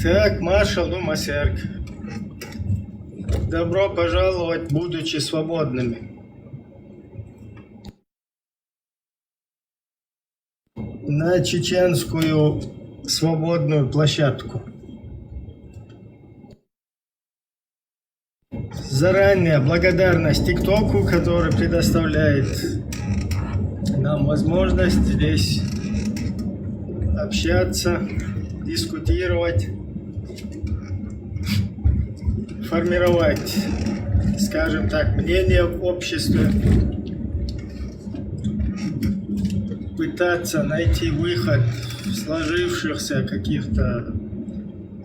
Так, маршал Думасерк. Добро пожаловать, будучи свободными. На чеченскую свободную площадку. Заранее благодарность ТикТоку, который предоставляет нам возможность здесь общаться, дискутировать, формировать, скажем так, мнение в обществе, пытаться найти выход в сложившихся каких-то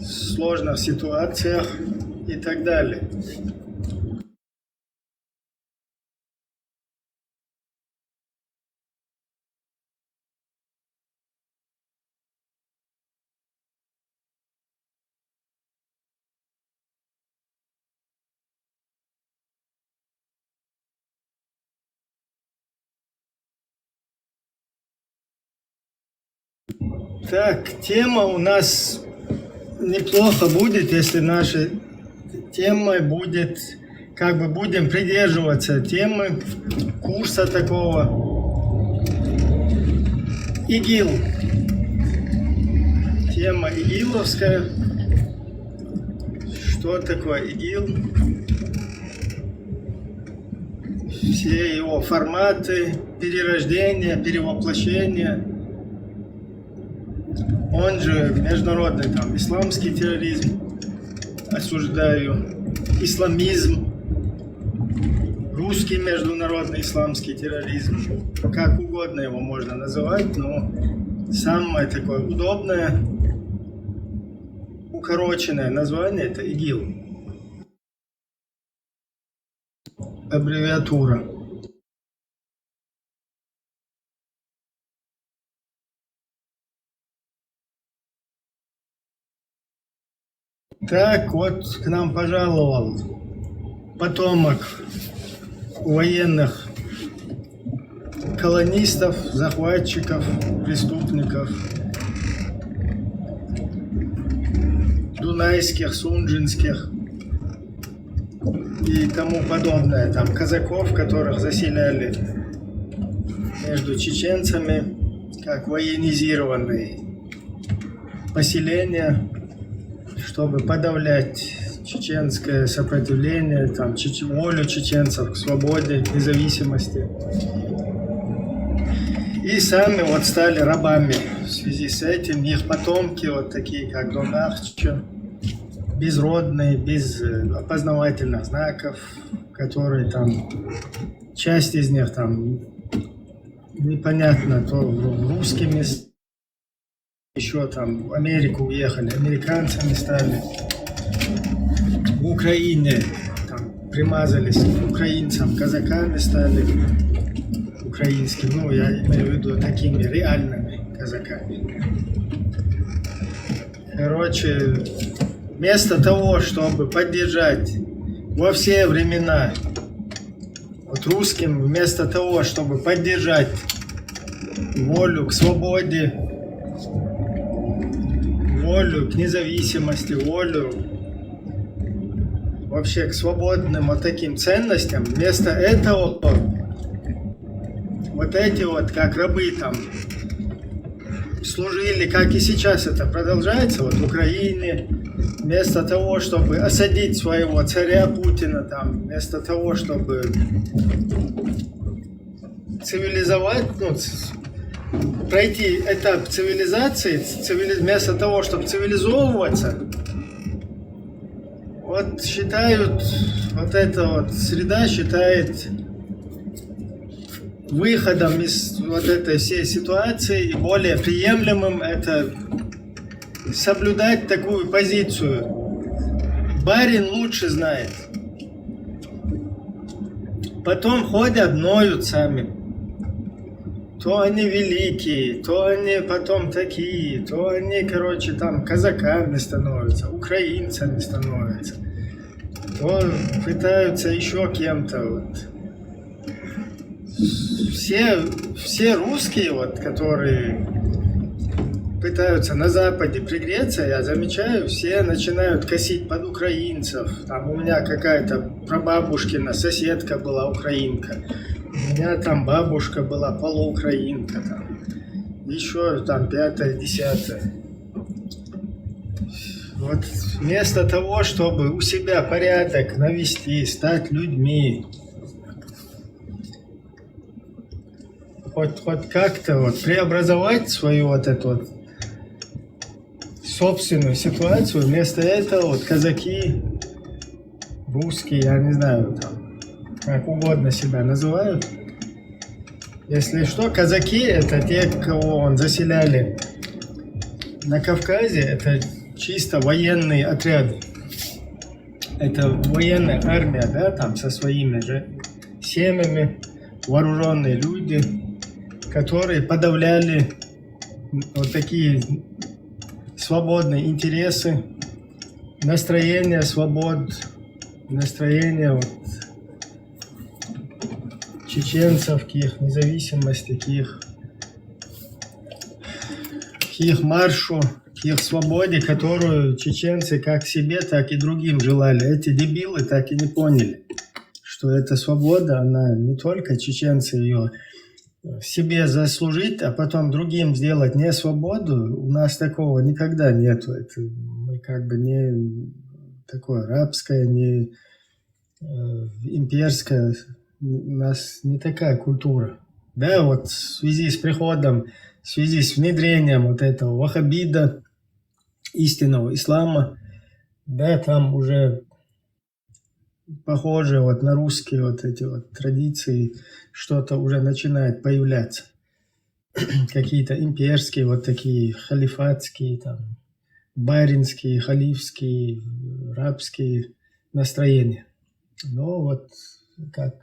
сложных ситуациях и так далее. Так, тема у нас неплохо будет, если наша тема будет, будем придерживаться темы курса такого ИГИЛ. Тема ИГИЛовская. Что такое ИГИЛ? Все его форматы перерождения, перевоплощения. Он же международный исламский терроризм, осуждаю, исламизм, русский международный исламский терроризм, как угодно его можно называть, но самое такое удобное, укороченное название — это ИГИЛ, аббревиатура. Так вот, к нам пожаловал потомок военных колонистов, захватчиков, преступников, дунайских, сунжинских и тому подобное, казаков, которых заселяли между чеченцами, как военизированные поселения, чтобы подавлять чеченское сопротивление, волю чеченцев к свободе, независимости. И сами стали рабами. В связи с этим их потомки, такие как Дон Ахчо, безродные, без опознавательных знаков, которые часть из них непонятно, то русскими, еще в Америку уехали, американцами стали, в Украине примазались к украинцам, казаками стали украинскими, я имею в виду такими реальными казаками. Вместо того, чтобы поддержать во все времена русским, вместо того, чтобы поддержать волю к свободе, волю к независимости, волю вообще к свободным таким ценностям, вместо этого эти как рабы служили, как и сейчас это продолжается в Украине, вместо того, чтобы осадить своего царя Путина, вместо того, чтобы цивилизовать, пройти этап цивилизации, вместо того, чтобы цивилизовываться, считают, эта среда считает выходом из этой всей ситуации и более приемлемым это соблюдать такую позицию. Барин лучше знает. Потом ходят, ноют сами. То они великие, то они потом такие, то они, казаками становятся, украинцами становятся, то пытаются еще кем-то. Все русские, которые пытаются на Западе пригреться, я замечаю, все начинают косить под украинцев. Там у меня какая-то прабабушкина соседка была украинка. У меня там бабушка была полуукраинка. Там. Еще там пятое, десятое. Вот вместо того, чтобы у себя порядок навести, стать людьми, хоть как-то вот преобразовать свою вот эту вот собственную ситуацию, вместо этого вот казаки, русские, я не знаю, там, как угодно себя называют. Если что, казаки это те, кого он заселяли на Кавказе, это чисто военные отряды. Это военная армия, да, там со своими же семьями, вооруженные люди, которые подавляли вот такие свободные интересы, настроение свобод, настроение вот чеченцев, к их независимости, к их маршу, к их свободе, которую чеченцы как себе, так и другим желали. Эти дебилы так и не поняли, что эта свобода, она не только чеченцы ее себе заслужить, а потом другим сделать не свободу. У нас такого никогда нету. Это мы как бы не такое рабское, не имперское. У нас не такая культура. Да, вот в связи с приходом, в связи с внедрением вот этого ваххабида, истинного ислама, да, там уже похоже вот на русские вот эти вот традиции, что-то уже начинает появляться. Какие-то имперские, вот такие халифатские, там, баринские, халифские, рабские настроения. Но вот как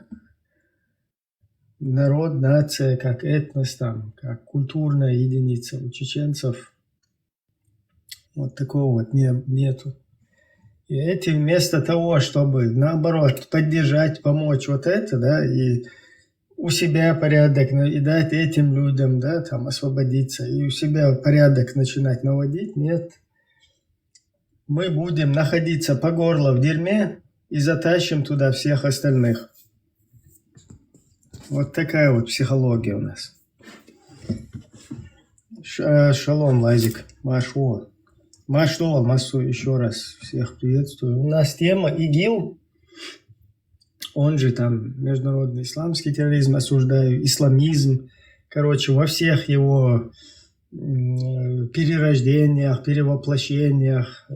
народ, нация, как этнос, там, как культурная единица у чеченцев, вот такого вот нету. И эти вместо того, чтобы наоборот поддержать, помочь вот это, да, и у себя порядок, и дать этим людям, да, там освободиться, и у себя порядок начинать наводить, нет. Мы будем находиться по горло в дерьме и затащим туда всех остальных. Вот такая вот психология у нас. Шалом, Лазик. Машо. Масу, еще раз всех приветствую. У нас тема ИГИЛ, он же там международный исламский терроризм, осуждаю, исламизм. Короче, во всех его перерождениях, перевоплощениях,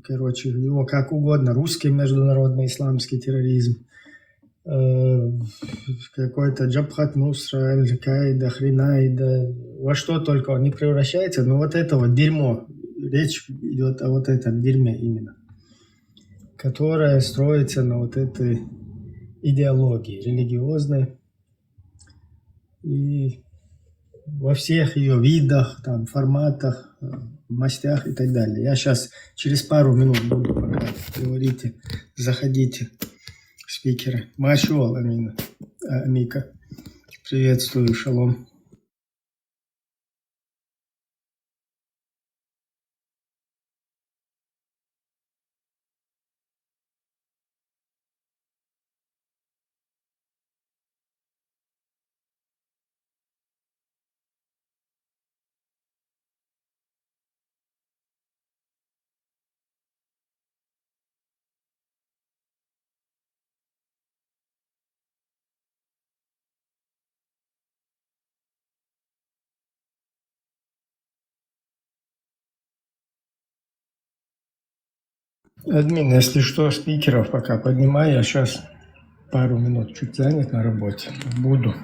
короче, его как угодно, русский международный исламский терроризм, какой-то Джабхат Нусра, Аль-Каида, Хринаида, во что только он не превращается, но вот это вот дерьмо, речь идет о вот этом дерьме именно, которое строится на вот этой идеологии религиозной и во всех ее видах, там, форматах, мастях и так далее. Я сейчас через пару минут буду, пока говорите, заходите, спикеры. Машуал, Амика. Приветствую, шалом. Админ, если что, спикеров пока поднимай, я сейчас пару минут чуть занят на работе. Буду.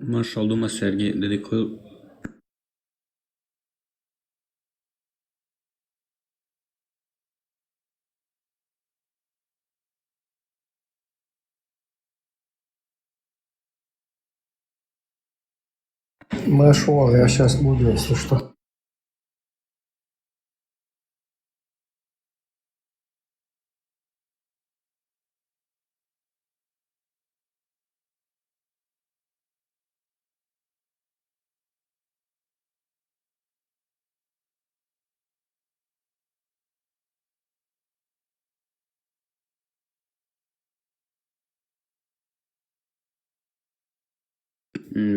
Marş olduğuma sergi dedikodu. Нашел, я сейчас буду, если что.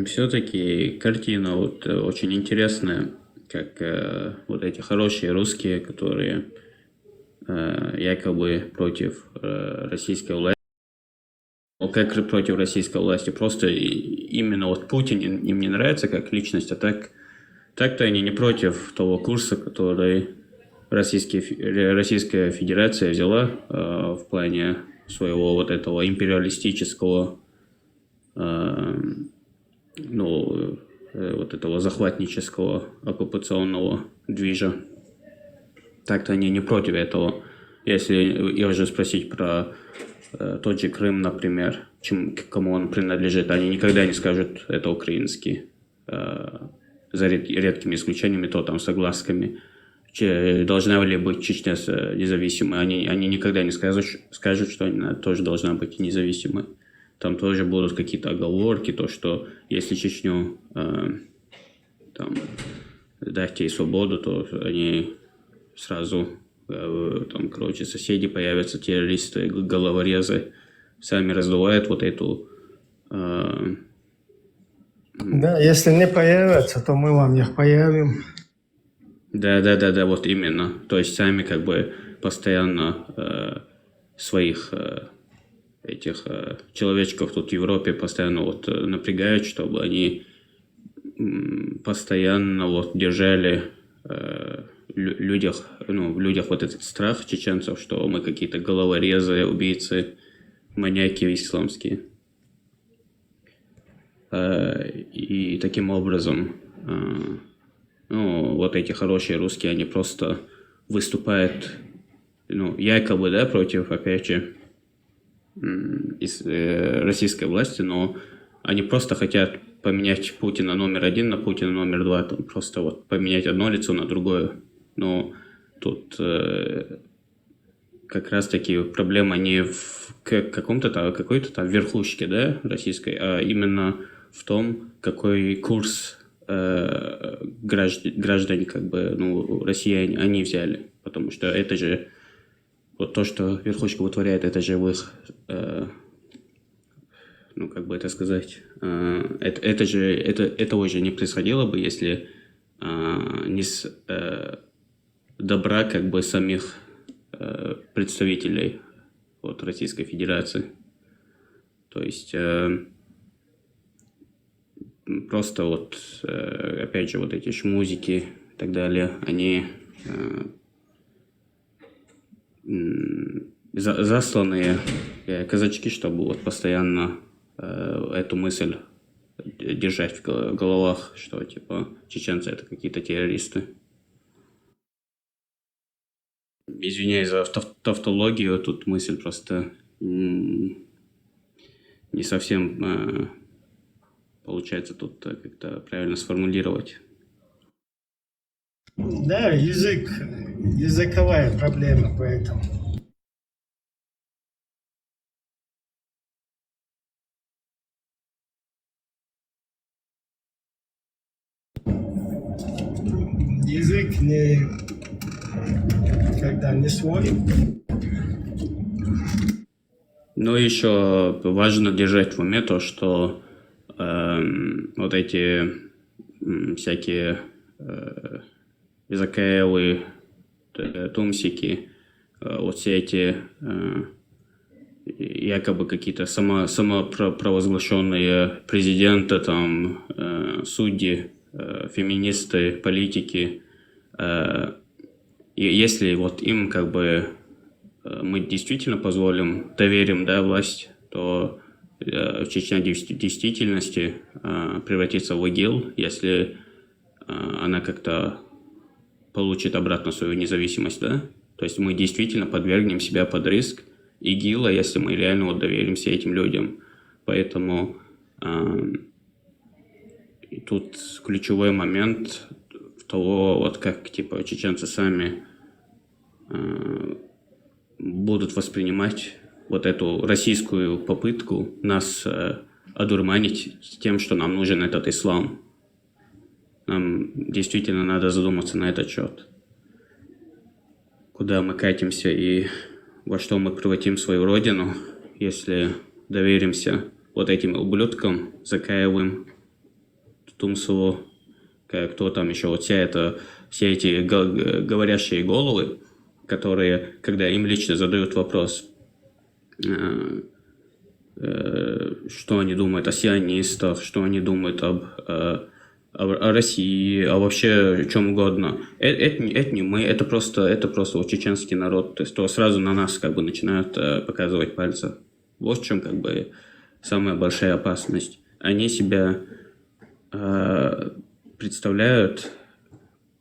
Все-таки картина вот очень интересная, как вот эти хорошие русские, которые якобы против российской власти. Как против российской власти, просто именно вот Путин им не нравится как личность, а так-то они не против того курса, который Российская Федерация взяла в плане своего вот этого империалистического, вот этого захватнического оккупационного движа. Так-то они не против этого. Если уже спросить про тот же Крым, например, кому он принадлежит, они никогда не скажут, это украинский. За редкими исключениями, то там с огласками. Должна ли быть Чечня независимой? Они никогда не скажут, что она тоже должна быть независимой. Там тоже будут какие-то оговорки, то, что если Чечню дать ей свободу, то они сразу, там, короче, соседи появятся, террористы, головорезы, сами раздувают вот эту... Да, если не появятся, то мы вам их появим. Да, вот именно. То есть сами как бы постоянно своих этих человечков тут в Европе постоянно вот напрягают, чтобы они постоянно вот держали в людях вот этот страх чеченцев, что мы какие-то головорезы, убийцы, маньяки исламские. И таким образом, вот эти хорошие русские, они просто выступают, якобы, да, против, опять же, российской власти, но они просто хотят поменять Путина номер 1 на Путина номер 2, там просто вот поменять одно лицо на другое. Но тут как раз-таки проблема не в какой-то там верхушке, да, российской, а именно в том, какой курс граждане, как бы, россияне, они взяли. Потому что это же, вот то, что верхушка вытворяет, это же в их, как бы это сказать, этого же не происходило бы, если не с добра, как бы, самих представителей вот Российской Федерации. То есть просто вот, опять же, вот эти шмузики и так далее, они засланные казачки, чтобы вот постоянно эту мысль держать в головах, что типа чеченцы это какие-то террористы. Извиняюсь за тавтологию, тут мысль просто не совсем получается тут как-то правильно сформулировать. Да, языковая проблема, поэтому. Язык когда не свой. Но еще важно держать в уме то, что вот эти всякие Закаевы, Тумсики, вот все эти якобы какие-то самопровозглашенные президенты, там, судьи, феминисты, политики, если вот им как бы мы действительно доверим, да, власть, то Чечня в действительности превратится в ИГИЛ, если она как-то получит обратно свою независимость, да? То есть мы действительно подвергнем себя под риск ИГИЛа, если мы реально вот доверимся этим людям. Поэтому тут ключевой момент в того, вот как типа чеченцы сами будут воспринимать вот эту российскую попытку нас одурманить тем, что нам нужен этот ислам. Нам действительно надо задуматься на этот счет. Куда мы катимся и во что мы превратим свою родину, если доверимся вот этим ублюдкам, Закаевым, Тумсову, кто там еще, вот все эти говорящие головы, которые, когда им лично задают вопрос, что они думают о сионистах, что они думают о России, о вообще чем угодно. Это не мы, это просто вот чеченский народ. То есть то сразу на нас как бы начинают показывать пальцы. Вот в чем как бы самая большая опасность. Они себя представляют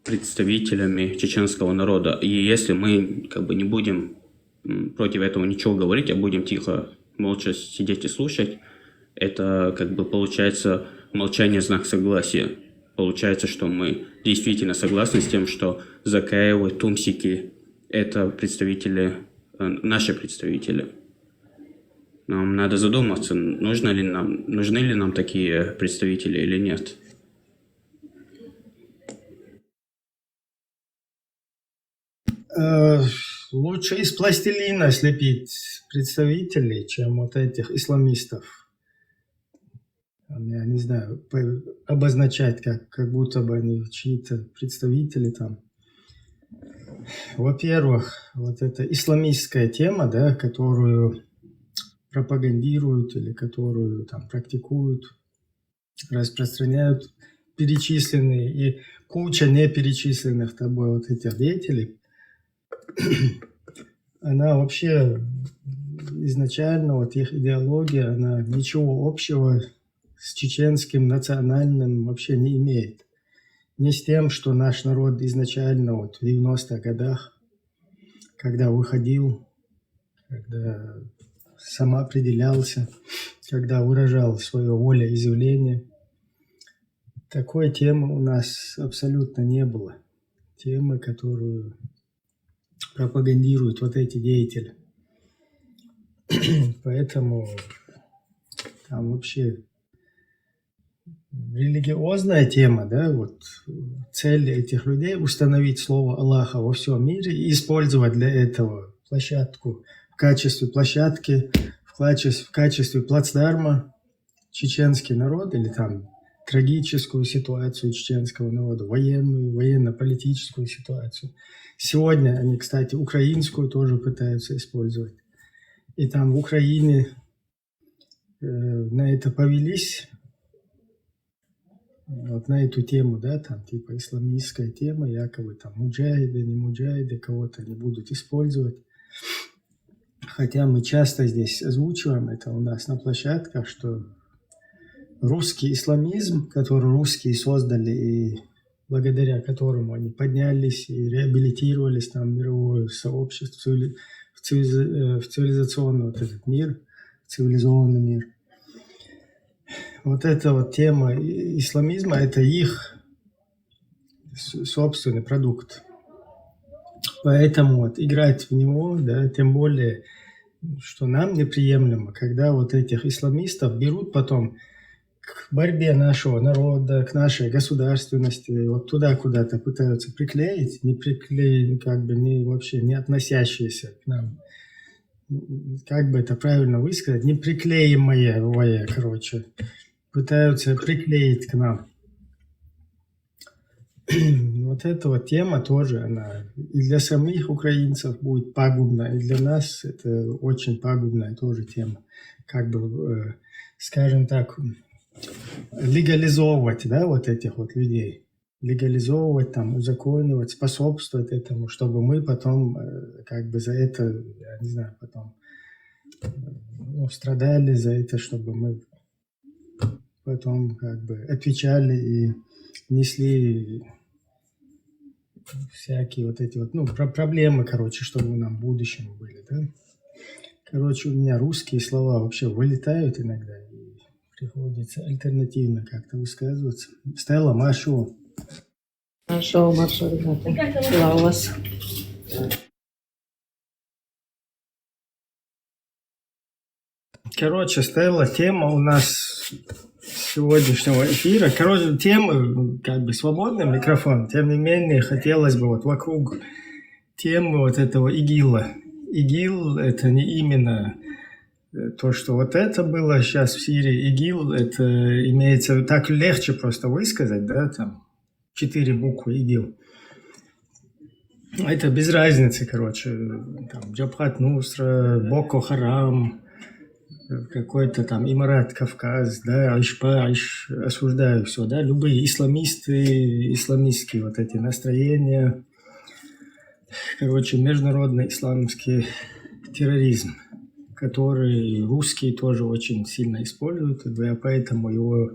представителями чеченского народа. И если мы как бы не будем против этого ничего говорить, а будем тихо, молча сидеть и слушать, это как бы получается молчание знак согласия. Получается, что мы действительно согласны с тем, что Закаевы, Тумсики – это представители, наши представители. Нам надо задуматься, нужны ли нам такие представители или нет. Лучше из пластилина слепить представителей, чем вот этих исламистов. Я не знаю, обозначать, как будто бы они чьи-то представители там. Во-первых, вот эта исламистская тема, да, которую пропагандируют или которую там практикуют, распространяют перечисленные и куча неперечисленных тобой вот этих деятелей, она вообще изначально, вот их идеология, она ничего общего с чеченским национальным вообще не имеет. Не с тем, что наш народ изначально вот в 90-х годах, когда выходил, когда самоопределялся, когда выражал свое волеизъявление, такой темы у нас абсолютно не было. Темы, которую пропагандируют вот эти деятели. Поэтому там вообще религиозная тема, да, вот цель этих людей установить слово Аллаха во всем мире и использовать для этого площадку в качестве площадки, в качестве плацдарма чеченский народ или там трагическую ситуацию чеченского народа, военную, военно-политическую ситуацию. Сегодня они, кстати, украинскую тоже пытаются использовать. И там в Украине на это повелись, вот на эту тему, да, там типа исламистская тема, якобы там муджахиды, не муджахиды, кого-то не будут использовать. Хотя мы часто здесь озвучиваем это у нас на площадках, что русский исламизм, который русские создали и благодаря которому они поднялись и реабилитировались там мировое сообщество, в цивилизационный вот этот мир, в цивилизованный мир. Вот эта вот тема исламизма – это их собственный продукт. Поэтому вот играть в него, да, тем более, что нам неприемлемо, когда вот этих исламистов берут потом к борьбе нашего народа, к нашей государственности, вот туда куда-то пытаются приклеить, как бы вообще не относящиеся к нам, как бы это правильно высказать, неприклеимое, короче, пытаются приклеить к нам. Вот эта вот тема тоже, она и для самих украинцев будет пагубна, и для нас это очень пагубная тоже тема. Как бы, скажем так, легализовывать, да, вот этих вот людей. Легализовывать, там, узаконивать, способствовать этому, чтобы мы потом, как бы за это, я не знаю, потом ну, страдали за это, чтобы мы потом как бы отвечали и несли всякие вот эти вот, ну, проблемы, короче, чтобы нам в будущем были, да. Короче, у меня русские слова вообще вылетают иногда, и приходится альтернативно как-то высказываться. Стелла, Машу. Машу, ребята. Дела у вас? Короче, Стелла, тема у нас сегодняшнего эфира. Короче, темы, как бы свободный микрофон, тем не менее, хотелось бы вот вокруг темы вот этого ИГИЛа. ИГИЛ – это не именно то, что вот это было сейчас в Сирии. ИГИЛ – это имеется, так легче просто высказать, да, там 4 буквы ИГИЛ. Это без разницы, короче, там Джабхат Нусра, Боко Харам, какой-то там Имарат Кавказ, да, Айш, осуждаю все, да, любые исламисты, исламистские вот эти настроения, короче, международный исламский терроризм, который русские тоже очень сильно используют, я поэтому его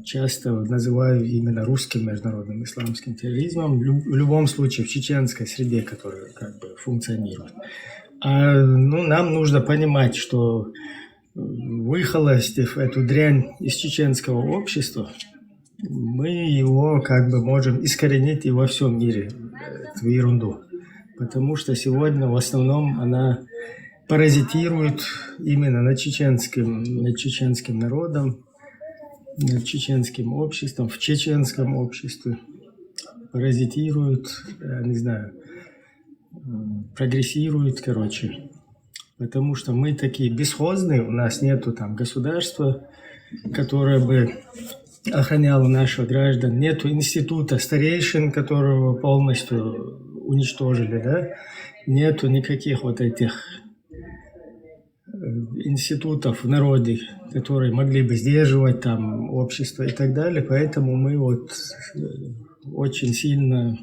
часто называю именно русским международным исламским терроризмом, в любом случае в чеченской среде, которая как бы функционирует. Ну, нам нужно понимать, что выхолостив эту дрянь из чеченского общества, мы его как бы можем искоренить и во всем мире, эту ерунду. Потому что сегодня в основном она паразитирует именно над чеченским народом, над чеченским обществом, в чеченском обществе. Паразитирует, я не знаю, прогрессирует, короче. Потому что мы такие бесхозные, у нас нету там государства, которое бы охраняло наших граждан, нету института старейшин, которого полностью уничтожили, да, нету никаких вот этих институтов в народе, которые могли бы сдерживать там общество и так далее, поэтому мы вот очень сильно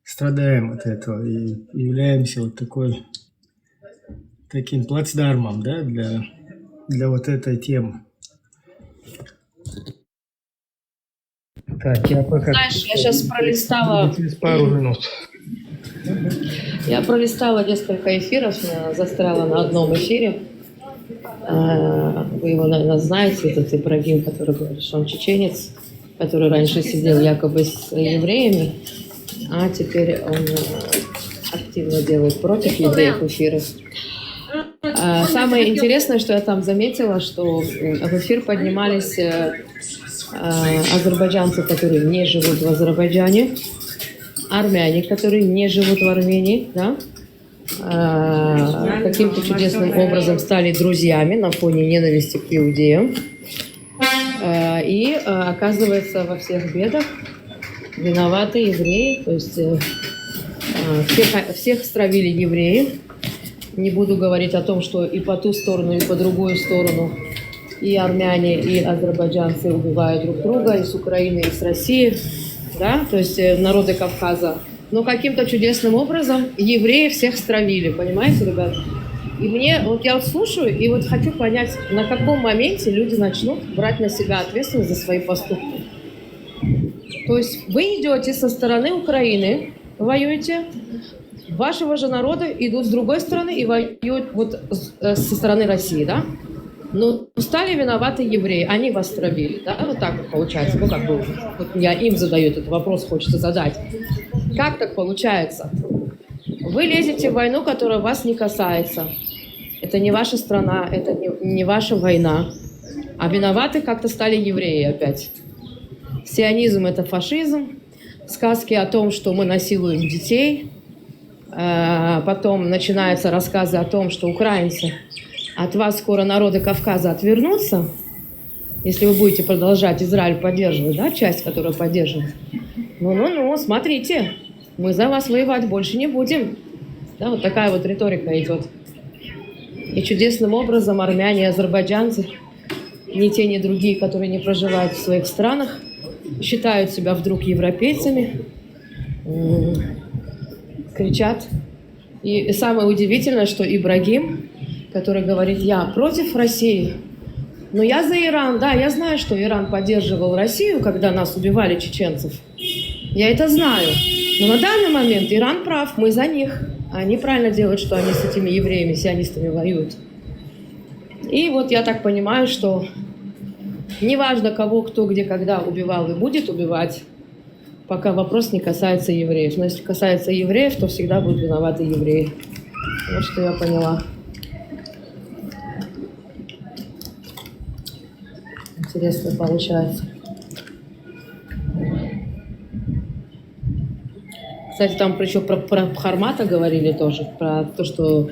страдаем от этого и являемся вот таким плацдармом, да, для вот этой темы. Так, я пока... Знаешь, я сейчас пролистала... Через пару минут. Я пролистала несколько эфиров, застряла на одном эфире. Вы его, наверное, знаете, этот Ибрагим, который говорит, что он чеченец, который раньше сидел якобы с евреями, а теперь он активно делает против евреев эфиры. Самое интересное, что я там заметила, что в эфир поднимались азербайджанцы, которые не живут в Азербайджане, армяне, которые не живут в Армении, да? Каким-то чудесным образом стали друзьями на фоне ненависти к иудеям. И оказывается, во всех бедах виноваты евреи, то есть всех стравили евреи. Не буду говорить о том, что и по ту сторону, и по другую сторону и армяне, и азербайджанцы убивают друг друга, и с Украины, и с России, да, то есть народы Кавказа. Но каким-то чудесным образом евреи всех стравили, понимаете, ребят? И мне, вот я вот слушаю, и вот хочу понять, на каком моменте люди начнут брать на себя ответственность за свои поступки. То есть вы идете со стороны Украины, воюете, вашего же народа идут с другой стороны и воюют вот со стороны России, да? Но стали виноваты евреи, они вас травили, да? Вот так вот получается. Ну, как бы, вот я им задаю этот вопрос, хочется задать. Как так получается? Вы лезете в войну, которая вас не касается. Это не ваша страна, это не ваша война. А виноваты как-то стали евреи опять. Сионизм – это фашизм. Сказки о том, что мы насилуем детей. Потом начинаются рассказы о том, что украинцы, от вас скоро народы Кавказа отвернутся, если вы будете продолжать Израиль поддерживать, да, часть, которую поддерживает. Ну, смотрите, мы за вас воевать больше не будем. Да, вот такая вот риторика идет. И чудесным образом армяне и азербайджанцы, ни те, ни другие, которые не проживают в своих странах, считают себя вдруг европейцами, кричат. И самое удивительное, что Ибрагим который говорит, я против России, но я за Иран. Да, я знаю, что Иран поддерживал Россию, когда нас убивали, чеченцев. Я это знаю. Но на данный момент Иран прав, мы за них. Они правильно делают, что они с этими евреями, сионистами воюют. И вот я так понимаю, что неважно, кого, кто, где, когда убивал и будет убивать, пока вопрос не касается евреев. Но если касается евреев, то всегда будут виноваты евреи. Вот что я поняла. Интересно получается. Кстати, там причем про Бхармата говорили тоже, про то, что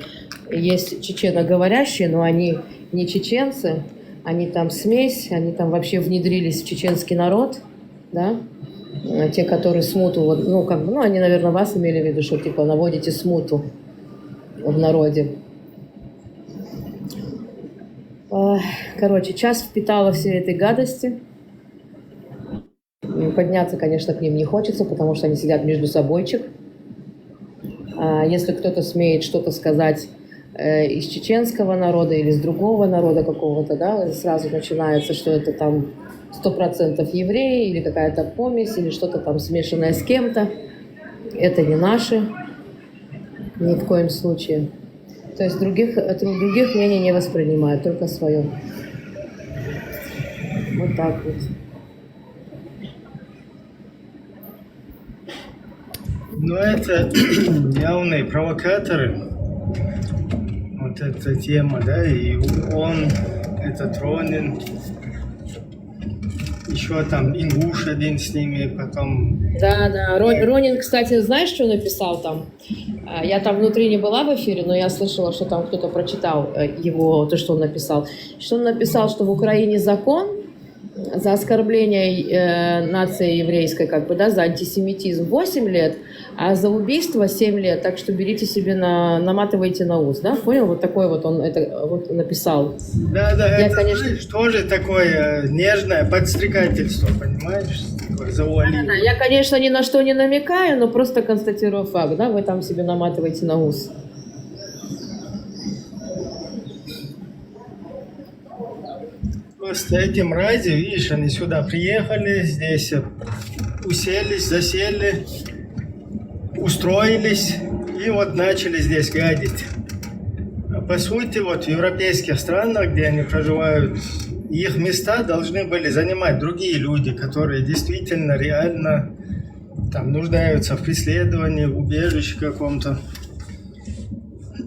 есть чеченоговорящие, но они не чеченцы, они там смесь, они там вообще внедрились в чеченский народ, да, те, которые смуту, вот, ну, как бы, ну, они, наверное, вас имели в виду, что, типа, наводите смуту в народе. Короче, час впитала всей этой гадости. Подняться, конечно, к ним не хочется, потому что они сидят между собойчик. Если кто-то смеет что-то сказать из чеченского народа или из другого народа какого-то, да, сразу начинается, что это там 100% евреи или какая-то помесь, или что-то там смешанное с кем-то. Это не наши, ни в коем случае. То есть других мнений не воспринимают, только свое. Вот так вот. Но это явные провокаторы. Вот эта тема, да, и он, этот Ронин, еще там Ингуш один с ними, потом... Да. Ронин, кстати, знаешь, что написал там? Я там внутри не была в эфире, но я слышала, что там кто-то прочитал его, то, что он написал. Что он написал, что в Украине закон за оскорбление нации еврейской, как бы, да, за антисемитизм 8 лет, а за убийство 7 лет. Так что берите себе, наматывайте на ус, да? Понял? Вот такой вот он это вот написал. Да, я, это, конечно... знаешь, тоже такое нежное подстрекательство, понимаешь? Да. Я, конечно, ни на что не намекаю, но просто констатирую факт, да? Вы там себе наматываете на ус. Просто эти мрази, видишь, они сюда приехали, здесь уселись, засели, устроились и вот начали здесь гадить. А по сути, вот в европейских странах, где они проживают, их места должны были занимать другие люди, которые действительно, реально там нуждаются в преследовании, в убежище каком-то.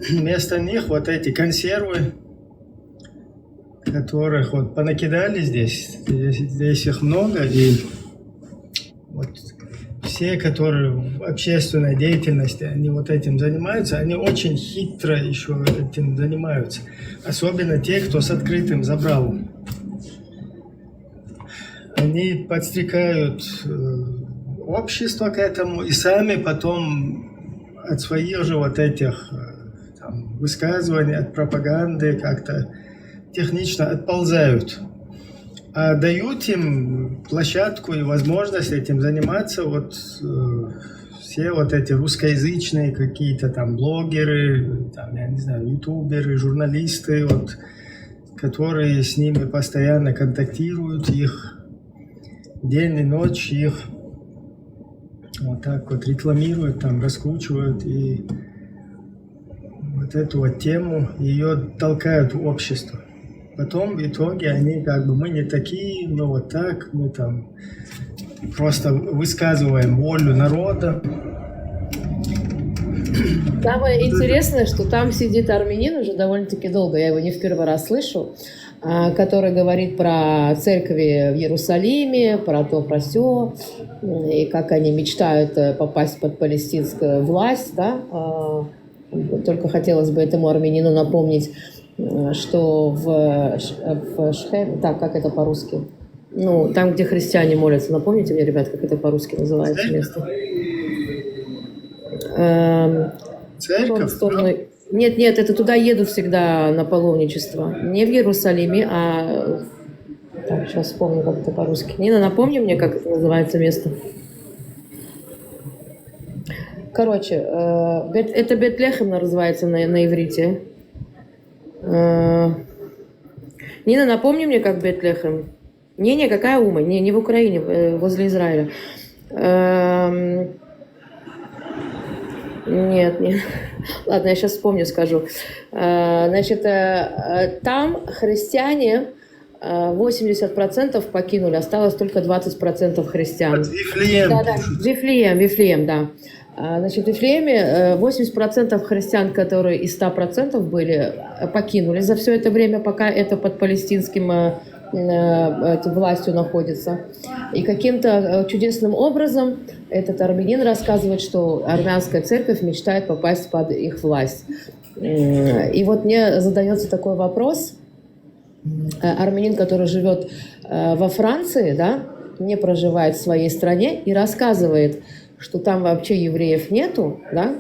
Вместо них вот эти консервы, которых вот понакидали здесь их много, и вот все, которые в общественной деятельности, они вот этим занимаются, они очень хитро еще этим занимаются. Особенно те, кто с открытым забралом. Они подстрекают общество к этому и сами потом от своих же вот этих там, высказываний, от пропаганды как-то технично отползают, а дают им площадку и возможность этим заниматься вот все вот эти русскоязычные какие-то там блогеры, там, я не знаю, ютуберы, журналисты, вот, которые с ними постоянно контактируют, их день и ночь их вот так вот рекламируют, там, раскручивают и вот эту вот тему, ее толкают в общество. Потом в итоге они как бы, мы не такие, мы вот так, мы там просто высказываем волю народа. Самое интересное, что там сидит армянин уже довольно-таки долго, я его не в первый раз слышу, который говорит про церкви в Иерусалиме, про то, про сё, и как они мечтают попасть под палестинскую власть, да. Только хотелось бы этому армянину напомнить, что в Шхем, так, как это по-русски? Ну, там, где христиане молятся. Напомните мне, ребят, как это по-русски называется место? Церковь? Нет, это туда еду всегда на паломничество. Не в Иерусалиме, а... Так, сейчас вспомню, как это по-русски. Нина, напомни мне, как это называется место. Короче, это Бетлехем называется на иврите. Э, Нина, напомни мне, как Бетлехем. Не, какая Ума? Не в Украине, возле Израиля. Нет. Ладно, я сейчас вспомню, скажу. Значит, там христиане 80% покинули, осталось только 20% христиан. Вифлеем. Да, Вифлеем, да. Значит, в Вифлееме 80% христиан, которые из 100% были, покинули за все это время, пока это под палестинским властью находится. И каким-то чудесным образом этот армянин рассказывает, что армянская церковь мечтает попасть под их власть. И вот мне задается такой вопрос. Армянин, который живет во Франции, да, не проживает в своей стране и рассказывает, что там вообще евреев нету, да,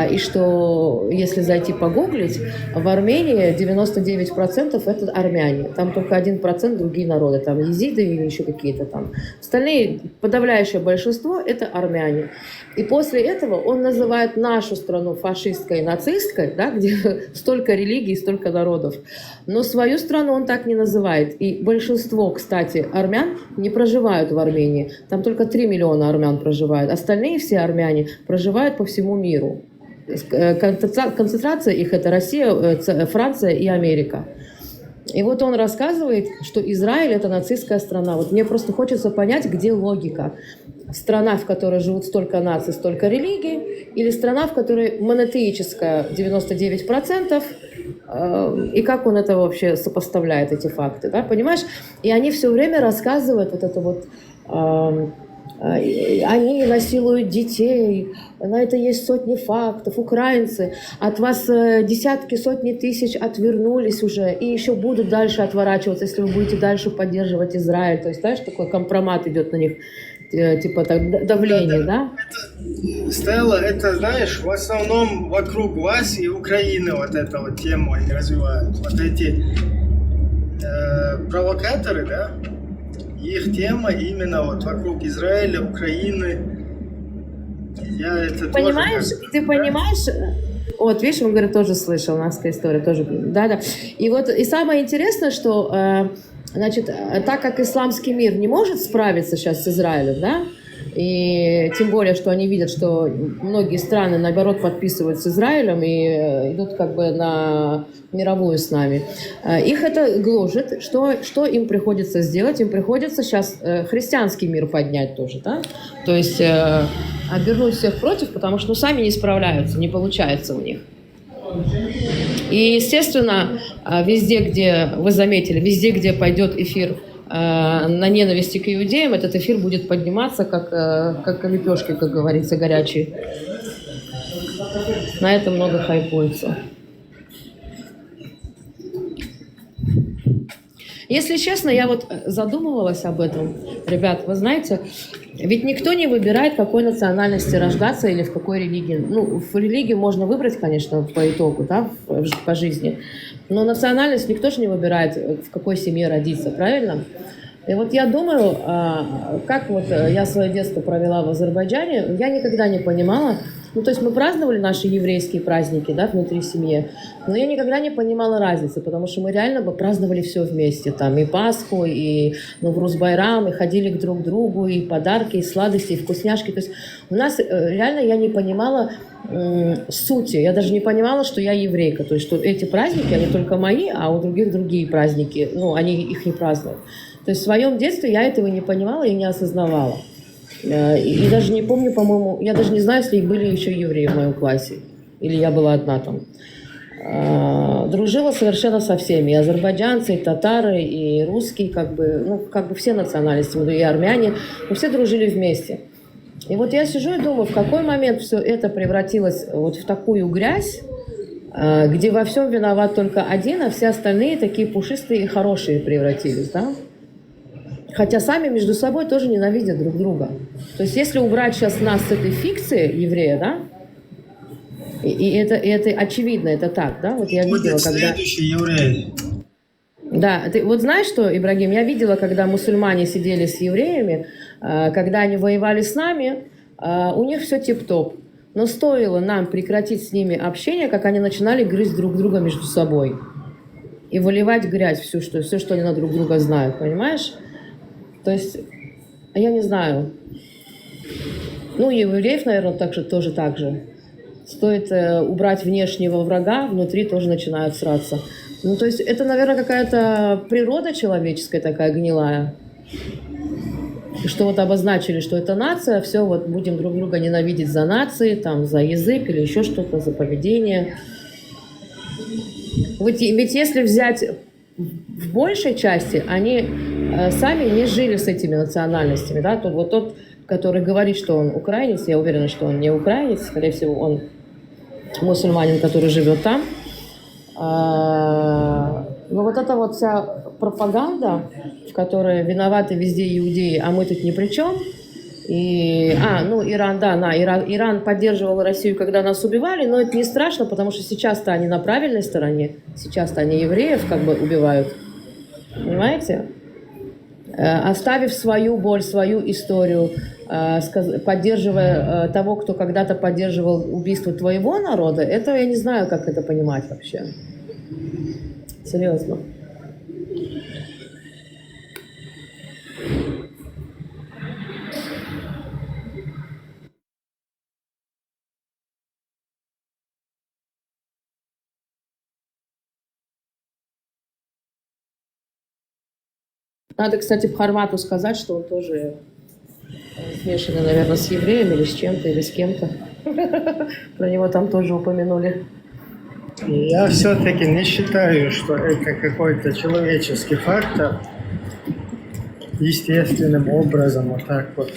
и что, если зайти погуглить, в Армении 99% это армяне. Там только 1% другие народы, там езиды или еще какие-то там. Остальные, подавляющее большинство, это армяне. И после этого он называет нашу страну фашистской и нацистской, да, где столько религий, столько народов. Но свою страну он так не называет. И большинство, кстати, армян не проживают в Армении. Там только 3 миллиона армян проживают. Остальные все армяне проживают по всему миру. Концентрация их — это Россия, Франция и Америка. И вот он рассказывает, что Израиль — это нацистская страна. Вот мне просто хочется понять, где логика. Страна, в которой живут столько наций, столько религий, или страна, в которой монотеическая 99%, и как он это вообще сопоставляет, эти факты, да, понимаешь? И они все время рассказывают вот это вот, они насилуют детей, на это есть сотни фактов, украинцы, от вас десятки, сотни тысяч отвернулись уже, и еще будут дальше отворачиваться, если вы будете дальше поддерживать Израиль. То есть, знаешь, такой компромат идет на них, типа так, давление, да? Стелла, это, знаешь, в основном вокруг вас и Украины вот эту вот тему они развивают. Вот эти провокаторы, да, их тема именно вот вокруг Израиля, Украины. Я это понимаешь, тоже, ты понимаешь, вот, видишь, он говорит, тоже слышал, наская история, тоже, да. И вот, и самое интересное, что, значит, так как исламский мир не может справиться сейчас с Израилем, да, и тем более, что они видят, что многие страны, наоборот, подписывают с Израилем и идут как бы на мировую с нами. Их это гложет. Что им приходится сделать? Им приходится сейчас христианский мир поднять тоже, да? То есть обернуть всех против, потому что сами не справляются, не получается у них. И, естественно, везде, где, вы заметили, везде, где пойдет эфир на ненависти к иудеям, этот эфир будет подниматься, как лепешки, как говорится, горячие. На это много хайпуется. Если честно, я вот задумывалась об этом. Ребят, вы знаете, ведь никто не выбирает, какой национальности рождаться или в какой религии. Ну, в религию можно выбрать, конечно, по итогу, да, по жизни. Но национальность никто же не выбирает, в какой семье родиться, правильно? И вот я думаю, как вот я свое детство провела в Азербайджане, я никогда не понимала, ну, то есть мы праздновали наши еврейские праздники, да, внутри семьи, но я никогда не понимала разницы, потому что мы реально праздновали все вместе, там, и Пасху, и Навруз-Байрам, и ходили к друг другу, и подарки, и сладости, и вкусняшки, то есть у нас реально я не понимала сути, я даже не понимала, что я еврейка, то есть что эти праздники, они только мои, а у других другие праздники, ну, они их не празднуют. То есть в своем детстве я этого не понимала и не осознавала. И даже не помню, по-моему, я даже не знаю, если были еще евреи в моем классе. Или я была одна там. Дружила совершенно со всеми. И азербайджанцы, и татары, и русские, как бы все национальности, и армяне. Мы все дружили вместе. И вот я сижу и думаю, в какой момент все это превратилось вот в такую грязь, где во всем виноват только один, а все остальные такие пушистые и хорошие превратились, да? Хотя сами между собой тоже ненавидят друг друга. То есть если убрать сейчас нас с этой фикции еврея, да, и это очевидно, это так, да, вот я видела, когда... Следующий еврей. Да, ты вот знаешь что, Ибрагим, я видела, когда мусульмане сидели с евреями, когда они воевали с нами, у них все тип-топ. Но стоило нам прекратить с ними общение, как они начинали грызть друг друга между собой. и выливать грязь всю, все, что они на друг друга знают, понимаешь? То есть, я не знаю. Ну, и у евреев, наверное, тоже так же. Стоит убрать внешнего врага, внутри тоже начинают сраться. Ну, то есть, это, наверное, какая-то природа человеческая такая гнилая. И что вот обозначили, что это нация, все, вот будем друг друга ненавидеть за нации, там, за язык или еще что-то, за поведение. Ведь если взять в большей части, они сами не жили с этими национальностями, да, то вот тот, который говорит, что он украинец, я уверена, что он не украинец, скорее всего, он мусульманин, который живет там. Но вот эта вот вся пропаганда, в которой виноваты везде иудеи, а мы тут ни при чем. И, ну, Иран, да, Иран поддерживал Россию, когда нас убивали, но это не страшно, потому что сейчас-то они на правильной стороне, сейчас-то они евреев как бы убивают, понимаете? Оставив свою боль, свою историю, поддерживая того, кто когда-то поддерживал убийство твоего народа, это я не знаю, как это понимать вообще. Серьезно. Надо, кстати, Бхармату сказать, что он тоже смешанный, наверное, с евреем или с чем-то, или с кем-то. Про него там тоже упомянули. Я все-таки не считаю, что это какой-то человеческий фактор, естественным образом, вот так вот.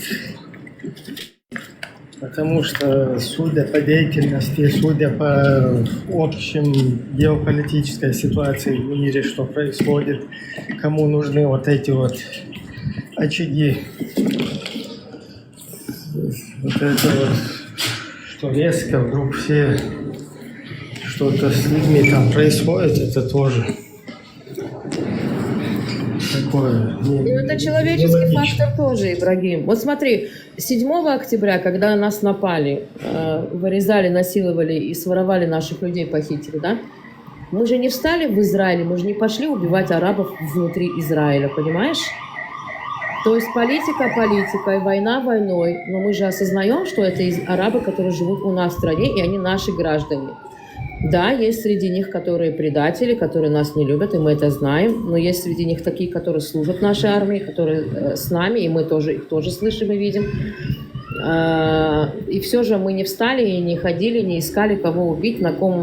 Потому что, судя по деятельности, судя по общем геополитической ситуации в мире, что происходит, кому нужны вот эти вот очаги, вот это вот, что резко вдруг все что-то с людьми там происходит, это тоже такое. Ну, это человеческий фактор тоже, Ибрагим. Вот смотри, 7 октября, когда нас напали, вырезали, насиловали и своровали наших людей, похитили, да? Мы же не встали в Израиле, мы же не пошли убивать арабов внутри Израиля, понимаешь? То есть политика политикой, война войной, но мы же осознаем, что это арабы, которые живут у нас в стране, и они наши граждане. Да, есть среди них, которые предатели, которые нас не любят, и мы это знаем, но есть среди них такие, которые служат нашей армии, которые с нами, и мы тоже их тоже слышим и видим. И все же мы не встали и не ходили, не искали, кого убить, на ком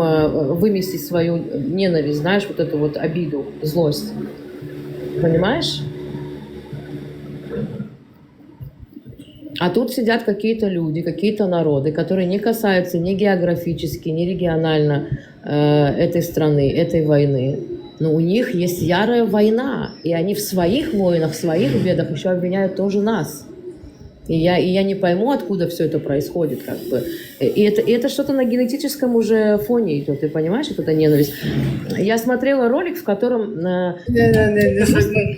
выместить свою ненависть, знаешь, вот эту вот обиду, злость. Понимаешь? А тут сидят какие-то люди, какие-то народы, которые не касаются ни географически, ни регионально этой страны, этой войны. Но у них есть ярая война, и они в своих войнах, в своих бедах еще обвиняют тоже нас. И я не пойму, откуда все это происходит, как бы. И это что-то на генетическом уже фоне идет, ты понимаешь, вот эта ненависть. Я смотрела ролик, в котором... В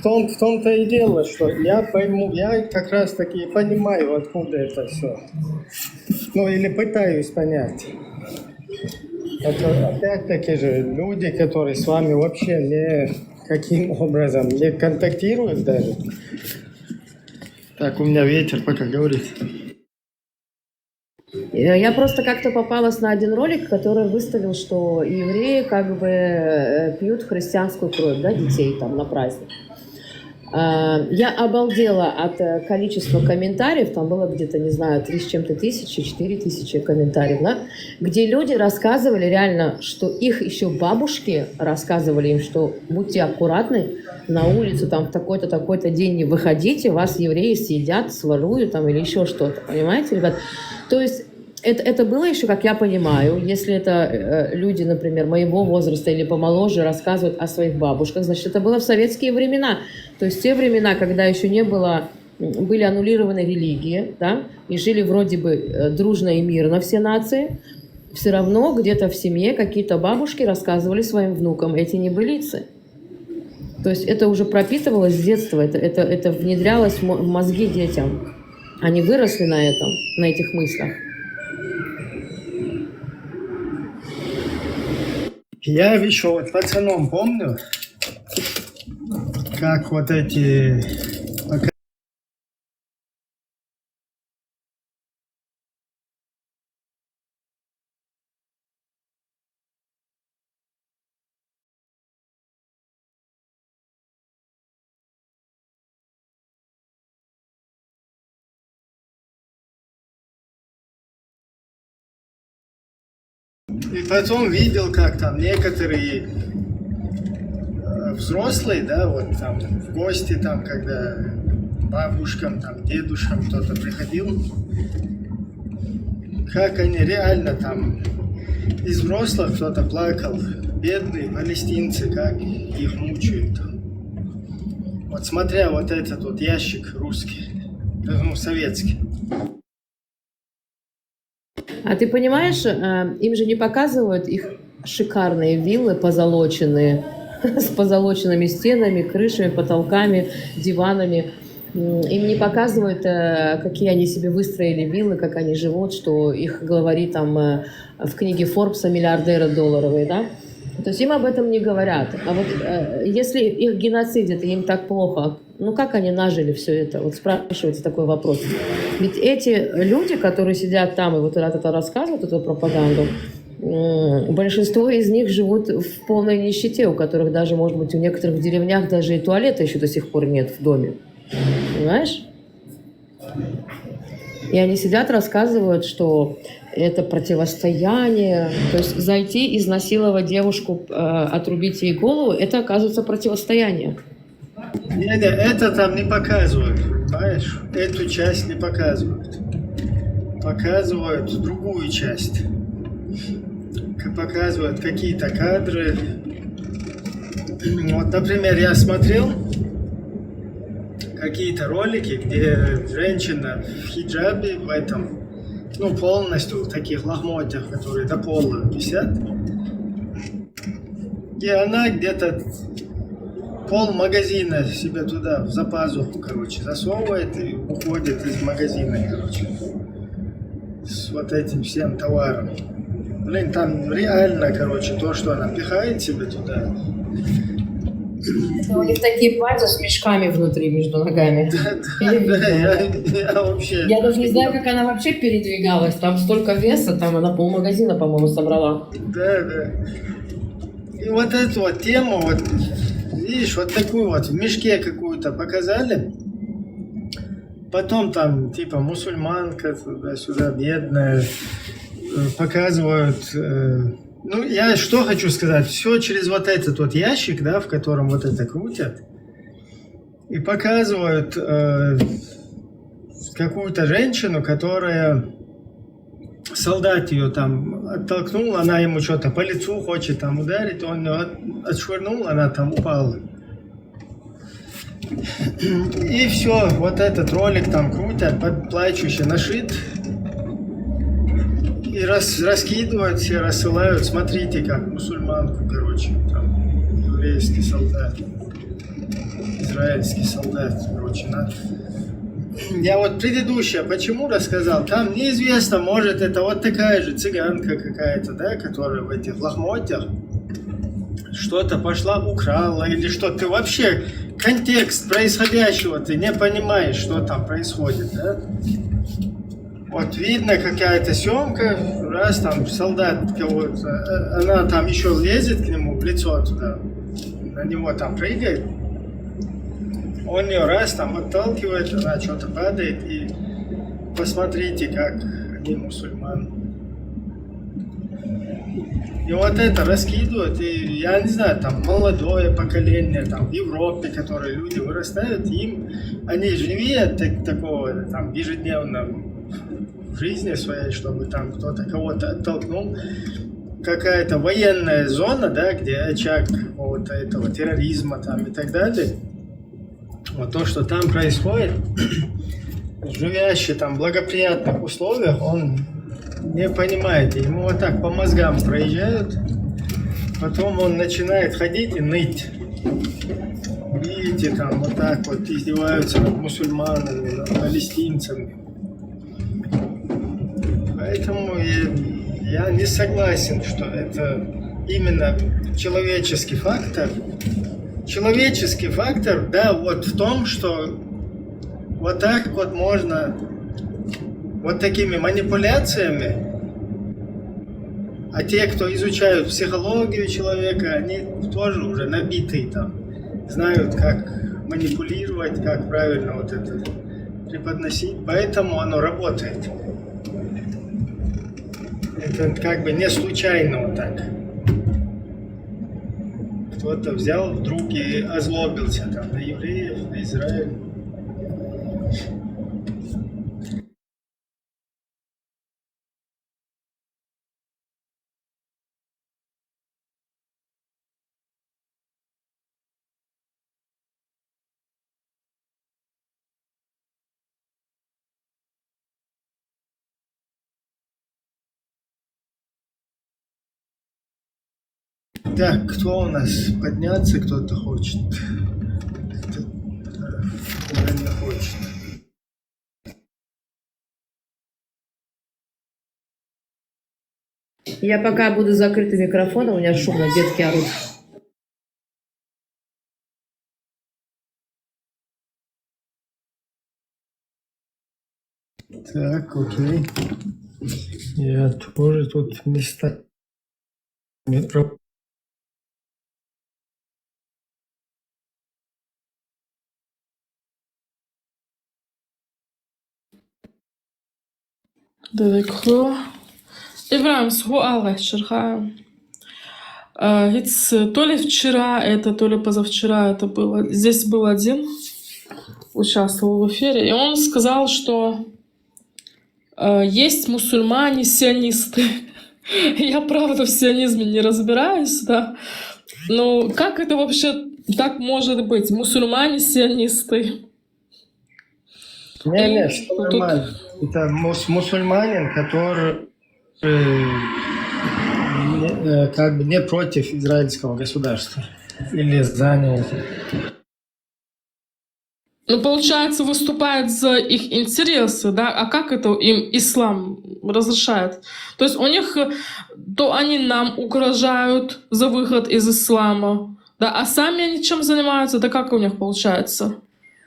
том-то и дело, что я пойму, я как раз таки понимаю, откуда это все. Ну, или пытаюсь понять. Это опять-таки же люди, которые с вами вообще никаким образом не контактируют даже. Так, у меня ветер пока говорит. Я просто как-то попалась на один ролик, который выставил, что евреи как бы пьют христианскую кровь, да, детей там на праздник. Я обалдела от количества комментариев, там было где-то, не знаю, 3 с чем-то тысячи, 4 тысячи комментариев, да, где люди рассказывали реально, что их еще бабушки рассказывали им, что будьте аккуратны, на улицу там в такой-то, такой-то день не выходите, вас евреи съедят, своруют там или еще что-то, понимаете, ребят? То есть это было еще, как я понимаю, если это люди, например, моего возраста или помоложе рассказывают о своих бабушках, значит, это было в советские времена. То есть те времена, когда еще не было, были аннулированы религии, да, и жили вроде бы дружно и мирно все нации, все равно где-то в семье какие-то бабушки рассказывали своим внукам эти небылицы. То есть это уже пропитывалось с детства, это внедрялось в мозги детям. Они выросли на этом, на этих мыслях. Я еще вот пацаном помню, как вот эти и потом видел, как там некоторые взрослые, да, вот там в гости, там, когда бабушкам, там, дедушкам кто-то приходил, как они реально там из взрослых кто-то плакал, бедные палестинцы, как их мучают там. Вот смотря вот этот вот ящик русский, ну, советский. А ты понимаешь, им же не показывают их шикарные виллы позолоченные, с позолоченными стенами, крышами, потолками, диванами. Им не показывают, какие они себе выстроили виллы, как они живут, что их главари там в книге Форбса миллиардеры долларовые, да? То есть им об этом не говорят. А вот если их геноцидят, и им так плохо, ну как они нажили все это? Вот спрашивается такой вопрос. Ведь эти люди, которые сидят там и вот это рассказывают, эту пропаганду, большинство из них живут в полной нищете, у которых даже, может быть, у некоторых в деревнях даже и туалета еще до сих пор нет в доме. Понимаешь? И они сидят, рассказывают, что это противостояние. То есть зайти, изнасиловать девушку, отрубить ей голову, это, оказывается, противостояние. Нет, это там не показывают, понимаешь? Эту часть не показывают. Показывают другую часть. Показывают какие-то кадры. Вот, например, я смотрел какие-то ролики, где женщина в хиджабе, в этом, ну, полностью в таких лохмотьях, которые до пола висят. И она где-то пол магазина себе туда, за пазуху, короче, засовывает и уходит из магазина, короче, с вот этим всем товаром. Блин, там реально, короче, то, что она пихает себе туда. Это у них такие платья с мешками внутри между ногами. Я вообще... Я даже не знаю, как она вообще передвигалась. Там столько веса, там она полмагазина, по-моему, собрала. Да. И вот эту вот тему, вот, видишь, вот такую вот в мешке какую-то показали. Потом там, типа, мусульманка туда-сюда, бедная, показывают... Ну, я что хочу сказать, все через вот этот вот ящик, да, в котором вот это крутят, и показывают какую-то женщину, которая, солдат ее там оттолкнул, она ему что-то по лицу хочет там ударить, он ее отшвырнул, она там упала. И все, вот этот ролик там крутят, плачущий нашит. И раскидывают все, рассылают, смотрите, как мусульманку, короче, там, еврейский солдат, израильский солдат, короче, Я вот предыдущее почему рассказал, там неизвестно, может, это вот такая же цыганка какая-то, да, которая в этих лохмотьях что-то пошла, украла, или что, ты вообще контекст происходящего, ты не понимаешь, что там происходит, да? Вот видно какая-то съемка, раз там солдат кого-то, она там еще лезет к нему в лицо туда, на него там прыгает, он ее раз там отталкивает, она что-то падает, и посмотрите, как они мусульман. И вот это раскидывают, и я не знаю, там молодое поколение, там в Европе, которые люди вырастают, им, они живее такого там ежедневно в жизни своей, чтобы там кто-то кого-то оттолкнул. Какая-то военная зона, да, где очаг какого-то этого терроризма там и так далее. Вот то, что там происходит, живящий там в благоприятных условиях, он не понимает, ему вот так по мозгам проезжают, потом он начинает ходить и ныть. Видите, там вот так вот издеваются над мусульманами, над палестинцами. Поэтому я не согласен, что это именно человеческий фактор человеческий фактор, да, вот в том, что вот так вот можно, вот такими манипуляциями, а те, кто изучают психологию человека, они тоже уже набитые там, знают, как манипулировать, как правильно вот это преподносить, поэтому оно работает. Это как бы не случайно вот так. Кто-то взял вдруг и озлобился там на евреев, на Израиль. Так, кто у нас? Подняться кто-то хочет? Кто-то не хочет. Я пока буду закрытый микрофон, у меня шумно, детки орут. Так, окей. Я тоже тут места. D'accord. Иврам, сгуала вчера. То ли вчера это, то ли позавчера это было. Здесь был один, участвовал в эфире, и он сказал, что есть мусульмане-сионисты. Я, правда, в сионизме не разбираюсь, да. Но как это вообще так может быть? Мусульмане-сионисты. Не, что нормально. Это мусульманин, который как бы не против израильского государства. Или занял. Ну, получается, выступает за их интересы, да? А как это им ислам разрешает? То есть у них, то они нам угрожают за выход из ислама, да? А сами они чем занимаются? Да как у них получается?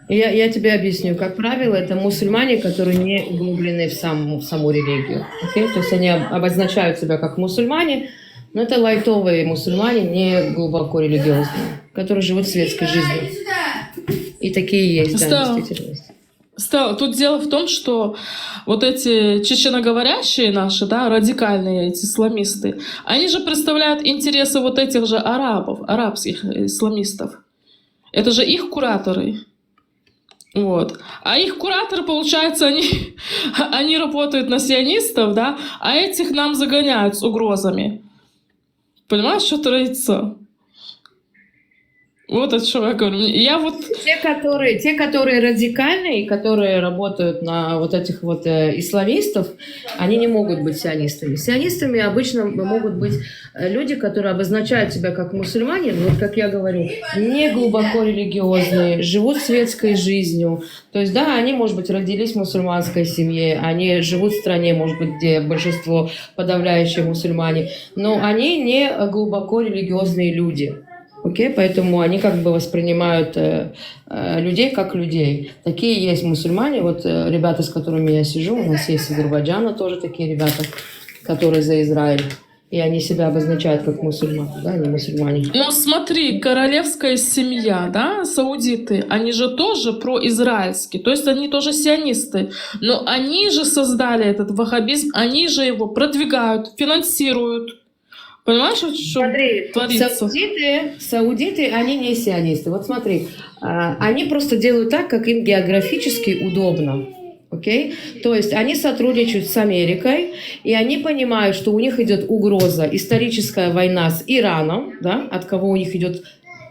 Я тебе объясню. Как правило, это мусульмане, которые не углублены в саму религию. Okay? То есть они обозначают себя как мусульмане, но это лайтовые мусульмане, не глубоко религиозные, которые живут светской жизнью. И такие есть, да, действительно. Тут дело в том, что вот эти чеченоговорящие наши, да, радикальные эти исламисты, они же представляют интересы вот этих же арабов, арабских исламистов. Это же их кураторы. Вот. А их кураторы, получается, они работают на сионистов, да, а этих нам загоняют с угрозами. Понимаешь, что творится? Вот о чем я говорю. Я вот... Те, которые радикальные, которые работают на вот этих вот исламистов, они не могут быть сионистами. Сионистами обычно могут быть люди, которые обозначают себя как мусульмане, вот как я говорю, не глубоко религиозные, живут светской жизнью. То есть, да, они, может быть, родились в мусульманской семье, они живут в стране, может быть, где большинство подавляющие мусульмане, но они не глубоко религиозные люди. Окей, поэтому они как бы воспринимают людей как людей. Такие есть мусульмане, вот ребята, с которыми я сижу, у нас есть из Азербайджана тоже такие ребята, которые за Израиль. И они себя обозначают как мусульмане, да, не мусульмане. Ну смотри, королевская семья, да, саудиты, они же тоже произраильские, то есть они тоже сионисты, но они же создали этот ваххабизм, они же его продвигают, финансируют. Понимаешь, что смотри, творится? Саудиты, они не сионисты. Вот смотри, они просто делают так, как им географически удобно. Okay? То есть они сотрудничают с Америкой, и они понимают, что у них идет угроза, историческая война с Ираном, да, от кого у них идет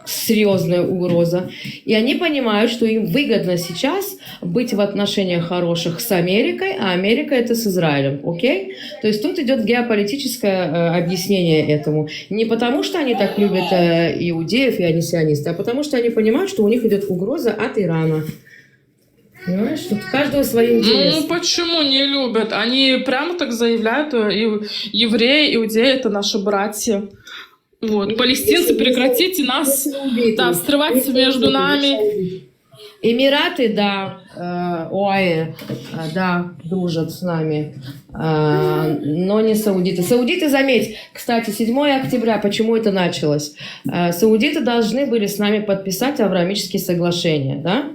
серьезная угроза. И они понимают, что им выгодно сейчас быть в отношениях хороших с Америкой, а Америка это с Израилем. Окей? То есть тут идет геополитическое объяснение этому. Не потому, что они так любят иудеев и они сионисты, а потому, что они понимают, что у них идет угроза от Ирана. Понимаешь? Тут у каждого свои интересы. Ну почему не любят? Они прямо так заявляют, евреи, иудеи это наши братья. Вот, палестинцы, прекратите нас, да, срывать между нами. Эмираты, да, ОАЭ, да, дружат с нами, но не саудиты. Саудиты, заметь, кстати, 7 октября, почему это началось? Саудиты должны были с нами подписать Авраамические соглашения, да?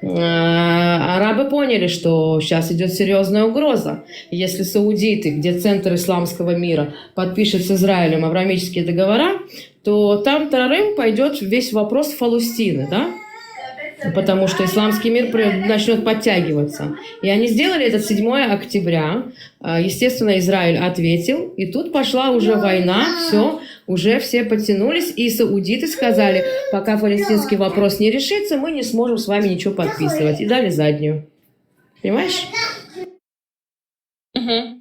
Арабы поняли, что сейчас идет серьезная угроза. Если саудиты, где центр исламского мира, подпишет с Израилем авраамические договора, то там тарарым пойдет весь вопрос Палестины, да? Потому что исламский мир начнет подтягиваться. И они сделали это 7 октября. Естественно, Израиль ответил. И тут пошла уже война. Все, уже все подтянулись. И саудиты сказали, пока палестинский вопрос не решится, мы не сможем с вами ничего подписывать. И дали заднюю. Понимаешь? Угу.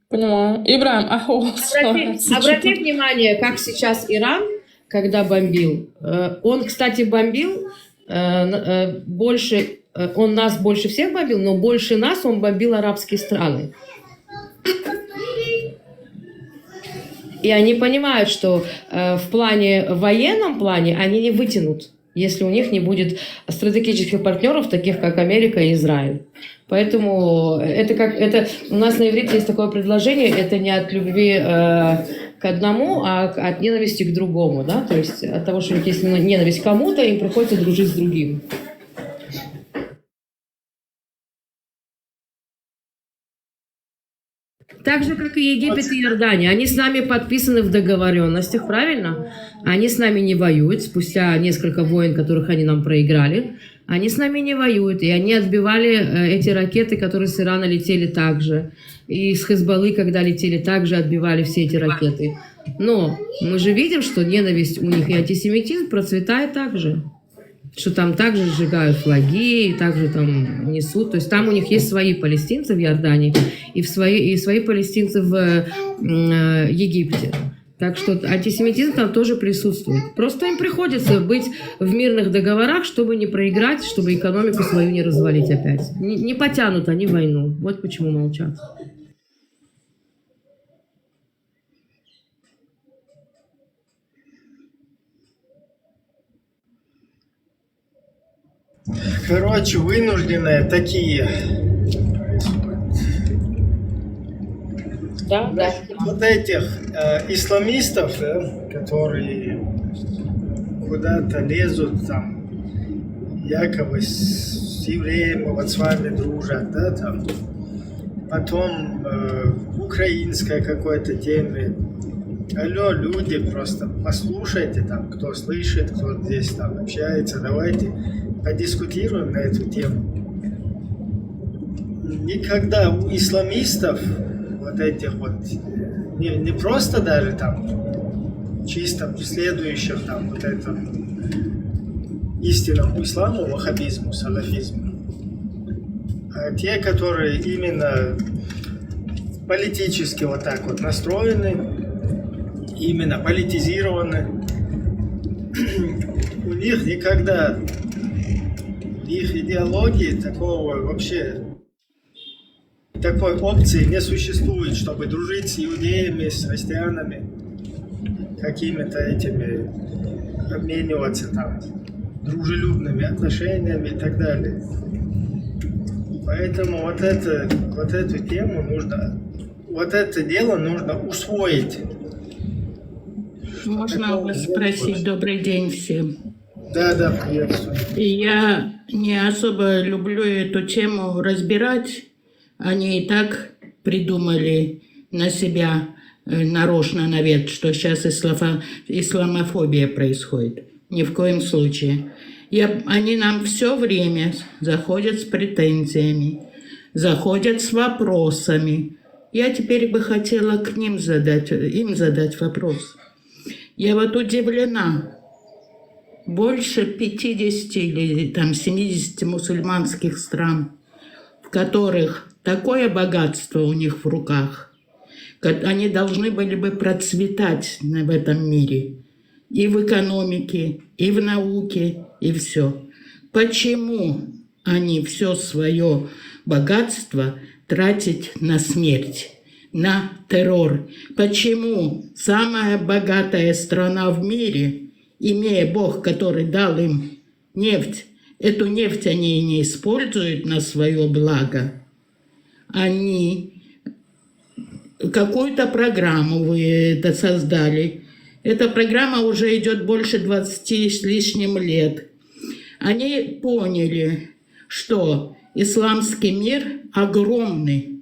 Понимаю. Ибрахим, обрати внимание, как сейчас Иран, когда бомбил. Он, кстати, бомбил больше, он нас больше всех бомбил, но больше нас он бомбил арабские страны. И они понимают, что в военном плане они не вытянут, если у них не будет стратегических партнеров, таких как Америка и Израиль. Поэтому это у нас на иврите есть такое предложение, это не от любви к одному, а от ненависти к другому, да, то есть от того, что у них есть ненависть к кому-то, им приходится дружить с другим. Так же, как и Египет и Иордания. Они с нами подписаны в договоренностях, правильно? Они с нами не воюют. Спустя несколько войн, которых они нам проиграли, они с нами не воюют. И они отбивали эти ракеты, которые с Ирана летели также. И с Хезболлы, когда летели, также отбивали все эти ракеты. Но мы же видим, что ненависть у них и антисемитизм процветает также. Что там также сжигают флаги, и также там несут. То есть там у них есть свои палестинцы в Иордании и свои палестинцы в Египте. Так что антисемитизм там тоже присутствует. Просто им приходится быть в мирных договорах, чтобы не проиграть, чтобы экономику свою не развалить опять. Не потянут они войну. Вот почему молчат. Короче, вынужденные такие. Да, да. Вот этих исламистов, да, которые куда-то лезут, там, якобы с евреями вот с вами дружат, да, там. Потом украинской какой-то теме. Алло, люди, просто послушайте, там, кто слышит, кто здесь там общается, давайте подискутируем на эту тему. Никогда у исламистов вот этих вот, не просто даже там чисто следующих там вот этому истинному исламу, ваххабизму, салафизму, а те, которые именно политически вот так вот настроены, именно политизированы, у них никогда в их идеологии такого вообще такой опции не существует, чтобы дружить с иудеями, с христианами, какими-то этими, обмениваться там дружелюбными отношениями и так далее. Поэтому вот эту тему нужно, вот это дело нужно усвоить. Можно вас спросить? Добрый день всем. Да, приветствую. Я не особо люблю эту тему разбирать. Они и так придумали на себя нарочно навет, что сейчас исламофобия происходит. Ни в коем случае. Они нам все время заходят с претензиями, заходят с вопросами. Я теперь бы хотела им задать вопрос. Я вот удивлена. Больше 50 или там 70 мусульманских стран, в которых такое богатство у них в руках, они должны были бы процветать в этом мире. И в экономике, и в науке, и все. Почему они все свое богатство тратят на смерть, на террор. Почему самая богатая страна в мире, имея Бог, который дал им нефть, эту нефть они не используют на свое благо, они какую-то программу вы это создали. Эта программа уже идет больше 20 с лишним лет. Они поняли, что исламский мир огромный.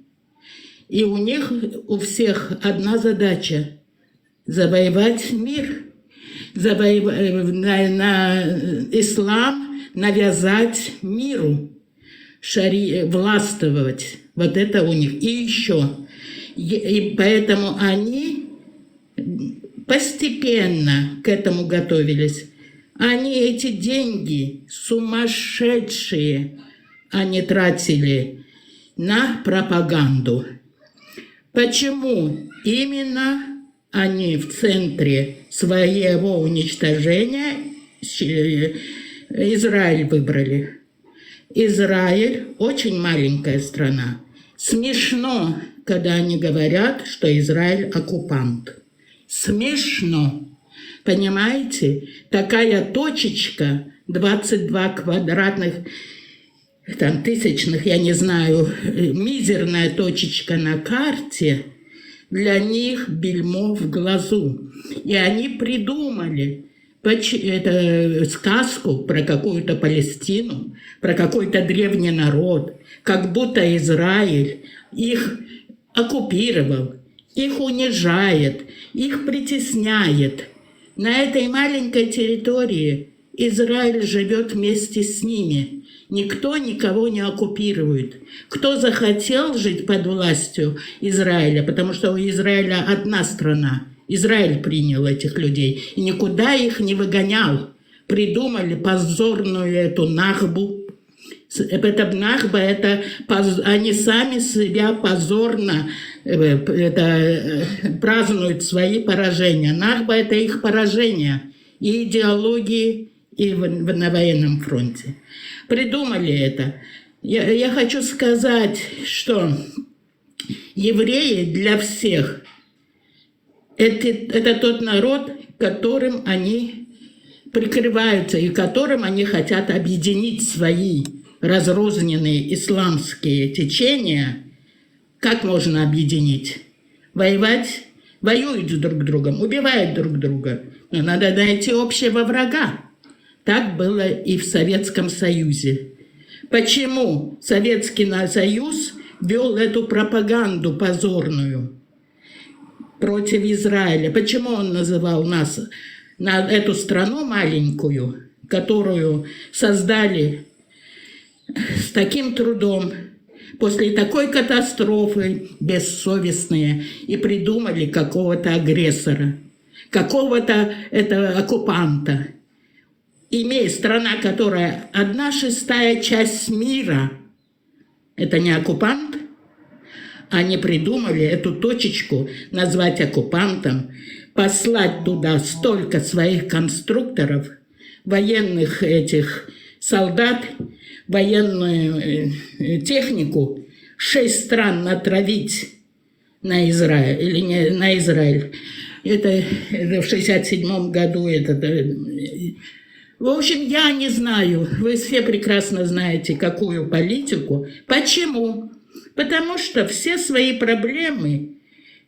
И у них, у всех одна задача – завоевать мир, на ислам навязать миру, властвовать. Вот это у них. И еще. И поэтому они постепенно к этому готовились. Они эти деньги сумасшедшие, они тратили на пропаганду. Почему именно они в центре своего уничтожения Израиль выбрали? Израиль очень маленькая страна. Смешно, когда они говорят, что Израиль оккупант. Смешно. Понимаете? Такая точечка, 22 квадратных, там, тысячных, я не знаю, мизерная точечка на карте, для них бельмо в глазу. И они придумали сказку про какую-то Палестину, про какой-то древний народ, как будто Израиль их оккупировал, их унижает, их притесняет. На этой маленькой территории Израиль живет вместе с ними. Никто никого не оккупирует. Кто захотел жить под властью Израиля, потому что у Израиля одна страна. Израиль принял этих людей и никуда их не выгонял. Придумали позорную эту нахбу. Это нахба, они сами себя позорно празднуют свои поражения. Нахба – это их поражение и идеологии, и на военном фронте. Придумали это. Я хочу сказать, что евреи для всех – это тот народ, которым они прикрываются и которым они хотят объединить свои разрозненные исламские течения. Как можно объединить? Воевать? Воюют друг с другом, убивают друг друга. Но надо найти общего врага. Так было и в Советском Союзе. Почему Советский Союз вел эту пропаганду позорную против Израиля? Почему он называл нас, на эту страну маленькую, которую создали с таким трудом, после такой катастрофы, бессовестные, и придумали какого-то агрессора, какого-то оккупанта. Имея страна, которая 1/6 часть мира, это не оккупант? Они придумали эту точечку назвать оккупантом, послать туда столько своих конструкторов, военных этих солдат, военную технику, 6 стран натравить на Израиль, или не на Израиль. Это в 1967 году. В общем, я не знаю, вы все прекрасно знаете, какую политику. Почему? Потому что все свои проблемы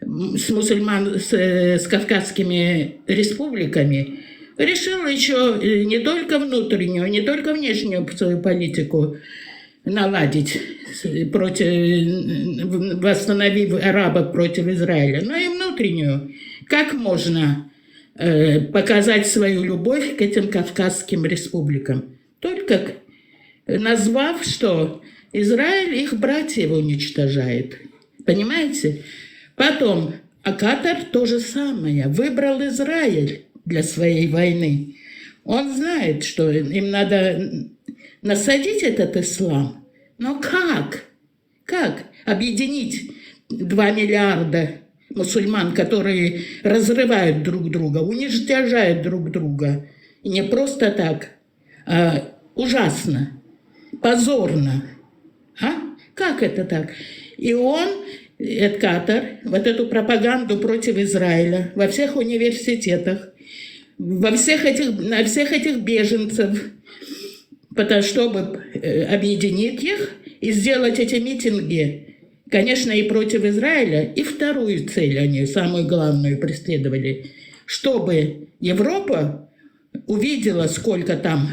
с кавказскими республиками решил еще не только внутреннюю, не только внешнюю свою политику наладить, восстановив арабов против Израиля, но и внутреннюю. Как можно показать свою любовь к этим кавказским республикам? Только назвав, что Израиль их братьев уничтожает. Понимаете? Потом, а Катар то же самое. Выбрал Израиль для своей войны. Он знает, что им надо насадить этот ислам. Но как? Как объединить 2 миллиарда мусульман, которые разрывают друг друга, уничтожают друг друга? И не просто так, а ужасно, позорно. А? Как это так? И он Катар, вот эту пропаганду против Израиля во всех университетах, на всех этих беженцев, чтобы объединить их и сделать эти митинги, конечно, и против Израиля, и вторую цель они, самую главную, преследовали, чтобы Европа увидела, сколько там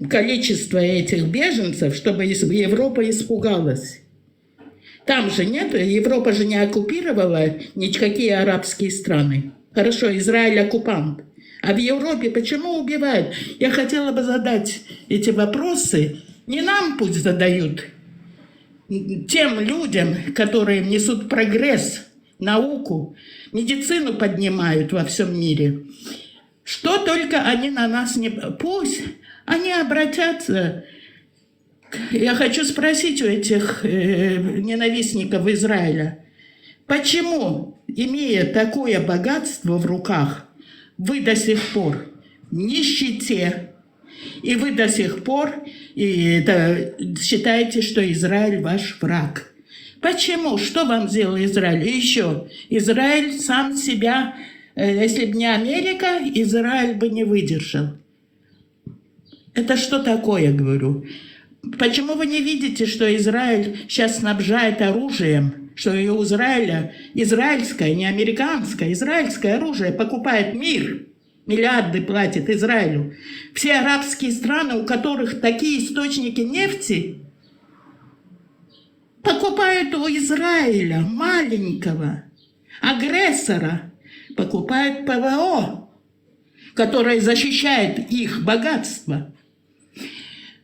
количество этих беженцев, чтобы Европа испугалась. Там же нет, Европа же не оккупировала никакие арабские страны. Хорошо, Израиль оккупант. А в Европе почему убивают? Я хотела бы задать эти вопросы. Не нам пусть задают, тем людям, которые несут прогресс, науку, медицину поднимают во всем мире. Что только они на нас не... Пусть они обратятся. Я хочу спросить у этих ненавистников Израиля, почему, имея такое богатство в руках, вы до сих пор в нищете, и вы до сих пор считаете, что Израиль ваш враг? Почему? Что вам сделал Израиль? И еще, Израиль сам себя, если бы не Америка, Израиль бы не выдержал. Это что такое, говорю? Почему вы не видите, что Израиль сейчас снабжает оружием, что у Израиля израильское, не американское, израильское оружие покупает мир, миллиарды платит Израилю. Все арабские страны, у которых такие источники нефти, покупают у Израиля, маленького агрессора, покупают ПВО, которое защищает их богатство.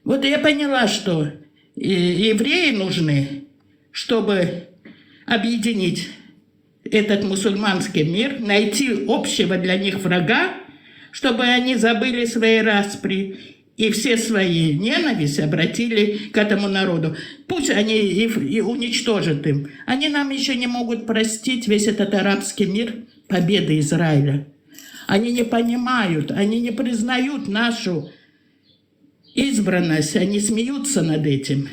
Вот я поняла, что евреи нужны, чтобы объединить этот мусульманский мир, найти общего для них врага, чтобы они забыли свои распри и все свои ненависть обратили к этому народу. Пусть они и уничтожат им. Они нам еще не могут простить весь этот арабский мир победы Израиля. Они не понимают, они не признают нашу избранность, они смеются над этим.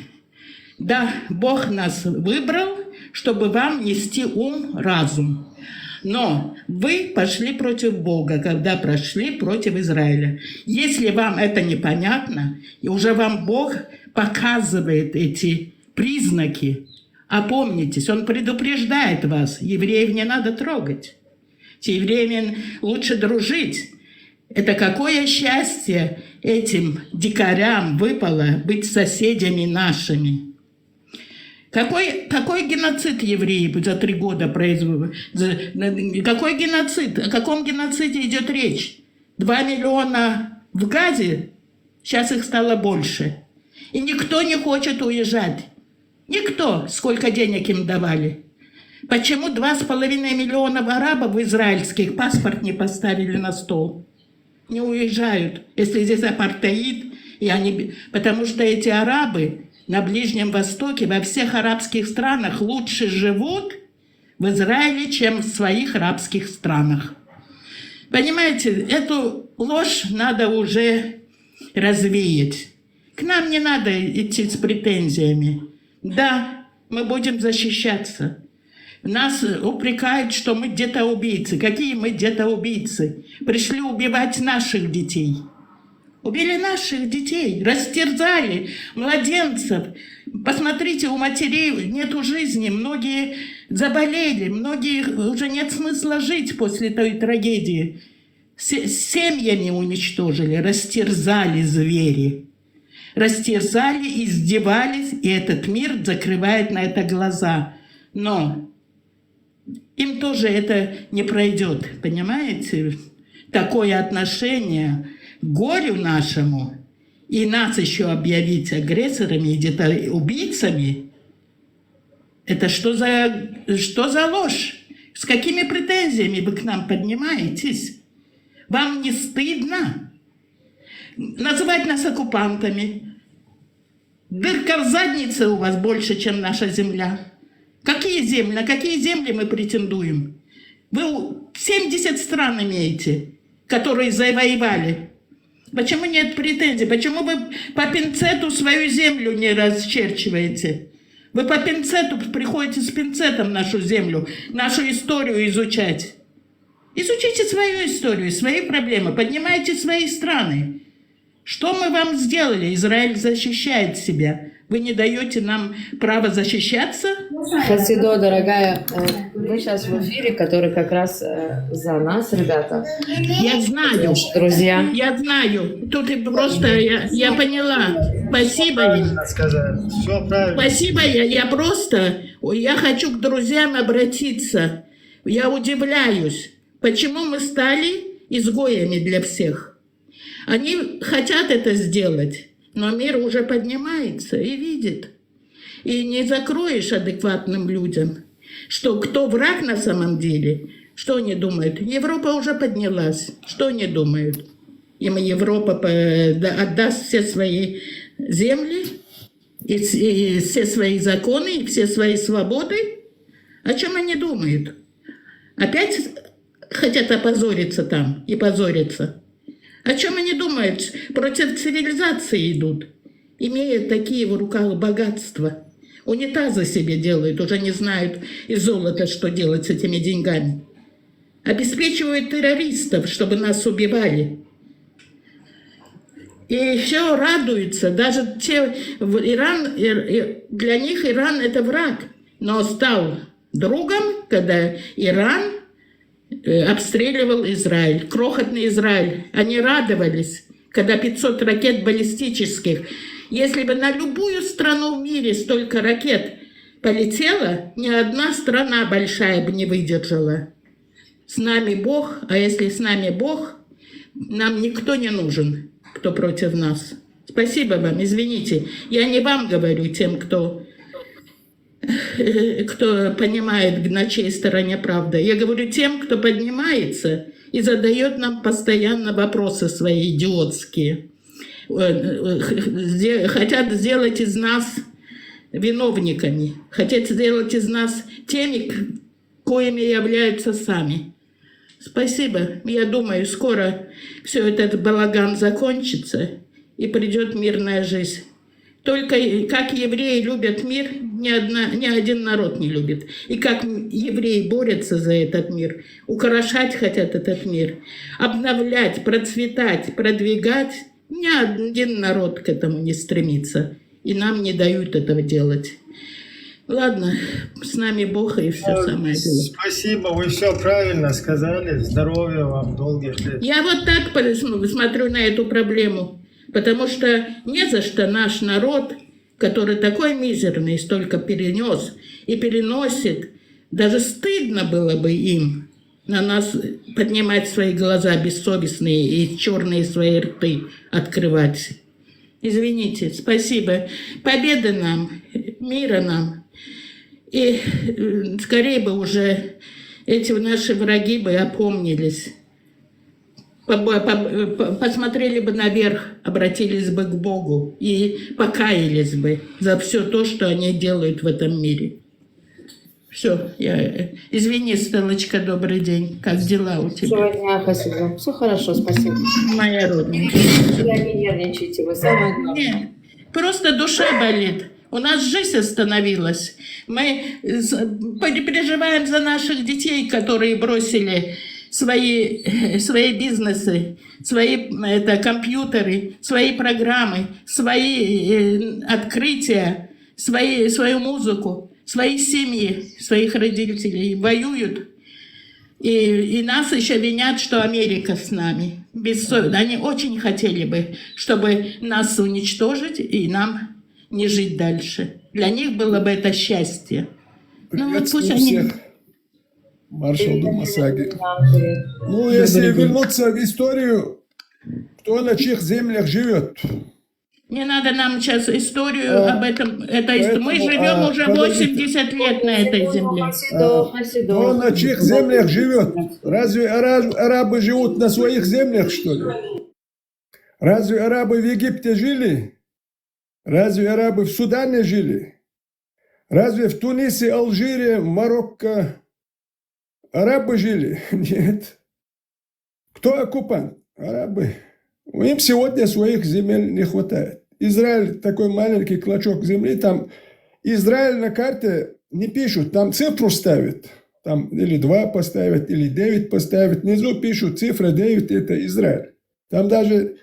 Да, Бог нас выбрал, чтобы вам нести ум, разум. Но вы пошли против Бога, когда прошли против Израиля. Если вам это непонятно, и уже вам Бог показывает эти признаки, опомнитесь, Он предупреждает вас, евреев не надо трогать. С евреями лучше дружить. Это какое счастье этим дикарям выпало быть соседями нашими. Какой геноцид евреи за 3 года произвели? Какой геноцид? О каком геноциде идет речь? 2 миллиона в Газе? Сейчас их стало больше. И никто не хочет уезжать. Никто. Сколько денег им давали? Почему 2,5 миллиона арабов израильских паспорт не поставили на стол? Не уезжают, если здесь апартеид, потому что эти арабы на Ближнем Востоке, во всех арабских странах лучше живут в Израиле, чем в своих арабских странах. Понимаете, эту ложь надо уже развеять. К нам не надо идти с претензиями. Да, мы будем защищаться. Нас упрекают, что мы где-то убийцы. Какие мы где-то убийцы? Пришли убивать наших детей. Убили наших детей, растерзали младенцев. Посмотрите, у матерей нету жизни, многие заболели, многие уже нет смысла жить после той трагедии. Семьями уничтожили, растерзали звери. Растерзали, издевались, и этот мир закрывает на это глаза. Но им тоже это не пройдет, понимаете? Такое отношение к горю нашему, и нас еще объявить агрессорами и где-то убийцами, это что за ложь? С какими претензиями вы к нам поднимаетесь? Вам не стыдно называть нас оккупантами? Дырка в заднице у вас больше, чем наша земля. Какие земли? На какие земли мы претендуем? Вы 70 стран имеете, которые завоевали. Почему нет претензий? Почему вы по пинцету свою землю не расчерчиваете? Вы по пинцету приходите с пинцетом в нашу землю, нашу историю изучать. Изучите свою историю, свои проблемы, поднимайте свои страны. Что мы вам сделали? Израиль защищает себя. Вы не даете нам право защищаться? Хасидо, дорогая, вы сейчас в эфире, который как раз за нас, ребята. Я знаю. Друзья. Я знаю. Тут и просто я поняла. Спасибо. Правильно сказать. Все правильно. Спасибо. Я хочу к друзьям обратиться. Я удивляюсь, почему мы стали изгоями для всех. Они хотят это сделать, но мир уже поднимается и видит. И не закроешь адекватным людям, что кто враг на самом деле, что они думают. Европа уже поднялась, что они думают. Им Европа отдаст все свои земли, и все свои законы, и все свои свободы. О чем они думают? Опять хотят опозориться там и позориться. О чем они думают? Против цивилизации идут, имея такие в руках богатства. Унитазы себе делают, уже не знают из золота, что делать с этими деньгами. Обеспечивают террористов, чтобы нас убивали. И еще радуются, даже те в Иран, для них Иран это враг, но стал другом, когда Иран обстреливал Израиль, крохотный Израиль. Они радовались, когда 500 ракет баллистических. Если бы на любую страну в мире столько ракет полетело, ни одна страна большая бы не выдержала. С нами Бог, а если с нами Бог, нам никто не нужен, кто против нас. Спасибо вам, извините. Я не вам говорю, тем, кто понимает, на чьей стороне правда. Я говорю тем, кто поднимается и задает нам постоянно вопросы свои идиотские. Хотят сделать из нас виновниками, хотят сделать из нас теми, коими являются сами. Спасибо. Я думаю, скоро все этот балаган закончится и придет мирная жизнь. Только как евреи любят мир, ни один народ не любит. И как евреи борются за этот мир, украшать хотят этот мир, обновлять, процветать, продвигать, ни один народ к этому не стремится. И нам не дают этого делать. Ладно, с нами Бог и все самое дело. Спасибо, вы все правильно сказали. Здоровья вам, долгих лет. Я вот так смотрю на эту проблему. Потому что не за что наш народ, который такой мизерный, столько перенес и переносит, даже стыдно было бы им на нас поднимать свои глаза бессовестные и черные свои рты открывать. Извините, спасибо. Победы нам, мира нам. И скорее бы уже эти наши враги бы опомнились. Посмотрели бы наверх, обратились бы к Богу и покаялись бы за все то, что они делают в этом мире. Все, извини, Стеллочка, добрый день. Как дела у тебя? Сегодня Хасидо. Все хорошо, спасибо. Моя родненькая. Не нервничайте, вы самое главное. Нет, просто душа болит. У нас жизнь остановилась. Мы переживаем за наших детей, которые бросили свои бизнесы, свои компьютеры, свои программы, свои открытия, свою музыку, свои семьи, своих родителей воюют. И нас еще винят, что Америка с нами. Бессовестно. Они очень хотели бы, чтобы нас уничтожить и нам не жить дальше. Для них было бы это счастье. Приветствую всех. Маршал Думасаги. Ну, если вернуться в историю, кто на чьих землях живет? Не надо нам сейчас историю об этом. Мы живем уже 80 лет на этой земле. Кто на чьих землях живет? Разве арабы живут на своих землях, что ли? Разве арабы в Египте жили? Разве арабы в Судане жили? Разве в Тунисе, Алжире, Марокко арабы жили? Нет. Кто оккупант? Арабы. Им сегодня своих земель не хватает. Израиль такой маленький клочок земли, там Израиль на карте не пишут, там цифру ставят. Там или 2 поставят, или 9 поставят. Внизу пишут цифра 9, это Израиль. Там даже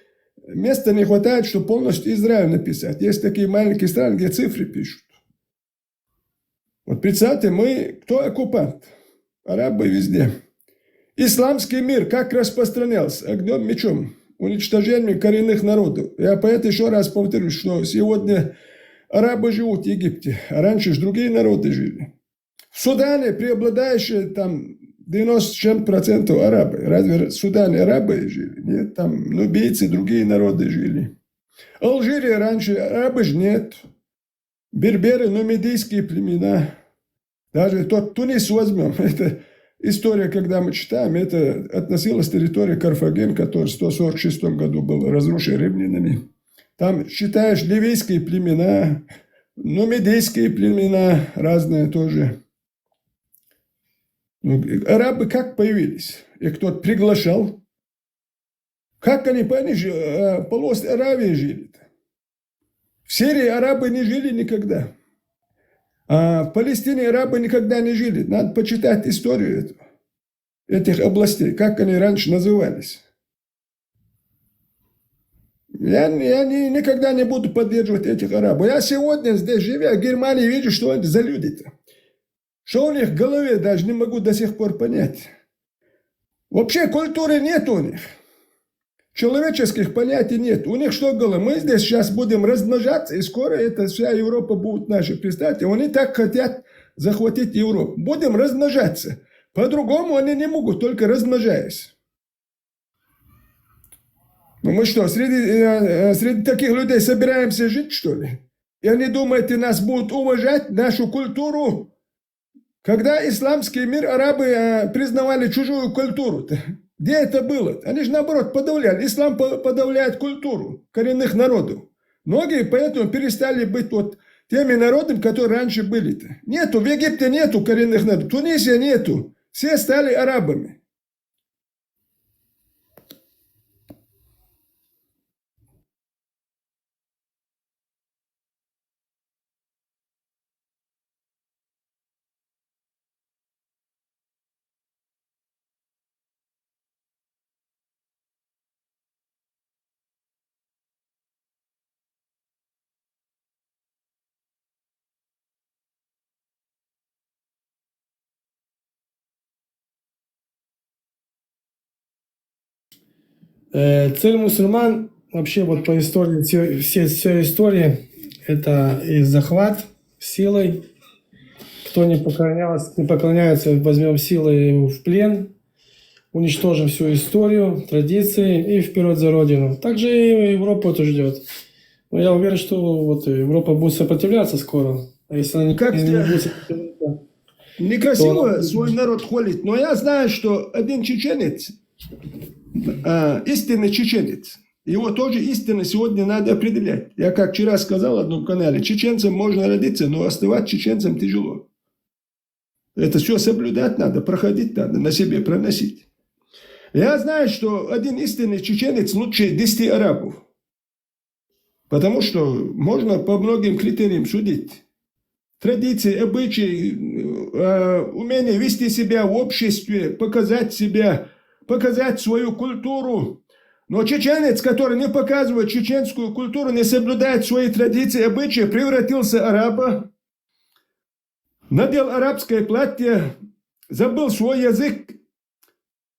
места не хватает, чтобы полностью Израиль написать. Есть такие маленькие страны, где цифры пишут. Вот представьте, мы, кто оккупант? Арабы везде. Исламский мир как распространялся? Огнем, мечом, уничтожением коренных народов. Я поэтому еще раз повторюсь, что сегодня арабы живут в Египте, а раньше же другие народы жили. В Судане преобладающие там 90% арабы. Разве в Судане арабы жили? Нет, там нубийцы, другие народы жили. В Алжире раньше арабы же нет. Берберы, нумидийские племена. Даже тот Тунис возьмем. Это история, когда мы читаем, это относилась к территории Карфаген, который в 146 году был разрушен римлянами. Там считаешь ливийские племена, нумидийские племена, разные тоже. Арабы как появились? Их кто-то приглашал? Как они по полуострове Аравии жили-то? В Сирии арабы не жили никогда. А в Палестине арабы никогда не жили. Надо почитать историю этих областей, как они раньше назывались. Я никогда не буду поддерживать этих арабов. Я сегодня здесь, живя в Германии, вижу, что это за люди-то. Что у них в голове, даже не могу до сих пор понять. Вообще культуры нет у них. Человеческих понятий нет. У них что было? Мы здесь сейчас будем размножаться, и скоро эта вся Европа будет наша. Представьте, они так хотят захватить Европу. Будем размножаться. По-другому они не могут, только размножаясь. Ну мы что, среди таких людей собираемся жить, что ли? И они думают, нас будут уважать, нашу культуру? Когда исламский мир, арабы признавали чужую культуру-то, где это было? Они же наоборот подавляли. Ислам подавляет культуру коренных народов. Многие поэтому перестали быть вот теми народами, которые раньше были-то. Нету, в Египте нету коренных народов, в Тунисе нету. Все стали арабами. Цель мусульман вообще вот по истории, всей истории, это и захват силой. Кто не поклоняется, возьмем силой в плен, уничтожим всю историю, традиции и вперед за Родину. Также и Европа это ждет. Но я уверен, что вот Европа будет сопротивляться скоро. А если она не будет сопротивляться... Некрасиво свой народ хвалить, но я знаю, что один чеченец, истинный чеченец, его тоже истинно сегодня надо определять. Я как вчера сказал в одном канале, чеченцам можно родиться, но оставать чеченцам тяжело. Это все соблюдать надо, проходить надо, на себе проносить. Я знаю, что один истинный чеченец лучше 10 арабов. Потому что можно по многим критериям судить. Традиции, обычаи, умение вести себя в обществе, показать себя, показать свою культуру. Но чеченец, который не показывает чеченскую культуру, не соблюдает свои традиции, обычаи, превратился в араба, надел арабское платье, забыл свой язык.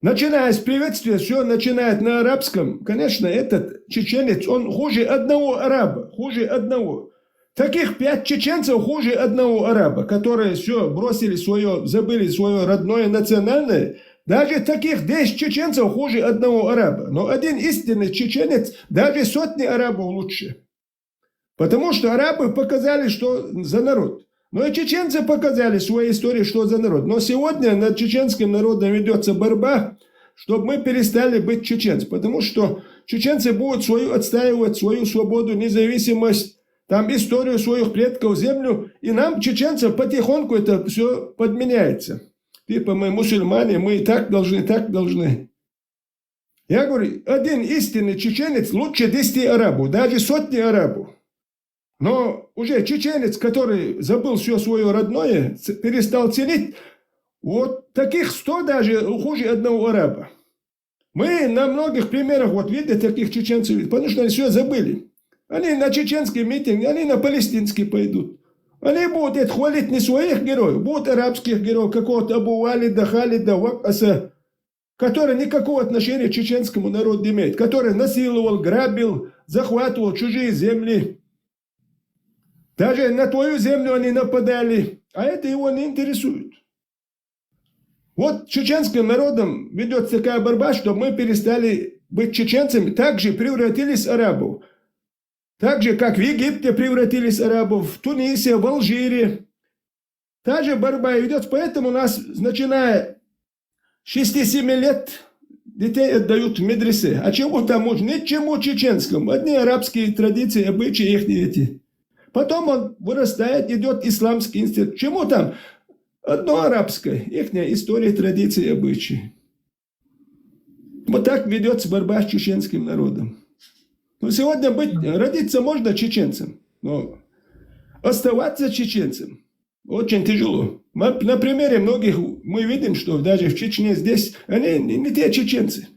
Начиная с приветствия, все начинает на арабском. Конечно, этот чеченец, он хуже одного араба, хуже одного. Таких 5 чеченцев хуже одного араба, которые все бросили свое, забыли свое родное национальное. Даже таких 10 чеченцев хуже одного араба. Но один истинный чеченец даже сотни арабов лучше. Потому что арабы показали, что за народ. Но и чеченцы показали в своей истории, что за народ. Но сегодня над чеченским народом ведется борьба, чтобы мы перестали быть чеченцами. Потому что чеченцы будут отстаивать свою свободу, независимость, там историю своих предков, землю. И нам, чеченцам, потихоньку это все подменяется. Типа мы мусульмане, мы и так должны, так должны. Я говорю, один истинный чеченец лучше 10 арабов, даже сотни арабов. Но уже чеченец, который забыл все свое родное, перестал ценить, вот таких 100 даже хуже одного араба. Мы на многих примерах вот видим таких чеченцев, потому что они все забыли. Они на чеченский митинг, они на палестинский пойдут. Они будут хвалить не своих героев, будут арабских героев, какого-то Абу Валида, Халида, Вакаса, который никакого отношения к чеченскому народу не имеет, который насиловал, грабил, захватывал чужие земли. Даже на твою землю они нападали, а это его не интересует. Вот чеченским народом ведется такая борьба, что мы перестали быть чеченцами, также превратились в арабов. Так же, как в Египте превратились арабов, в Тунисе, в Алжире. Та же борьба идет, поэтому у нас, начиная с 6-7 лет, детей отдают в медресе. А чему там можно? Ничему чеченскому. Одни арабские традиции, обычаи их эти. Потом он вырастает, идет исламский институт. Чему там? Одно арабское. Их история, традиции, обычаи. Вот так ведется борьба с чеченским народом. Ну, сегодня родиться можно чеченцем, но оставаться чеченцем очень тяжело. На примере многих мы видим, что даже в Чечне здесь они не те чеченцы.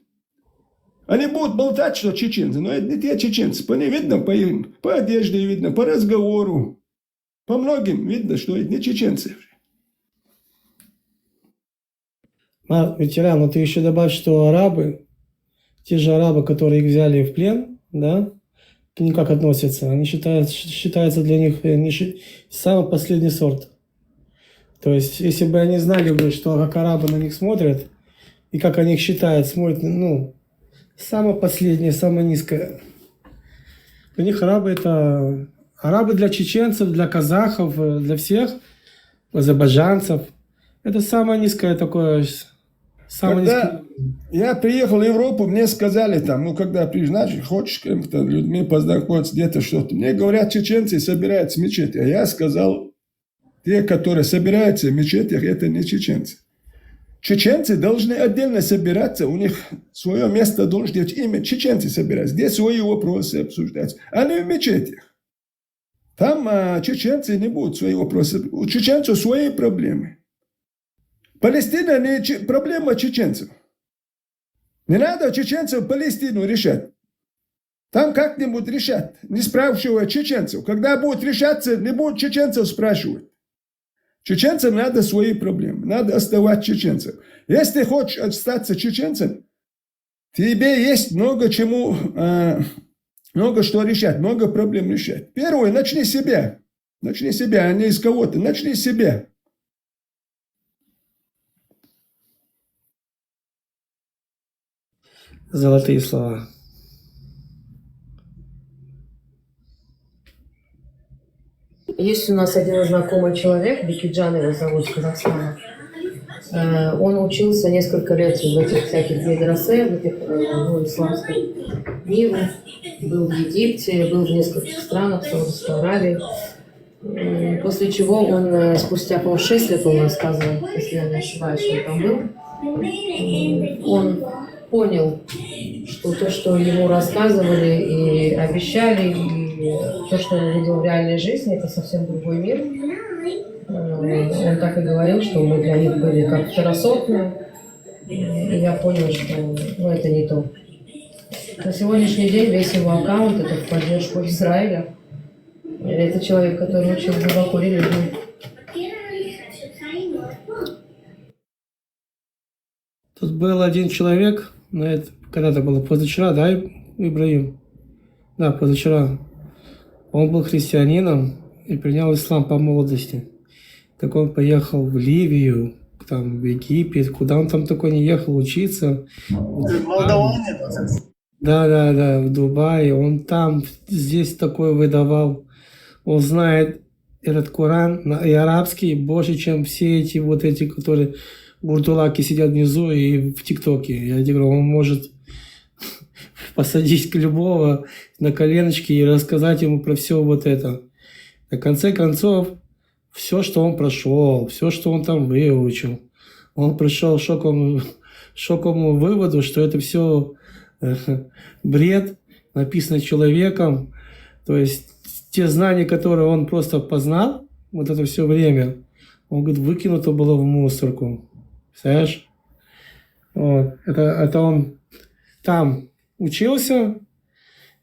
Они будут болтать, что чеченцы, но это не те чеченцы. По ним видно, по одежде видно, по разговору. По многим видно, что это не чеченцы. Ветеран, но ты еще добавь, что арабы, те же арабы, которые их взяли в плен, да, к ним как относятся? Они считаются для них самый последний сорт. То есть, если бы они знали бы, что как арабы на них смотрят, и как они их считают, смотрят, ну, самое последнее, самое низкое. Для них арабы это... Арабы для чеченцев, для казахов, для всех, азербайджанцев. Это самое низкое такое... Когда я приехал в Европу, мне сказали там, ну, когда приезжаешь, хочешь с кем-то людьми познакомиться, где-то что-то. Мне говорят, чеченцы собираются в мечети. А я сказал, те, которые собираются в мечетях, это не чеченцы. Чеченцы должны отдельно собираться, у них свое место должно быть, имя чеченцы собираются. Здесь свои вопросы обсуждать, а не в мечетях. Там чеченцы не будут свои вопросы. У чеченцев свои проблемы. Палестина не проблема чеченцев. Не надо чеченцев Палестину решать. Там как-нибудь решат, не спрашивая чеченцев. Когда будут решаться, не будут чеченцев спрашивать. Чеченцам надо свои проблемы. Надо оставать чеченцем. Если хочешь остаться чеченцем, тебе есть много чему, много что решать, много проблем решать. Первое, начни с себя. Начни с себя, а не из кого-то. Начни с себя. Золотые слова. Есть у нас один знакомый человек, Бекиджан его зовут, из Казахстана. Он учился несколько лет в этих всяких медресе, в этих, исламском мире. Был в Египте, был в нескольких странах, в Саудовской Аравии. После чего он спустя, по-моему, 6 лет, он рассказывал, если я не ошибаюсь, что он там был, он понял, что то, что ему рассказывали и обещали, и то, что он видел в реальной жизни, это совсем другой мир. Он так и говорил, что мы для них были как второсортные, и я понял, что это не то. На сегодняшний день весь его аккаунт это в поддержку Израиля. Это человек, который учил глубоко религию. Тут был один человек, когда-то было позавчера, да, Ибраим? Да, позавчера. Он был христианином и принял ислам по молодости. Так он поехал в Ливию, там, в Египет, куда он там только не ехал учиться. Молдаване. Да, в Дубае. Он там, здесь такое выдавал. Он знает этот Коран и арабский больше, чем все эти вот эти, которые бурдулаки сидят внизу и в ТикТоке. Я говорю, он может посадить любого на коленочки и рассказать ему про все вот это. На конце концов, все, что он прошел, все, что он там выучил, он пришел к шоковому выводу, что это все бред, написано человеком, то есть те знания, которые он просто познал, вот это все время, он говорит, выкинуто было в мусорку. Представляешь? Вот. Это он там учился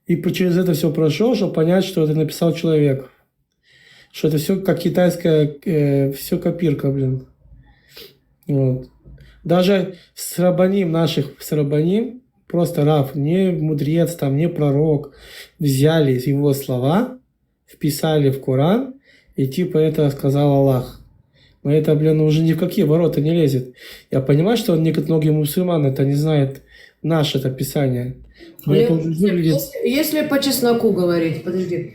и через это все прошел, чтобы понять, что это написал человек. Что это все как китайская, все копирка, блин. Вот. Даже с рабаним наших, просто раб, не мудрец, там, не пророк, взяли его слова, вписали в Коран, и типа это сказал Аллах. Но это, блин, уже ни в какие ворота не лезет. Я понимаю, что многие мусульмане это не знают наше это писание. Но это уже выглядит... Если по чесноку говорить, подожди.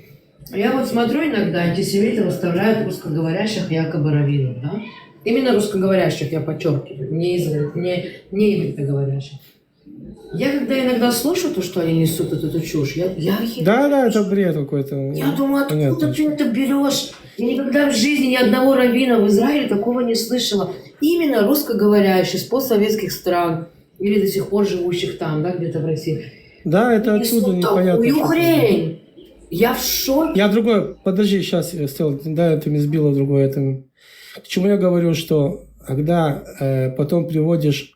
Я вот смотрю иногда, антисемиты выставляют русскоговорящих якобы раввинов, да? Именно русскоговорящих, я подчеркиваю, не ивритоговорящих. Я когда иногда слушаю то, что они несут эту чушь, Да, это бред какой-то. Я думаю, откуда ты это берешь? Я никогда в жизни ни одного раввина в Израиле такого не слышала. Именно русскоговорящих, с постсоветских стран, или до сих пор живущих там, да, где-то в России. Да, это отсюда непонятно. Такую хрень! Я в шоке. Я другой, подожди, сейчас, Стелла, да, это меня сбило другое. Это... К чему я говорю, что когда потом приводишь,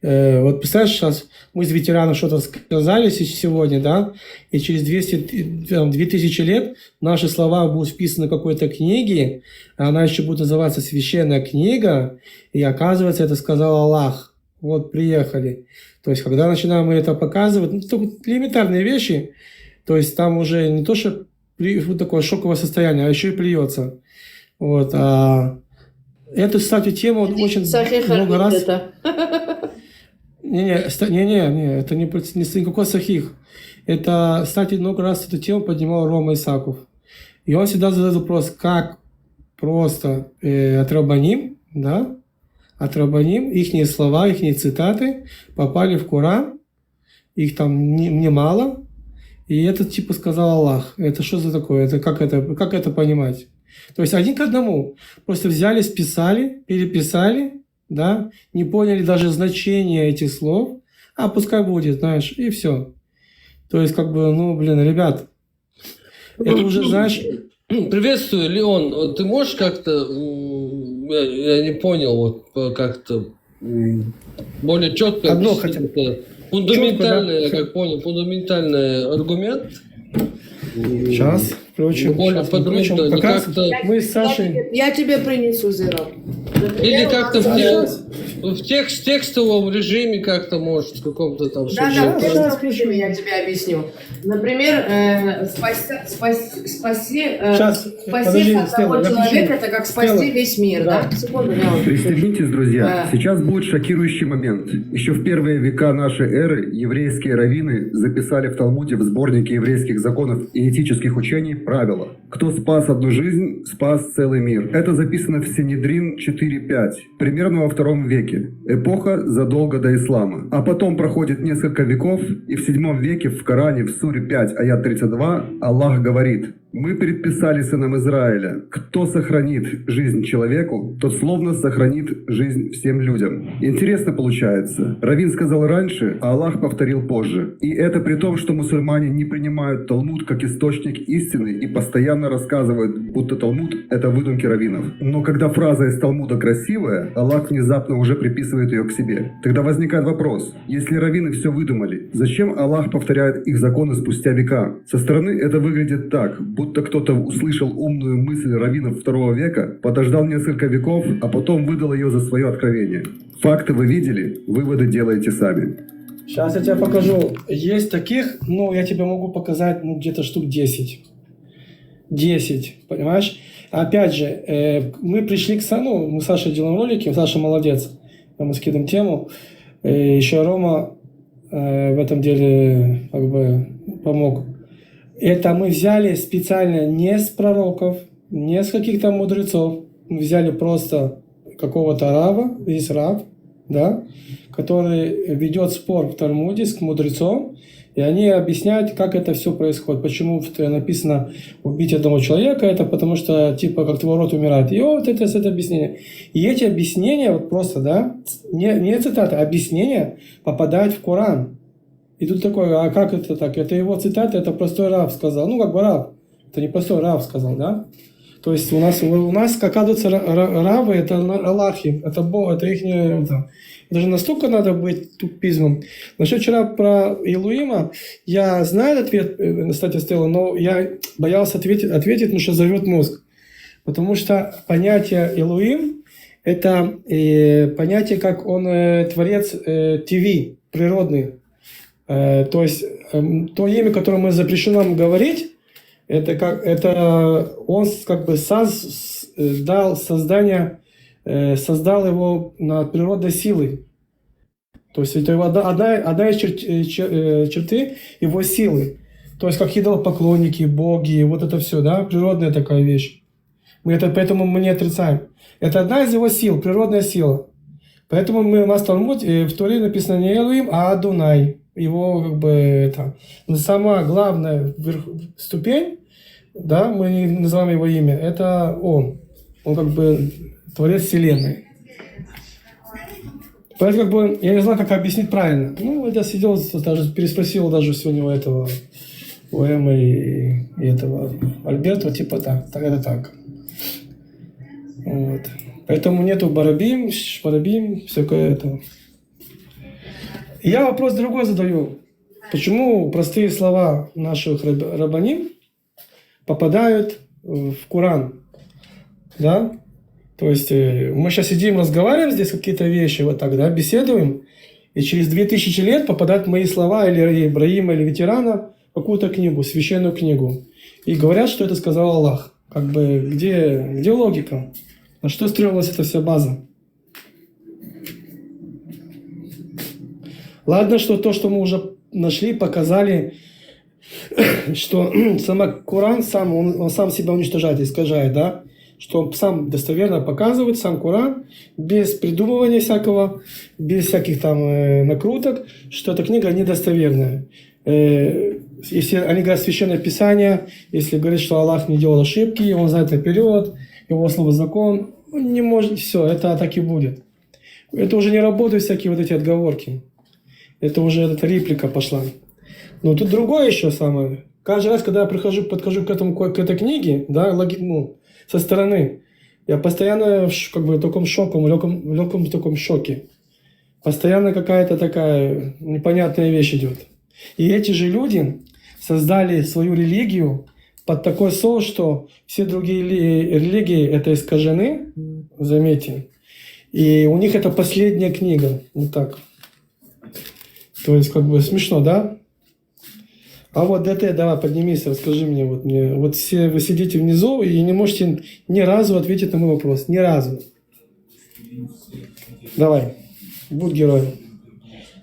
вот представляешь, сейчас мы с ветераном что-то сказали сегодня, да, и через 2000 лет наши слова будут вписаны в какой-то книге, а она еще будет называться «Священная книга», и оказывается, это сказал Аллах. Вот, приехали. То есть, когда начинаем мы это показывать, ну, только элементарные вещи, то есть, там уже не то, что вот такое шоковое состояние, а еще и плюется. Вот, эту, кстати, тему очень много раз... Не, это не никакой сахих. Это, кстати, много раз эту тему поднимал Рома Исаков. И он всегда задает вопрос, как просто от рабаним, да, от рабаним, их слова, их цитаты попали в Коран, их там немало, и это типа сказал Аллах. Это что за такое? Как это понимать? То есть один к одному. Просто взяли, списали, переписали, да, не поняли даже значения этих слов, а пускай будет, знаешь, и все. То есть, как бы, ну, блин, ребят, это уже, знаешь... Приветствую, Леон. Ты можешь как-то, я не понял, вот как-то более четко... Одно хотя бы. Фундаментальный, четко, да? Я как понял, фундаментальный аргумент. Сейчас, включим. Более подробно, как раз мы с Сашей... Я тебе принесу зеро. Или как-то в текстовом режиме как-то, может, в каком-то там... Да, в текстовом режиме я тебе объясню. Например, спасти одного человека, это как спасти весь мир. Да? Секунду, Пристегнитесь, друзья. Сейчас будет шокирующий момент. Еще в первые века нашей эры еврейские раввины записали в Талмуде в сборнике еврейских законов и этических учений правило: кто спас одну жизнь, спас целый мир. Это записано в Синедрин 4.5, примерно во II веке. Эпоха задолго до ислама. А потом проходит несколько веков, и в VII веке в Коране, в суре 5, аят 32, Аллах говорит: «Мы предписали сынам Израиля, кто сохранит жизнь человеку, тот словно сохранит жизнь всем людям». Интересно получается. Раввин сказал раньше, а Аллах повторил позже. И это при том, что мусульмане не принимают Талмуд как источник истины и постоянно рассказывают, будто Талмуд — это выдумки раввинов. Но когда фраза из Талмуда красивая, Аллах внезапно уже приписывает ее к себе. Тогда возникает вопрос: если раввины все выдумали, зачем Аллах повторяет их законы спустя века? Со стороны это выглядит так, будто кто-то услышал умную мысль раввинов II века, подождал несколько веков, а потом выдал ее за свое откровение. Факты вы видели, выводы делаете сами. Сейчас я тебе покажу. Есть таких, ну, я тебе могу показать, ну, где-то штук 10. 10, понимаешь? Опять же, мы пришли к Сану, мы с Сашей делаем ролики, Саша молодец, мы скидываем тему. Еще Рома в этом деле как бы помог. Это мы взяли специально не с пророков, не с каких-то мудрецов. Мы взяли просто какого-то раба, здесь раб, да, который ведет спор в Талмуде с мудрецом, и они объясняют, как это все происходит. Почему написано убить одного человека, это потому что, типа, как твой род умирает. И вот это объяснение. И эти объяснения, вот просто, да, не цитаты, а объяснения попадают в Коран. И тут такое, а как это так? Это его цитата, это простой раб сказал. Ну, как бы раб. Это не простой раб сказал, да? То есть у нас как оказывается, рабы — это Аллахи, это Бог, это их не... Это же настолько надо быть тупизмом. Насчет вчера про Илуима, я знаю ответ, кстати, Стелла, но я боялся ответить, потому что взорвет мозг. Потому что понятие Илуим — это понятие, как он творец ТВ, природный. То есть то имя, которое мы запрещено нам говорить, это он как бы создал его над природной силой. То есть это одна из черты его силы. То есть как идолопоклонники, боги, вот это все, да, природная такая вещь. Поэтому мы не отрицаем. Это одна из его сил, природная сила. Поэтому у нас в Талмуде, в Торе написано не Элуим, а Адунай. Его как бы это... Но самая главная ступень, да, мы не называем его имя, это он. Он как бы творец вселенной. Поэтому как бы я не знаю, как объяснить правильно. Ну, я сидел, даже переспросил даже сегодня у этого, у Эммы и этого Альберта, типа так это так. Вот. Поэтому нету барабим, всякое это. Я вопрос другой задаю. Почему простые слова наших рабаним попадают в Коран? Да? То есть мы сейчас сидим, разговариваем здесь какие-то вещи, вот так, да, беседуем, и через 2000 лет попадают мои слова или Ибраима, или ветерана в какую-то книгу, священную книгу. И говорят, что это сказал Аллах. Как бы где логика? На что строилась эта вся база? Ладно, что то, что мы уже нашли, показали, что сама Коран он сам себя уничтожает, искажает, да? Что он сам достоверно показывает, сам Коран, без придумывания всякого, без всяких там накруток, что эта книга недостоверная. Если они говорят Священное Писание, если говорят, что Аллах не делал ошибки, он знает наперед, его слово закон, он не может, все, это так и будет. Это уже не работают всякие вот эти отговорки. Это уже эта реплика пошла. Но тут другое еще самое. Каждый раз, когда я подхожу к этой книге, да, со стороны, я постоянно как бы в таком шоке, в легком таком шоке. Постоянно какая-то такая непонятная вещь идет. И эти же люди создали свою религию под такой соус, что все другие религии это искажены, заметьте. И у них это последняя книга. Вот так. То есть как бы смешно, да? А вот ДТ, давай, поднимись, расскажи мне. Вот все вы сидите внизу и не можете ни разу ответить на мой вопрос. Ни разу. Давай, будь героем.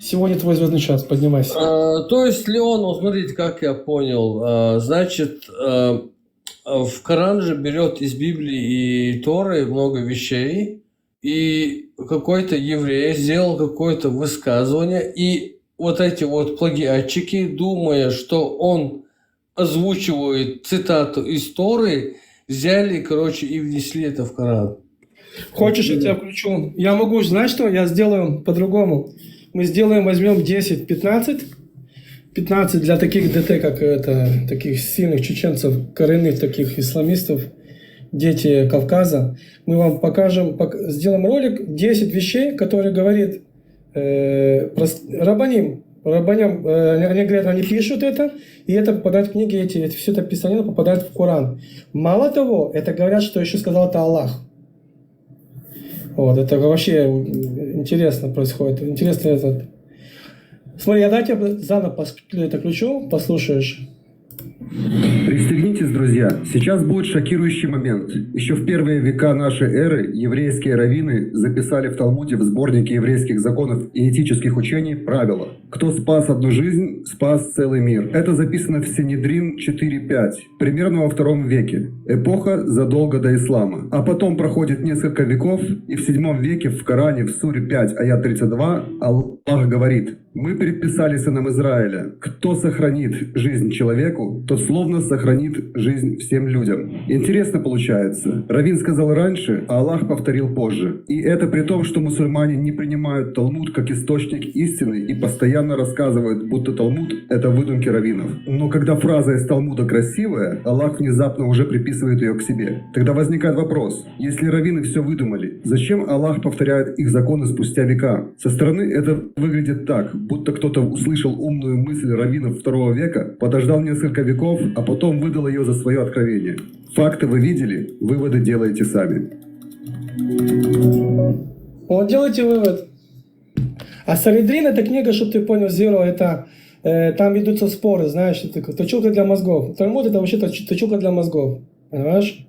Сегодня твой звездный час, поднимайся. То есть, Леон, вот смотрите, как я понял, значит, в Коран же берет из Библии и Торы много вещей, и какой-то еврей сделал какое-то высказывание, и вот эти вот плагиатчики, думая, что он озвучивает цитату из Торы, взяли, короче, и внесли это в Коран. Хочешь, я тебя включу? Я могу, знаешь что, я сделаю по-другому. Мы возьмем 10, 15 для таких ДТ, как это, таких сильных чеченцев, коренных таких исламистов, дети Кавказа. Мы вам сделаем ролик 10 вещей, которые говорит рабаним. Они говорят, они пишут это, и это попадает в книги, все это писанина попадает в Коран. Мало того, это говорят, что еще сказал это Аллах. Вот, это вообще интересно происходит. Интересно это. Смотри, я тебе заново это включу, послушаешь. Пристегнитесь, друзья. Сейчас будет шокирующий момент. Еще в первые века нашей эры еврейские раввины записали в Талмуде в сборнике еврейских законов и этических учений правила. Кто спас одну жизнь, спас целый мир. Это записано в Синедрин 4.5, примерно во II веке. Эпоха задолго до ислама. А потом проходит несколько веков, и в VII веке в Коране, в суре 5, аят 32, Аллах говорит: «Мы предписали сынам Израиля, кто сохранит жизнь человеку, тот словно сохранит жизнь жизнь всем людям. Интересно получается. Раввин сказал раньше, а Аллах повторил позже. И это при том, что мусульмане не принимают Талмуд как источник истины и постоянно рассказывают, будто Талмуд – это выдумки раввинов. Но когда фраза из Талмуда красивая, Аллах внезапно уже приписывает ее к себе. Тогда возникает вопрос. Если раввины все выдумали, зачем Аллах повторяет их законы спустя века? Со стороны это выглядит так, будто кто-то услышал умную мысль раввинов II века, подождал несколько веков, а потом выдал ее за свое откровение. Факты вы видели, выводы делаете сами. Вот делайте вывод. А Санедрин, это книга, чтобы ты понял, Зеро, это там ведутся споры, знаешь, это точилка для мозгов. Талмуд это вообще точилка для мозгов, понимаешь?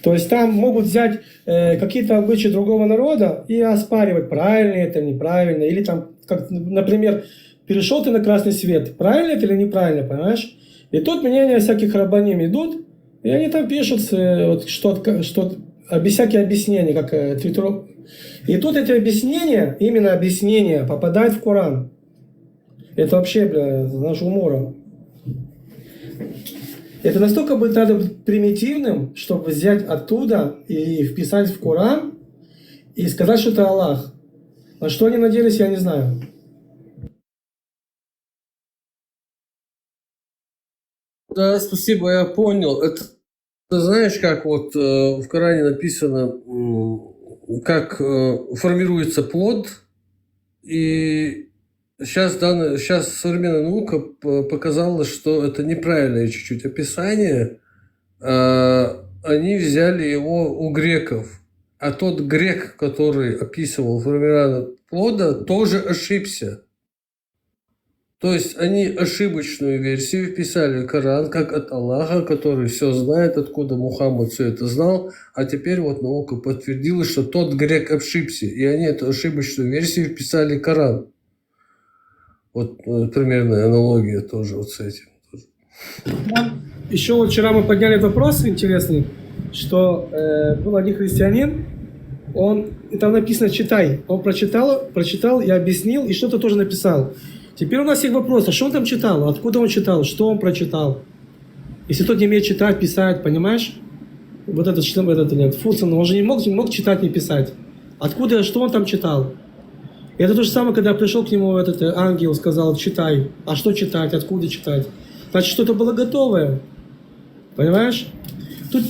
То есть там могут взять какие-то обычаи другого народа и оспаривать, правильно это, неправильно. Или там, как, например, перешел ты на красный свет, правильно это или неправильно, понимаешь? И тут мнения всяких рабаним идут, и они там пишут вот, что без всяких объяснений, как Твиттер. И тут эти объяснения, именно объяснения, попадают в Коран. Это вообще, бля, наш умора. Это настолько надо быть примитивным, чтобы взять оттуда и вписать в Коран и сказать, что это Аллах. На что они надеялись, я не знаю. Да, спасибо, я понял. Это знаешь, как вот в Коране написано, как формируется плод, и сейчас современная наука показала, что это неправильное чуть-чуть описание. Они взяли его у греков, а тот грек, который описывал формирование плода, тоже ошибся. То есть они ошибочную версию вписали в Коран, как от Аллаха, который все знает, откуда Мухаммад все это знал, а теперь вот наука подтвердила, что тот грек ошибся, и они эту ошибочную версию вписали в Коран. Вот примерная аналогия тоже вот с этим. Еще вот вчера мы подняли вопрос интересный, что был один христианин, и там написано «читай». Он прочитал и объяснил, и что-то тоже написал. Теперь у нас есть вопрос, а что он там читал? Откуда он читал? Что он прочитал? Если тот не умеет читать, писать, понимаешь? Вот этот Фурсон, он же не мог читать, не писать. Откуда, что он там читал? И это то же самое, когда пришел к нему этот ангел, сказал, читай. А что читать? Откуда читать? Значит, что-то было готовое. Понимаешь? Тут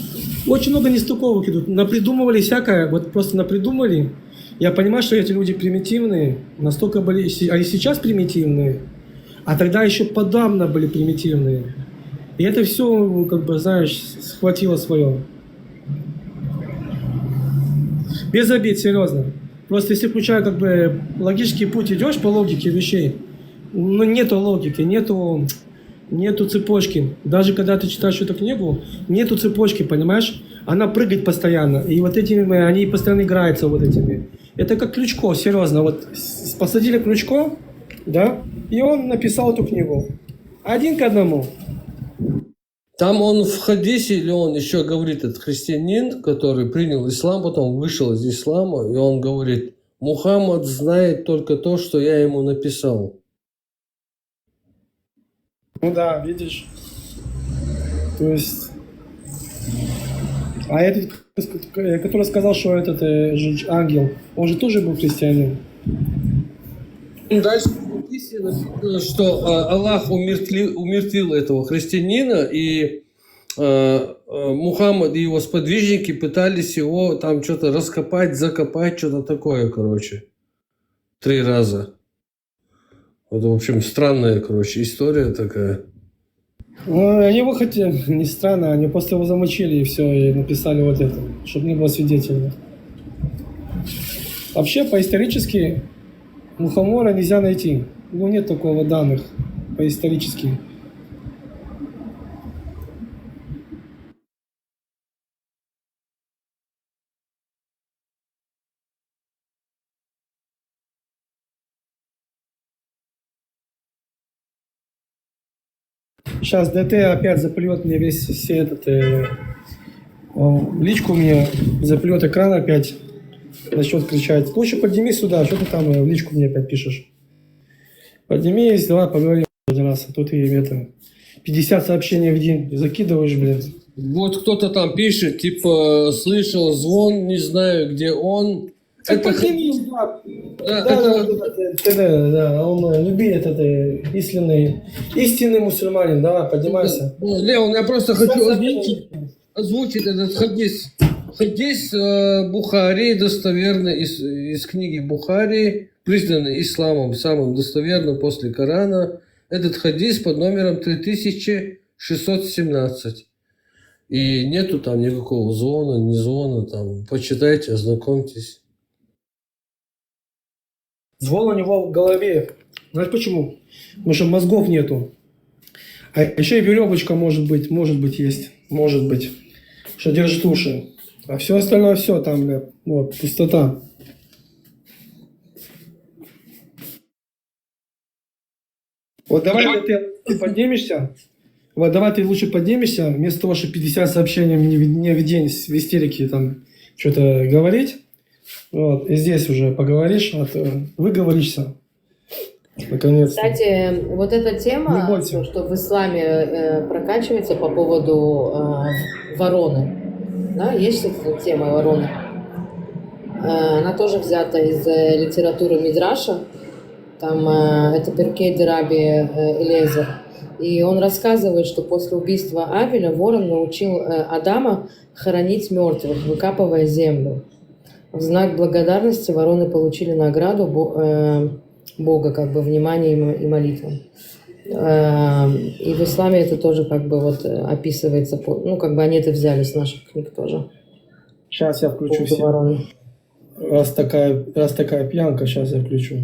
очень много нестыковок идут. Напридумывали всякое, вот просто напридумали. Я понимаю, что эти люди примитивные, настолько были, они сейчас примитивные, а тогда еще подавно были примитивные. И это все, как бы, знаешь, схватило свое. Без обид, серьезно. Просто если включая, как бы, логический путь, идешь по логике вещей, но нету логики, нету цепочки. Даже когда ты читаешь эту книгу, нету цепочки, понимаешь? Она прыгает постоянно. И вот этими, они постоянно играются вот этими. Это как Ключко, серьезно. Вот посадили Ключко, да, и он написал эту книгу. 1 к 1. Там он в хадисе, или он еще говорит, этот христианин, который принял ислам, потом вышел из ислама, и он говорит, Мухаммад знает только то, что я ему написал. Ну да, видишь. То есть... А этот, который сказал, что этот ангел, он же тоже был христианин. Дальше написано, что Аллах умертвил этого христианина, и Мухаммад и его сподвижники пытались его там что-то раскопать, закопать, что-то такое, короче. 3 раза. Вот, в общем, странная, короче, история такая. Ну, они его хотели, не странно, они просто его замочили и все, и написали вот это, чтобы не было свидетелей. Вообще, по-исторически, Мухомора нельзя найти. Ну, нет такого данных по-исторически. Сейчас ДТ опять заплюет мне все этот... личку мне заплюет экран опять. Начнет кричать. Лучше подними сюда, что ты там в личку мне опять пишешь. Подними, давай поговорим один раз. А тут и это... 50 сообщений в день закидываешь, блин. Вот кто-то там пишет, типа, слышал звон, не знаю, где он. Это поднимись, да. это- Да, он любит это истинный мусульманин, давай, поднимайся. Леон, я просто хочу сообщений. озвучить этот хадис. Хадис Бухари, достоверный из книги Бухари, признанный исламом самым достоверным после Корана. Этот хадис под номером 3617. И нету там никакого звона, не звона. Там. Почитайте, ознакомьтесь. Звон у него в голове. Знаешь почему? Потому что мозгов нету. А еще и веревочка может быть есть. Может быть. Что держит уши. А все остальное все там, бля, вот, пустота. Вот давай ты поднимешься. Вот давай ты лучше поднимешься, вместо того, чтобы 50 сообщений мне в день в истерике там что-то говорить. Вот, и здесь уже поговоришь, выговоришься. Наконец-то. Кстати, вот эта Не тема, бойся. что в исламе прокачивается по поводу вороны. Да, есть эта тема вороны. Она тоже взята из литературы Мидраша. Там это Перкей де Раби Элиезер. И он рассказывает, что после убийства Авеля ворон научил Адама хоронить мертвых, выкапывая землю. В знак благодарности вороны получили награду Бога, как бы внимание и молитву. И в исламе это тоже как бы вот описывается, ну как бы они это взяли с наших книг тоже. Сейчас я включу все. Вороны. Раз такая пьянка, сейчас я включу.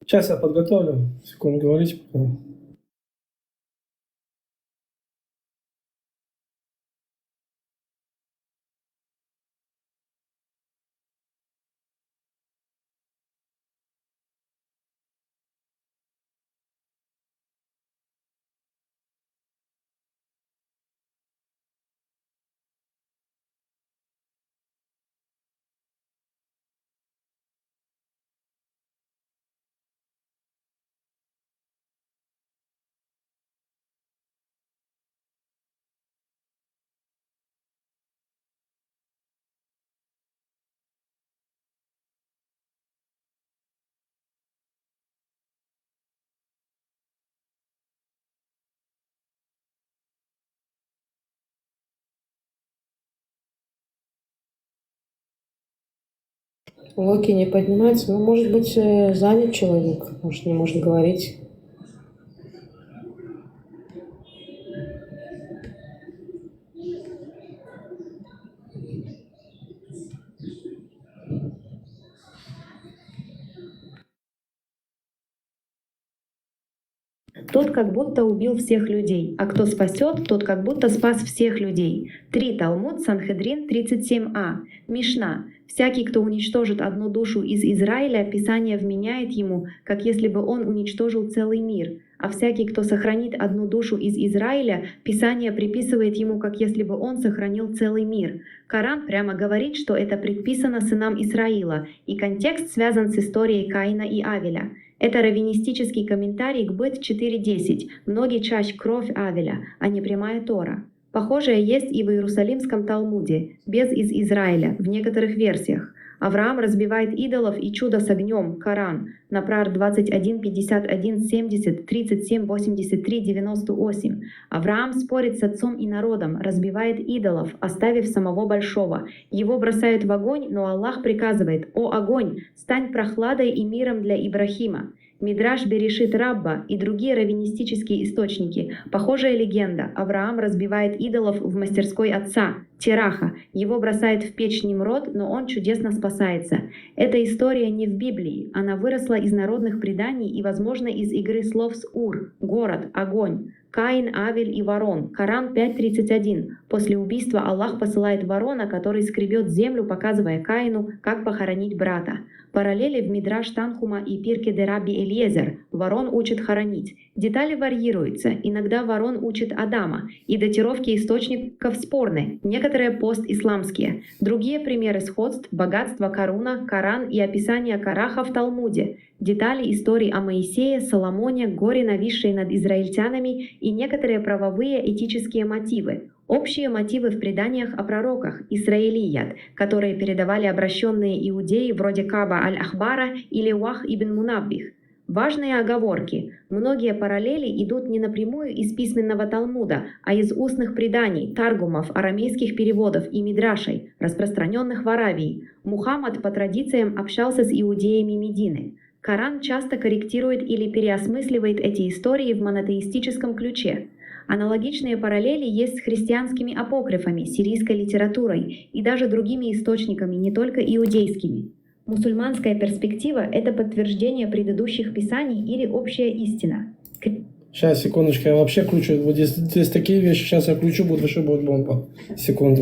Сейчас я подготовлю. Секунду, говорите пока. Локи не поднимается, ну может быть занят человек, может не может говорить. Тот как будто убил всех людей, а кто спасет, тот как будто спас всех людей. 3 Талмуд, Санхедрин 37а. Мишна. Всякий, кто уничтожит одну душу из Израиля, Писание вменяет ему, как если бы он уничтожил целый мир. А всякий, кто сохранит одну душу из Израиля, Писание приписывает ему, как если бы он сохранил целый мир. Коран прямо говорит, что это предписано сынам Исраила, и контекст связан с историей Каина и Авеля. Это раввинистический комментарий к Быт 4.10. Многие чащ кровь Авеля, а не прямая Тора. Похожее есть и в Иерусалимском Талмуде, без из Израиля, в некоторых версиях. Авраам разбивает идолов и чудо с огнем, Коран, Напрар 21, 51, 70, 37, 83, 98. Авраам спорит с отцом и народом, разбивает идолов, оставив самого Большого. Его бросают в огонь, но Аллах приказывает: «О огонь, стань прохладой и миром для Ибрахима». Мидраш Берешит Рабба и другие раввинистические источники. Похожая легенда. Авраам разбивает идолов в мастерской отца, Тераха. Его бросает в печь Nimrod, но он чудесно спасается. Эта история не в Библии. Она выросла из народных преданий и, возможно, из игры слов с Ур, город, огонь. Каин, Авель и ворон. Коран 5.31. После убийства Аллах посылает ворона, который скребет землю, показывая Каину, как похоронить брата. Параллели в Мидраш Танхума и Пирке де Раби Элиезер. ворон учит хоронить. Детали варьируются, иногда ворон учит Адама, и датировки источников спорны, некоторые постисламские. Другие примеры сходств – богатство Каруна, Коран и описание Караха в Талмуде, детали историй о Моисее, Соломоне, горе, нависшие над израильтянами и некоторые правовые этические мотивы. Общие мотивы в преданиях о пророках, Исраилият, которые передавали обращенные иудеи вроде Каба аль-Ахбара или Уах ибн Мунаббих. Важные оговорки. Многие параллели идут не напрямую из письменного Талмуда, а из устных преданий, таргумов, арамейских переводов и мидрашей, распространенных в Аравии. Мухаммад по традициям общался с иудеями Медины. Коран часто корректирует или переосмысливает эти истории в монотеистическом ключе. Аналогичные параллели есть с христианскими апокрифами, сирийской литературой и даже другими источниками, не только иудейскими. Мусульманская перспектива – это подтверждение предыдущих писаний или общая истина. Сейчас, секундочку, я вообще включу. Вот здесь такие вещи, сейчас я включу, вообще будет бомба. Секунду.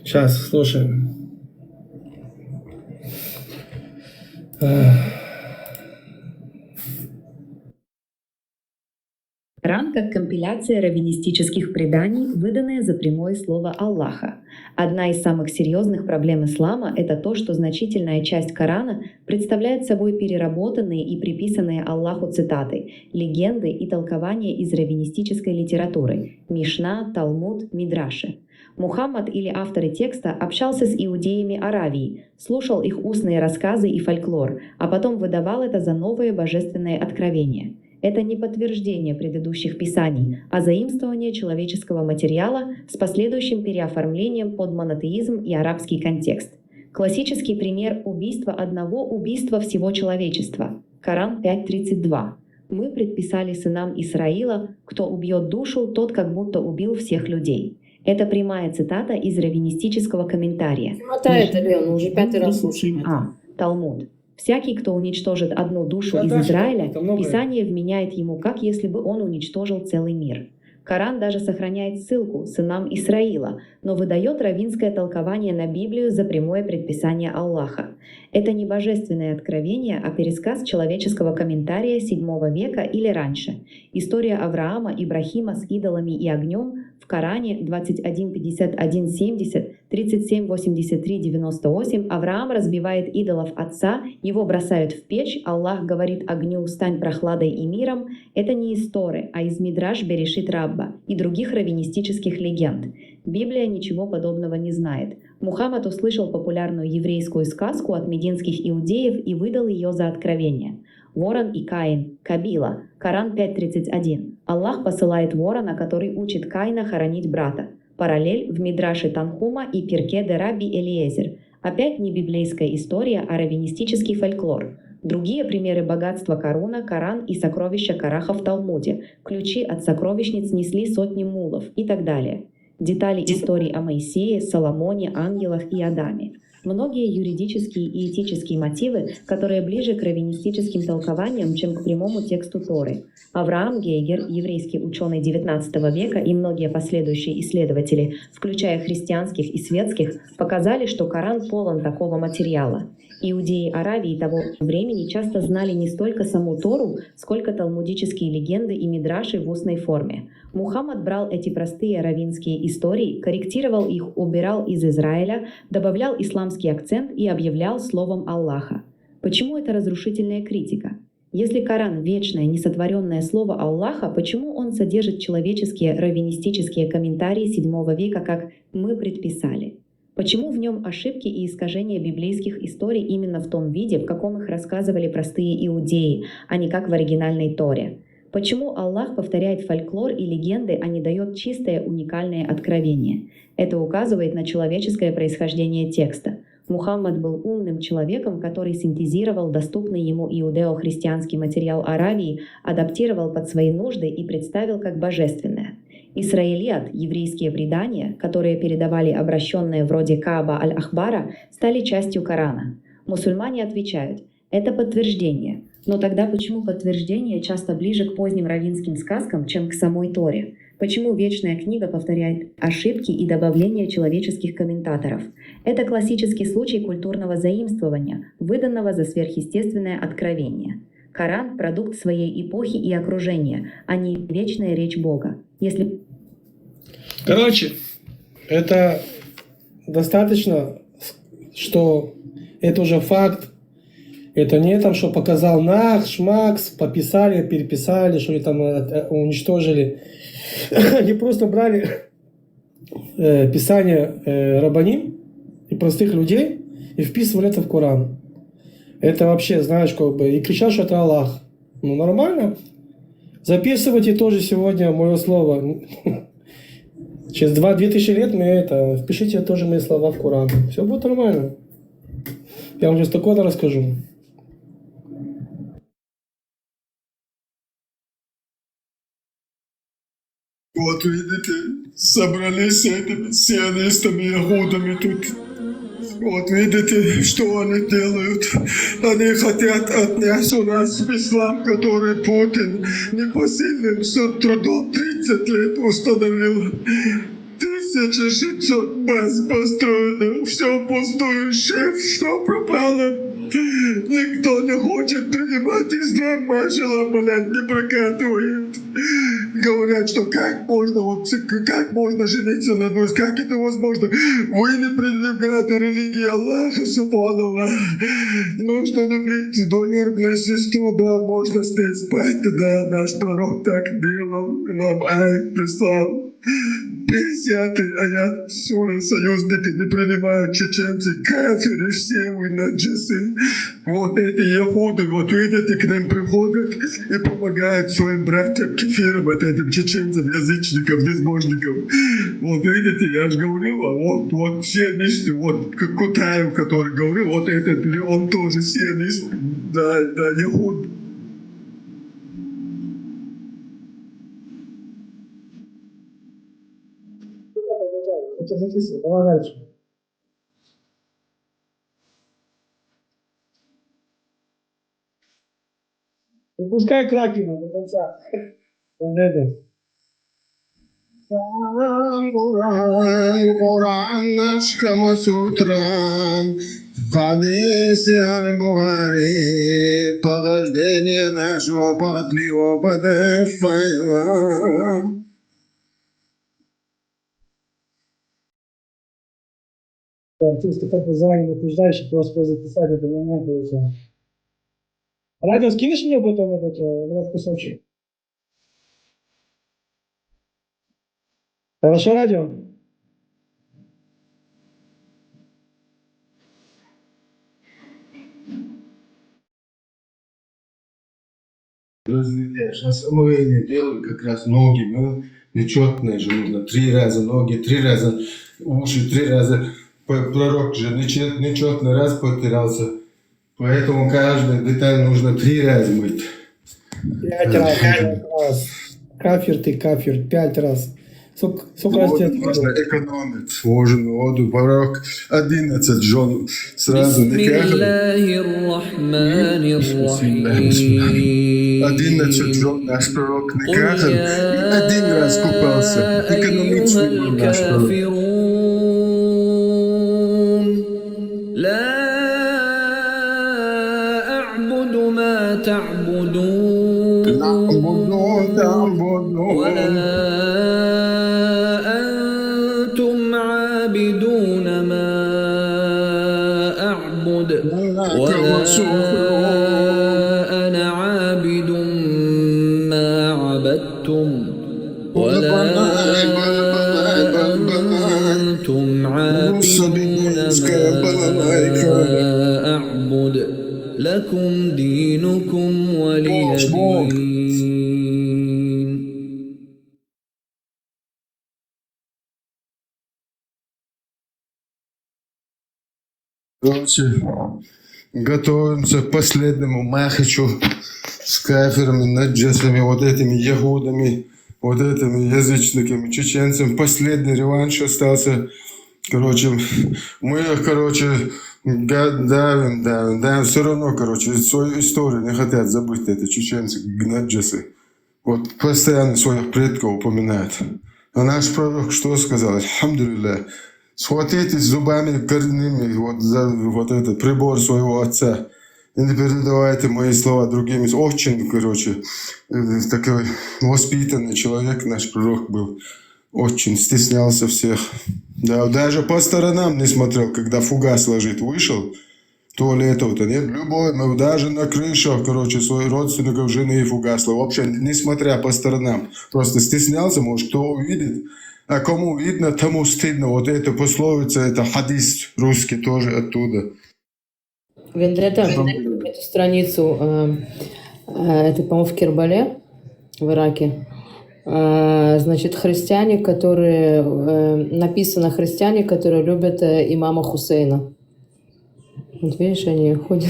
Сейчас, слушаем. Коран как компиляция раввинистических преданий, выданные за прямое слово Аллаха. Одна из самых серьезных проблем ислама – это то, что значительная часть Корана представляет собой переработанные и приписанные Аллаху цитаты, легенды и толкования из раввинистической литературы – Мишна, Талмуд, Мидраши. Мухаммад или авторы текста общался с иудеями Аравии, слушал их устные рассказы и фольклор, а потом выдавал это за новые божественные откровения. Это не подтверждение предыдущих писаний, а заимствование человеческого материала с последующим переоформлением под монотеизм и арабский контекст. Классический пример убийства одного – убийства всего человечества. Коран 5.32. «Мы предписали сынам Исраила, кто убьет душу, тот как будто убил всех людей». Это прямая цитата из раввинистического комментария. Мотает, Лена, уже 5 раз слушаем. Талмуд. «Всякий, кто уничтожит одну душу из Израиля, Писание вменяет ему, как если бы он уничтожил целый мир». Коран даже сохраняет ссылку сынам Исраила, но выдает раввинское толкование на Библию за прямое предписание Аллаха. Это не божественное откровение, а пересказ человеческого комментария VII века или раньше. История Авраама, Ибрахима с идолами и огнем в Коране 21:51-70, 37:83-98 Авраам разбивает идолов отца, его бросают в печь, Аллах говорит огню «стань прохладой и миром». Это не из Торы, а из Мидраш Берешит Рабба и других раввинистических легенд. Библия ничего подобного не знает. Мухаммад услышал популярную еврейскую сказку от мединских иудеев и выдал ее за откровение. Ворон и Каин, Кабила, Коран 5.31. Аллах посылает ворона, который учит Каина хоронить брата. Параллель в Мидраше Танхума и Пирке де Раби Элиезер. Опять не библейская история, а раввинистический фольклор. Другие примеры богатства Каруна, Коран и сокровища Караха в Талмуде. Ключи от сокровищниц несли сотни мулов и так далее. Детали историй о Моисее, Соломоне, ангелах и Адаме. Многие юридические и этические мотивы, которые ближе к раввинистическим толкованиям, чем к прямому тексту Торы. Авраам Гейгер, еврейский ученый XIX века, и многие последующие исследователи, включая христианских и светских, показали, что Коран полон такого материала. Иудеи Аравии того времени часто знали не столько саму Тору, сколько талмудические легенды и мидраши в устной форме. Мухаммад брал эти простые раввинские истории, корректировал их, убирал из Израиля, добавлял исламский акцент и объявлял словом Аллаха. Почему это разрушительная критика? Если Коран — вечное, несотворенное слово Аллаха, почему он содержит человеческие раввинистические комментарии VII века, как «мы предписали»? Почему в нем ошибки и искажения библейских историй именно в том виде, в каком их рассказывали простые иудеи, а не как в оригинальной Торе? Почему Аллах повторяет фольклор и легенды, а не дает чистое уникальное откровение? Это указывает на человеческое происхождение текста. Мухаммад был умным человеком, который синтезировал доступный ему иудео-христианский материал Аравии, адаптировал под свои нужды и представил как божественное. Исраилиат, еврейские предания, которые передавали обращенные вроде Кааба аль-Ахбара, стали частью Корана. Мусульмане отвечают: это подтверждение. Но тогда почему подтверждение часто ближе к поздним раввинским сказкам, чем к самой Торе? Почему вечная книга повторяет ошибки и добавления человеческих комментаторов? Это классический случай культурного заимствования, выданного за сверхъестественное откровение. Коран — продукт своей эпохи и окружения, а не вечная речь Бога. Если... Короче, это достаточно, что это уже факт. Это не там, что показал Нах, Шмакс, пописали, переписали, что ли там уничтожили. Они просто брали писание рабаним и простых людей и вписывали это в Коран. Это вообще, знаешь, как бы, и кричал, что это Аллах. Ну, нормально. Записывайте тоже сегодня мое слово. Через 2000 лет впишите тоже мои слова в Коран. Все будет нормально. Я вам сейчас такое расскажу. Вот видите, собрались с этими сионистами, ягудами тут. Вот видите, что они делают. Они хотят отнять у нас ислам, который Путин непосильным трудом 30 лет установил. 1600 баз построено, все пустующее, все пропало. Никто не хочет принимать ислам, машалла, блядь, не прокатывает. Говорят, что как можно жениться на двоих, как это возможно? Вы не предлагаете религии Аллаха, субханаллах. Нужно любить двоюродную сестру, да, можно с ней спать, да, наш народ так делал, нам ай прислал. 50-й аят Суры союзники не принимают чеченцы, кафиры, все вы наджисы. Вот эти яхуды, вот видите, к ним приходят и помогают своим братьям, кефирам, вот этим чеченцам, язычникам, безбожникам. Вот видите, я же говорил, вот сионисты, вот Кутаев, который говорил, вот этот, он тоже сионист, да, яхуд. Это записано. Давай дальше. Не пускай Кракена до конца. Коран наш Камасутра, Хадисе говорит, порождение нашего похотливого подефайла. Чисто как бы заранее напряжаешь, просто записать это момент и все. Радио скинешь мне потом этот кусочек? Хорошо, радио? Разделяешь. Омовение делают как раз ноги, ну, нечетное же нужно. 3 раза ноги, 3 раза уши, 3 раза. Пророк же нечетный раз потерялся. Поэтому каждый деталь нужно 3 раза мыть. 5 раз. Кафир ты, кафир. 5 раз. Сколько раз тебе можно экономить, можно воду. Пророк 11 жен сразу никак. 11 жен наш пророк никак. Один раз купался. Экономичный наш пророк. أنا عابد ما عبدتم ولا أنتم عابدون ما أعبد لكم دينكم ولي دين. Короче, готовимся к последнему махачу с кафирами, наджасами, вот этими ягудами, вот этими язычниками, чеченцами. Последний реванш остался. Короче, мы, давим, все равно, свою историю не хотят забыть, это чеченцы, наджасы. Вот постоянно своих предков упоминают. А наш пророк что сказал? Альхамдулилля. Схватитесь зубами коренными за вот этот прибор своего отца и не передавайте мои слова другим. Очень, такой воспитанный человек наш пророк был. Очень стеснялся всех. Да, даже по сторонам не смотрел, когда фугас ложит. Вышел, туалетов-то нет. Любой, даже на крышах, своих родственников, жены и фугасла. Вообще, не смотря по сторонам. Просто стеснялся, может, кто увидит. А кому видно, тому стыдно. Вот эта пословица, это хадис русский тоже оттуда. Вендетта, эту страницу, это, по-моему, в Кербале, в Ираке. Значит, христиане, которые... Написано христиане, которые любят имама Хусейна. Вот видишь, они ходят.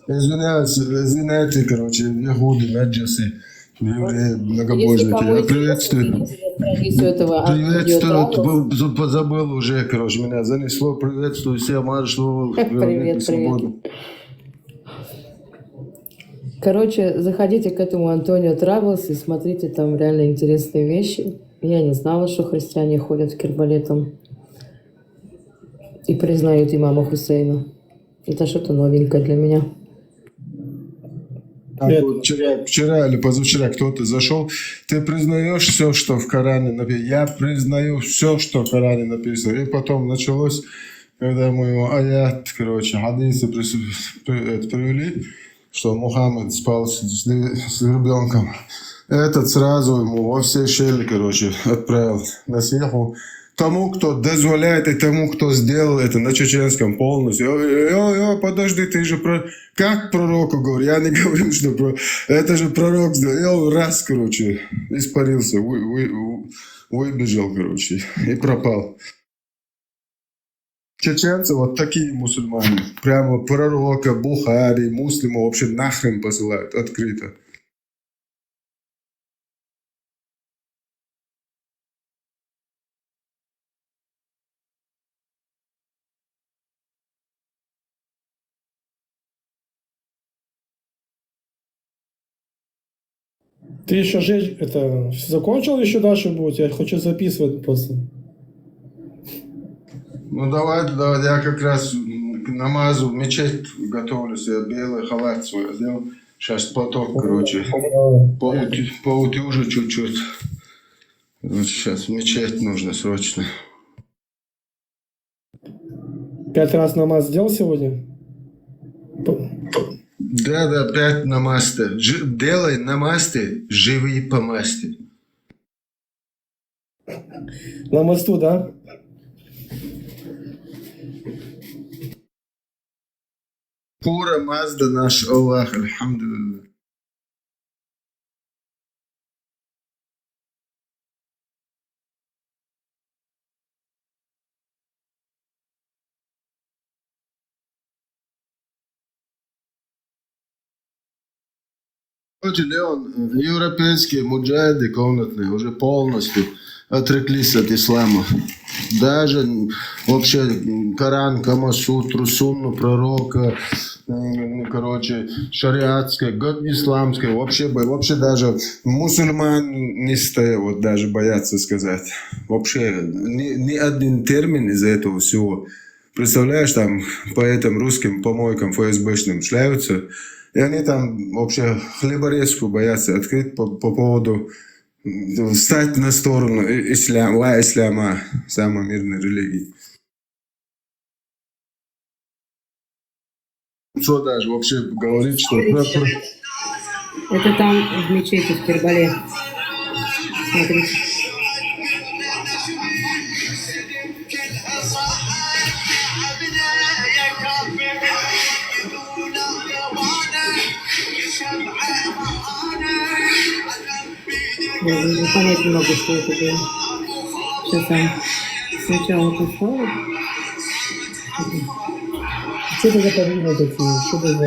Извиняйте, ягуды, наджасы, евреи, многобожники. Я приветствую. Приветствую, забыл уже, меня занесло. Приветствую всех, маршрут. Привет. Заходите к этому Антонио Травелс и смотрите, там реально интересные вещи. Я не знала, что христиане ходят в Кербале там и признают имама Хусейна. Это что-то новенькое для меня. Вот вчера или позавчера кто-то зашел. Ты признаешь все, что в Коране написано? Я признаю все, что в Коране написано. И потом началось, когда мы его аят, хадисы привели, что Мухаммед спал с ребенком. Этот сразу ему во все щели, отправил насиху. Тому, кто дозволяет, и тому, кто сделал это на чеченском полностью. Подожди, ты же как пророку говорю? Я не говорю, что это же пророк сделал. И он раз, испарился, выбежал, и пропал. Чеченцы вот такие мусульмане. Прямо пророка, Бухари, муслимов вообще нахрен посылают открыто. Ты еще это закончил еще дальше будет? Я хочу записывать просто. Ну давай, я как раз к намазу в мечеть готовлюсь, я белый халат свой одел. Сейчас поток, поутюжу чуть-чуть. Сейчас в мечеть нужно срочно. 5 раз намаз сделал сегодня? Да, 5 намасты. Делай намасты, живи по масти. На мосту, да? Пура Мазда наш Аллах, альхамдулилля. Леон, европейские муджахиды комнатные уже полностью отреклись от ислама. Даже вообще Коран, Камасутру, Сунну пророка, короче, шариатское, исламское, вообще даже мусульманистое, вот даже боятся сказать. Вообще ни один термин из этого всего. Представляешь, там по этим русским помойкам ФСБшным шляются, и они там вообще хлеборезку боятся открыть по поводу встать на сторону исляма, самой мирной религии. Что даже вообще говорит, что... Это там в мечети в Кербале. Смотрите. Я даже понять не могу, что это было. Сейчас там сначала поставлю. Что это за павлины такие? Что это за...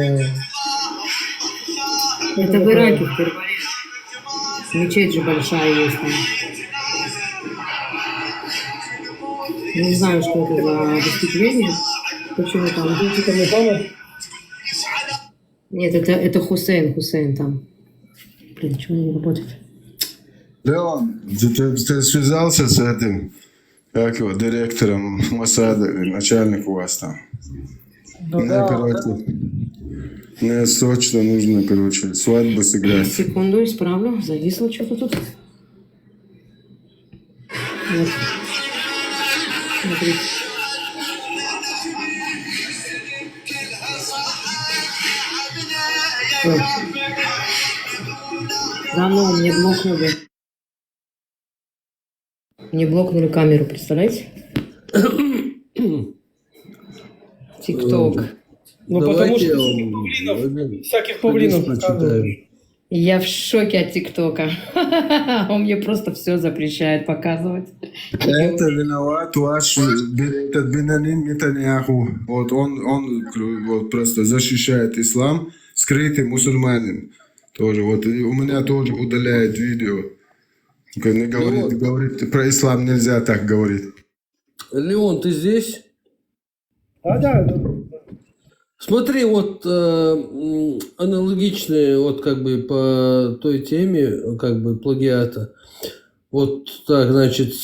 Это в Ираке, в Кербале. Мечеть же большая есть там. Я не знаю, что это за выступление. Почему там? Нет, это Хусейн там. Блин, почему не работает? Леон, ты связался с этим, как его, директором Моссада, начальник у вас там? Короче, мне срочно нужно, короче, свадьбу сыграть. Секунду, исправлю. Зависло что-то тут. Вот. Смотрите. Давно мне блокнули. Мне блокнули камеру, представляете? ТикТок. Ну, потому что всяких павлинов показывают. Я в шоке от ТикТока. Он мне просто все запрещает показывать. Это виноват ваш этот Бенямин Нетаньяху. Вот он вот просто защищает ислам, скрытый мусульманин. Тоже вот и у меня тоже удаляет видео. Не говорит, про ислам нельзя так говорить. Леон, ты здесь? Да. Смотри, вот аналогичные, вот как бы по той теме, как бы плагиата. Вот так, значит,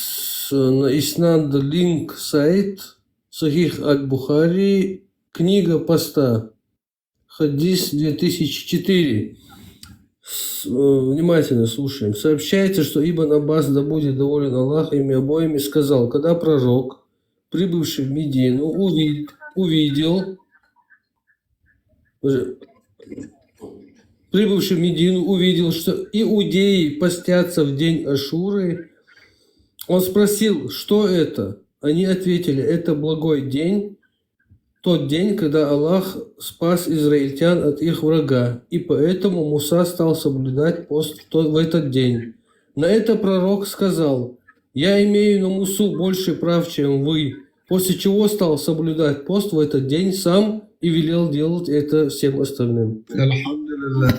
на Иснад линк сайт Сахих аль-Бухари, книга поста, хадис 2004. Внимательно слушаем. Сообщается, что Ибн Аббас, да будет доволен Аллах ими обоими, сказал, когда пророк, прибывший в Медину, увидел, что иудеи постятся в день Ашуры, он спросил, что это? Они ответили, это благой день, тот день, когда Аллах спас израильтян от их врага, и поэтому Муса стал соблюдать пост в этот день. На это пророк сказал, я имею на Мусу больше прав, чем вы, после чего стал соблюдать пост в этот день сам и велел делать это всем остальным. Алхамдулилlah,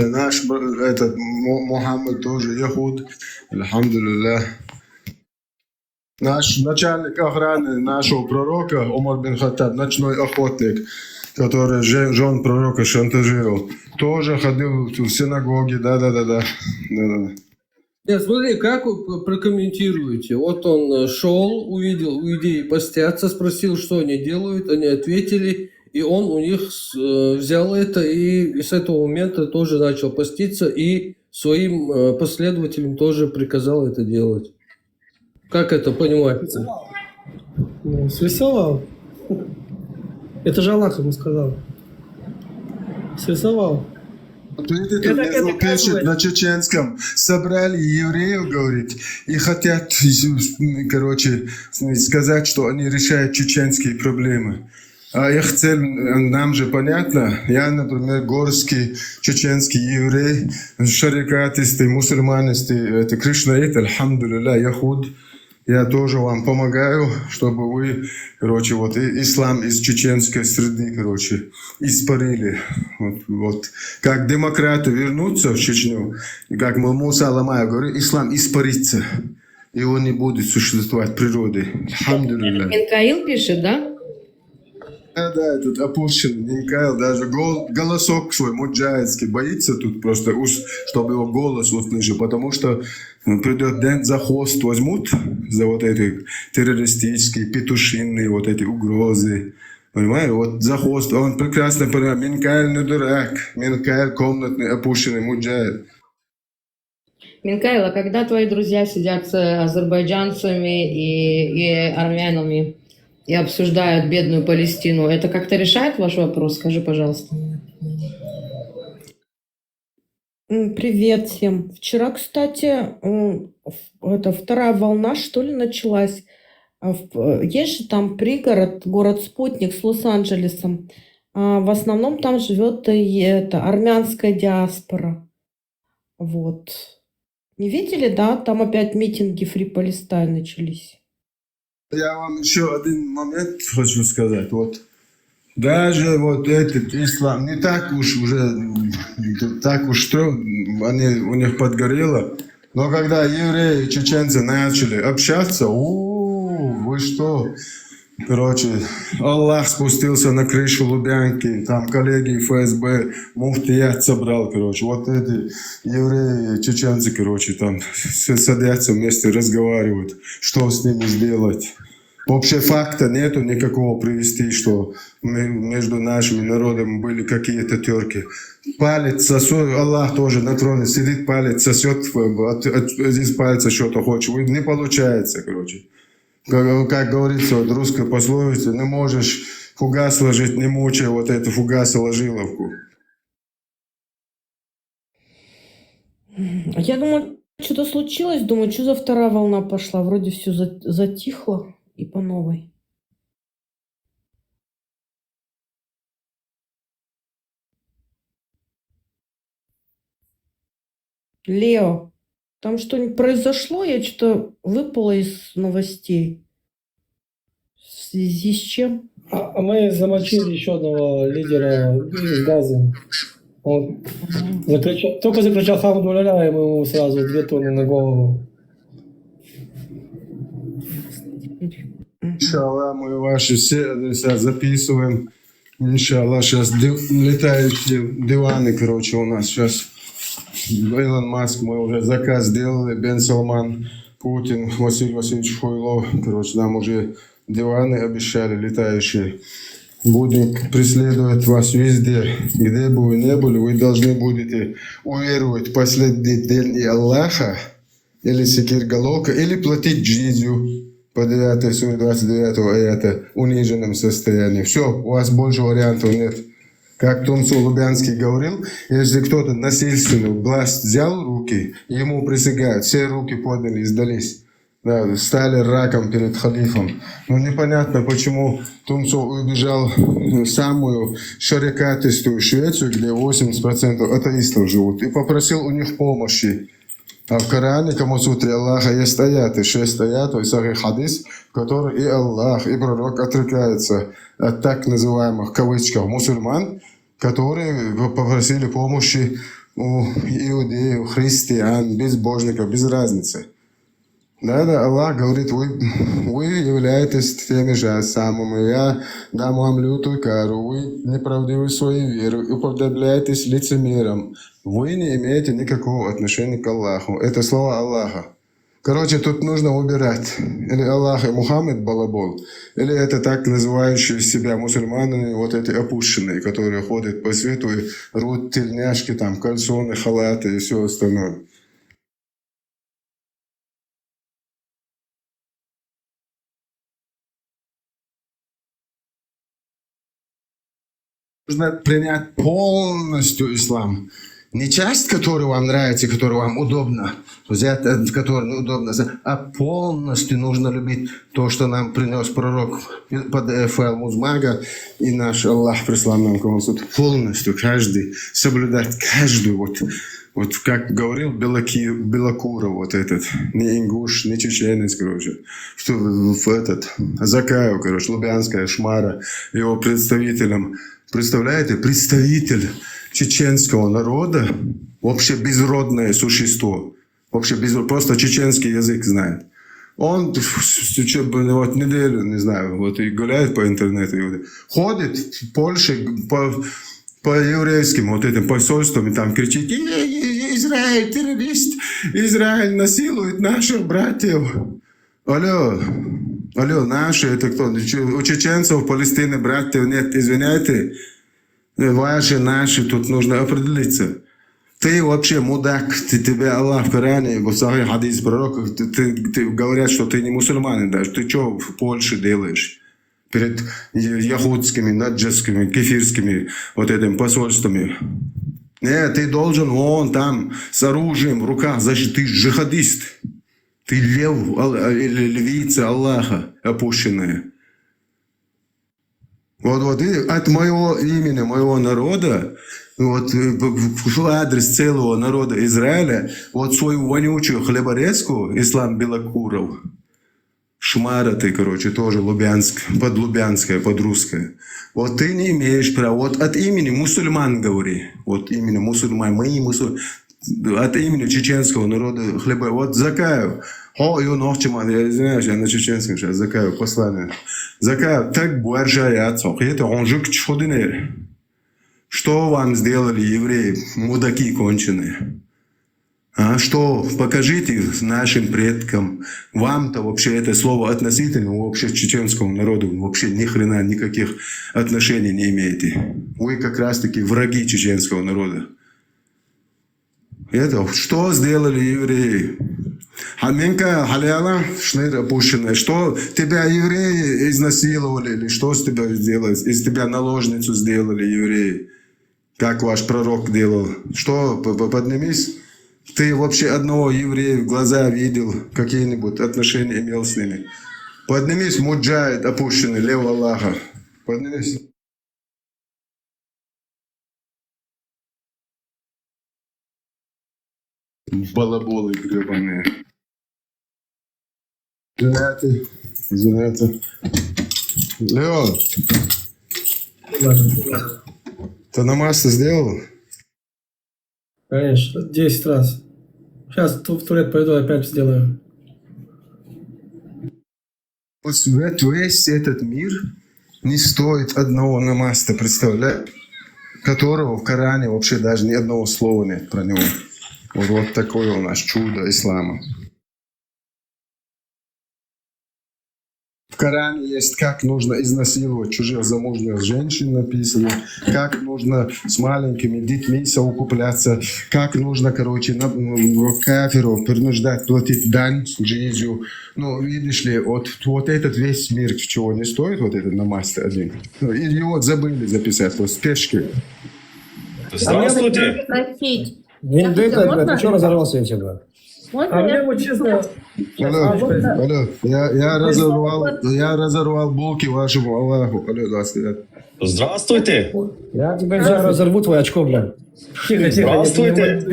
наш этот Мухаммад тоже яхуд, алхамдулилlah. Наш начальник охраны нашего пророка Умар бин Хаттаб, ночной охотник, который жен пророка шантажировал, тоже ходил в синагоги, да. Нет, смотри, как вы прокомментируете? Вот он шел, увидел, иудеи постятся, спросил, что они делают, они ответили, и он у них взял это и с этого момента тоже начал поститься, и своим последователям тоже приказал это делать. Как это понимается? Ну, срисовал. Это же Аллах ему сказал. Срисовал. Это пишет на чеченском. Собрали евреев, говорит, и хотят, короче, сказать, что они решают чеченские проблемы. А их цель нам же понятно. Я, например, горский чеченский еврей, шарикатистый, мусульманистый, это кришнаит, альхамдулилля, яхуд. Я тоже вам помогаю, чтобы вы, короче, вот ислам из чеченской среды, короче, испарили. Вот. Как демократы вернутся в Чечню, как Муса Ламая говорит, ислам испарится. его не будет существовать природы. Алхамдулилля. Минкаил пишет, да? Да, этот опущенный Минкаил, даже голосок свой муджаидский боится тут просто, чтобы его голос услышал, потому что придет день, за хвост возьмут, за вот эти террористические, петушиные вот эти угрозы. Понимаешь, вот за хвост, он прекрасно понимает, Минкаил не дурак, Минкаил комнатный, опущенный муджаид. Минкаил, а когда твои друзья сидят с азербайджанцами и армянами и обсуждают бедную Палестину, это как-то решает ваш вопрос? Скажи, пожалуйста. Привет всем. Вчера, кстати, это вторая волна, что ли, началась. Есть же там пригород, город-спутник с Лос-Анджелесом. В основном там живет и это, армянская диаспора. Вот. Не видели, да? Там опять митинги Free Palestine начались. Я вам еще один момент хочу сказать. Вот даже вот этот ислам не так уж уже, у них подгорело. Но когда евреи и чеченцы начали общаться, вы что? Короче, Аллах спустился на крышу Лубянки, там коллеги ФСБ, муфтият собрал, короче. Вот эти евреи и чеченцы, короче, там садятся вместе, разговаривают, что с ними сделать. Вообще факта нету никакого привести, что между нашими народами были какие-то терки. Палец сосет, Аллах тоже на троне сидит, палец сосет, из пальца что-то хочет. Не получается, короче. Как говорится, вот русская пословица, не можешь фугас ложить, не мучай вот эту фугасоложиловку. Я думаю, что-то случилось, думаю, что за вторая волна пошла. Вроде все затихло и по новой. Лео, там что-нибудь произошло? Я что-то выпала из новостей. В связи с чем? Мы замочили еще одного лидера из Газы. Он только закричал «Хамдулилля», и мы ему сразу 2 тонны на голову. Иншаллах, мы ваши все адреса записываем. Иншаллах, сейчас летающие диваны, короче, у нас сейчас. Илон Маск, мы уже заказ сделали, Бен Салман, Путин, Василий Васильевич Хуйло, короче, нам уже диваны обещали летающие. Будем преследовать вас везде, где бы вы ни были, вы должны будете уверовать в последний день и Аллаха, или секир галока, или платить джизью по 9 суре 29 аята в униженном состоянии. Все, у вас больше вариантов нет. Как Тунцу Лубянский говорил, если кто-то насильственную власть взял в руки, ему присягают, все руки подняли и сдались. Да, стали раком перед халифом. Но непонятно, почему Тунцу убежал в самую шарикатистую Швецию, где 80% атеистов живут, и попросил у них помощи. А в Коране, Камасутре Аллаха, есть аяты, 6 аятов и сахих хадис, в которых и Аллах, и пророк отрекаются от так называемых, в кавычках, мусульман, которые попросили помощи у иудеев, христиан, безбожников, без разницы. Да, Аллах говорит, вы являетесь теми же самыми, я дам вам лютую кару, вы неправдивы в своей вере, уподобляетесь лицемерам, вы не имеете никакого отношения к Аллаху. Это слова Аллаха. Короче, тут нужно выбирать, или Аллах и Мухаммед балабол, или это так называющие себя мусульманами, вот эти опущенные, которые ходят по свету и рвут тельняшки, там, кальсоны, халаты и все остальное. Нужно принять полностью ислам. Не часть, которая вам нравится, которая вам удобна, взять, которая удобна, а полностью нужно любить то, что нам принес пророк под Файл Музмага и наш Аллах прислал нам консульт. Полностью, каждый, соблюдать каждую, вот как говорил Белокуров, вот этот, не ингуш, не чеченец, короче, что в этот, Закаев, короче, Лубянская Шмара, его представителем. Представляете, представитель чеченского народа, вообще безродное существо, вообще просто чеченский язык знает. Он вот неделю, не знаю, вот и гуляет по интернету, ходит в Польше по еврейским вот этим посольствам и там кричит: Израиль террорист, Израиль насилует наших братьев. Алло, наши это кто? У чеченцев, Палестины братьев нет, извиняйте. Ваши, наши, тут нужно определиться. Ты вообще мудак, тебя Аллах в Коране, в Сахих хадис пророков, ты говорят, что ты не мусульманин даже. Ты что в Польше делаешь? Перед яхудскими, наджасскими, кефирскими вот этими посольствами. Нет, ты должен вон там с оружием в руках защитить. Ты джихадист. Ты лев, или львица Аллаха опущенная. Вот и от моего имени, моего народа, вот в адрес целого народа Израиля, вот свою вонючую хлеборезку Ислам Белокуров, шмара ты, короче, тоже Лубянск, подлубянская, подрусская. Вот ты не имеешь права. Вот от имени мусульман говори. Вот именно мусульман, мои мусульмане. От имени чеченского народа хлеба. Вот Закаев. Я извиняюсь, я на чеченском сейчас Закаев послание. Закаев, так буаржая отцов. Это он же чудинер. Что вам сделали евреи, мудаки конченые? А что? Покажите нашим предкам. Вам-то вообще это слово относительно вообще к чеченскому народу вообще ни хрена никаких отношений не имеете. Вы как раз-таки враги чеченского народа. Это что сделали евреи? Хаменка, халяла, шныр опущенная. Что тебя евреи изнасиловали или что с тебя сделали? Из тебя наложницу сделали евреи. Как ваш пророк делал. Что, поднимись? Ты вообще одного еврея в глаза видел, какие-нибудь отношения имел с ними? Поднимись, муджахид опущенный, лев Аллаха. Поднимись. Балаболы гребаные. Извиняйте. Леон, ты намаз сделал? Конечно, 10 раз. Сейчас в туалет пойду, опять сделаю. Весь этот мир не стоит одного намаза, представляешь? Которого в Коране вообще даже ни одного слова нет про него. Вот такое у нас чудо ислама. В Коране есть, как нужно изнасиловать чужих замужних женщин написано, как нужно с маленькими детьми совокупляться, как нужно, короче, кафиров принуждать платить дань, джизью. Ну, видишь ли, вот этот весь мир, чего не стоит, вот этот намаз один. И вот забыли записать, вот спешки. Здравствуйте. Вендетта, ты что разорвался я тебя? А мне вот честно... Алло, я разорвал булки вашему Аллаху. Алло, Здравствуйте. Я тебя сейчас разорву твое очко, блядь. Тихо. Здравствуйте.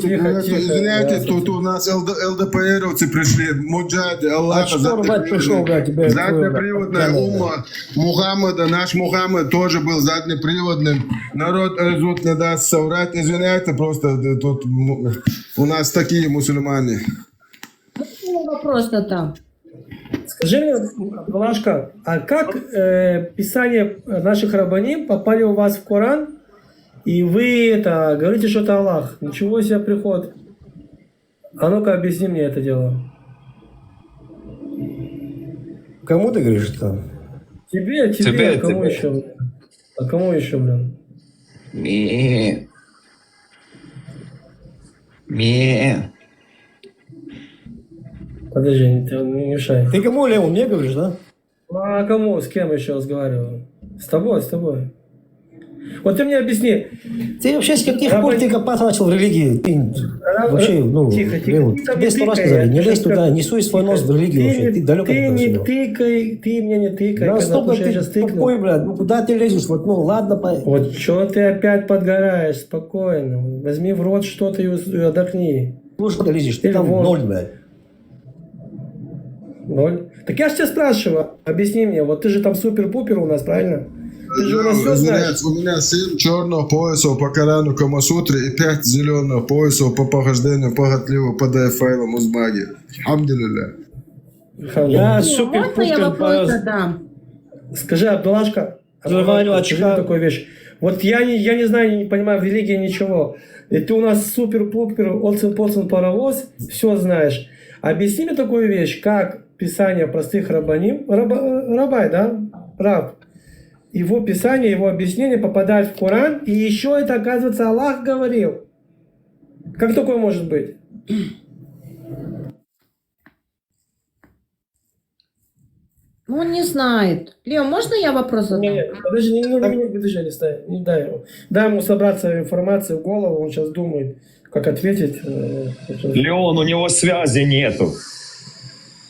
Извиняйте, тут у нас ЛДПРовцы пришли, муджахиды, Аллаха, заднеприводная умма Мухаммада, наш Мухаммад тоже был заднеприводным. Народ тут не даст соврать. Извиняйте, просто тут у нас такие мусульмане. Вопрос-то там. Скажи мне, Балашка, а как писания наших рабаним попали у вас в Коран? И вы это говорите, что это Аллах. Ничего себе приход. А ну-ка объясни мне это дело. Кому ты говоришь это? Тебе, кому еще? А кому еще, блин? Подожди, не мешай. Ты кому, Лео, мне говоришь, да? А кому, с кем еще разговариваю? С тобой. Вот ты мне объясни. Ты вообще с каких пор ты копаться начал в религии? Ты вообще, тихо. Тебе 100 раз сказали, не лезь туда, не суй свой нос в религию вообще. Ты далеко от этого всего. Ты мне не тыкай. Да столько ты тупой, блядь, ну куда ты лезешь? Вот, ну ладно. Вот что ты опять подгораешь, спокойно. Возьми в рот что-то и отдохни. Ну что ты лезешь? Ты там ноль, блядь. 0? Так я же тебя спрашиваю, объясни мне, вот ты же там супер-пупер у нас, правильно? ты же у нас все знаешь. У меня 7 черных поясов по Корану Камасутре и 5 зеленых поясов по похождению похотливо по дайфайлам Узбаги. Хамдулилля. Я супер Можно я вопрос задам? Скажи, Абдулашка, скажи такую вещь. Вот я не знаю, не понимаю в религии ничего. И ты у нас супер-пупер, олцин-поцин паровоз, все знаешь. Объясни мне такую вещь, как писание простых рабаним, рабай, да, раб, его писание, его объяснение попадает в Коран, и еще это, оказывается, Аллах говорил. Как такое может быть? Ну, он не знает. Лео, можно я вопрос задам? Нет, подожди, не дай ему. Дай ему собраться информации в голову, он сейчас думает, как ответить. Леон, у него связи нету.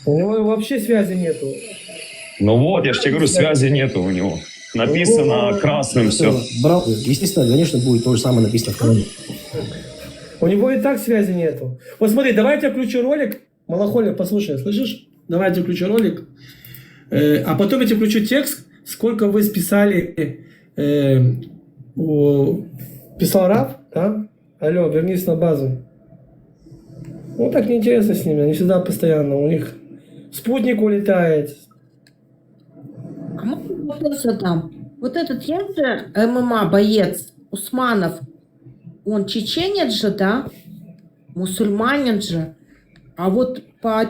У него вообще связи нету. Ну вот, я же тебе говорю, связи нету у него. Написано красным все. Брал, естественно, конечно, будет то же самое написано в Коране. У него и так связи нету. Вот смотри, давай я тебе включу ролик. Малахольник, послушай, слышишь? Давай я тебе включу ролик. А потом я тебе включу текст, сколько вы списали. Писал Рав, да? Алло, вернись на базу. Ну так неинтересно с ними, они всегда постоянно, у них спутник улетает. А можно вопрос задам? Вот этот есть же ММА боец Усманов, он чеченец же, да? Мусульманин же. А вот по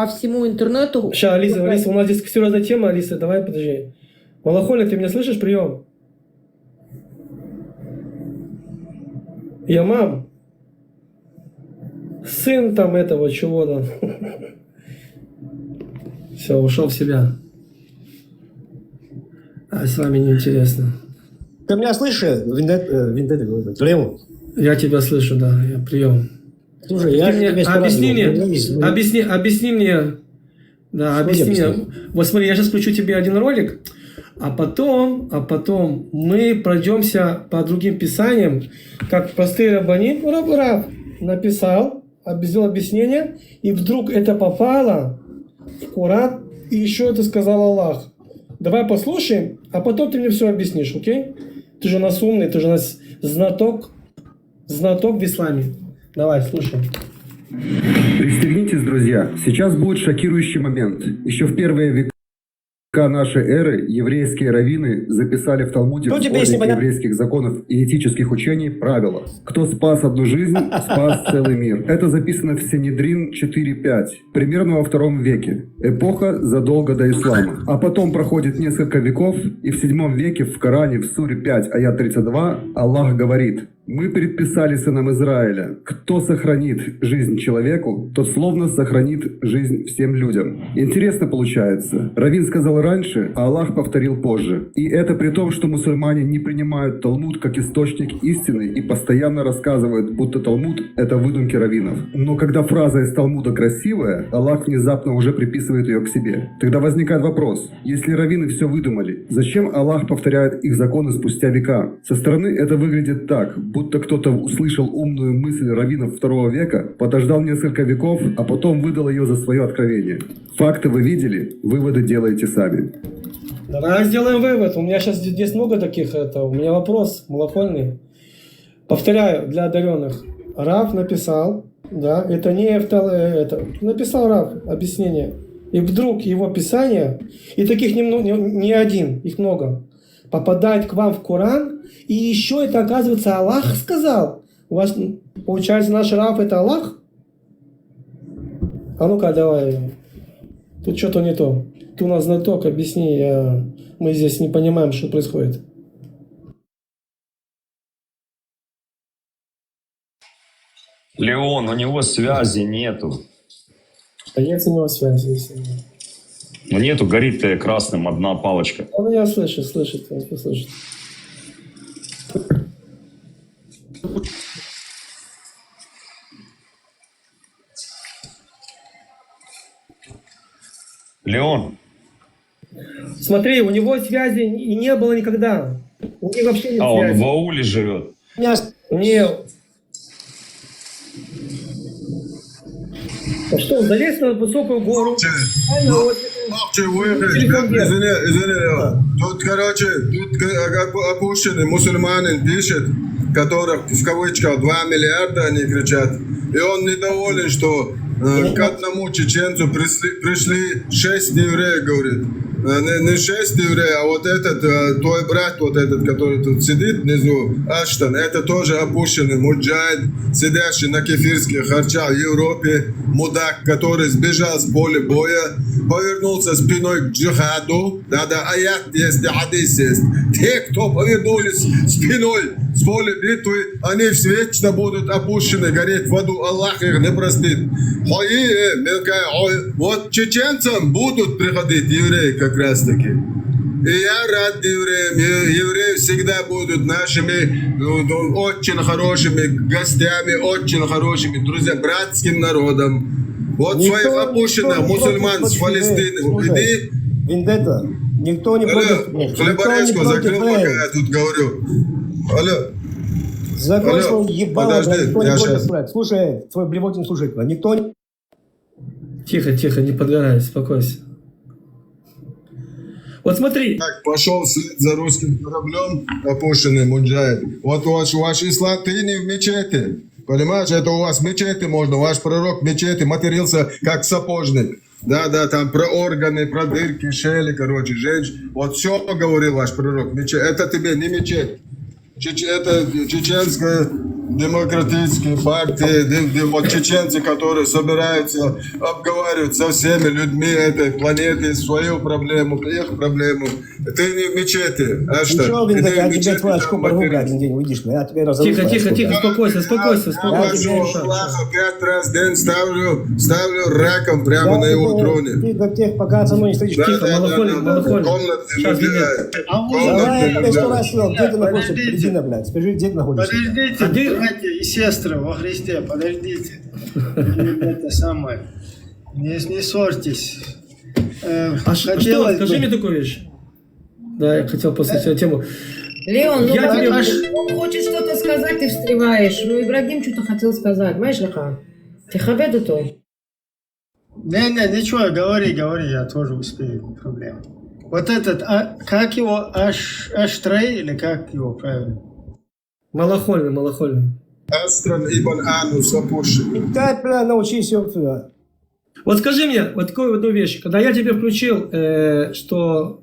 всему интернету... Сейчас, Алиса, у нас здесь серьезная тема, Алиса, давай, подожди. Малахольник, ты меня слышишь? Прием. Я мам. Сын там этого чего-то. Все, ушел в себя. А с вами неинтересно. Ты меня слышишь? Леон? Я тебя слышу, да. Я прием. Слушай, я мне объясни мне. Да, объясни мне. Вот смотри, я сейчас включу тебе один ролик, а потом мы пройдемся по другим писаниям, как простые рабани, Раб написал, сделал объяснение, и вдруг это попало в Коран, и еще это сказал Аллах. Давай послушаем, а потом ты мне все объяснишь, окей? Ты же у нас умный, ты же у нас знаток в исламе. Давай, слушай. Пристегнитесь, друзья. Сейчас будет шокирующий момент. Еще в первые века нашей эры еврейские раввины записали в Талмуде в сборнике еврейских законов и этических учений правила. Кто спас одну жизнь, спас целый мир. Это записано в Синедрин 4.5, примерно во II веке. Эпоха задолго до ислама. А потом проходит несколько веков, и в VII веке в Коране в суре 5, аят 32, Аллах говорит: «Мы предписали сынам Израиля, кто сохранит жизнь человеку, тот словно сохранит жизнь всем людям». Интересно получается. Раввин сказал раньше, а Аллах повторил позже. И это при том, что мусульмане не принимают Талмуд как источник истины и постоянно рассказывают, будто Талмуд — это выдумки раввинов. Но когда фраза из Талмуда красивая, Аллах внезапно уже приписывает ее к себе. Тогда возникает вопрос: если раввины все выдумали, зачем Аллах повторяет их законы спустя века? Со стороны это выглядит так, будто кто-то услышал умную мысль раввинов II века, подождал несколько веков, а потом выдал ее за свое откровение. Факты вы видели, выводы делаете сами. Давай сделаем вывод. У меня сейчас здесь много таких. У меня вопрос малахольный. Повторяю, для одаренных. Рав написал, да, это не написал Рав объяснение. И вдруг его писание, и таких не один, их много, попадает к вам в Коран, и еще это, оказывается, Аллах сказал. У вас, получается, наш Рав — это Аллах? А ну-ка, давай. Тут что-то не то. Ты у нас знаток, объясни. Мы здесь не понимаем, что происходит. Леон, у него связи нету. А нет у него связи, если нет. Ну нету, горит красным одна палочка. Он меня слышит, он слышит. Леон. Смотри, у него связи и не было никогда. У них вообще нет связи. Он в ауле живет. Нет. А что, он залез на высокую гору, Извини. Тут, короче, опущенный мусульманин пишет, которых в кавычках 2 миллиарда они кричат. И он недоволен, что к одному чеченцу пришли 6 евреев, говорит. Не 6 евреев, а вот этот, твой брат, вот этот, который тут сидит внизу, Аштан, это тоже опущенный муджахид, сидящий на кефирских харчах в Европе, мудак, который сбежал с поля боя, повернулся спиной к джихаду, да, аят есть, хадис есть. Те, кто повернулись спиной с поля битвы, они вечно будут опущены, гореть в аду, Аллах их не простит. Вот чеченцам будут приходить евреи как раз таки. И я рад евреям. Евреи всегда будут нашими очень хорошими гостями, очень хорошими друзьями, братским народом. Вот своих опущенных мусульман с Палестины. Иди. Вендетта. Никто не против. Хлеборезку закрыл, пока я тут говорю. Алло. Закрой свой ебало, Подожди, никто не я против, сейчас. блядь. Слушай, твой блевотин слушает, блядь. Никто не... Тихо, не подгорай, успокойся. Вот смотри. Так, пошел вслед за русским кораблем, опущенный муджахид. Вот ваш ислам, ты не в мечети. Понимаешь, это у вас в мечети можно. Ваш пророк в мечети матерился как сапожник. Да, там про органы, про дырки, щели, короче, женщин. Вот все говорил ваш пророк. Это тебе не мечеть. Это чеченская демократическая партия, вот чеченцы, которые собираются обговаривать со всеми людьми этой планеты свою проблему, их проблему. Ты не в мечети, а что? Ничего, Вендетта, я тебе твою очко порву, блядь, один день, увидишь, я тебе разорву. Тихо, успокойся. Аллаха 5 раз в день ставлю раком прямо на его троне. Ты до тех, пока со мной не встретишь. Тихо, малохоль. Комнаты выбирает. Давай, я 100 раз сказал, где ты находишься, Президина, блядь, скажи, где ты находишься. Подождите, братья и сестры во Христе, подождите. Это самое. Не ссорьтесь. Что, скажи мне такую вещь. Да, я хотел после эту тему. Леон, ну Я тебе- он хочет что-то сказать, ты встреваешь. Ну, Ибрагим что-то хотел сказать. Знаешь, Леха? Ты хабеду то? Не, ничего, говори, я тоже успею, не проблема. Вот этот, как его, Аштрей, или как его правильно? Малохольный. Астран ибн Анус опущенный. Дай, бля, научись, ёпта. Вот скажи мне вот такую одну вещь. Когда я тебе включил, что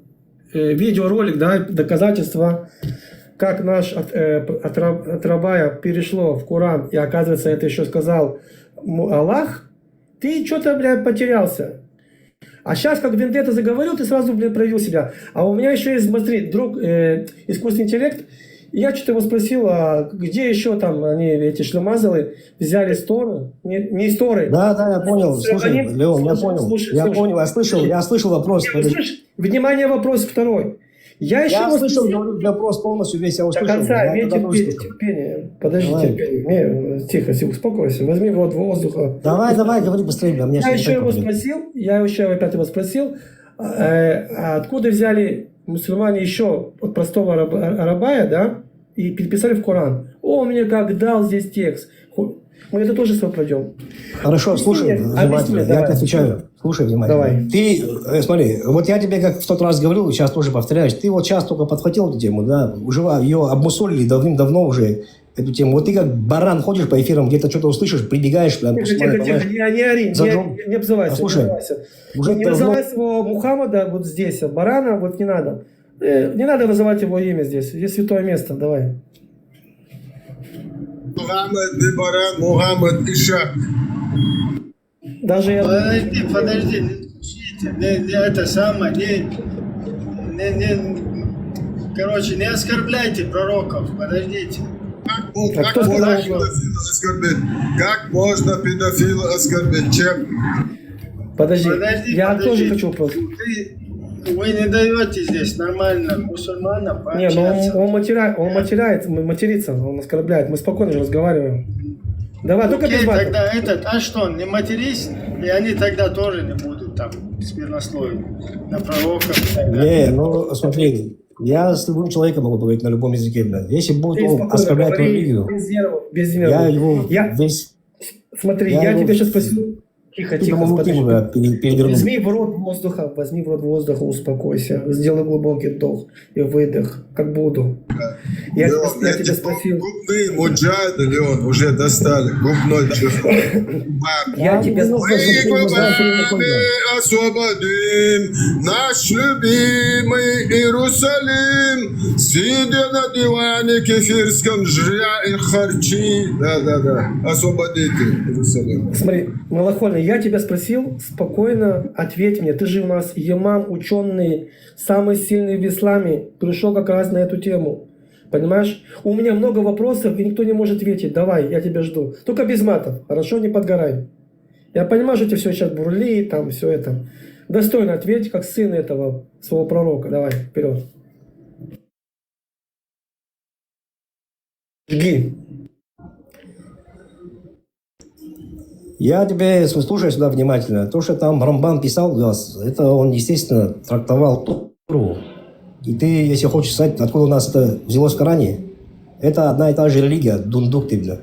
видеоролик, да, доказательства, как наш от Рабая перешло в Коран, и оказывается, это еще сказал Аллах, ты что-то, блядь, потерялся. А сейчас, как Вендетта заговорил, ты сразу, блядь, проявил себя. А у меня еще есть, смотри, друг, искусственный интеллект. И я что-то его спросил, а где еще там они, эти шлемазалы, взяли сторы? Не сторы. Да, я понял. Слушай, Леон, я понял. Я слышал вопрос. Внимание, вопрос второй. Я слышал вопрос полностью, весь я услышал. До конца, терпение. Подожди, терпение. Тихо, успокойся. Возьми вот воздуха. Давай, говори быстрее. Я еще опять его спросил, откуда взяли мусульмане еще от простого Рабая, да, и переписали в Коран. Он мне как дал здесь текст. Мы это тоже с тобой пройдем. Хорошо, слушай внимательно, я тебе отвечаю. Слушай внимательно. Давай. Ты, смотри, вот я тебе как в тот раз говорил, сейчас тоже повторяюсь, ты вот сейчас только подхватил эту тему, да, уже ее обмусолили давным-давно уже, эту тему. Вот ты как баран ходишь по эфирам, где-то что-то услышишь, прибегаешь. Прям, Тихо, не ори, не обзывайся. Слушай, не называй своего Мухаммада вот здесь, а барана вот не надо. Не надо называть его имя здесь. Здесь святое место, давай. Мухаммад не баран, Мухаммад Ишак. Даже я... Подожди, не это самое, короче, не оскорбляйте пророков, подождите. Как можно педофила оскорбить? Чем? Подожди, я тоже хочу вопрос. Вы не даете здесь нормально мусульманам пообщаться. Не, ну он матерится, он оскорбляет. Мы спокойно же разговариваем. Давай, только без матов. Тогда что, не матерись, и они тогда тоже не будут там сквернословить на пророков и так далее. Не, ну смотри, я с любым человеком могу говорить на любом языке, блядь. Если будет он оскорблять религию, без нервов. я его весь... Смотри, я тебя сейчас спросил. Ты тихо, по-моему, подожди. тему перевернул. Возьми в рот воздуха, успокойся. Сделай глубокий вдох и выдох, как буду. Я тебя спросил. Губные муджады, Леон, уже достали. Губной чихал. Я тебя освободим наш любимый Иерусалим, сидя на диване кефирском, жря и харчи. Да. Освободите Иерусалим. Смотри, Малахольный, я тебя спросил, спокойно ответь мне. Ты же у нас имам, ученый, самый сильный в исламе. Пришел как раз на эту тему. Понимаешь? У меня много вопросов, и никто не может ответить. Давай, я тебя жду. Только без матов. Хорошо, не подгорай. Я понимаю, что тебе все сейчас бурлит, там все это. Достойно ответь, как сын этого своего пророка. Давай, вперед. Жги. Я тебя слушаю сюда внимательно. То, что там Рамбан писал, это он, естественно, трактовал Тору. И ты, если хочешь сказать, откуда у нас это взялось в Коране, это одна и та же религия, дундуктивна.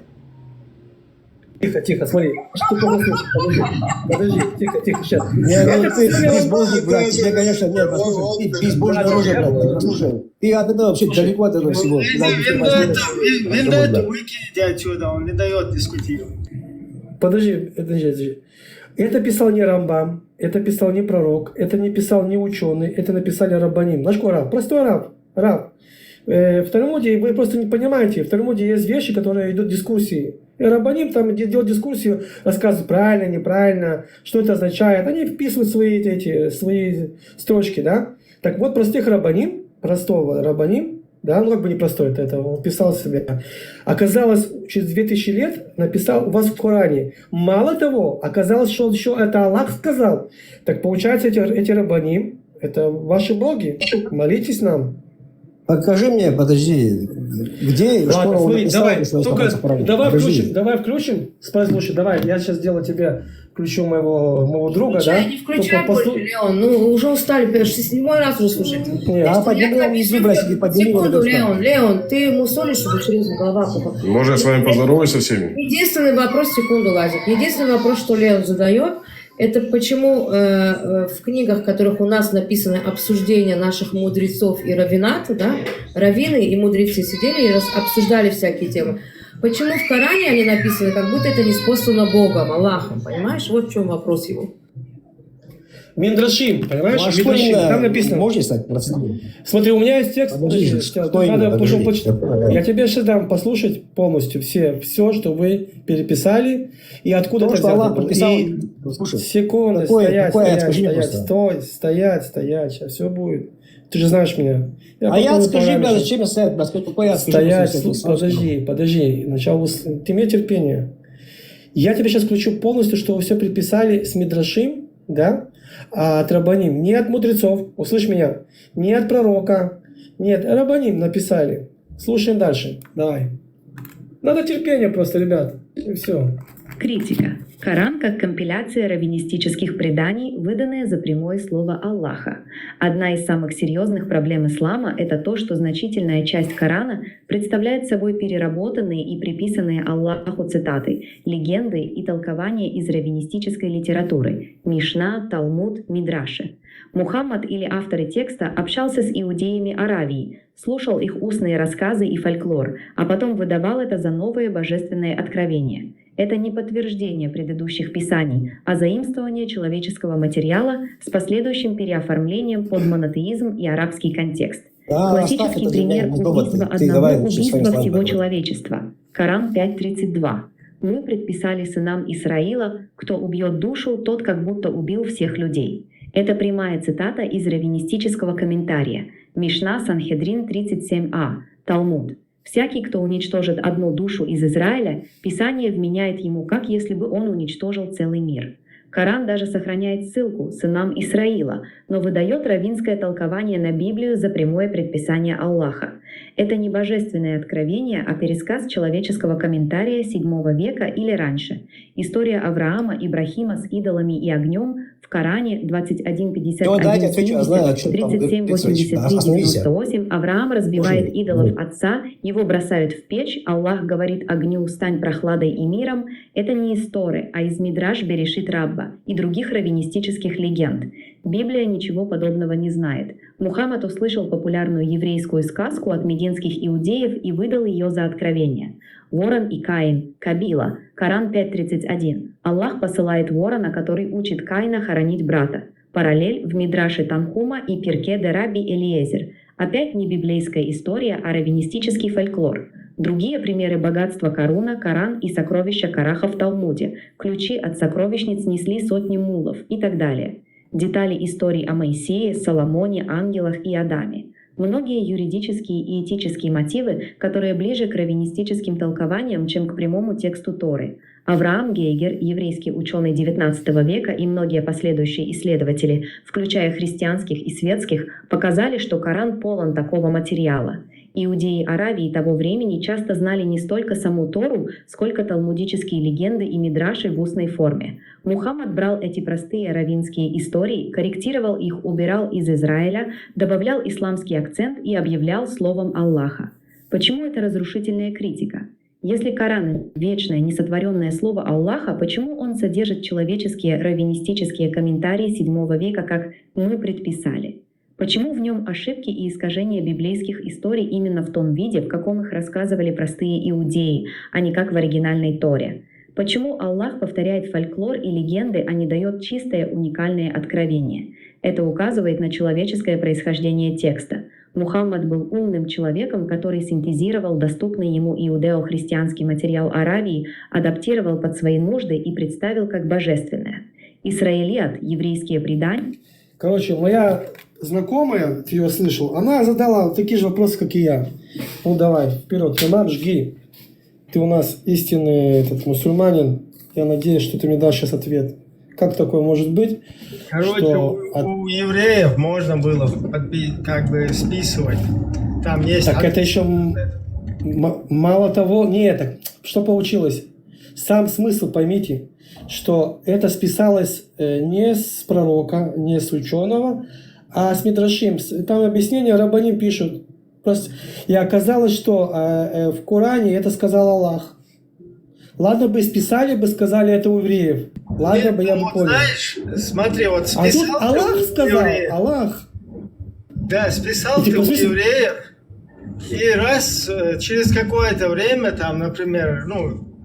Тихо, смотри. Что ты послушай? Подожди, тихо, сейчас. Ты безбожник, брат, тебе, конечно, нет, послушай, ты безбожное оружие, брат, ты послушай. Ты от этого вообще далеко от этого всего. Виндо выкинете отсюда, он не дает дискутировать. Подожди. Это писал не Рамбам, это писал не пророк, это не писал не ученый, это написали раббаним. Наш раб, простой раб. В Талмуде вы просто не понимаете, в Талмуде есть вещи, которые идут дискуссии. И раббаним там делают дискуссию, рассказывают правильно, неправильно, что это означает. Они вписывают свои строчки, да. Так вот, простого раббаним, да, ну как бы не простой, это он писал себя. Оказалось, через 2000 лет написал у вас в Коране. Мало того, оказалось, что еще это Аллах сказал. Так получается, эти раббаним, это ваши боги. Молитесь нам. Покажи мне, подожди, где, ладно, что он написал, давай включим, послушай, давай, я сейчас сделаю тебе, включу моего друга, да? Не включай больше, Леон, ну уже устали, 7 раз уже слушать. Подними его внизу, братики, подними его. Секунду, Леон, ты ему солишь, чтобы через голова. Можно я с вами поздороваюсь со всеми? Единственный вопрос, секунду, Лазик, единственный вопрос, что Леон задает, это почему в книгах, в которых у нас написаны обсуждения наших мудрецов и раввината, да, раввины и мудрецы сидели и обсуждали всякие темы. Почему в Коране они написаны, как будто это не спослано Богом, Аллахом, понимаешь? Вот в чем вопрос его. Миндрашим, понимаешь? Ну, Миндрашим, там написано. Можешь стать процедурой? Смотри, у меня есть текст. Я тебе сейчас дам послушать полностью все, что вы переписали и откуда это взято. Секунду, стоять, сейчас все будет. Ты же знаешь меня. Скажи, бля, зачем я стоять, бля, стоять, подожди. Сначала ты имей терпение. Я тебе сейчас включу полностью, что вы все приписали с Мидрашим, да? А от раббаним, не от мудрецов, услышь меня, не от пророка, нет, раббаним написали. Слушаем дальше, давай. Надо терпение просто, ребят, и все. Критика. Коран как компиляция раввинистических преданий, выданные за прямое слово Аллаха. Одна из самых серьезных проблем ислама – это то, что значительная часть Корана представляет собой переработанные и приписанные Аллаху цитаты, легенды и толкования из раввинистической литературы – Мишна, Талмуд, Мидраши. Мухаммад или авторы текста общался с иудеями Аравии, слушал их устные рассказы и фольклор, а потом выдавал это за новые божественные откровения. Это не подтверждение предыдущих писаний, а заимствование человеческого материала с последующим переоформлением под монотеизм и арабский контекст. Классический пример убийства одного убийства всего человечества. Коран 5.32. Мы предписали сынам Исраила, кто убьет душу, тот как будто убил всех людей. Это прямая цитата из раввинистического комментария. Мишна Санхедрин 37а. Талмуд. Всякий, кто уничтожит одну душу из Израиля, Писание вменяет ему, как если бы он уничтожил целый мир. Коран даже сохраняет ссылку сынам Исраила, но выдает раввинское толкование на Библию за прямое предписание Аллаха. Это не божественное откровение, а пересказ человеческого комментария VII века или раньше. История Авраама, Ибрахима с идолами и огнем В Коране 21:51, Ну, дайте отвечу, я знаю, о чем там 37:83-98 Авраам разбивает идолов отца, его бросают в печь, Аллах говорит огню «стань прохладой и миром». Это не из Торы, а из Мидраш Берешит Рабба и других раввинистических легенд. Библия ничего подобного не знает. Мухаммад услышал популярную еврейскую сказку от мединских иудеев и выдал ее за откровение. Ворон и Каин, Кабила, Коран 5:31. Аллах посылает ворона, который учит Каина хоронить брата. Параллель в Мидраше Танхума и Пирке де Раби Элиезер. Опять не библейская история, а раввинистический фольклор. Другие примеры богатства Каруна, Коран и сокровища Караха в Талмуде. Ключи от сокровищниц несли сотни мулов и так далее. Детали историй о Моисее, Соломоне, ангелах и Адаме. Многие юридические и этические мотивы, которые ближе к раввинистическим толкованиям, чем к прямому тексту Торы. Авраам Гейгер, еврейский ученый XIX века, и многие последующие исследователи, включая христианских и светских, показали, что Коран полон такого материала. Иудеи Аравии того времени часто знали не столько саму Тору, сколько талмудические легенды и мидраши в устной форме. Мухаммад брал эти простые раввинские истории, корректировал их, убирал из Израиля, добавлял исламский акцент и объявлял словом Аллаха. Почему это разрушительная критика? Если Коран — вечное, несотворенное слово Аллаха, почему он содержит человеческие раввинистические комментарии VII века, как «мы предписали»? Почему в нем ошибки и искажения библейских историй именно в том виде, в каком их рассказывали простые иудеи, а не как в оригинальной Торе? Почему Аллах повторяет фольклор и легенды, а не дает чистое уникальное откровение? Это указывает на человеческое происхождение текста. Мухаммад был умным человеком, который синтезировал доступный ему иудео-христианский материал Аравии, адаптировал под свои нужды и представил как божественное. Исраилиат, еврейские предания. Короче, моя знакомая, ты ее слышал, она задала такие же вопросы, как и я. Ну давай, вперед, Тамар, жги. Ты у нас истинный мусульманин. Я надеюсь, что ты мне дашь сейчас ответ. Как такое может быть? Короче, что у евреев можно было как бы списывать. Там есть... Так это еще мало того, не это. Что получилось? Сам смысл поймите, что это списалось не с пророка, не с ученого, а с Мидрашим. Там объяснение рабаним пишут. Просто... И оказалось, что в Коране это сказал Аллах. Ладно бы списали бы, сказали это у евреев. Ладно бы, я бы понял. Знаешь, смотри, вот списал тут Аллах сказал, евреев. Аллах. Да, списал ты у евреев, и раз через какое-то время, там, например,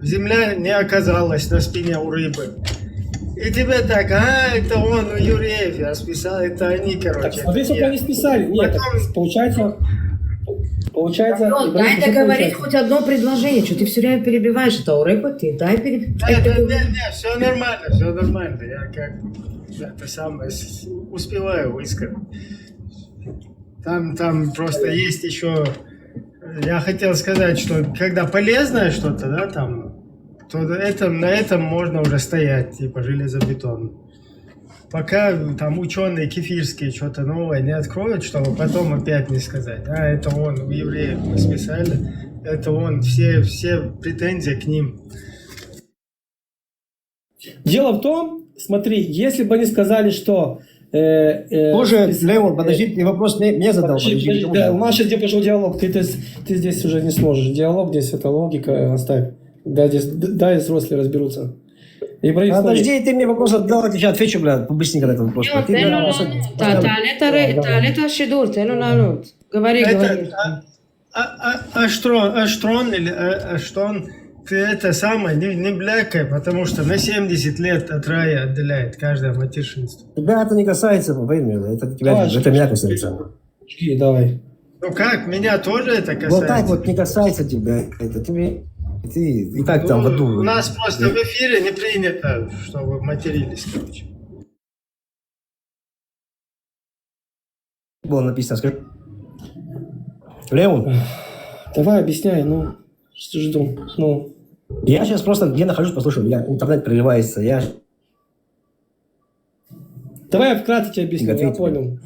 земля не оказалась на спине у рыбы. И тебе так, это он у евреев, я списал, это они, короче. Так, смотри, сколько они списали. Нет, получается... Ну, дай договорить хоть одно предложение. Что ты все время перебиваешь? Это у рыбы, ты дай перебивать. Не, все нормально. Я как это самое успеваю высказать. Там просто есть еще... Я хотел сказать, что когда полезное что-то, да, там, то на этом можно уже стоять, типа железобетон. Пока там ученые кефирские что-то новое не откроют, чтобы потом опять не сказать, это он, у евреев мы списали, это он, все претензии к ним. Дело в том, смотри, если бы они сказали, что... Слушай, Леон, подожди, ты вопрос мне задал. Подожди, да, у нас сейчас где пошел диалог, ты здесь уже не сможешь. Диалог здесь, это логика, оставь. Дай взрослые разберутся. Подожди, ты мне вопрос задал, я тебе отвечу, быстренько на этот вопрос. תעלה השידור, תן לו לענות. говори. Аштрон или Аштон, ты это самое не блякай, потому что на 70 лет от рая отделяет каждое матершинство. Тебя это не касается, поверь мне, это меня касается. Давай. Ну как, меня тоже это касается. Вот так вот не касается тебя, это тебе... Ты и так там в аду. У нас просто в эфире не принято, чтобы матерились, короче. Было написано, скажи. Леон. Давай, объясняй, жду. Я сейчас просто где нахожусь, послушай, интернет прерывается, Давай я вкратце тебе объясню, я понял.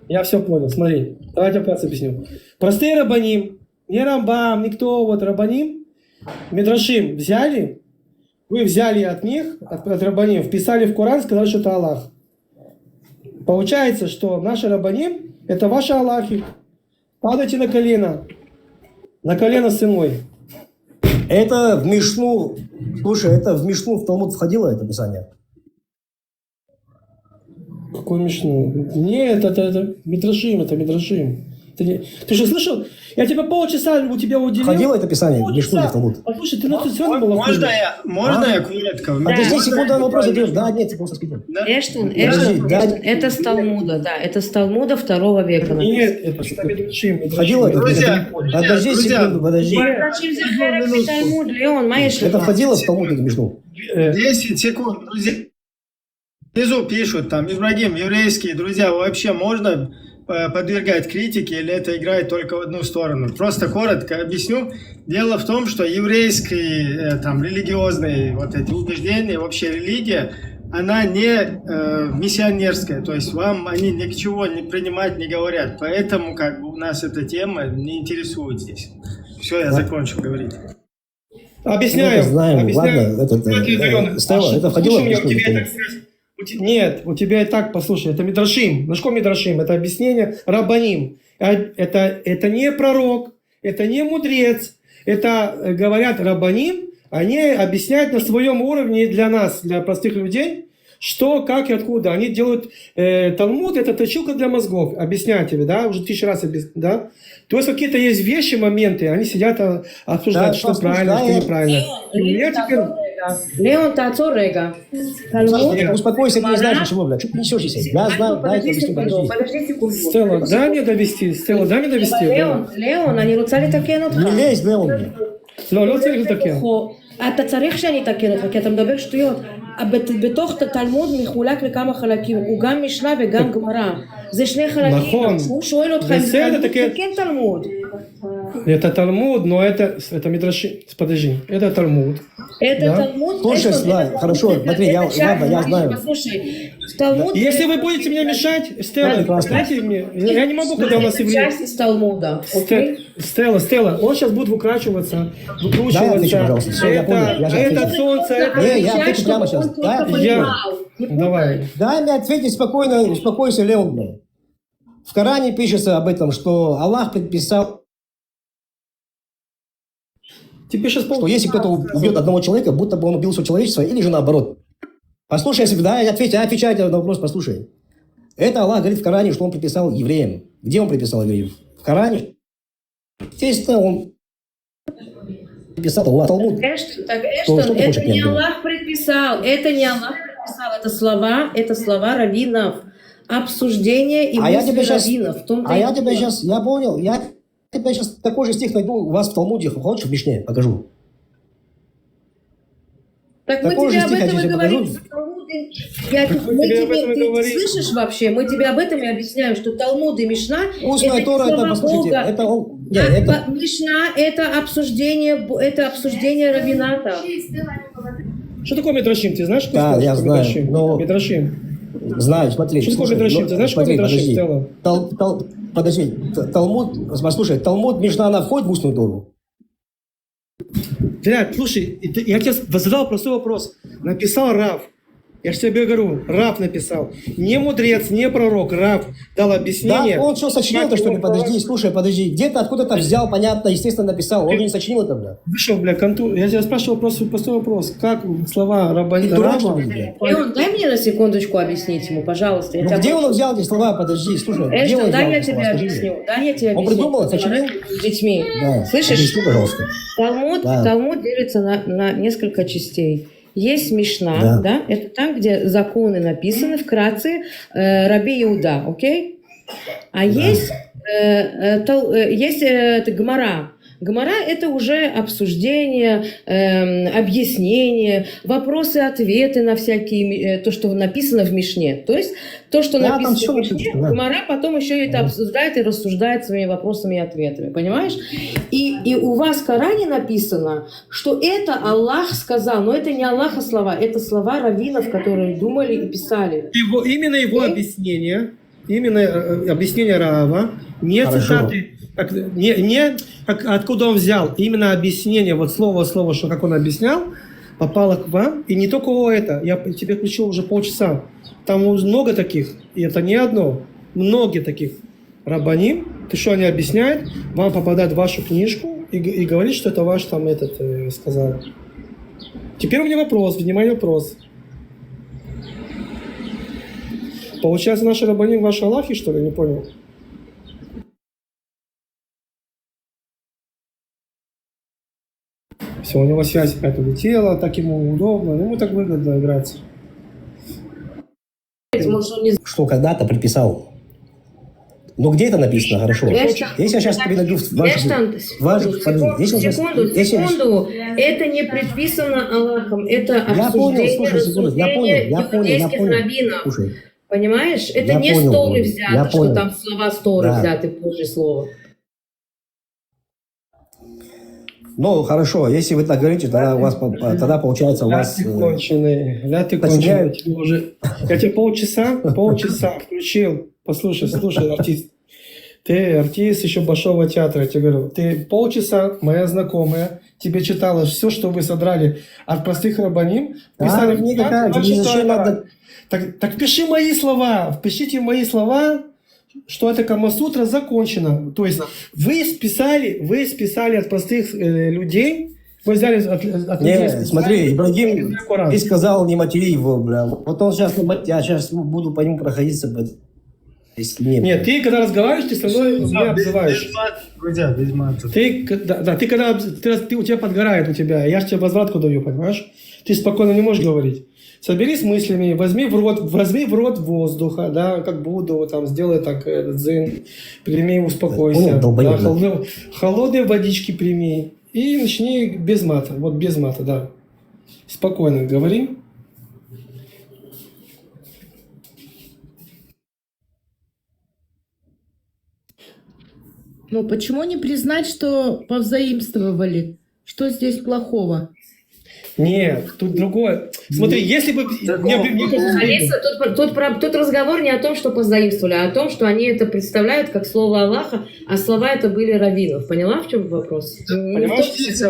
Я все понял, смотри. Давай я тебе вкратце объясню. Простые рабаним, не Рамбам, никто, рабаним, Мидрашим взяли, вы взяли от них, от рабаним, вписали в Коран, сказали, что это Аллах. Получается, что наши рабаним – это ваши Аллахи. Падайте на колено с мной. Это в Мишну, слушай, это в Мишну, в Талмуд входило это писание? Какой Мишну? Нет, это Мидрашим, это Мидрашим. Ты что, слышал? Я тебя полчаса у тебя уделил. Входило это писание в Мишну или в Талмуд? Послушай, ты нутрициян была. Можно я коротко? Подожди секунду, на вопрос ответишь. Да, нет, секунду скидывай. Эштон, это с Талмуда, да, это с Талмуда 2 века. Нет, это Мидрашим. Входило это? Подожди секунду, подожди. Это входило в Талмуд или в Мишну? 10 секунд, друзья. Внизу пишут, там, Ибрагим, еврейские друзья, вообще можно подвергать критике или это играет только в одну сторону? Просто коротко объясню. Дело в том, что еврейские, там, религиозные вот эти убеждения, вообще религия, она не миссионерская, то есть вам они ни к чему не принимать не говорят, поэтому как бы у нас эта тема не интересует здесь. Все, я закончил говорить. Объясняю. Знаем, ладно, Стелла, это входило в Мишну? Нет, у тебя и так, послушай, это Мидрашим. На что Мидрашим? Это объяснение рабаним. Это не пророк, это не мудрец. Это, говорят рабаним, они объясняют на своем уровне для нас, для простых людей, что, как и откуда. Они делают Талмуд, это точилка для мозгов. Объясняю тебе, да, уже 1000 раз объясняю, да. То есть какие-то есть вещи, моменты, они сидят, обсуждают, да, что правильно, что неправильно. Леон, тацор, Рега. Успокойся, ты не знаешь ничего, блядь. Что ты несешь здесь? Я знаю, дай я объясню, подожди секунду. Стелла, дай мне довести. Леон, אני רוצה לתקן אותך. Не лезь, Леон. לא צריך לתקן. אתה צריך שאני אתקן אותך, כי אתה מדבר שטויות. בתוך תלמוד מחולק לכמה חלקים, הוא גם משנה וגם גמרא. זה שני חלקים. נכון. הוא שואל אותך אם זה תקן תלמוד. Это Талмуд, но это Мидрашим. Подожди, это Талмуд. Это Талмуд. Слушай, хорошо, смотри, я знаю. Послушай, в Талмуд... Если вы будете мне мешать, Стелла, дайте мне. Я не могу, когда у нас евреи... Часть из Талмуда. Стелла, он сейчас будет выкручиваться. Да, отвечу, пожалуйста. Все, я понял. Это солнце, это... Не, я отвечу прямо сейчас. Давай. Дай мне ответить спокойно, успокойся, Леон. В Коране пишется об этом, что Аллах предписал, что если кто-то убьет одного человека, будто бы он убил все человечество, или же наоборот. Послушай, если да, отвечай на вопрос, послушай. Это Аллах говорит в Коране, что он предписал евреям. Где он предписал евреев? В Коране. Естественно, он предписал Аллах Талмуд. Эштон, это не Аллах предписал, это слова раввинов. Обсуждение и мысли раввинов. Я понял, я тебя сейчас такой же стих найду у вас в Талмуде, хочешь в Мишне? Покажу. Так мы тебе об этом и говорим. Ты слышишь вообще? Мы тебе об этом и объясняем, что Талмуд и Мишна Устная это Тора, слова это, послушайте, Бога. Мишна это обсуждение раввината. Что такое Мидрашим? Ты знаешь, что да, я знаю. Мидрашим. Знаю, смотри. Что такое Мидрашим? Ты знаешь, что Мидрашим, Стелла? Подожди, Талмуд, послушай, Талмуд, Мишна, она входит в устную Тору? Да, слушай, я тебе задал простой вопрос. Написал Рав. Я же тебе говорю, Рав написал. Не мудрец, не пророк, Рав дал объяснение. Да, он что, сочинил-то, что ли? Подожди, слушай, подожди. Где-то откуда-то взял, понятно, естественно, написал. Он не сочинил это, бля. Вышел, бля, я тебя спрашивал простой вопрос. Как слова Рабанида Рава? Леон, дай мне на секундочку объяснить ему, пожалуйста. Где он взял эти слова? Подожди, слушай. Эштон, дай я тебе объясню. Он придумал, сочинил? С детьми. Да. Слышишь? Объясни, пожалуйста. Талмуд делится на несколько частей. Есть Мишна, да, это там, где законы написаны вкратце, Раби Иуда, окей? А есть Гмара. Гмара – это уже обсуждение, объяснение, вопросы-ответы на всякие, то, что написано в Мишне. То есть то, что написано в Мишне, Гмара потом еще это обсуждает и рассуждает своими вопросами и ответами. Понимаешь? И у вас в Коране написано, что это Аллах сказал, но это не Аллаха слова, это слова раввинов, которые думали и писали. Именно его объяснение, именно объяснение Рава, не цитаты. Не откуда он взял, именно объяснение, вот слово, что как он объяснял, попала к вам, и не только это, я тебе включил уже полчаса, там много таких, и это не одно, многие таких рабаним, ты что они объясняют, вам попадает в вашу книжку и говорит, что это ваш там этот сказал. Теперь у меня вопрос, внимание, вопрос. Получается, наши рабаним ваши Аллахи, что ли? Не понял. Все, у него связь опять улетела, так ему удобно, ему так выгодно играть. Что когда-то приписал. Но где это написано, хорошо? Если я сейчас передаю Секунду. Это не предписано Аллахом, это обсуждение, рассуждение иудейских раввинов. Слушай, Понимаешь? Это я не понял, сторы я взяты, что понял. там слова сторы Да. взяты в Божье слово. ну, хорошо, если вы так говорите, тогда у вас, тогда получается у вас... Ты конченый, ты подсоединяют. конченый. Уже... Я тебе полчаса включил. Послушай, артист. Ты артист еще Большого театра, я тебе говорю. Ты полчаса, моя знакомая, тебе читала все, что вы содрали от простых рабаним. Писали никакая, зачем надо... Так пиши мои слова, впишите мои слова, что это Камасутра закончено. То есть вы списали от простых людей, вы взяли от людей. Не, смотри, Ибрагим, ты сказал, не матери его, бля. Вот он сейчас, я сейчас буду по нему проходиться. Нет, ты когда разговариваешь, ты со мной меня обзываешь. Без мата. Ты когда у тебя подгорает у тебя, я же тебе возвратку даю, понимаешь? Ты спокойно не можешь говорить. Соберись с мыслями, возьми в рот воздуха, да, как Будду, там, сделай так, дзен, прими, успокойся. Да, холодные водички прими и начни без мата, вот без мата, да. Спокойно говори. Ну, почему не признать, что повзаимствовали? Что здесь плохого? Нет, тут другое. Смотри, если бы... Алиса, тут разговор не о том, что позаимствовали, а о том, что они это представляют как слово Аллаха, а слова это были раввинов. Поняла, в чем вопрос? Потому что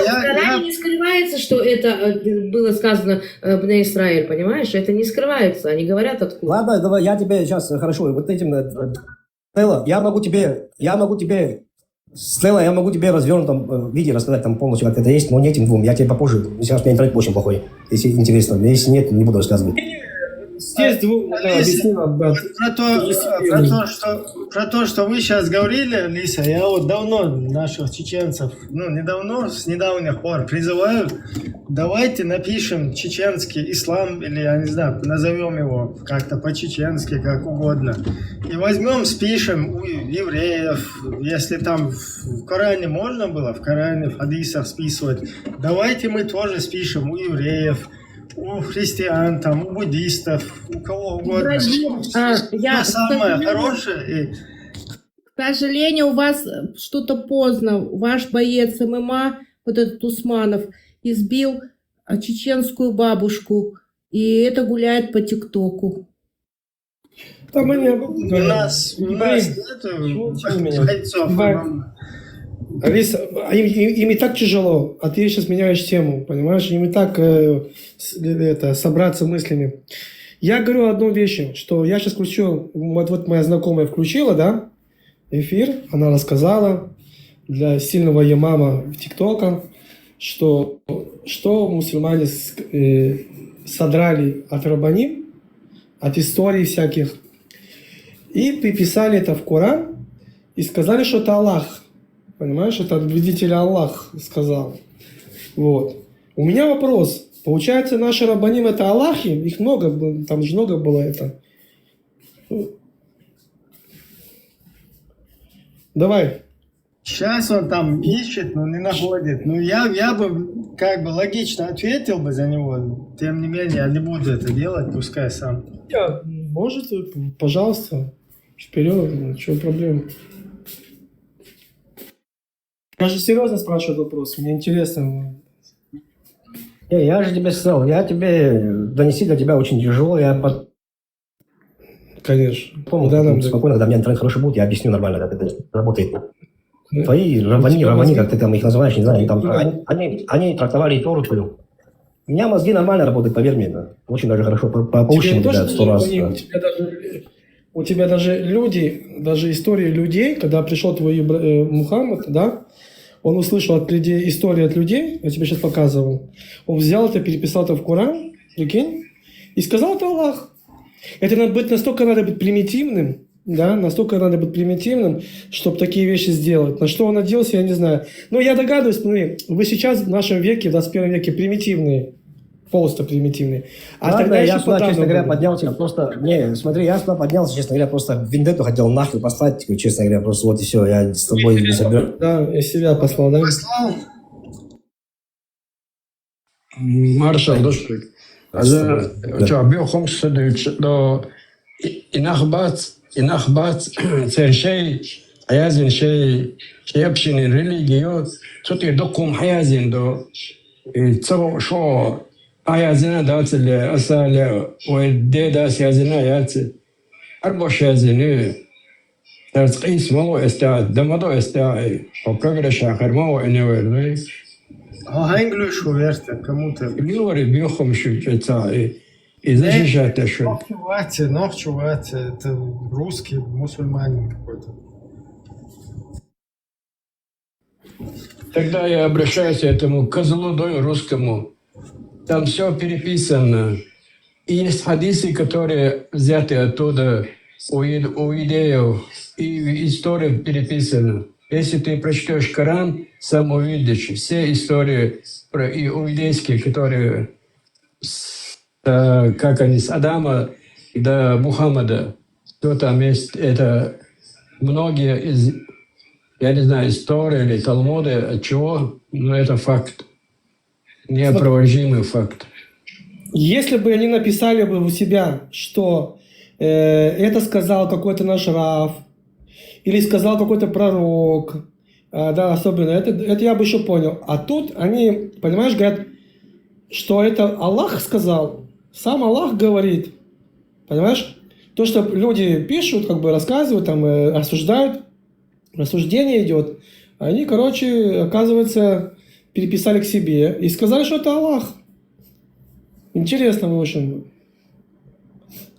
в Коране не скрывается, что это было сказано Бне Исраэль, понимаешь? Это не скрывается, они говорят откуда. Ладно, давай, я тебе сейчас, хорошо, вот этим... Стелла, я могу тебе в развернутом виде рассказать там полностью, как это есть, но не этим двум. Я тебе попозже. Сейчас у меня интернет очень плохой. Если интересно. Если нет, не буду рассказывать. Здесь двум Про то, что вы сейчас говорили, Лиса, я вот давно наших чеченцев, с недавних пор призываю, давайте напишем чеченский ислам, или, я не знаю, назовем его как-то по-чеченски, как угодно. И возьмем, спишем у евреев, если там в Коране можно было, в Коране, в хадисах списывать, давайте мы тоже спишем у евреев, у христиан, там, у буддистов, у кого угодно. Самое хорошее. К сожалению, у вас что-то поздно. Ваш боец ММА, вот этот Усманов, избил чеченскую бабушку, и это гуляет по ТикТоку. Там они... У нас нету бойцов. Алиса, им и так тяжело, а ты сейчас меняешь тему, понимаешь? Им и так собраться мыслями. Я говорю одну вещь, что я сейчас включу, вот моя знакомая включила, да, эфир, она рассказала для сильного имама в ТикТока, что мусульмане содрали от рабаним, от историй всяких, и приписали это в Коран, и сказали, что это Аллах. Понимаешь, это видитель Аллах сказал. Вот. У меня вопрос. Получается, наши рабаним это Аллахи? Их много, там же много было это. Давай. Сейчас он там ищет, но не находит. Я бы как бы логично ответил бы за него. Тем не менее, я не буду это делать, пускай сам. Может, пожалуйста. Вперед, что проблема? Я же серьезно спрашиваю вопрос, мне интересно. Я же тебе сказал, донести до тебя очень тяжело. Конечно. Спокойно, когда у меня интернет хороший будет, я объясню нормально, как это работает. Твои раввани, как ты там их называешь, не знаю, они трактовали и Тору твою. У меня мозги нормально работают, поверь мне. Да. Очень даже хорошо, Тебе получше не то, да, что 100 раз. они, Да. у тебя даже люди, даже истории людей, когда пришел твой Мухаммад, да, он услышал от людей, истории от людей, я тебе сейчас показывал, он взял это, переписал это в Коран, прикинь, и сказал, это Аллах. Это надо быть примитивным, да, настолько надо быть примитивным, чтобы такие вещи сделать. На что он оделся, я не знаю. Но я догадываюсь, смотри, вы сейчас в нашем веке, в 21 веке примитивные, просто примитивные. А Ладно, тогда я еще сюда, честно говоря, было. поднялся просто... Не, смотри, я сюда поднялся, честно говоря, просто вендетту хотел нахуй послать, честно говоря, просто вот и все, я с тобой не собираюсь. Да, я себя послал, да? Marshall, also Biochom do инахбат цершей аязин шей шеябшин религио цоти докум хаязин до цо шо аязина дацле асале уэдде дас язина яц арбош язину ترقيس مو استعد دمدو استعد وبرجرش آخر مو إنه Englisch верьте кому-то. Говори биохом шучаться и защищать что. Нохчувате, это русский мусульманин какой-то. Тогда я обращаюсь к этому козлу русскому. Там все переписано. И есть хадисы, которые взяты оттуда у идеев, и история переписана. Если ты прочтешь Коран, сам увидишь все истории про иудейские, которые, как они, с Адама до Мухаммада, что там есть, это многие из, я не знаю, истории или Талмуды, от чего, но это факт, неопровержимый факт. Если бы они написали бы у себя, что это сказал какой-то наш рав, или сказал какой-то пророк, да, особенно, это я бы еще понял. А тут они, понимаешь, говорят, что это Аллах сказал, сам Аллах говорит, понимаешь? То, что люди пишут, как бы рассказывают, там, осуждают, рассуждение идет, они, короче, оказывается, переписали к себе и сказали, что это Аллах. Интересно, в общем.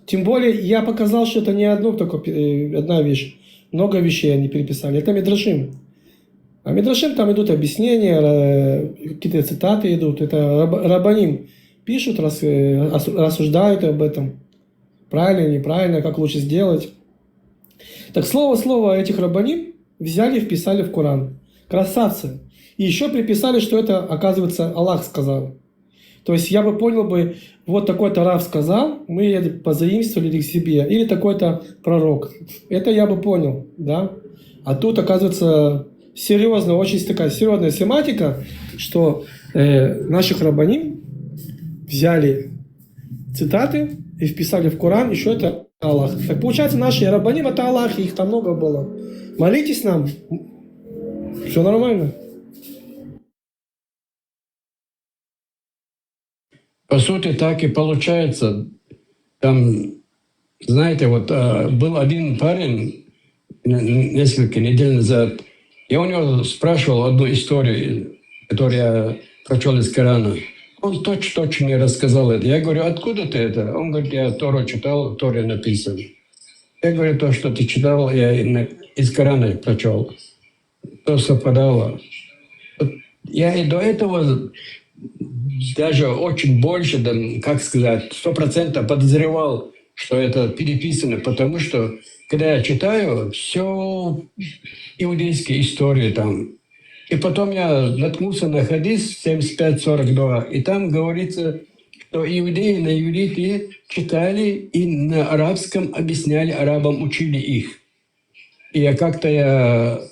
Тем более, я показал, что это не одна вещь. Много вещей они переписали. Это Мидрашим. А Мидрашим там идут объяснения, какие-то цитаты идут. Это Рабаним пишут, рассуждают об этом. Правильно, неправильно, как лучше сделать. Так слово этих Рабаним взяли и вписали в Коран. Красавцы. И еще приписали, что это, оказывается, Аллах сказал. То есть я бы понял бы, вот такой-то рав сказал, мы это позаимствовали к себе, или такой-то пророк. Это я бы понял, да. А тут, оказывается, серьезно, очень такая серьезная семантика, что наших рабаним взяли цитаты и вписали в Коран, еще это Аллах. Так получается, наши рабаним это Аллах, их там много было. Молитесь нам, все нормально. По сути, так и получается. Там, знаете, вот был один парень несколько недель назад. Я у него спрашивал одну историю, которую я прочел из Корана. Он точно не рассказал это. Я говорю, откуда ты это? Он говорит, я Тору читал, в Торе написано. Я говорю, то, что ты читал, я из Корана прочел. То совпадало. Я и до этого даже очень больше, как сказать, 100% подозревал, что это переписано, потому что, когда я читаю, все иудейские истории там. И потом я наткнулся на хадис 75-42, и там говорится, что иудеи на иврите читали и на арабском объясняли арабам, учили их. И это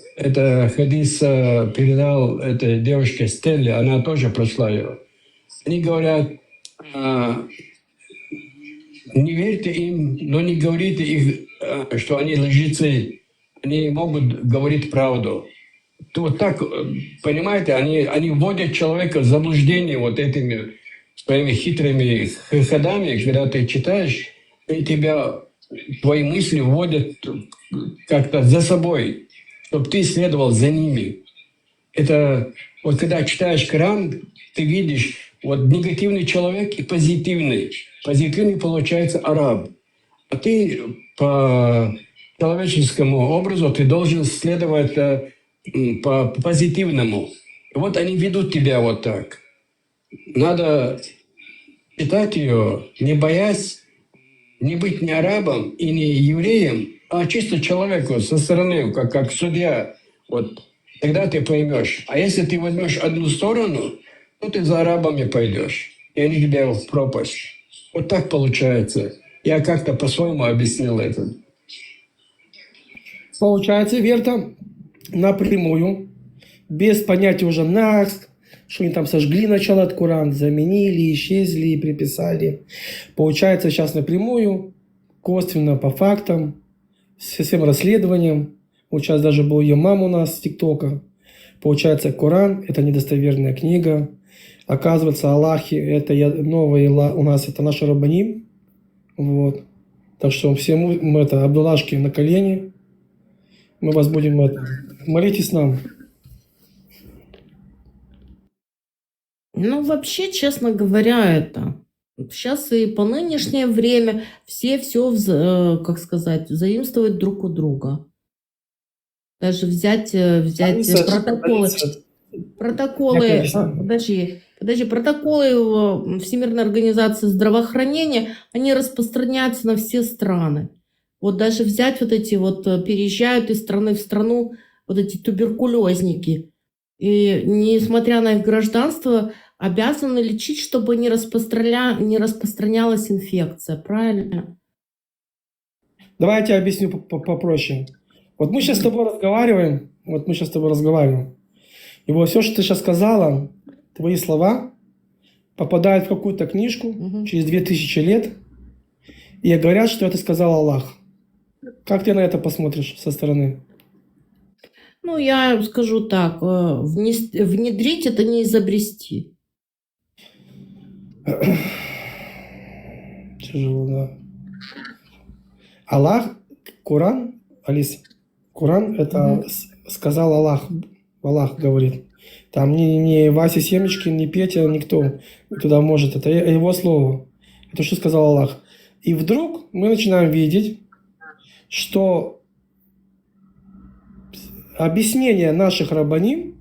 хадис передал этой девушке Стелле, она тоже прошла ее. Они говорят, не верьте им, но не говорите их, что они лжецы. Они могут говорить правду. Вот так, понимаете, они вводят человека в заблуждение вот этими своими хитрыми ходами, когда ты читаешь, и твои мысли вводят как-то за собой, чтобы ты следовал за ними. Это вот когда читаешь Коран, ты видишь, вот негативный человек и позитивный. Позитивный получается араб. А ты по человеческому образу ты должен следовать по позитивному. И вот они ведут тебя вот так. Надо читать ее, не боясь, не быть ни арабом и не евреем, а чисто человеку со стороны, как судья. Вот тогда ты поймешь. А если ты возьмешь одну сторону, то ты за арабами пойдешь. И они тебя в пропасть. Вот так получается. Я как-то по-своему объяснил это. Получается, Верта, напрямую, без понятия уже нас, что они там сожгли начало от Коран, заменили, исчезли, приписали. Получается, сейчас напрямую, косвенно, по фактам, с всем расследованием. Вот сейчас даже был ее мама у нас с ТикТока. Получается, Коран – это недостоверная книга. Оказывается, Аллахи – это новые у нас, это наши раббаним. Вот. Так что всем мы это, Абдуллашки на колени. Мы вас будем молитесь нам. Ну, вообще, честно говоря, это сейчас и по нынешнее время все как сказать, заимствуют друг у друга. Даже взять протоколы. Протоколы Всемирной организации здравоохранения, они распространяются на все страны. Вот даже взять вот эти вот, переезжают из страны в страну вот эти туберкулезники. И несмотря на их гражданство, обязаны лечить, чтобы не распространялась инфекция. Правильно? Давай я тебе объясню попроще. Вот мы сейчас с тобой разговариваем. И вот все, что ты сейчас сказала, твои слова попадают в какую-то книжку через 2000 лет и говорят, что это сказал Аллах. Как ты на это посмотришь со стороны? Ну, я скажу так, внедрить это не изобрести. Тяжело, да. Аллах, Коран, Алис, Коран это сказал Аллах. Аллах говорит. Там ни Вася Семечкин, ни Петя, никто туда может. Это его слово. Это что сказал Аллах. И вдруг мы начинаем видеть, что объяснения наших раббаним,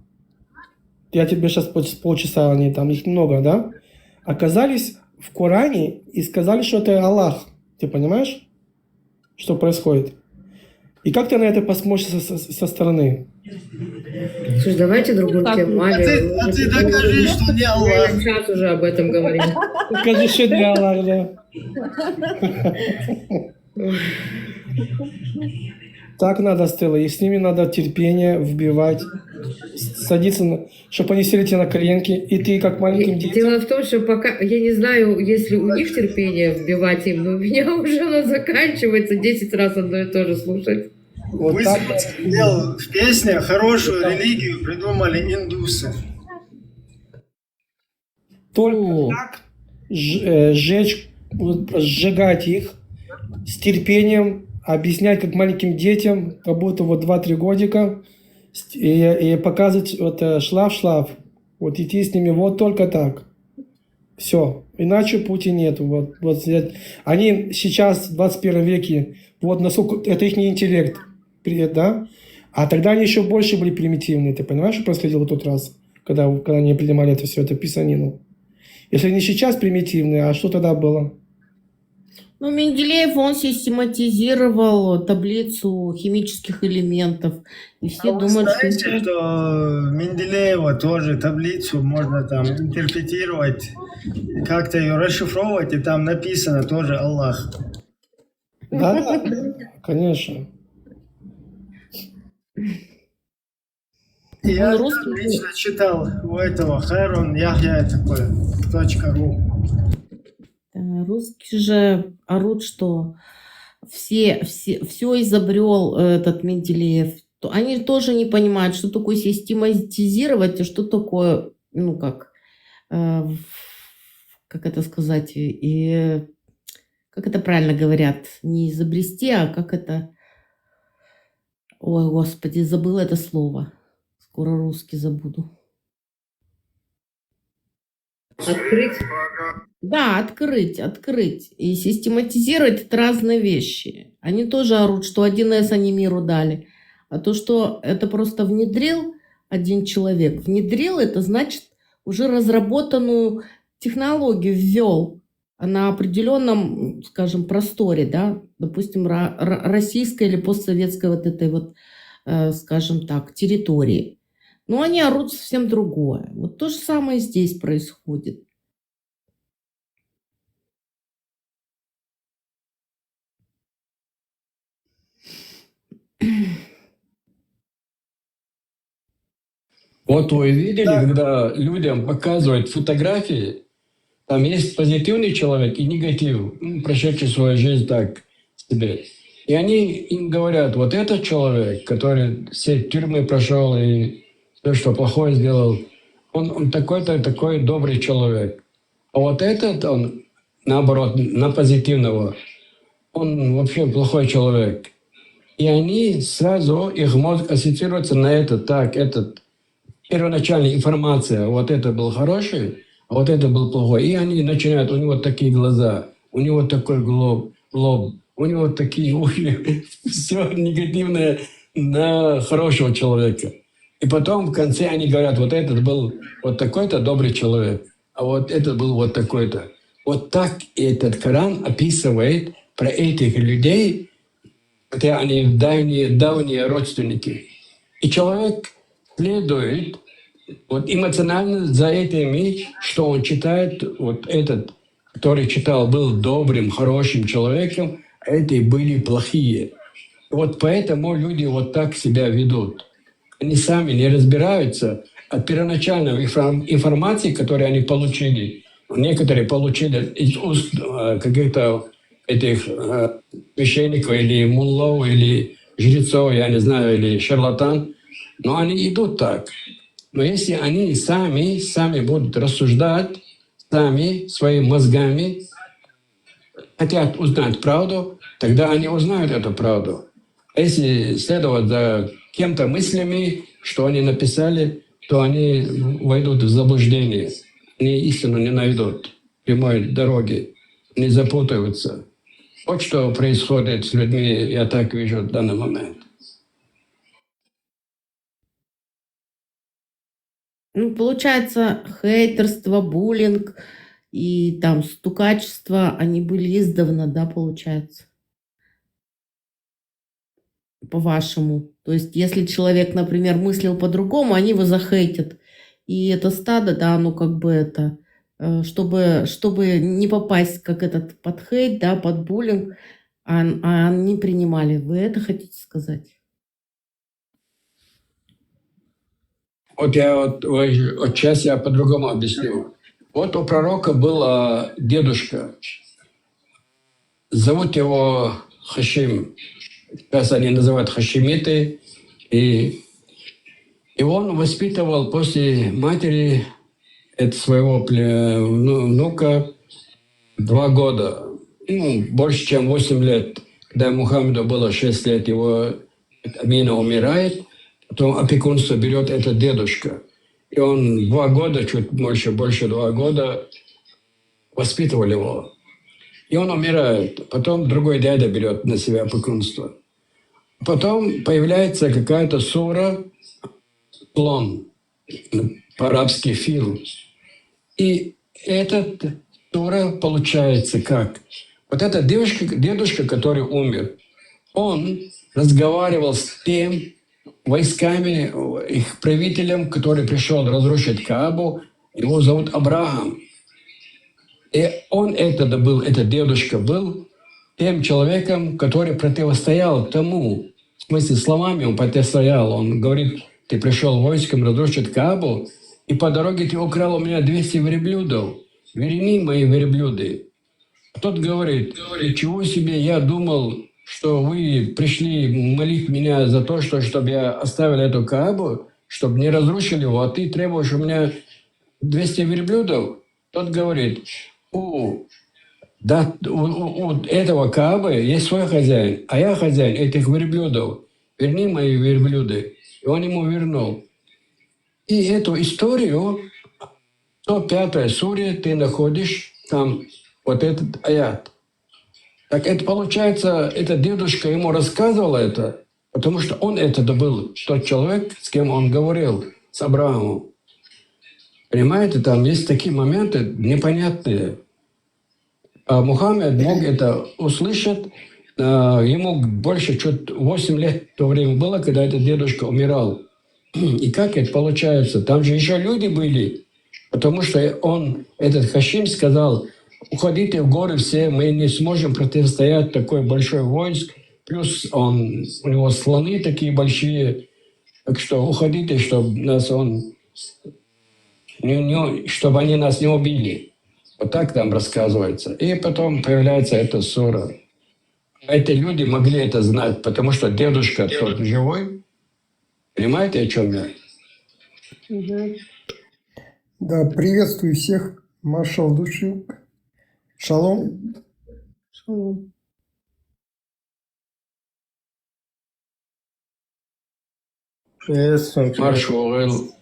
я тебе сейчас полчаса, они там их много, да, оказались в Коране и сказали, что это Аллах. Ты понимаешь, что происходит? И как ты на это посмотришь со стороны? Слушай, давайте другую тему. А ты докажи, что не Аллах. Сейчас уже об этом говорим. Докажи, что не Аллах, да. Так надо, Стелла, и с ними надо терпение вбивать, садиться, чтобы они сели тебе на коленки, и ты как маленьким детям. Дело в том, что пока, я не знаю, если у них терпение вбивать им, но у меня уже оно заканчивается 10 раз одно и то же слушать. Вот Вы так. в песне хорошую религию придумали индусы. Только так сжигать их с терпением, объяснять как маленьким детям, как будто вот 2-3 годика, и показывать вот шлаф, вот идти с ними вот только так. Все. Иначе пути нету. Вот они сейчас в 21 веке, вот насколько это их не интеллект, да? А тогда они еще больше были примитивные. Ты понимаешь, что происходило в тот раз, когда они принимали это все, это писанину? Если не сейчас примитивные, а что тогда было? Ну, Менделеев, он систематизировал таблицу химических элементов. И все думают, знаете, что Менделеева тоже таблицу можно там интерпретировать, как-то ее расшифровывать, и там написано тоже Аллах. Да, конечно. Я лично читал у этого Хайрон Яхья такое .ру. Русские же орут, что все изобрел этот Менделеев. Они тоже не понимают, что такое систематизировать, и что такое, ну как это сказать, и как это правильно говорят, не изобрести, а как это... Ой, Господи, забыла это слово. Скоро русский забуду. Открыть. Да, открыть. И систематизировать это разные вещи. Они тоже орут, что 1С они миру дали. А то, что это просто внедрил один человек, внедрил, это значит уже разработанную технологию ввел на определенном, скажем, просторе, да, допустим, российской или постсоветской вот этой вот, скажем так, территории. Но они орут совсем другое. Вот то же самое здесь происходит. Вот вы видели, когда людям показывают фотографии, там есть позитивный человек и негатив, прошедший свою жизнь так себе. И они им говорят, вот этот человек, который все тюрьмы прошел и все, что плохое сделал, он такой-то, такой добрый человек. А вот этот, он, наоборот, на позитивного, он вообще плохой человек. И они сразу, их мозг ассоциируется на это, так, этот, первоначальная информация, вот это был хороший, а вот это был плохой. И они начинают, у него такие глаза, у него такой лоб, у него такие уши, все негативное на хорошего человека. И потом в конце они говорят, вот этот был вот такой-то добрый человек, а вот этот был вот такой-то. Вот так этот Коран описывает про этих людей, хотя они давние родственники. И человек следует вот эмоционально за этими, что он читает, вот этот, который читал, был добрым, хорошим человеком, а эти были плохие. Вот поэтому люди вот так себя ведут. Они сами не разбираются от первоначальной информации, которую они получили. Некоторые получили из уст каких-то этих священников или муллов, или жрецов, я не знаю, или шарлатан. Но они идут так. Но если они сами будут рассуждать, сами, своими мозгами, хотят узнать правду, тогда они узнают эту правду. А если следовать за кем-то мыслями, что они написали, то они войдут в заблуждение. Они истину не найдут прямой дороги, не запутаются. Вот что происходит с людьми, я так вижу в данный момент. Ну, получается, хейтерство, буллинг и там стукачество, они были издавна, да, получается? По-вашему. То есть, если человек, например, мыслил по-другому, они его захейтят. И это стадо, да, оно как бы это, чтобы не попасть как этот под хейт, да, под буллинг, они принимали. Вы это хотите сказать? Вот сейчас я по-другому объясню. Вот у пророка был дедушка. Зовут его Хашим. Сейчас они называют хашимиты. И он воспитывал после матери своего внука 2 года. Больше, чем 8 лет. Когда Мухаммеду было 6 лет, его Амина умирает. Потом опекунство берет этот дедушка. И он 2 года, чуть больше 2 года воспитывал его. И он умирает. Потом другой дядя берет на себя опекунство. Потом появляется какая-то сура, слон, по-арабски фил. И этот сура получается как? Вот этот дедушка, который умер, он разговаривал с тем войсками, их правителем, который пришел разрушить Каабу. Его зовут Абрахам. И он этот дедушка был тем человеком, который противостоял тому, в смысле словами он противостоял. Он говорит, ты пришел войском разрушить Каабу, и по дороге ты украл у меня 200 верблюдов. Верни мои верблюды. Тот говорит, ничего себе, я думал, что вы пришли молить меня за то, чтобы я оставил эту Каабу, чтобы не разрушили его, а ты требуешь у меня 200 верблюдов. Тот говорит, у этого Каабы есть свой хозяин, а я хозяин этих верблюдов. Верни мои верблюды. И он ему вернул. И эту историю 105-й суре ты находишь там вот этот аят. Так это получается, этот дедушка ему рассказывал это, потому что он это был тот человек, с кем он говорил, с Авраамом. Понимаете, там есть такие моменты непонятные. А Мухаммед мог это услышать. Ему больше чуть 8 лет в то время было, когда этот дедушка умирал. И как это получается? Там же еще люди были. Потому что он, этот Хашим, сказал: уходите в горы все, мы не сможем противостоять такой большой войск. Плюс у него слоны такие большие. Так что уходите, чтобы нас чтобы они нас не убили. Вот так там рассказывается. И потом появляется эта сура. Эти люди могли это знать, потому что дедушка тот живой. Понимаете, о чем я? Да, приветствую всех. Маршал Души. Шалом. Шалом. Маршал.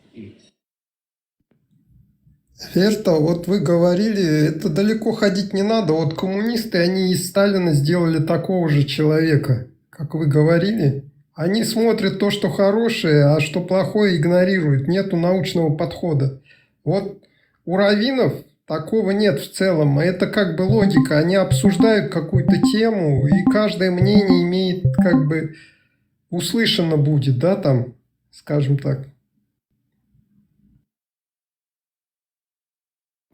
Это вот вы говорили, это далеко ходить не надо. Вот коммунисты, они из Сталина сделали такого же человека, как вы говорили. Они смотрят то, что хорошее, а что плохое игнорируют. Нету научного подхода. Вот у раввинов такого нет в целом. Это как бы логика. Они обсуждают какую-то тему, и каждое мнение имеет как бы услышано будет, да, там, скажем так.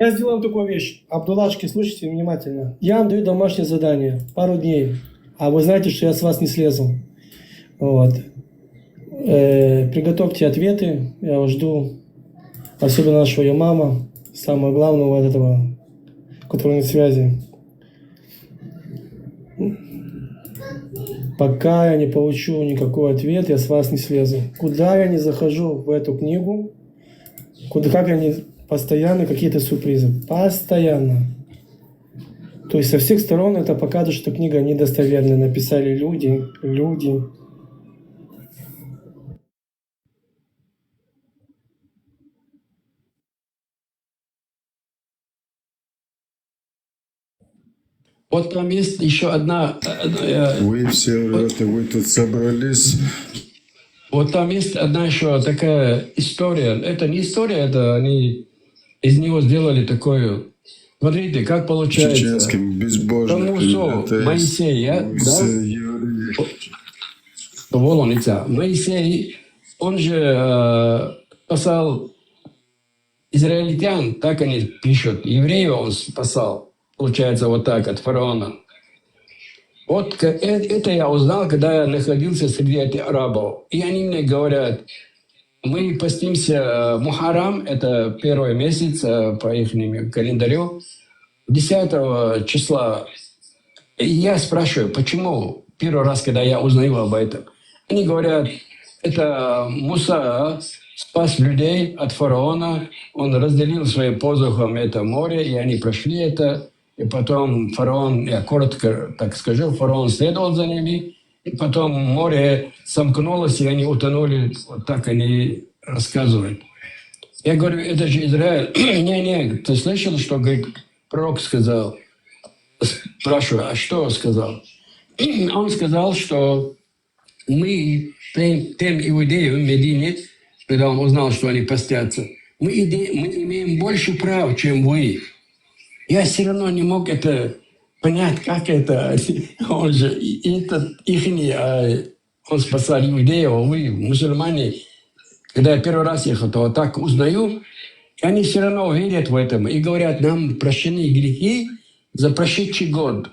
Я сделаю такую вещь. Абдуллашки, слушайте внимательно. Я вам даю домашнее задание. Пару дней. А вы знаете, что я с вас не слезу. Вот. Приготовьте ответы. Я вас жду. Особенно нашего ее мама. Самое главное вот этого, который на связи. Пока я не получу никакой ответ, я с вас не слезу. Куда я не захожу в эту книгу, как я не... Постоянно какие-то сюрпризы. Постоянно. То есть со всех сторон это показывает, что книга недостоверная. Написали люди. Вот там есть еще одна... Вы все вы тут собрались. Вот там есть одна еще такая история. Это не история, это они из него сделали такую... Смотрите, как получается. Чеченским безбожным. Моисей, да? Волоница. Моисей, он же спасал израильтян, так они пишут. Евреев он спасал, получается, вот так, от фараона. Вот это я узнал, когда я находился среди этих арабов. И они мне говорят: мы постимся Мухаррам, это первый месяц по их календарю, 10 числа. И я спрашиваю, почему первый раз, когда я узнаю об этом. Они говорят, это Муса спас людей от фараона, он разделил своим посохом это море, и они прошли это. И потом фараон, я коротко так скажу, фараон следовал за ними, и потом море сомкнулось, и они утонули. Вот так они рассказывают. Я говорю, это же Израиль. Не, ты слышал, что пророк сказал? Спрашиваю, а что сказал? Он сказал, что мы, тем иудеям в Медине, когда он узнал, что они постятся, мы имеем больше прав, чем вы. Я все равно не мог это понять, как это. Он же, это ихний, он спасал иудеев, а вы, мусульмане. Когда я первый раз ехал, то вот так узнаю, и они все равно верят в этом и говорят, нам прощены грехи за прошедший год.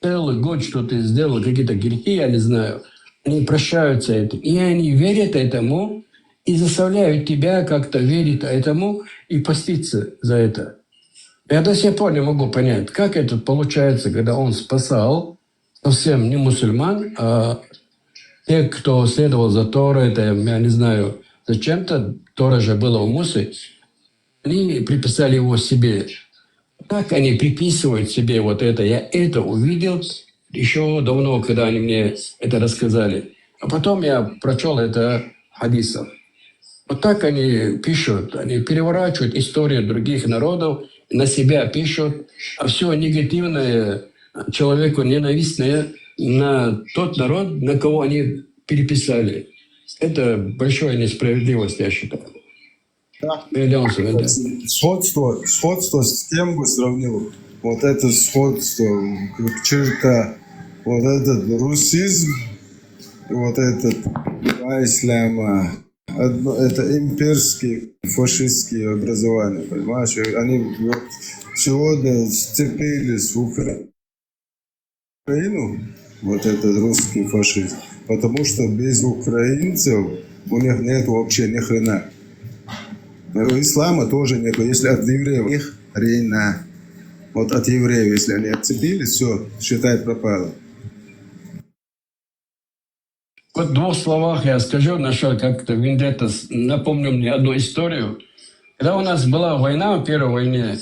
Целый год, что ты сделал, какие-то грехи, я не знаю. Они прощаются этим. И они верят этому и заставляют тебя как-то верить этому и поститься за это. Я до сих пор не могу понять, как это получается, когда он спасал совсем не мусульман, а те, кто следовал за Торой, это, я не знаю, зачем-то Тора же была у Мусы, они приписали его себе. Так они приписывают себе вот это. Я это увидел еще давно, когда они мне это рассказали. А потом я прочел это хадисов. Вот так они пишут, они переворачивают историю других народов, на себя пишут, а все негативное, человеку ненавистное на тот народ, на кого они переписали. Это большая несправедливость, я считаю. Сходство с кем бы сравнил? Вот это сходство, как черта, вот этот русизм, вот этот ислам, это имперские фашистские образования, понимаешь? Они вот сегодня сцепились в Украину, вот этот русский фашизм, потому что без украинцев у них нет вообще ни хрена. Ислама тоже нет, если от евреев их хрена. Вот от евреев, если они отцепились, все, считай, пропало. Вот в 2 словах я скажу, нашел как-то Вендетта, напомню мне одну историю. Когда у нас была война, в Первой войне,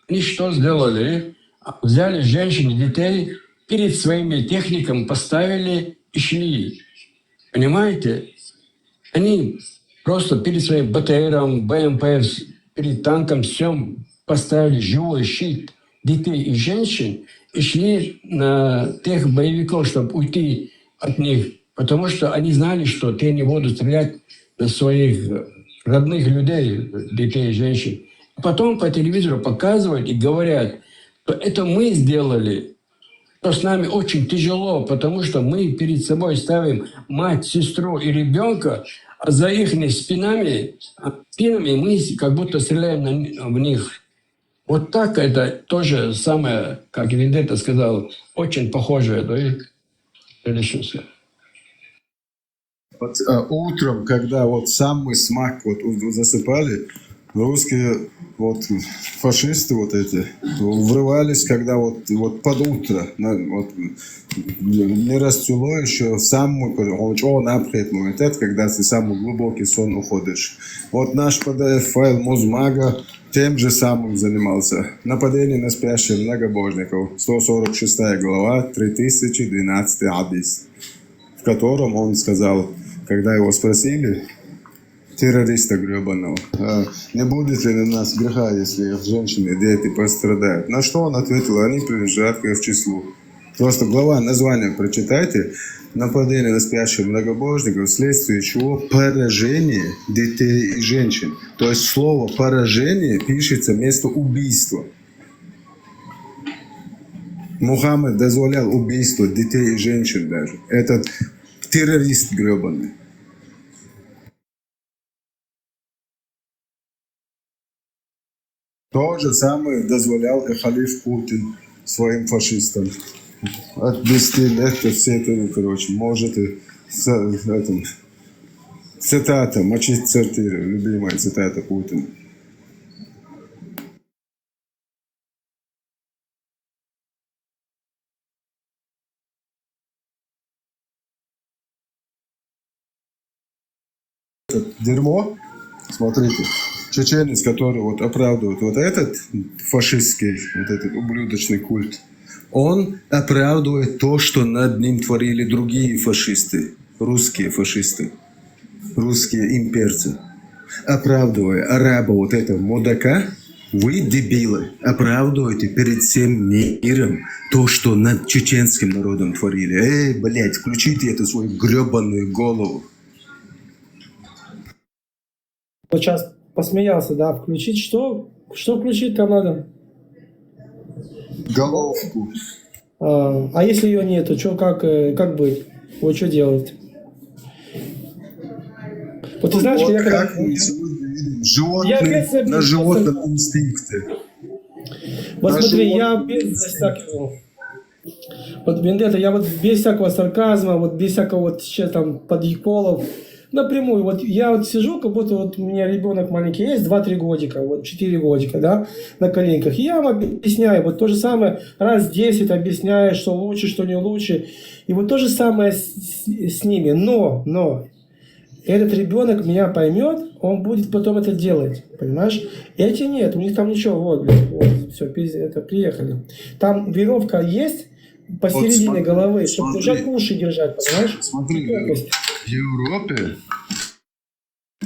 они что сделали? Взяли женщин и детей, перед своими техниками поставили и шли. Понимаете? Они просто перед своим БТРом, БМП, перед танком, всем поставили живой щит детей и женщин и шли на тех боевиков, чтобы уйти от них. Потому что они знали, что те не будут стрелять на своих родных людей, детей и женщин. Потом по телевизору показывают и говорят, что это мы сделали, что с нами очень тяжело, потому что мы перед собой ставим мать, сестру и ребенка, а за их спинами мы как будто стреляем в них. Вот так это тоже самое, как Вендетта сказал, очень похоже. Вот, утром, когда вот самый смак вот засыпали, русские вот фашисты вот эти врывались, когда вот под утро, вот, не расцвело еще самый напред момент, когда ты в самый глубокий сон уходишь. Вот наш PDF-файл Музмага тем же самым занимался. Нападение на спящих многобожников. 146 глава, 3012 адис, в котором он сказал, когда его спросили, террориста гребаного, не будет ли на нас греха, если женщины и дети пострадают? На что он ответил, они принадлежат к их числу. Просто глава, название прочитайте. Нападение на спящих многобожников, вследствие чего поражение детей и женщин. То есть слово поражение пишется вместо убийства. Мухаммед дозволял убийство детей и женщин даже. Этот террорист гребаный. То же самое дозволял и халиф Путин своим фашистам. От 10 лет все это, короче, может и цитата, мочить сортиры, любимая цитата Путина. Это дерьмо, смотрите, чеченец, который вот оправдывает вот этот фашистский, вот этот ублюдочный культ, он оправдывает то, что над ним творили другие фашисты, русские имперцы. Оправдывая араба вот этого мудака, вы, дебилы, оправдываете перед всем миром то, что над чеченским народом творили. Эй, блядь, включите эту свою гребаную голову. Вот сейчас посмеялся, да, включить что? Что включить там надо? Головку. А если ее нету, что, как быть? Вот что делать? Вот ты знаешь, вот я когда... как мы сегодня видим животные на животном инстинкте. Вот смотри, я без всякого... Вот, Вендетта, я вот без всякого сарказма, вот без всякого вот сейчас там подъеколов, напрямую, вот я вот сижу, как будто вот у меня ребенок маленький есть, 2-3 годика, вот 4 годика, да, на коленках. И я вам объясняю, вот то же самое, раз 10 объясняю, что лучше, что не лучше. И вот то же самое с ними. Но этот ребенок меня поймет, он будет потом это делать, понимаешь? Эти нет, у них там ничего, вот, все, это приехали. Там веревка есть посередине вот головы, чтобы держать уши держать, понимаешь? Смотри, в Европе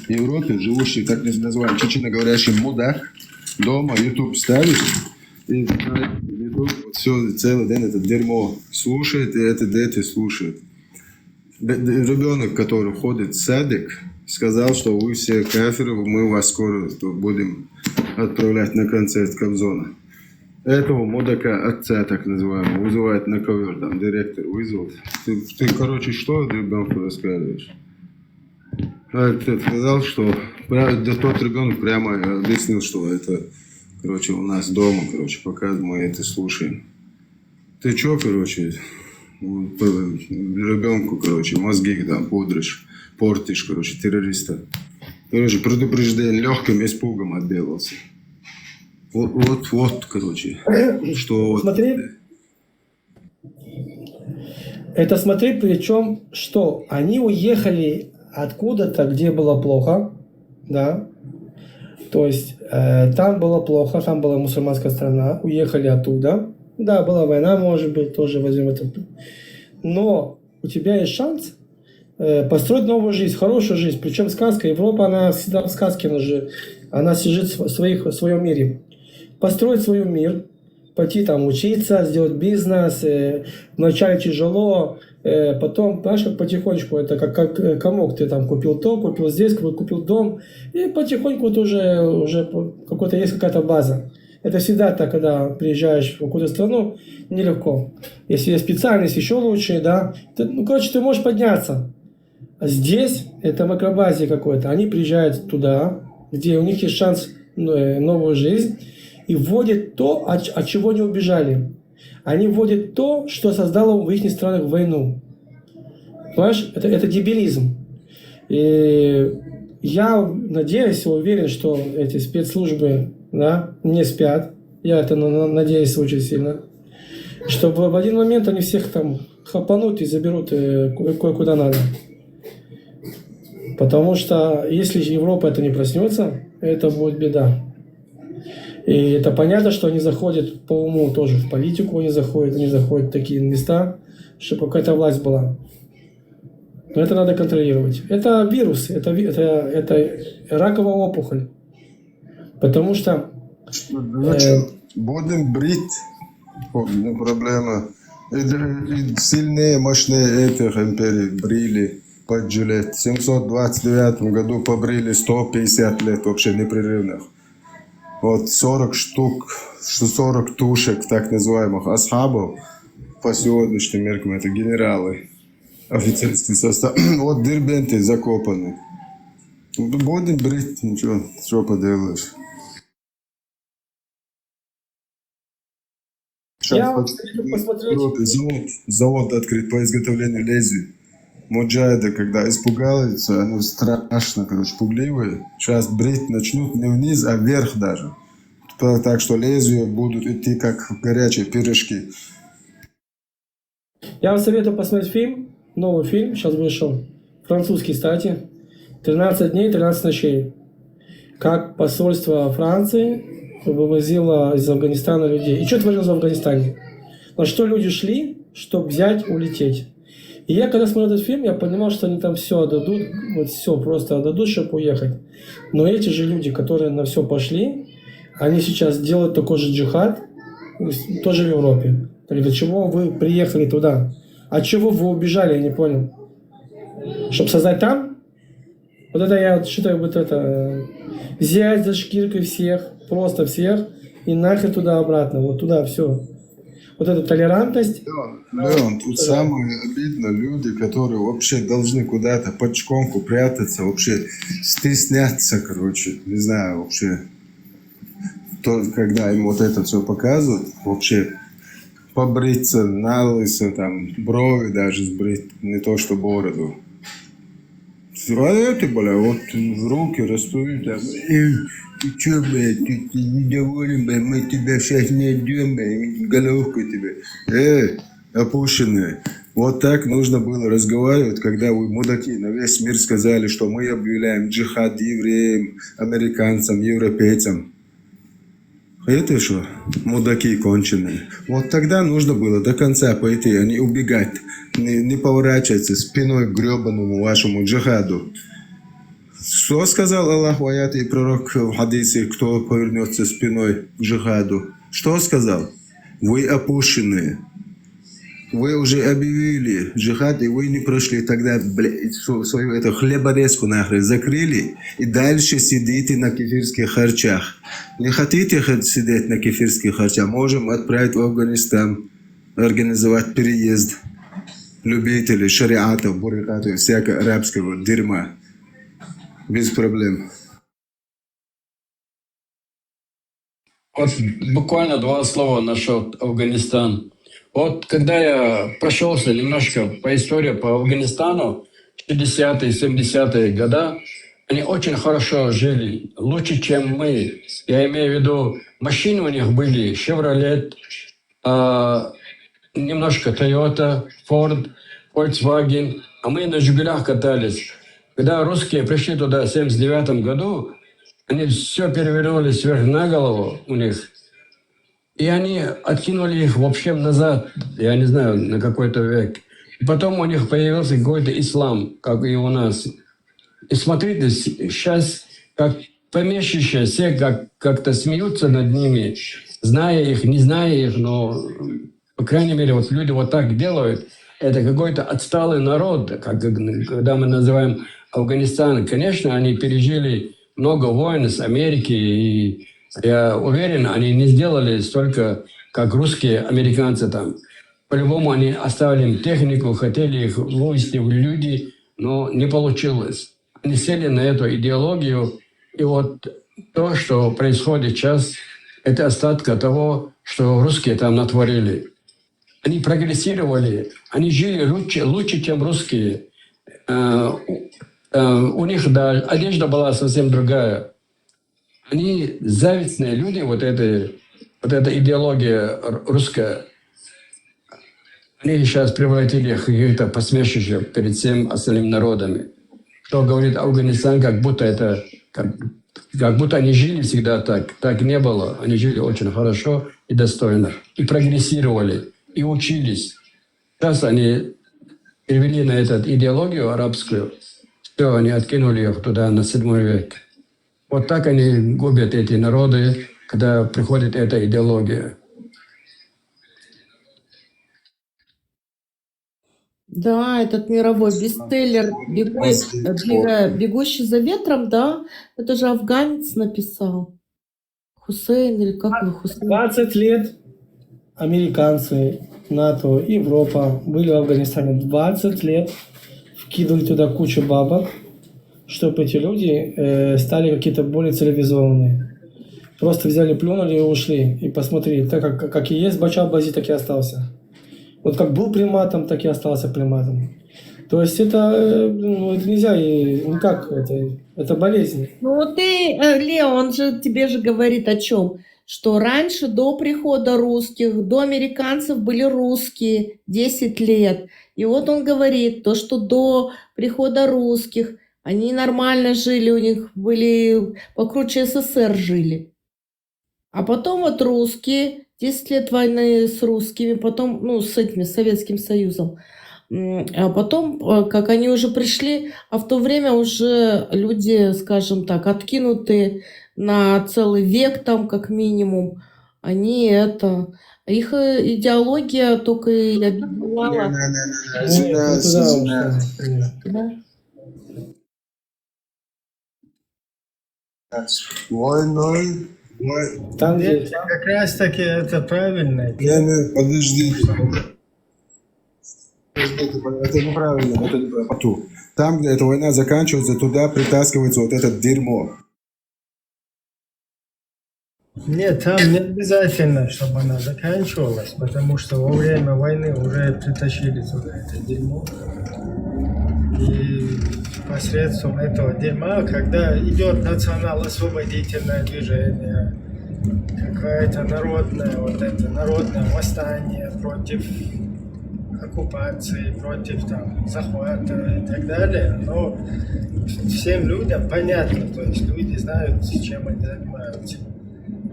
Европе, живущий так называемый чеченоговорящий мудак, дома YouTube ставишь, и на YouTube вот все, целый день это дерьмо слушает, и это дети слушают. Ребенок, который ходит в садик, сказал, что вы все кафиры, мы вас скоро будем отправлять на концерт Кобзона. Этого мудака, отца так называемого, вызывает на ковер, там директор вызвал. Ты короче, что ребенку рассказываешь? Ты сказал, что да, тот ребенок прямо объяснил, что это, короче, у нас дома, короче, пока мы это слушаем. Ты чё, короче, ребенку, короче, мозги там пудришь, портишь, короче, террориста. Короче, предупреждение легким испугом отделался. Вот, короче, что... Смотри, это смотри, причем, что они уехали откуда-то, где было плохо, да, то есть там было плохо, там была мусульманская страна, уехали оттуда, да, была война, может быть, тоже возьмем это, но у тебя есть шанс построить новую жизнь, хорошую жизнь, причем сказка, Европа, она всегда в сказке, она сидит в своем мире. Построить свой мир, пойти там учиться, сделать бизнес, вначале тяжело, потом, знаешь, как потихонечку, это как комок, ты там купил то, купил здесь, купил дом, и потихоньку вот уже какой-то есть какая-то база. Это всегда так, когда приезжаешь в какую-то страну, нелегко. Если есть специальность, еще лучше, да, короче, ты можешь подняться. А здесь, это макробазия какой-то, они приезжают туда, где у них есть шанс новую жизнь, и вводят то, от чего не убежали. Они вводят то, что создало в их странах войну. Понимаешь? Это дебилизм. И я надеюсь, уверен, что эти спецслужбы, да, не спят. Я это надеюсь очень сильно. Что в один момент они всех там хапанут и заберут кое-куда надо. Потому что если Европа это не проснется, это будет беда. И это понятно, что они заходят по уму тоже в политику, они заходят в такие места, чтобы какая-то власть была. Но это надо контролировать. Это вирус, это раковая опухоль. Потому что... Будем брить, не проблема. И сильные, мощные этих империй брили под жилет. В 729 году побрили 150 лет вообще непрерывных. Вот 40 штук, 40 тушек так называемых асхабов, по сегодняшним меркам это генералы, офицерский состав. Вот дербенты закопаны. Будем брить, ничего, что поделаешь. Я посмотреть. Завод открыт по изготовлению лезвий. Муджайды, когда испугались, они страшно, короче, пугливые. Сейчас брить начнут не вниз, а вверх даже. Так что лезвия будут идти как горячие пирожки. Я вам советую посмотреть фильм, новый фильм, сейчас вышел, французский, кстати, «13 дней, 13 ночей». Как посольство Франции вывозило из Афганистана людей. И что творилось в Афганистане? На что люди шли, чтобы взять, улететь. И я, когда смотрел этот фильм, я понимал, что они там все отдадут, вот все просто отдадут, чтобы уехать. Но эти же люди, которые на все пошли, они сейчас делают такой же джихад, тоже в Европе. Так для чего вы приехали туда? От чего вы убежали, я не понял. Чтобы создать там? Вот это я считаю, вот это взять за шкиркой всех, просто всех, и нахер туда-обратно, вот туда все. Вот эта толерантность. Леон, тут самое обидно, люди, которые вообще должны куда-то под шконку прятаться, вообще стесняться, короче, не знаю, вообще. То, когда им вот это все показывают, вообще побриться на лысо, там, брови даже сбрить, не то что бороду. А это, бля, вот руки растут, там, ты чё, блядь, ты недоволен, блядь, мы тебя сейчас найдем, блядь, головку тебе. Опущенные. Вот так нужно было разговаривать, когда вы, мудаки, на весь мир сказали, что мы объявляем джихад евреям, американцам, европейцам. Это что? Мудаки конченые. Вот тогда нужно было до конца пойти, а не убегать, не поворачиваться спиной к гребаному вашему джихаду. Что сказал Аллах в аяте и пророк в хадисе, кто повернется спиной к джихаду? Что сказал? Вы опущенные. Вы уже объявили джихад, и вы не прошли. Тогда свою эту хлеборезку нахрен закрыли и дальше сидите на кефирских харчах. Не хотите сидеть на кефирских харчах? Можем отправить в Афганистан, организовать переезд любителей шариатов, бурикатов и всякого арабского дерьма. Без проблем. Вот буквально 2 слова насчет Афганистана. Вот когда я прошелся немножко по истории по Афганистану, 60-е, 70-е годы, они очень хорошо жили, лучше, чем мы. Я имею в виду, машины у них были Chevrolet, немножко Toyota, Ford, Volkswagen, а мы на «Жигулях» катались. Когда русские пришли туда в 79 году, они все перевернулись вверх на голову у них. И они откинули их вообще назад, я не знаю, на какой-то век. И потом у них появился какой-то ислам, как и у нас. И смотрите, сейчас как помещичья все как-то смеются над ними, зная их, не зная их, но, по крайней мере, вот люди вот так делают. Это какой-то отсталый народ, когда мы называем Афганистан. Конечно, они пережили много войн с Америки, и я уверен, они не сделали столько, как русские американцы там. По-любому они оставили им технику, хотели их вывести в люди, но не получилось. Они сели на эту идеологию, и вот то, что происходит сейчас, это остатка того, что русские там натворили. Они прогрессировали, они жили лучше, чем русские. У них, да, одежда была совсем другая. Они завистные люди, вот эта идеология русская, они сейчас превратили их в каких-то посмешищах перед всеми остальными народами. Кто говорит Афганистан, как будто они жили всегда так. Так не было. Они жили очень хорошо и достойно. И прогрессировали, и учились. Сейчас они перевели на эту идеологию арабскую. Все, они откинули их туда на 7 век. Вот так они губят эти народы, когда приходит эта идеология. Да, этот мировой бестселлер «Бегущий за ветром», да, это же афганец написал. Хусейн или как его Хусейн? 20 лет американцы, НАТО, Европа были в Афганистане 20 лет, вкидывали туда кучу бабок, чтобы эти люди стали какие-то более цивилизованные. Просто взяли, плюнули и ушли. И посмотри, так как и есть Бача-Бази, так и остался. Вот как был приматом, так и остался приматом. То есть это нельзя, никак, это болезнь. Ну ты, Лео, он же тебе же говорит о чем? Что раньше, до прихода русских, до американцев были русские 10 лет. И вот он говорит, то, что до прихода русских они нормально жили, у них были покруче СССР жили. А потом вот русские, 10 лет войны с русскими, потом, с этими, с Советским Союзом. А потом, как они уже пришли, а в то время уже люди, скажем так, откинутые на целый век там, как минимум, они их идеология только и объединяла. Там как раз таки это правильно. Подожди. Это неправильно, это неправильно. Там, где эта война заканчивается, туда притаскивается вот это дерьмо. Нет, там не обязательно, чтобы она заканчивалась, потому что во время войны уже притащили туда это дерьмо. И посредством этого дерьма, когда идет национал-освободительное движение, какое-то народное восстание против оккупации, против захвата и так далее, но всем людям понятно, то есть люди знают, чем они занимаются.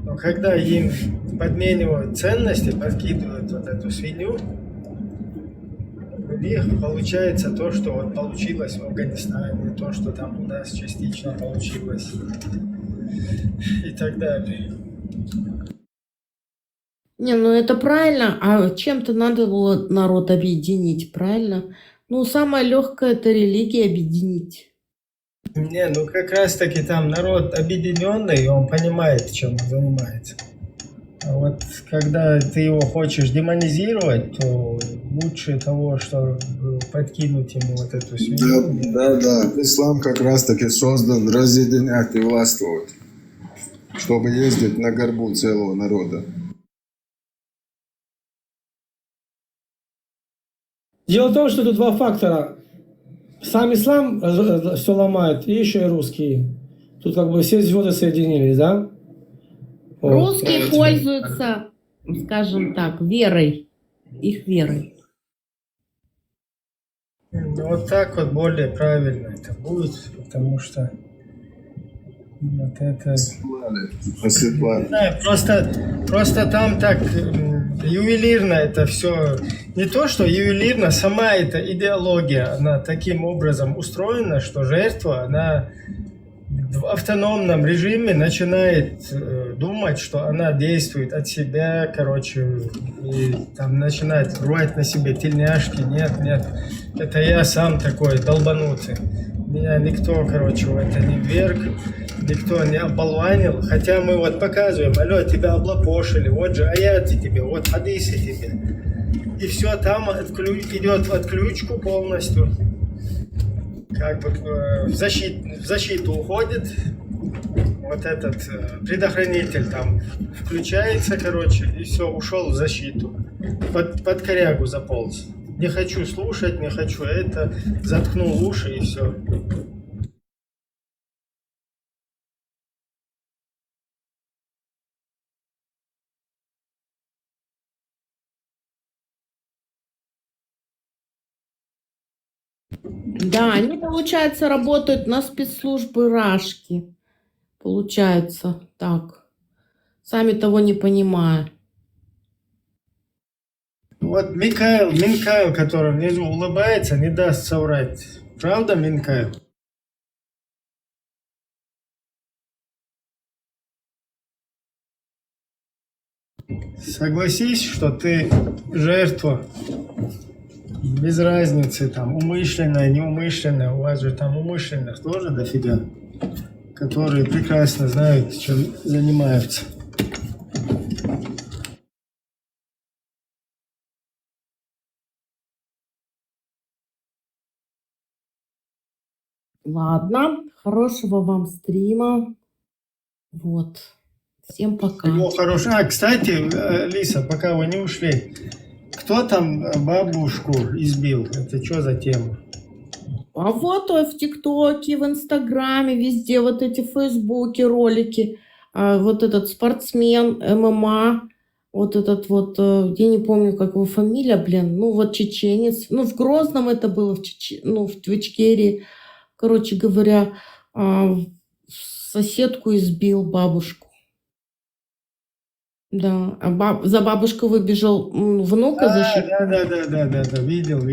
Но когда им подменивают ценности, подкидывают вот эту свинью, них получается то, что вот получилось в Афганистане, то, что там у нас частично получилось и так далее. Не, ну это правильно, а чем-то надо было народ объединить, правильно? Ну, самое легкое это религия объединить. Не, ну как раз таки там народ объединенный, он понимает, чем он занимается. А вот когда ты его хочешь демонизировать, то лучше того, что подкинуть ему вот эту свинью. Да. Ислам как раз таки создан разъединять и властвовать, чтобы ездить на горбу целого народа. Дело в том, что тут два фактора. Сам ислам все ломает, и еще и русские. Тут как бы все звезды соединились, да? Русские пользуются, скажем так, верой, их верой. Вот так вот более правильно это будет, потому что вот это... Не знаю, просто там так ювелирно это все. Не то, что ювелирно, сама эта идеология, она таким образом устроена, что жертва, она в автономном режиме начинает думать, что она действует от себя, короче, и там начинает рвать на себе тельняшки. Нет, это я сам такой долбанутый. Меня никто, короче, в это не вверг, никто не оболванил. Хотя мы вот показываем, алло, тебя облапошили, вот же аяты тебе, вот хадисы тебе. И все там идет в отключку полностью. Как бы в защиту уходит. Вот этот предохранитель там включается, короче, и все, ушел в защиту. Под корягу заполз. Не хочу слушать, не хочу это. Заткнул уши и все. Да, они, получается, работают на спецслужбы Рашки. Получается так. Сами того не понимая. Вот Минкайл, который внизу улыбается, не даст соврать. Правда, Минкайл? Согласись, что ты жертва. Без разницы, там, умышленная, неумышленная. У вас же там умышленных тоже дофига, которые прекрасно знают, чем занимаются. Ладно, хорошего вам стрима. Вот. Всем пока. Всего хорошего. А, кстати, Лиса, пока вы не ушли, кто там бабушку избил? Это что за тема? А вот в ТикТоке, в Инстаграме, везде вот эти в Фейсбуке ролики. Вот этот спортсмен ММА, вот этот вот, я не помню, как его фамилия, блин, ну вот чеченец. Ну в Грозном это было, в Ичкерии. Короче говоря, соседку избил бабушку. Да, за бабушку выбежал внука защитить. Да, видел.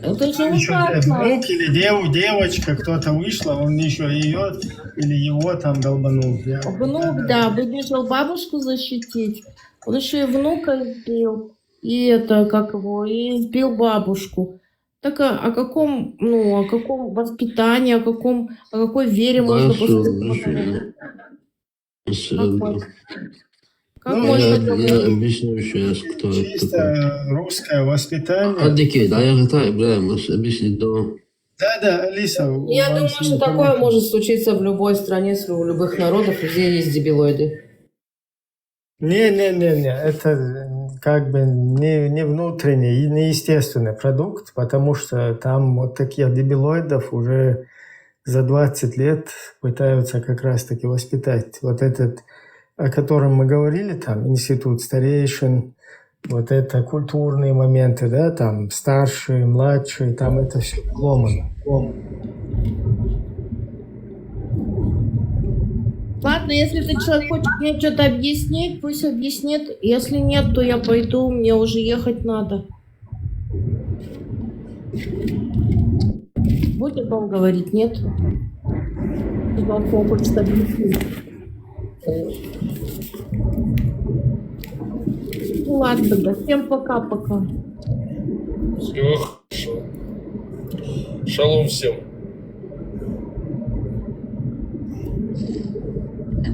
Это же Еще ужасно. внук или девочка, кто-то вышла, он еще ее или его там долбанул. Внук, да, выбежал бабушку защитить. Он еще и внука избил. И это, как его, и избил бабушку. Так о каком воспитании, о какой вере можно после этого говорить? Как можно Я говорить? объясню сейчас, кто это Чисто такой. русское воспитание. Адики, да, я так, бля, может объяснить, да. Да, Алиса. Я думаю, что такое может случиться в любой стране, у любых народов, везде есть дебилоиды. Не, это как бы не внутренний, не естественный продукт, потому что там вот таких дебилоидов уже за 20 лет пытаются как раз-таки воспитать. Вот этот, о котором мы говорили, там, институт старейшин, вот это культурные моменты, да, там, старшие, младшие, там это все ломано. Ладно, если ты человек хочет мне что-то объяснить, пусть объяснит. Если нет, то я пойду, мне уже ехать надо. Будете вам говорить, нет? Вам хочет объяснить. Ну ладно, тогда всем пока-пока. Все хорошо. Шалом всем.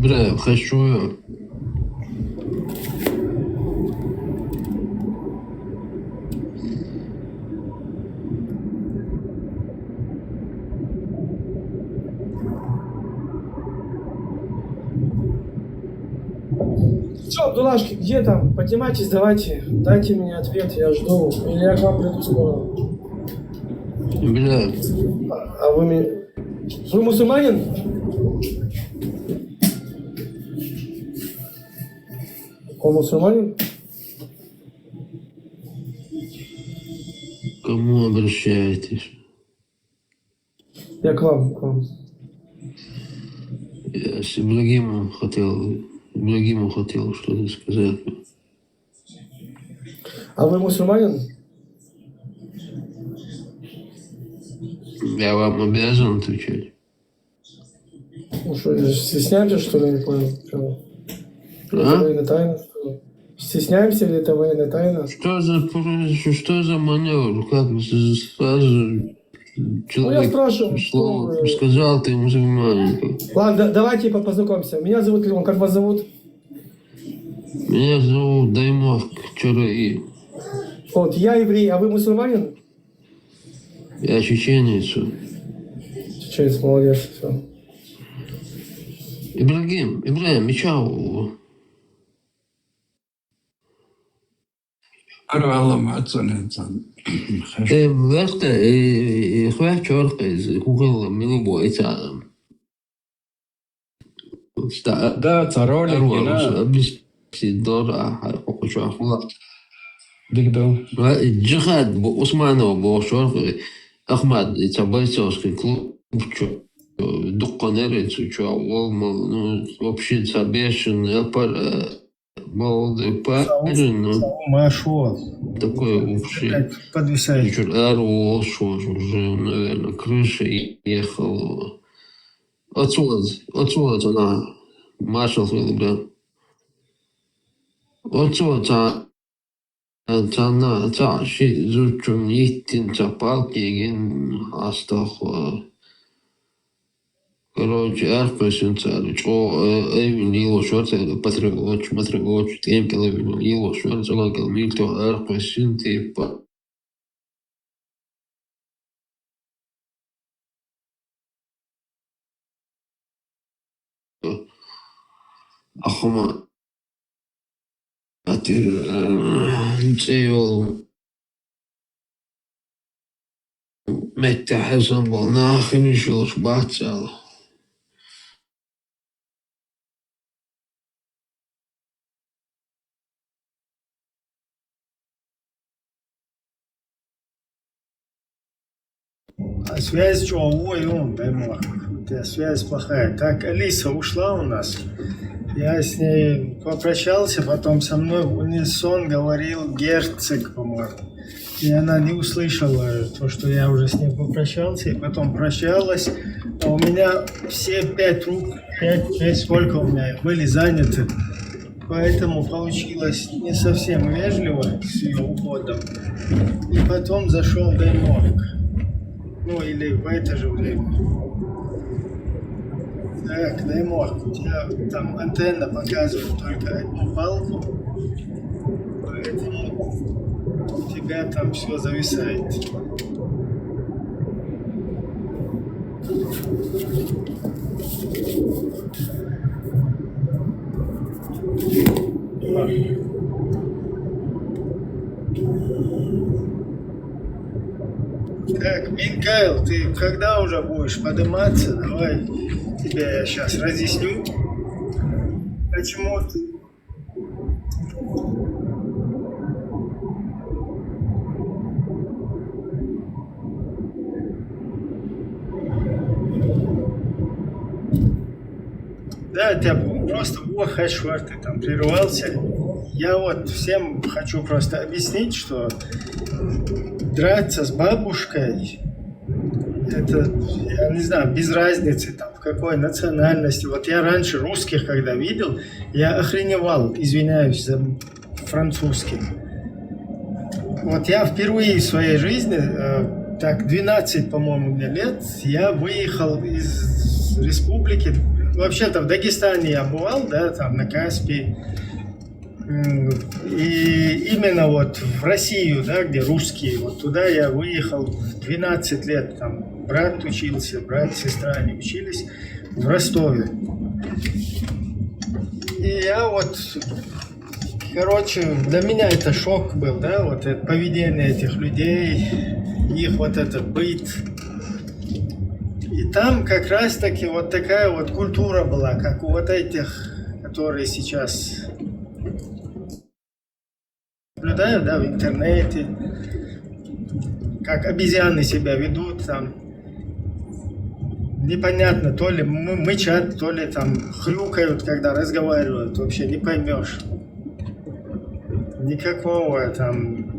Бля, хочу я. Что, Абдулашки, где там? Поднимайтесь, давайте. Дайте мне ответ, я жду. Или я к вам приду скоро. Бля, А вы мне... Вы мусульманин? Он мусульманин? к кому обращаетесь? Я к вам. Я с Ибрагимом хотел что-то сказать. А вы мусульманин? Я вам обязан отвечать. Ну что, стесняемся, что ли, не понял? Что? Это военная тайна? Что? Стесняемся ли это военная тайна? Что за маневр? Как сразу человек слово сказал, ты мусульманин? Ладно, давайте познакомимся. Меня зовут Леон, как вас зовут? Меня зовут Даймов Чараи. Вот, я еврей, а вы мусульманин? Я чеченец. Чеченец, молодец, все. Ибрагим, чао. Вэртэ, хвэ чоркэз, кугэл минибо ицаам. Да, царолик, гена. Сидора, хокочуахула. Дигдо. Джихад, Усманова, Бошоркэ, Ахмад, ицабайцовский клуб, Дукканерец, ну, вообще Сабешин, Элпар, молодой парень, Машо. такой вообще. Подвисает. Уже, наверное, крыша ехал. Отсюда она маршал да. Отсюда она ши зучум нитин цапал кеген астахва. Короче, арпасин царич. Эвин его шорты патригоч, тем киловин его шорты, лакал мильто арпасин типа. Ахма атир цейл мэтта хасан бол нахин шулш бацал. А связь что? Ой, Даймов. У тебя связь плохая. Так, Алиса ушла у нас. Я с ней попрощался, потом со мной в унисон говорил герцог, по-моему. И она не услышала то, что я уже с ней попрощался, и потом прощалась. А у меня все 5 рук, 5 сколько у меня, были заняты. Поэтому получилось не совсем вежливо с ее уходом. И потом зашел Даймов. Ну, или в это же время. Так, Даймов, у тебя там антенна показывает только одну палку, поэтому у тебя там все зависает. Так, Михаил, ты когда уже будешь подниматься? Давай, тебе я сейчас разъясню, почему ты... Да, тебя просто плохо, что ты там прервался. Я вот всем хочу просто объяснить, что драться с бабушкой, это, я не знаю, без разницы, там, в какой национальности. Вот я раньше русских, когда видел, я охреневал, извиняюсь за французский. Вот я впервые в своей жизни, так, 12, по-моему, мне лет, я выехал из республики, вообще-то в Дагестане я бывал, да, там, на Каспии, и именно вот в Россию, да, где русские, вот туда я выехал в 12 лет, там брат учился, брат, сестра, они учились в Ростове. И я вот, короче, для меня это шок был, да, вот это поведение этих людей, их вот этот быт. И там как раз-таки вот такая вот культура была, как у вот этих, которые сейчас наблюдаю, да, в интернете, как обезьяны себя ведут, там, непонятно, то ли мычат, то ли там хрюкают, когда разговаривают, вообще не поймешь. Никакого там,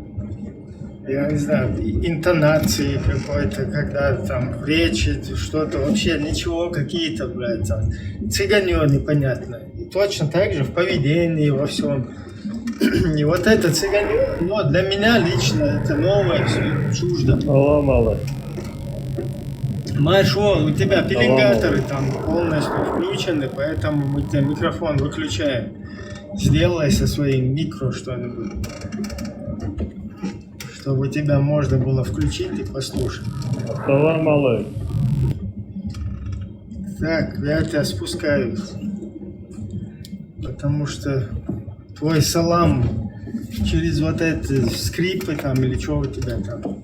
я не знаю, интонации какой-то, когда там в речи что-то, вообще ничего, какие-то, блядь, там, цыганье непонятно. И точно так же в поведении, во всем. И вот это цыганье, но для меня лично это новое, все чуждо. Мало. Маршал, у тебя пеленгаторы там полностью включены, поэтому мы тебе микрофон выключаем. Сделай со своим микро что-нибудь, чтобы тебя можно было включить и послушать. Салам алейкум. Так, я тебя спускаю, потому что твой салам через вот эти скрипы там или что у тебя там.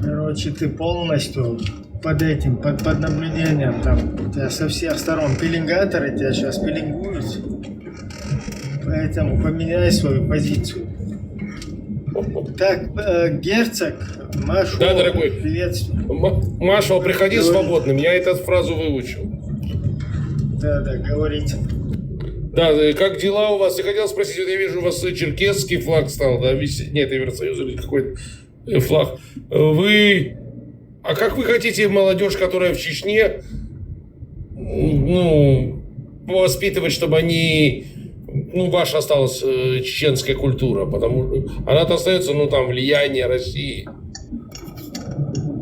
Короче, ты полностью под этим, под наблюдением там, у тебя со всех сторон пеленгаторы тебя сейчас пеленгуют, поэтому поменяй свою позицию. Так, герцог, Машу, да, дорогой. приветствую. Машу, приходи свободным, я эту фразу выучил. Да, говорите. Да, как дела у вас? Я хотел спросить, вот я вижу, у вас черкесский флаг стал, да, висеть, нет, Евросоюза или какой-то флаг. А как вы хотите молодежь, которая в Чечне, ну, воспитывать, чтобы они, ну, ваша осталась чеченская культура, потому что она-то остается, ну, там, влияние России.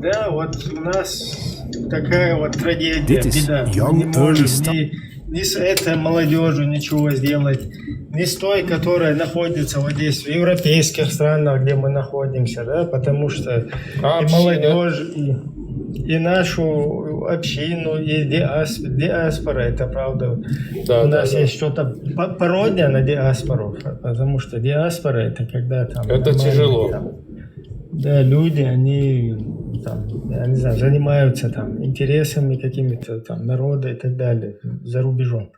Да, вот у нас такая вот трагедия, беда. Мы не можем ни с этой молодежью ничего сделать, ни с той, которая находится вот здесь, в европейских странах, где мы находимся, да, потому что и молодежь, и нашу общину, и диаспора, это правда. Да, у нас есть что-то пародия на диаспору, потому что диаспора это когда там... Это тяжело. Там, да, люди, они там, я не знаю, занимаются там интересами какими-то там народа и так далее за рубежом.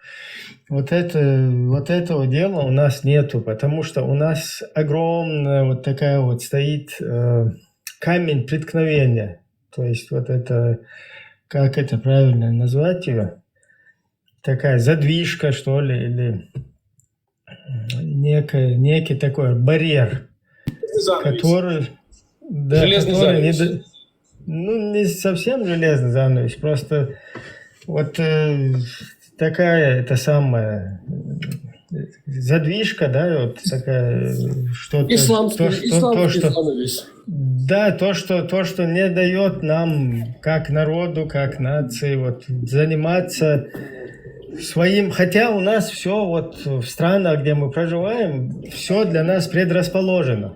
Вот этого дела у нас нету, потому что у нас огромная вот такая вот стоит камень преткновения. То есть вот это, как это правильно назвать ее, такая задвижка, что ли, или некий такой барьер, который... Да, железный занавес. Не совсем железный занавес, просто вот такая, это самая задвижка, да, вот такая, что-то... Исламский занавес. Да, то, что не дает нам, как народу, как нации, вот, заниматься своим... Хотя у нас все вот в странах, где мы проживаем, все для нас предрасположено.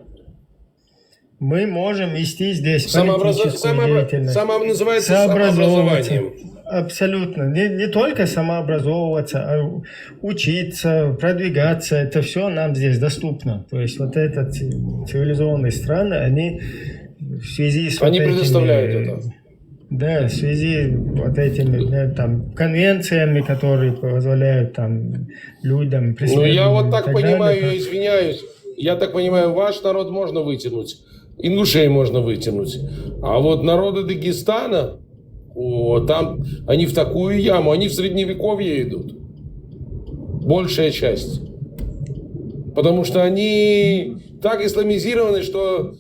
Мы можем вести здесь политическую деятельность. Называется самообразованием. Абсолютно. Не только самообразовываться, а учиться, продвигаться. Это все нам здесь доступно. То есть вот эти цивилизованные страны, они в связи с... Они предоставляют это. Да, в связи вот этими там конвенциями, которые позволяют там людям... Ну я вот так понимаю, я извиняюсь, я так понимаю, ваш народ можно вытянуть. Ингушей можно вытянуть. А вот народы Дагестана, там они в такую яму, они в средневековье идут. Большая часть. Потому что они так исламизированы, что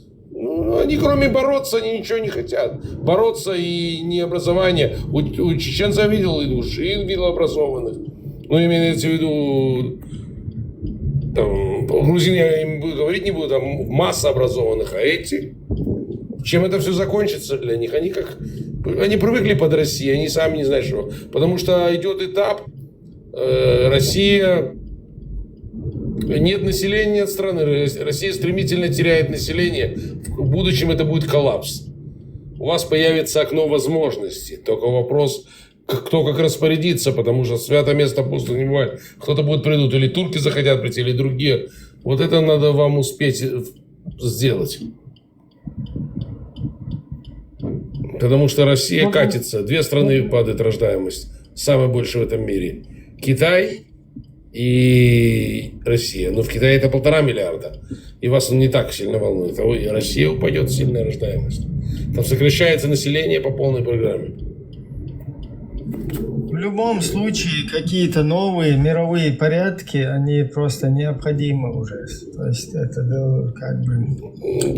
они кроме бороться, они ничего не хотят. Бороться и не образование. У чеченцев видел и души, видел образованных. Ну, имеется в виду, там, грузин я им говорить не буду, там масса образованных, а эти, чем это все закончится для них? Они привыкли под Россией, они сами не знают, что. Потому что идет этап, Россия, нет населения страны, Россия стремительно теряет население, в будущем это будет коллапс. У вас появится окно возможностей, только вопрос, кто как распорядится, потому что свято место пусто не бывает. Кто-то будет придут, или турки захотят прийти, или другие. Вот это надо вам успеть сделать. Потому что Россия катится. 2 страны падает рождаемость. Самая большая в этом мире. Китай и Россия. Но в Китае это 1,5 миллиарда. И вас он не так сильно волнует. А и Россия упадет, сильная рождаемость. Там сокращается население по полной программе. В любом случае, какие-то новые мировые порядки, они просто необходимы уже. То есть это как бы...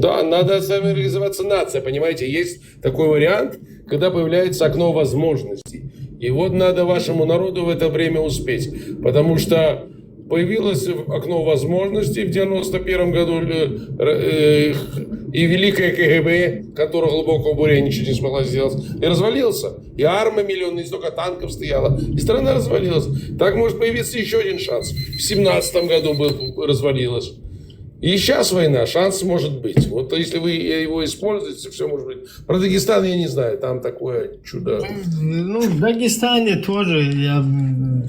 Да, надо самореализоваться нация, понимаете? Есть такой вариант, когда появляется окно возможностей. И вот надо вашему народу в это время успеть. Потому что появилось окно возможностей в 91 году и великое КГБ, которое глубокого буря ничего не смогла сделать, и развалился. И армия миллионная, и столько танков стояла, и страна развалилась. Так может появиться еще один шанс. В 17 году развалилась. И сейчас война, шанс может быть. Вот если вы его используете, все может быть. Про Дагестан я не знаю, там такое чудо. Ну, в Дагестане тоже, я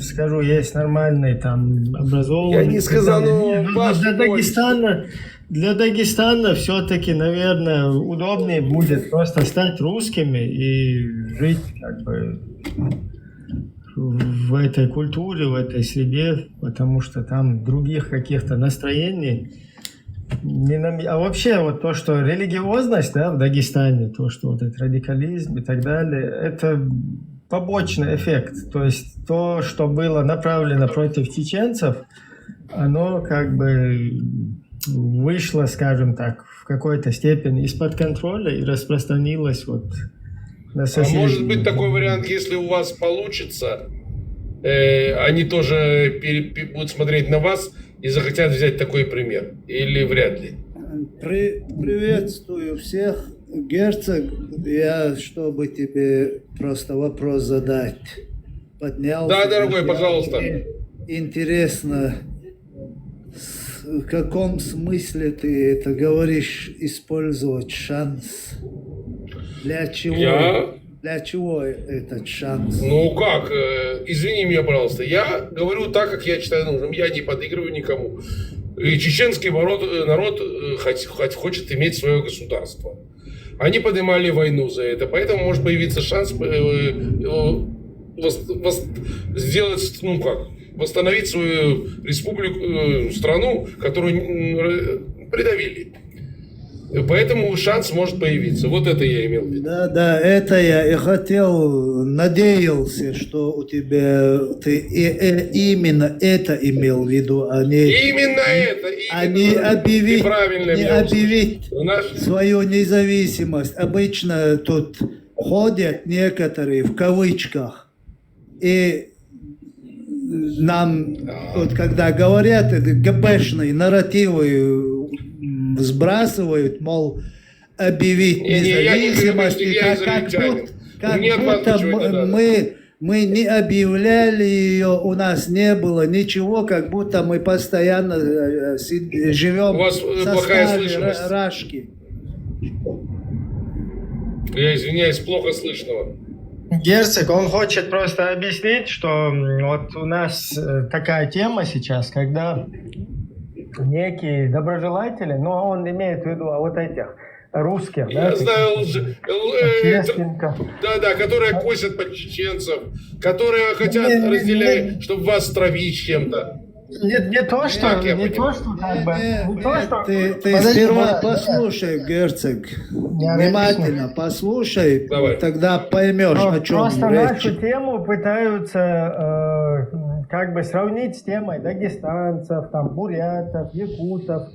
скажу, есть нормальные там образованные. Я не сказал, для Дагестана все-таки, наверное, удобнее будет просто стать русскими и жить как бы в этой культуре, в этой среде, потому что там других каких-то настроений. А вообще вот то, что религиозность, да, в Дагестане, то, что вот этот радикализм и так далее, это побочный эффект. То есть то, что было направлено против чеченцев, оно как бы вышло, скажем так, в какой-то степени из-под контроля и распространилось вот на соседей. А может быть такой вариант, если у вас получится, они тоже будут смотреть на вас и захотят взять такой пример? Или вряд ли? Приветствую всех. Герцог, я, чтобы тебе просто вопрос задать, поднял. Да, дорогой, пожалуйста. Интересно, в каком смысле ты это говоришь, использовать шанс? Для чего? Для чего этот шанс? Ну как, извини меня, пожалуйста, я говорю так, как я считаю нужным, я не подыгрываю никому. И чеченский народ хочет иметь свое государство. Они поднимали войну за это, поэтому может появиться шанс сделать, ну как, восстановить свою республику, страну, которую придавили. Поэтому шанс может появиться. Вот это я имел в виду. Да, это я и хотел, надеялся, что у тебя ты именно это имел в виду, а не объявить свою независимость. Обычно тут ходят некоторые в кавычках и нам, вот когда говорят, это ГБшные нарративы сбрасывают, мол, объявить независимость, как будто мы не объявляли ее, у нас не было ничего, как будто мы постоянно живем со старой рашки. Я извиняюсь, плохо слышно. Герцог, он хочет просто объяснить, что вот у нас такая тема сейчас, когда некие доброжелатели, но он имеет в виду вот этих русских, я да, знаю, да, которые косят под чеченцев, которые хотят разделять, чтобы вас травить чем-то. Не то, что как бы... Ты сперва послушай, Герцог, внимательно послушай, тогда поймешь, о чем просто речь. нашу тему пытаются как бы сравнить с темой дагестанцев, там, бурятов, якутов,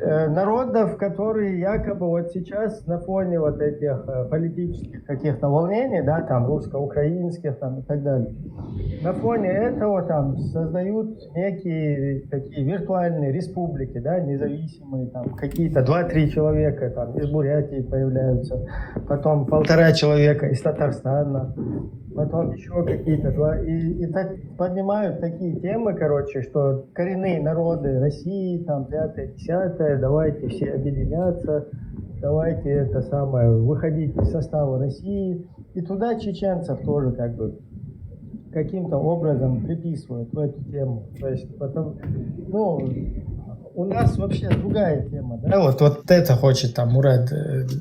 народов, которые якобы вот сейчас на фоне вот этих политических каких-то волнений, да, там, русско-украинских, там, и так далее, на фоне этого там создают некие такие виртуальные республики, да, независимые, там, какие-то 2-3 человека там из Бурятии появляются, потом 1,5 человека из Татарстана, потом еще какие-то два. И так поднимают такие темы, короче, что коренные народы России, там, 5-е, 10-е, давайте все объединяться, давайте это самое, выходить из состава России. И туда чеченцев тоже как бы каким-то образом приписывают в эту тему. То есть, потом, ну, у нас вообще другая тема, да, вот это хочет там Мурат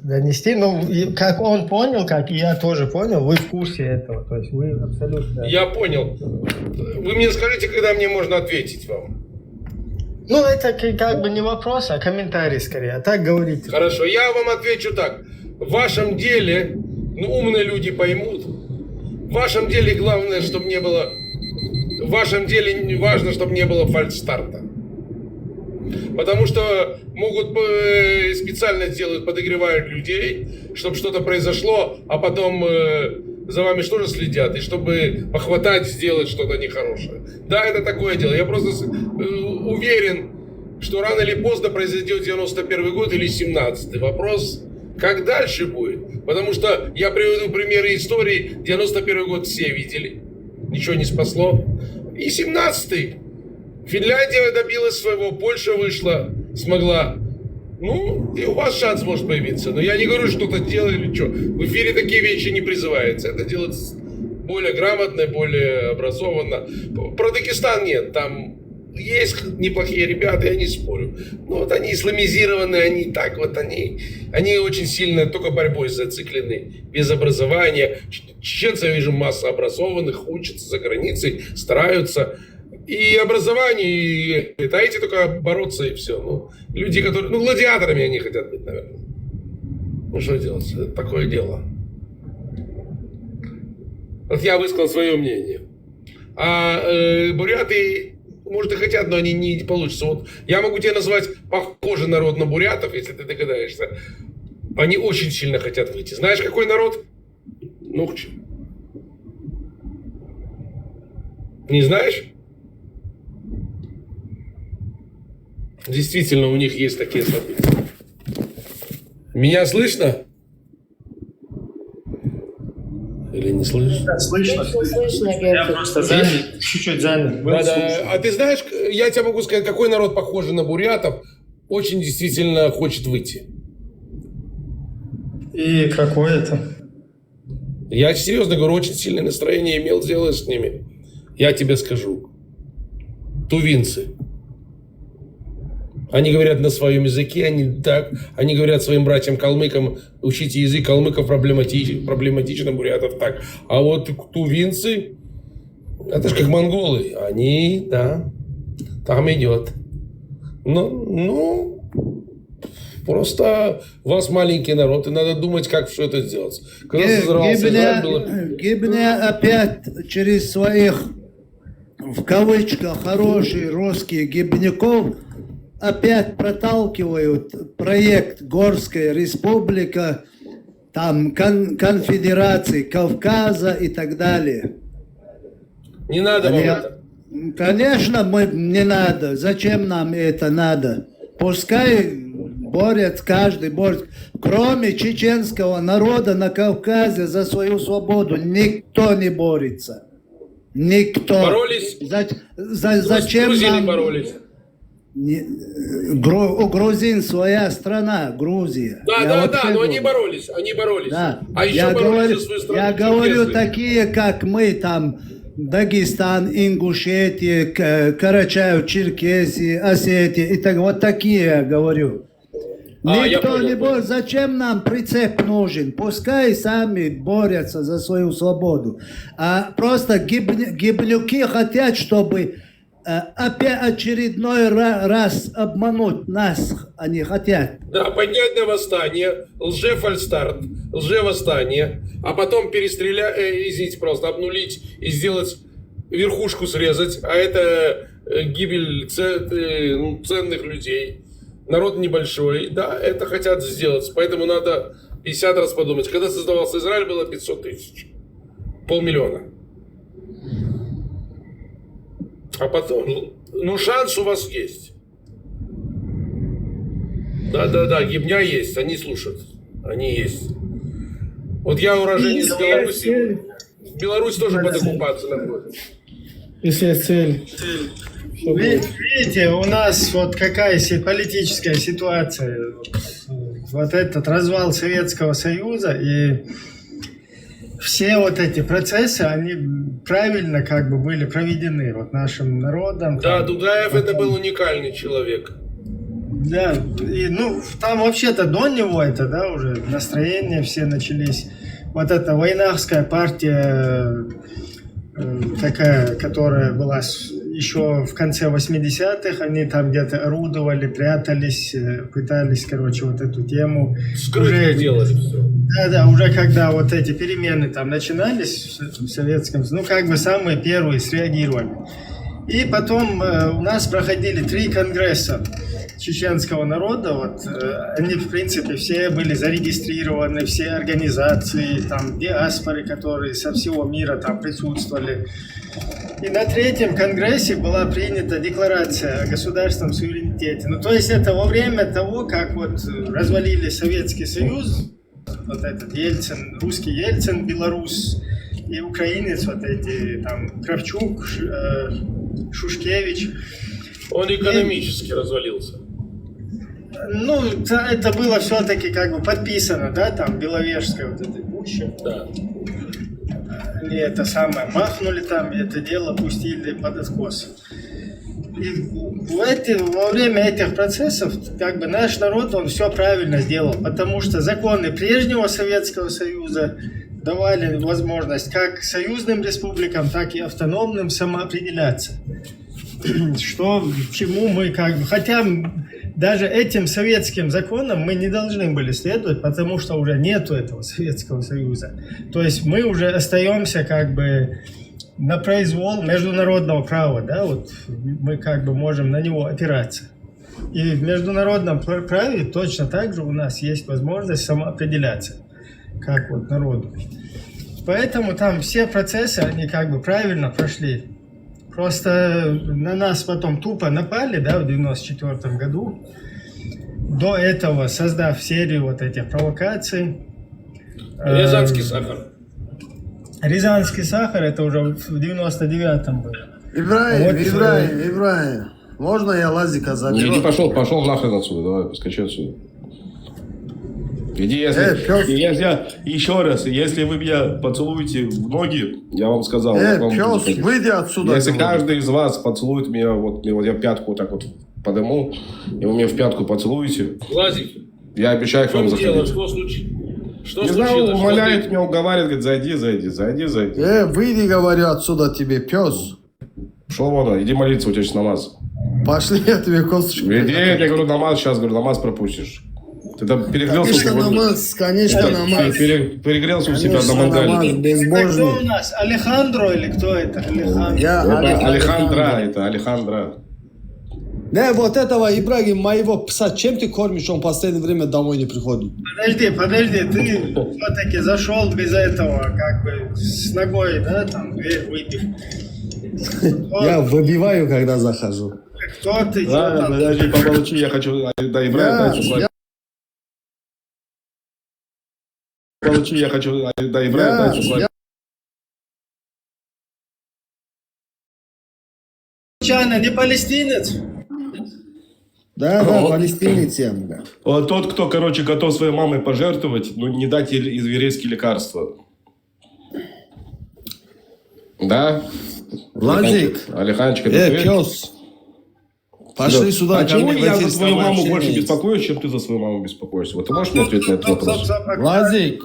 донести, ну, и как он понял, как и я тоже понял, вы в курсе этого, то есть вы абсолютно... Я понял. Вы мне скажите, когда мне можно ответить вам? Ну, это как бы не вопрос, а комментарий скорее, а так говорите. Хорошо, я вам отвечу так. В вашем деле, ну, умные люди поймут, в вашем деле главное, чтобы не было... В вашем деле важно, чтобы не было фальстарта. Потому что могут специально сделать, подогревают людей, чтобы что-то произошло, а потом за вами что же следят, и чтобы похватать, сделать что-то нехорошее. Да, это такое дело. Я просто уверен, что рано или поздно произойдет 91 год или 17-й. Вопрос, как дальше будет. Потому что я приведу примеры истории. 91 год все видели. Ничего не спасло. И 17-й. Финляндия добилась своего, Польша вышла, смогла. Ну, и у вас шанс может появиться. Но я не говорю, что-то делать или что. В эфире такие вещи не призываются. Это делается более грамотно, более образованно. Про Дагестан нет. Там есть неплохие ребята, я не спорю. Но вот они исламизированы, они так вот, они очень сильно только борьбой зациклены. Без образования. Чеченцы, я вижу, масса образованных, учатся за границей, стараются. И образование, и это, а эти только бороться, и все. Ну, люди, которые... Ну, гладиаторами они хотят быть, наверное. Ну, что делать? Это такое дело. Вот я высказал свое мнение. А буряты, может, и хотят, но они не получится. Вот я могу тебе назвать похожий народ на бурятов, если ты догадаешься. Они очень сильно хотят выйти. Знаешь, какой народ? Нухчи. Не знаешь? Действительно, у них есть такие события. Меня слышно? Или не слышно? Слышно. Я просто занят, чуть-чуть занят. Да. А ты знаешь, я тебе могу сказать, какой народ, похожий на бурятов, очень действительно хочет выйти. И какой это? Я серьезно говорю, очень сильное настроение имел дело с ними. Я тебе скажу. Тувинцы. Они говорят на своем языке, они говорят своим братьям-калмыкам, учите язык калмыков проблематично, бурятов так. А вот тувинцы, это же как монголы, они, да, там идет. Ну, просто у вас маленький народ, и надо думать, как все это сделать. Гибне опять через своих, в кавычках, хороших русских гибняков опять проталкивают проект Горская республика, там конфедерации Кавказа и так далее. Не надо вам это. Конечно, не надо. Зачем нам это надо? Пускай борется, каждый борется. Кроме чеченского народа на Кавказе за свою свободу никто не борется. Никто. Боролись? Зачем нам... боролись? У грузин своя страна, Грузия. Да, но они боролись. Да. А еще боролись за свою страну. Я говорю, такие, как мы, там, Дагестан, Ингушетия, Карачаев, Черкесия, Осетия, и так, вот такие я говорю. Никто не борется. Зачем нам прицеп нужен? Пускай сами борются за свою свободу. А просто гибнюки хотят, чтобы опять очередной раз обмануть нас, они хотят. Да, поднять на восстание, лже-фальстарт, лже-восстание, а потом перестрелять, извините, просто обнулить и сделать верхушку срезать, а это гибель ценных людей. Народ небольшой, да, это хотят сделать, поэтому надо 50 раз подумать. Когда создавался Израиль, было 500 тысяч, 500 000. А потом, ну шанс у вас есть. Да, гибня есть, они слушают, они есть. Вот я уроженец Беларуси, Беларусь тоже под оккупацией находится. Если цель. Видите, у нас вот какая политическая ситуация. Вот этот развал Советского Союза и все вот эти процессы, они правильно как бы были проведены вот нашим народом. Да, Дудаев это был уникальный человек. Да, и, ну, там вообще-то до него это, да, уже настроения все начались. Вот эта войнахская партия, такая, которая была еще в конце 80-х, они там где-то орудовали, прятались, пытались, короче, вот эту тему. Скрытно делали все. Да, уже когда вот эти перемены там начинались в Советском Союзе, ну, как бы самые первые среагировали. И потом у нас проходили 3 конгресса чеченского народа, вот, они, в принципе, все были зарегистрированы, все организации, там, диаспоры, которые со всего мира там присутствовали. И на 3-м конгрессе была принята декларация о государственном суверенитете. Ну, то есть это во время того, как вот развалили Советский Союз, вот этот Ельцин, русский Ельцин, белорус, и украинец, вот эти, там, Кравчук, Шушкевич. Он экономически развалился. Ну, это было все-таки как бы подписано, да, там, Беловежская вот эта пуща. Да. И это самое, махнули там, и это дело пустили под откос. И во время этих процессов, как бы, наш народ, он все правильно сделал, потому что законы прежнего Советского Союза давали возможность как союзным республикам, так и автономным самоопределяться. Что, чему мы как бы... Хотя даже этим советским законам мы не должны были следовать, потому что уже нету этого Советского Союза. То есть мы уже остаемся как бы на произвол международного права, да, вот мы как бы можем на него опираться. И в международном праве точно так же у нас есть возможность самоопределяться, как вот народу. Поэтому там все процессы, они как бы правильно прошли. Просто на нас потом тупо напали, да, в 94 году. До этого создав серию вот этих провокаций. Рязанский сахар. Рязанский сахар, это уже в 99-м был. Ибраим, можно я Лазика заберу? Иди, пошел нахрен отсюда, давай, скачай отсюда. Иди, еще раз, если вы меня поцелуете в ноги, я вам сказал. Пес, выйди отсюда. Если каждый из вас поцелует меня, вот я пятку так вот подыму, и вы меня в пятку поцелуете, Лазик, я обещаю к вам заходить. Что случилось? Не знаю, умоляет меня, уговаривает, говорит, зайди. Выйди, говорю, отсюда тебе, пес. Шел вон, иди молиться, у тебя сейчас намаз. Пошли, я тебе косточку. Иди, я говорю, намаз сейчас, намаз пропустишь. Ты там перегрелся? Конечно, намаз. Перегрелся у себя на мангале. Это кто у нас? Алехандро или кто это? Алехандра. Не, вот этого Ибрагим, моего пса, чем ты кормишь, он в последнее время домой не приходит? Подожди, ты все-таки зашел без этого, как бы, с ногой, да, там, дверь выбив. Я выбиваю, когда захожу. Кто ты? Ладно, подожди, помолчи, я хочу до Ибрагима дать. Помолчи, я хочу до Ибрагима дать. Чана, не палестинец? Да, палестинец я. Тот, кто, короче, готов своей мамой пожертвовать, ну, не дать ей еврейские лекарства. Да? Владик. Алеханчик, пес. Пошли сюда. Почему я за свою маму больше беспокоюсь, чем ты за свою маму беспокоишься? Вот ты можешь мне ответить на этот вопрос? Владик.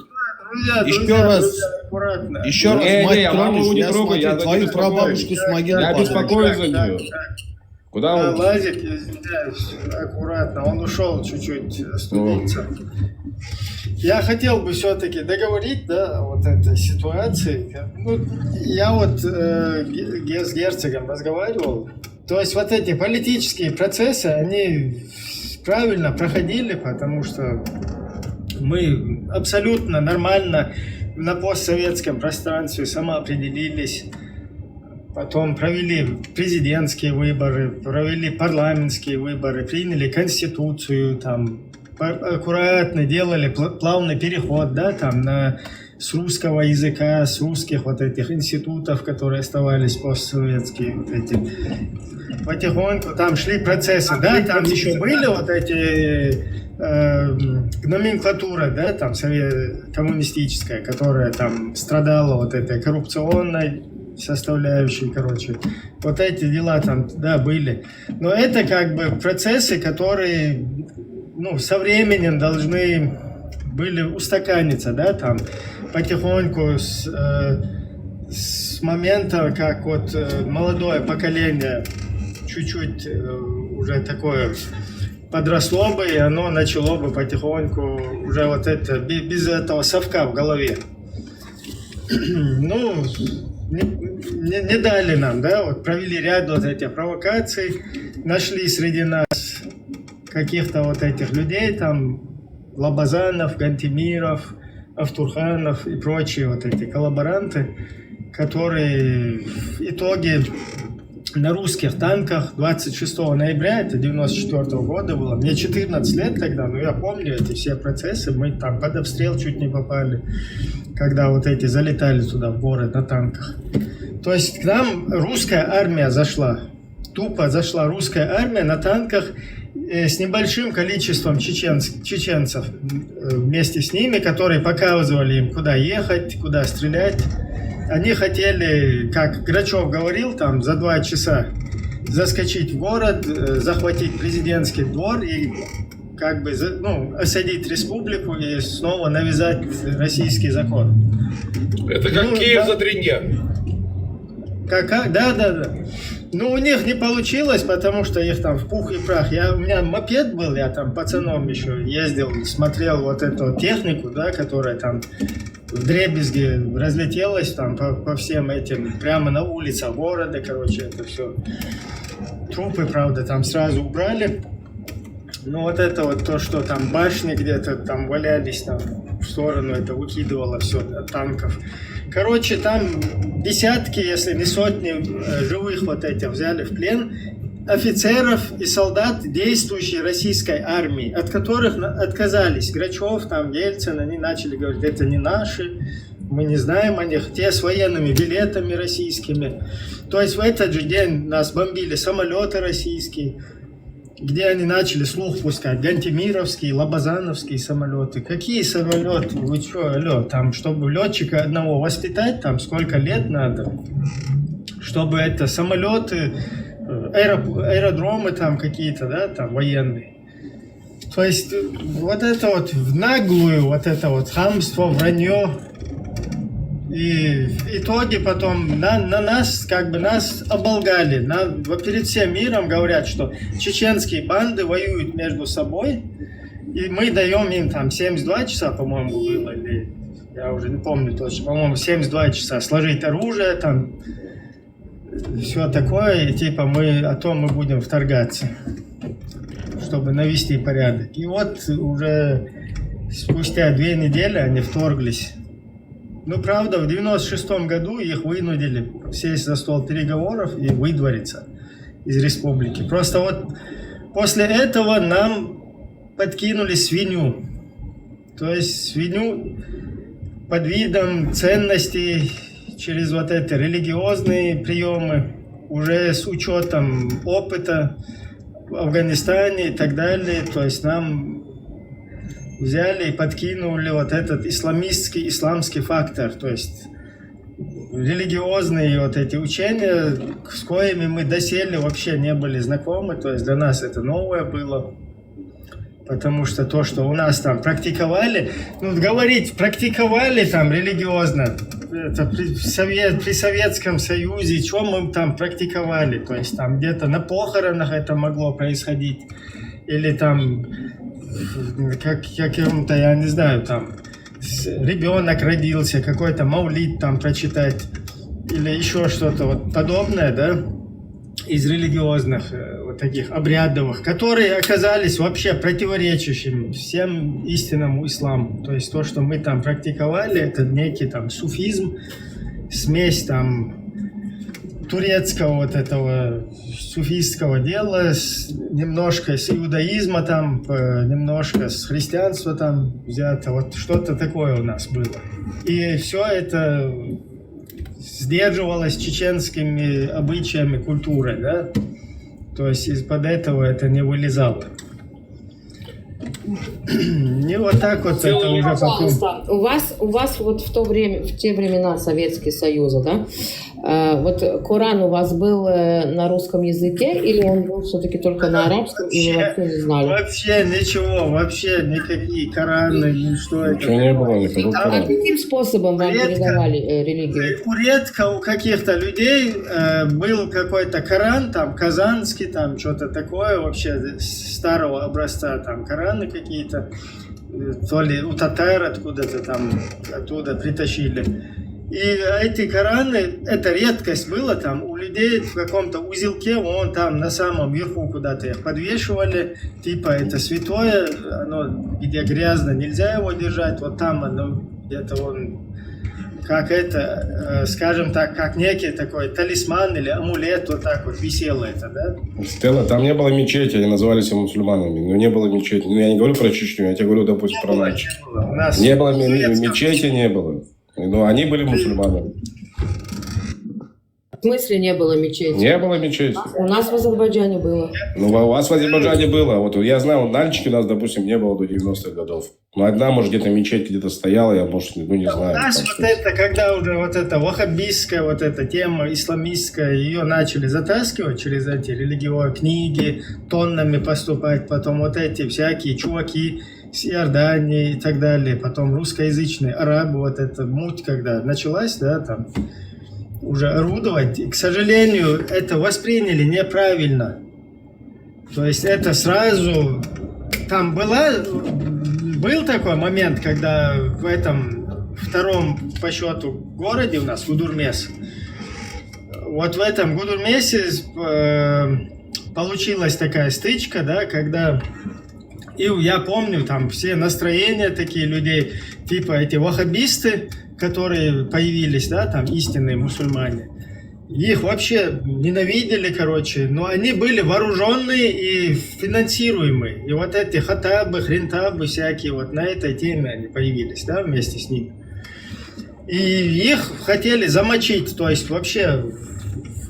Еще раз, мать тронешь, я смотрю, твою прабабушку с могилы. Я беспокоюсь за нее. Куда он? Лазик, аккуратно, он ушел чуть-чуть студиться. Я хотел бы все-таки договорить, да, о вот этой ситуации. Ну, я вот с герцогом разговаривал. То есть вот эти политические процессы, они правильно проходили, потому что мы абсолютно нормально на постсоветском пространстве самоопределились. Потом провели президентские выборы, провели парламентские выборы, приняли конституцию, там аккуратно делали плавный переход, да, там с русского языка, с русских вот этих институтов, которые оставались постсоветские, вот эти. Потихоньку там шли процессы, да, там еще были вот эти номенклатура, да, там коммунистическая, которая там страдала вот этой коррупционной составляющей, короче. Вот эти дела там, да, были. Но это как бы процессы, которые, ну, со временем должны были устаканиться, да, там потихоньку с момента, как вот молодое поколение чуть-чуть уже такое подросло бы, и оно начало бы потихоньку уже вот это, без этого совка в голове. Ну, не дали нам, да, вот провели ряд вот этих провокаций, нашли среди нас каких-то вот этих людей, там, Лобазанов, Гантемиров, Автурханов и прочие вот эти коллаборанты, которые в итоге на русских танках 26 ноября, это 94 года было, мне 14 лет тогда, но я помню эти все процессы, мы там под обстрел чуть не попали, когда вот эти залетали туда в город на танках. То есть к нам русская армия зашла, тупо зашла русская армия на танках с небольшим количеством чеченцев вместе с ними, которые показывали им, куда ехать, куда стрелять. Они хотели, как Грачев говорил, там за 2 часа заскочить в город, захватить президентский двор и как бы, ну, осадить республику и снова навязать российский закон. Это как, ну, Киев, да, за 3 дня. Да. Ну, у них не получилось, потому что их там в пух и прах. У меня мопед был, я там пацаном еще ездил, смотрел вот эту технику, да, которая там вдребезги разлетелась там по всем этим, прямо на улицах города, короче, это все. Трупы, правда, там сразу убрали. Ну, вот это вот то, что там башни где-то там валялись, там в сторону это выкидывало все от танков. Короче, там десятки, если не сотни живых вот этих взяли в плен, офицеров и солдат действующей российской армии, от которых отказались. Грачев, там, Ельцин, они начали говорить, это не наши, мы не знаем о них, те с военными билетами российскими. То есть в этот же день нас бомбили самолеты российские, где они начали слух пускать, гантемировские, лобазановские самолеты. Какие самолеты? Вы что, алло, там, чтобы летчика одного воспитать, там сколько лет надо, чтобы это самолеты, аэродромы там какие-то, да, там военные. То есть вот это вот в наглую, вот это вот хамство, вранье. И в итоге потом на нас, как бы нас оболгали. Перед всем миром говорят, что чеченские банды воюют между собой, и мы даем им там 72 часа, по-моему, было, или я уже не помню точно, по-моему, 72 часа сложить оружие, там, все такое, и типа мы будем вторгаться, чтобы навести порядок. И вот уже спустя 2 недели они вторглись. Ну, правда, в 96-м году их вынудили сесть за стол переговоров и выдвориться из республики. Просто вот после этого нам подкинули свинью. То есть свинью под видом ценностей через вот эти религиозные приемы, уже с учетом опыта в Афганистане и так далее. То есть нам взяли и подкинули вот этот исламский фактор, то есть религиозные вот эти учения, с коими мы доселе вообще не были знакомы, то есть для нас это новое было, потому что то, что у нас там практиковали, ну, говорить практиковали там религиозно, это при Советском Союзе, что мы там практиковали, то есть там где-то на похоронах это могло происходить, или там каким-то, я не знаю, там, ребенок родился, какой-то маулид там прочитать, или еще что-то вот подобное, да, из религиозных вот таких обрядовых, которые оказались вообще противоречащими всем истинному исламу. То есть то, что мы там практиковали, это некий там суфизм, смесь там турецкого вот этого суфистского дела, немножко с иудаизма там, немножко с христианства там взято, вот что-то такое у нас было. И все это сдерживалось чеченскими обычаями, культурой, да? То есть из-под этого это не вылезало. Не вот так вот это уже потом. У вас вот в те времена Советского Союза, да, вот Коран у вас был на русском языке или он был все-таки только на арабском, и вы вообще не знали? Вообще ничего, вообще никакие Кораны, ничто. Ничего не было, никакого А Корана. каким способом вам передавали религию? Редко у каких-то людей был какой-то Коран, там, казанский, там, что-то такое, вообще старого образца, там, Кораны какие-то, то ли у татар откуда-то там, оттуда притащили. И эти Кораны, это редкость была там у людей в каком-то узелке, вон там на самом верху куда-то их подвешивали, типа это святое, оно где грязно, нельзя его держать, вот там оно где-то он, как это, скажем так, как некий такой талисман или амулет, вот так вот висело это, да? Стелла, там не было мечети, они назывались мусульманами, но не было мечети. Ну, я не говорю про Чечню, я тебе говорю, допустим, про ночь. Не было мечети, не было. Но они были мусульманами. В смысле не было мечети? Не было мечети. У нас в Азербайджане было. Ну, у вас в Азербайджане было. Вот я знаю, в Нальчике у нас, допустим, не было до 90-х годов. Ну, одна, может, где-то мечеть где-то стояла, я, может, ну, не знаю. У нас вот это, когда уже вот эта ваххабистская вот эта тема, исламистская, ее начали затаскивать через эти религиозные книги, тоннами поступать, потом вот эти всякие чуваки с Иордании и так далее, потом русскоязычные арабы, вот эта муть, когда началась, да, там, уже орудовать, и, к сожалению, это восприняли неправильно. То есть это сразу... Там был такой момент, когда в этом втором по счету городе у нас, Гудурмес, вот в этом Гудурмесе получилась такая стычка, да, когда... И я помню, там все настроения такие людей, типа эти ваххабисты, которые появились, да, там истинные мусульмане, их вообще ненавидели, короче, но они были вооруженные и финансируемые. И вот эти хатабы, хрентабы всякие, вот на этой теме они появились, да, вместе с ними. И их хотели замочить, то есть вообще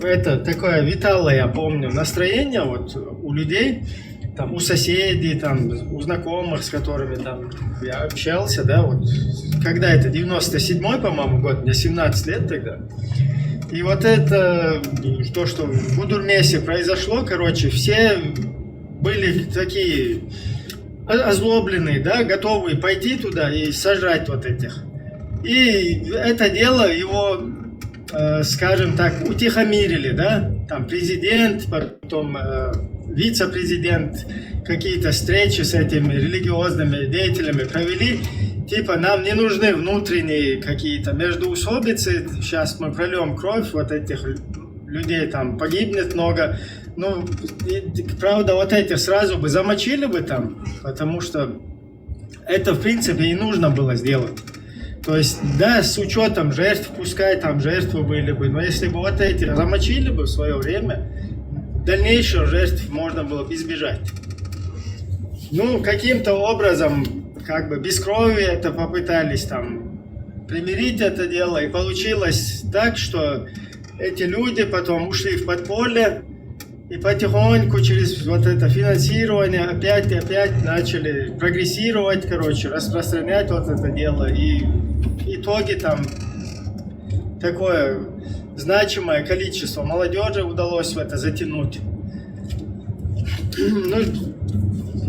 это такое витало, я помню, настроение вот у людей, там, у соседей, там, у знакомых, с которыми там я общался, да, вот, когда это, 97-й, по-моему, год, мне 17 лет тогда, и вот это, то, что в Гудурмесе произошло, короче, все были такие озлобленные, да, готовые пойти туда и сожрать вот этих, и это дело его, скажем так, утихомирили, да, там, президент, потом... вице-президент, какие-то встречи с этими религиозными деятелями провели. Типа, нам не нужны внутренние какие-то междоусобицы. Сейчас мы прольем кровь, вот этих людей там погибнет много. Ну, правда, вот этих сразу бы замочили бы там, потому что это, в принципе, и нужно было сделать. То есть, да, с учетом жертв, пускай там жертвы были бы, но если бы вот эти замочили бы в свое время, дальнейших жертв можно было бы избежать. Ну, каким-то образом, как бы без крови это попытались там примирить это дело, и получилось так, что эти люди потом ушли в подполье, и потихоньку через вот это финансирование опять и опять начали прогрессировать, короче, распространять вот это дело, и в итоге там такое значимое количество молодежи удалось в это затянуть. Ну,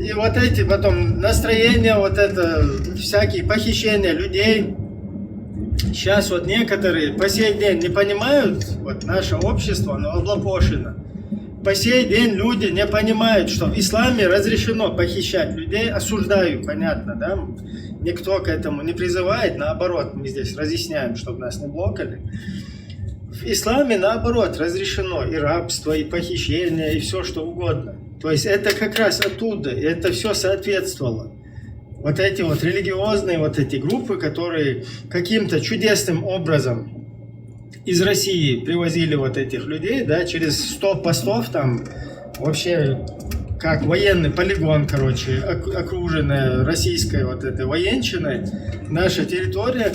и вот эти потом настроения, вот это, всякие похищения людей. Сейчас вот некоторые по сей день не понимают, вот наше общество, оно облапошено. по сей день люди не понимают, что в исламе разрешено похищать людей. Осуждаю, понятно, да? Никто к этому не призывает, наоборот, мы здесь разъясняем, чтобы нас не блокали. В исламе, наоборот, разрешено и рабство, и похищение, и все, что угодно. То есть это как раз оттуда, и это все соответствовало. Вот эти вот религиозные вот эти группы, которые каким-то чудесным образом из России привозили вот этих людей, да, через 100 постов там вообще как военный полигон, короче, окруженная российской вот этой военщиной, наша территория.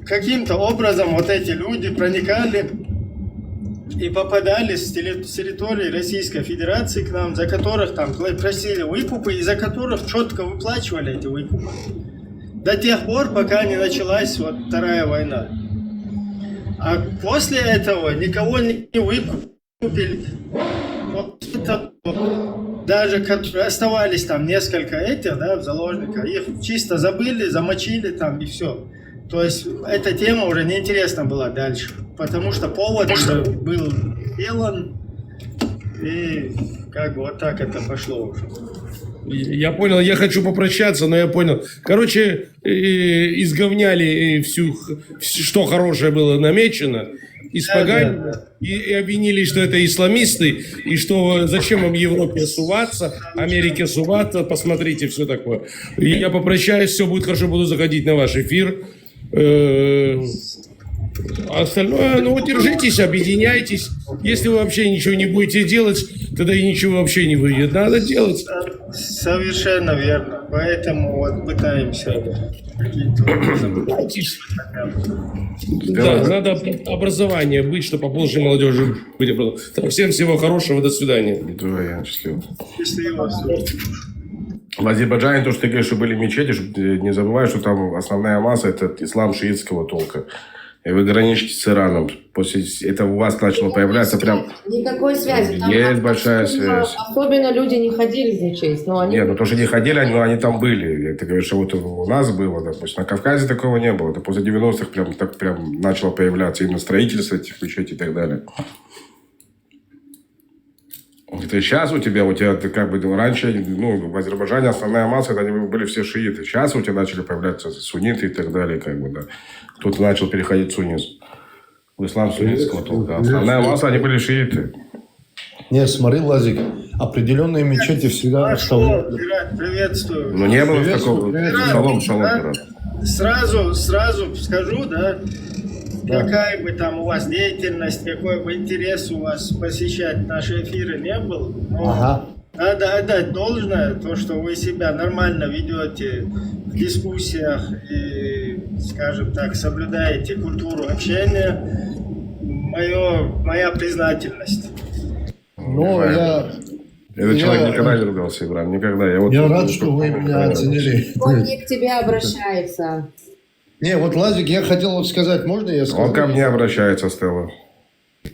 Каким-то образом вот эти люди проникали и попадали с территории Российской Федерации к нам, за которых там просили выкупы, и за которых четко выплачивали эти выкупы. До тех пор, пока не началась вот Вторая война. А после этого никого не выкупили. Вот это, даже оставались там несколько этих, да, в заложниках, их чисто забыли, замочили там и все. То есть эта тема уже неинтересна была дальше, потому что повод уже был сделан, и как бы вот так это пошло уже. Я понял, я хочу попрощаться, но я понял. Короче, изговняли всю, что хорошее было намечено, испоганили и обвинили, что это исламисты, и что зачем им Европе суваться, Америке суваться, посмотрите, все такое. И я попрощаюсь, все будет хорошо, буду заходить на ваш эфир. Остальное, ну, держитесь, объединяйтесь. Если вы вообще ничего не будете делать, тогда и ничего вообще не выйдет. Надо делать. Совершенно верно. Поэтому вот пытаемся какие-то... Да, надо образование быть, чтобы побольше молодежи быть. Всем всего хорошего, до свидания. Давай, счастливо. Счастливо. В Азербайджане, то, что ты говоришь, что были мечети, не забывай, что там основная масса – это ислам шиитского толка. И вы граничите с Ираном. После этого у вас начало появляться прям... Никакой связи. Там есть большая связь. Особенно люди не ходили в мечеть. Но они... Нет, ну то, что не ходили, они там были. Ты говоришь, что вот у нас было, допустим. На Кавказе такого не было. Это после 90-х прям начало появляться именно строительство этих мечетей и так далее. Это сейчас у тебя ты как бы раньше, в Азербайджане основная масса, это они были все шииты. Сейчас у тебя начали появляться сунниты и так далее, как бы, да. Кто-то начал переходить в суннизм. В ислам суннитского толка. Основная масса, они были шииты. Нет, смотри, Лазик, определенные мечети всегда оставляют. Приветствую. Но не было такого. Шалом, да? Сразу скажу, да. Какая бы там у вас деятельность, какой бы интерес у вас посещать наши эфиры не был, но надо отдать должное, то, что вы себя нормально ведете в дискуссиях и, скажем так, соблюдаете культуру общения. Моя признательность. Этот человек никогда не ругался, Ибран, никогда. Я рад, что вы меня оценили. Он не к тебе обращается. Не, вот, Лазик, я хотел вот сказать, можно я скажу? Он ко мне обращается, Стелла.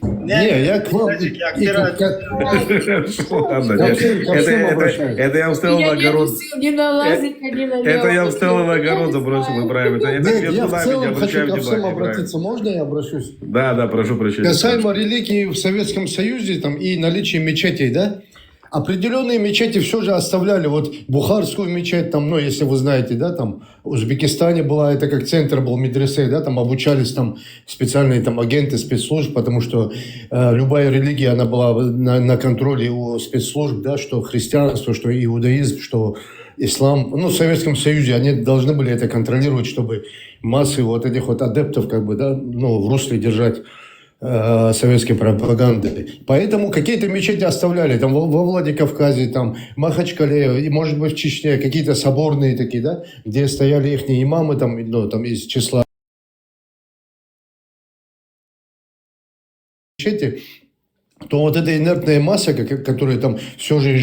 Не, я к вам... Это я устал на огород. Ни на Лазика, ни на Лео. Это я устал на огород забросил, Ибраим. Нет, я в целом хочу ко всем обратиться. Можно я обращусь? Да, прошу прощения. Касаемо религии в Советском Союзе там, и наличия мечетей, да? Определенные мечети все же оставляли. Вот Бухарскую мечеть, там, если вы знаете, да, там в Узбекистане была, это как центр был медресе, да, там обучались там специальные там агенты спецслужб, потому что любая религия, она была на контроле у спецслужб, да, что христианство, что иудаизм, что ислам. В Советском Союзе они должны были это контролировать, чтобы массы вот этих вот адептов, как бы, да, в русле держать советской пропаганды. Поэтому какие-то мечети оставляли. Там во Владикавказе, там, Махачкале, и, может быть, в Чечне какие-то соборные такие, да, где стояли их имамы там, там из числа мечети, то вот эта инертная масса, которая там все же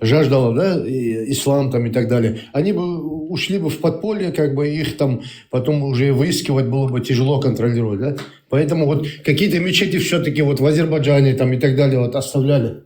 жаждала, да, ислам там и так далее, они бы ушли бы в подполье, как бы их там потом уже выискивать было бы тяжело контролировать, да. Поэтому вот какие-то мечети все-таки вот в Азербайджане там и так далее вот оставляли,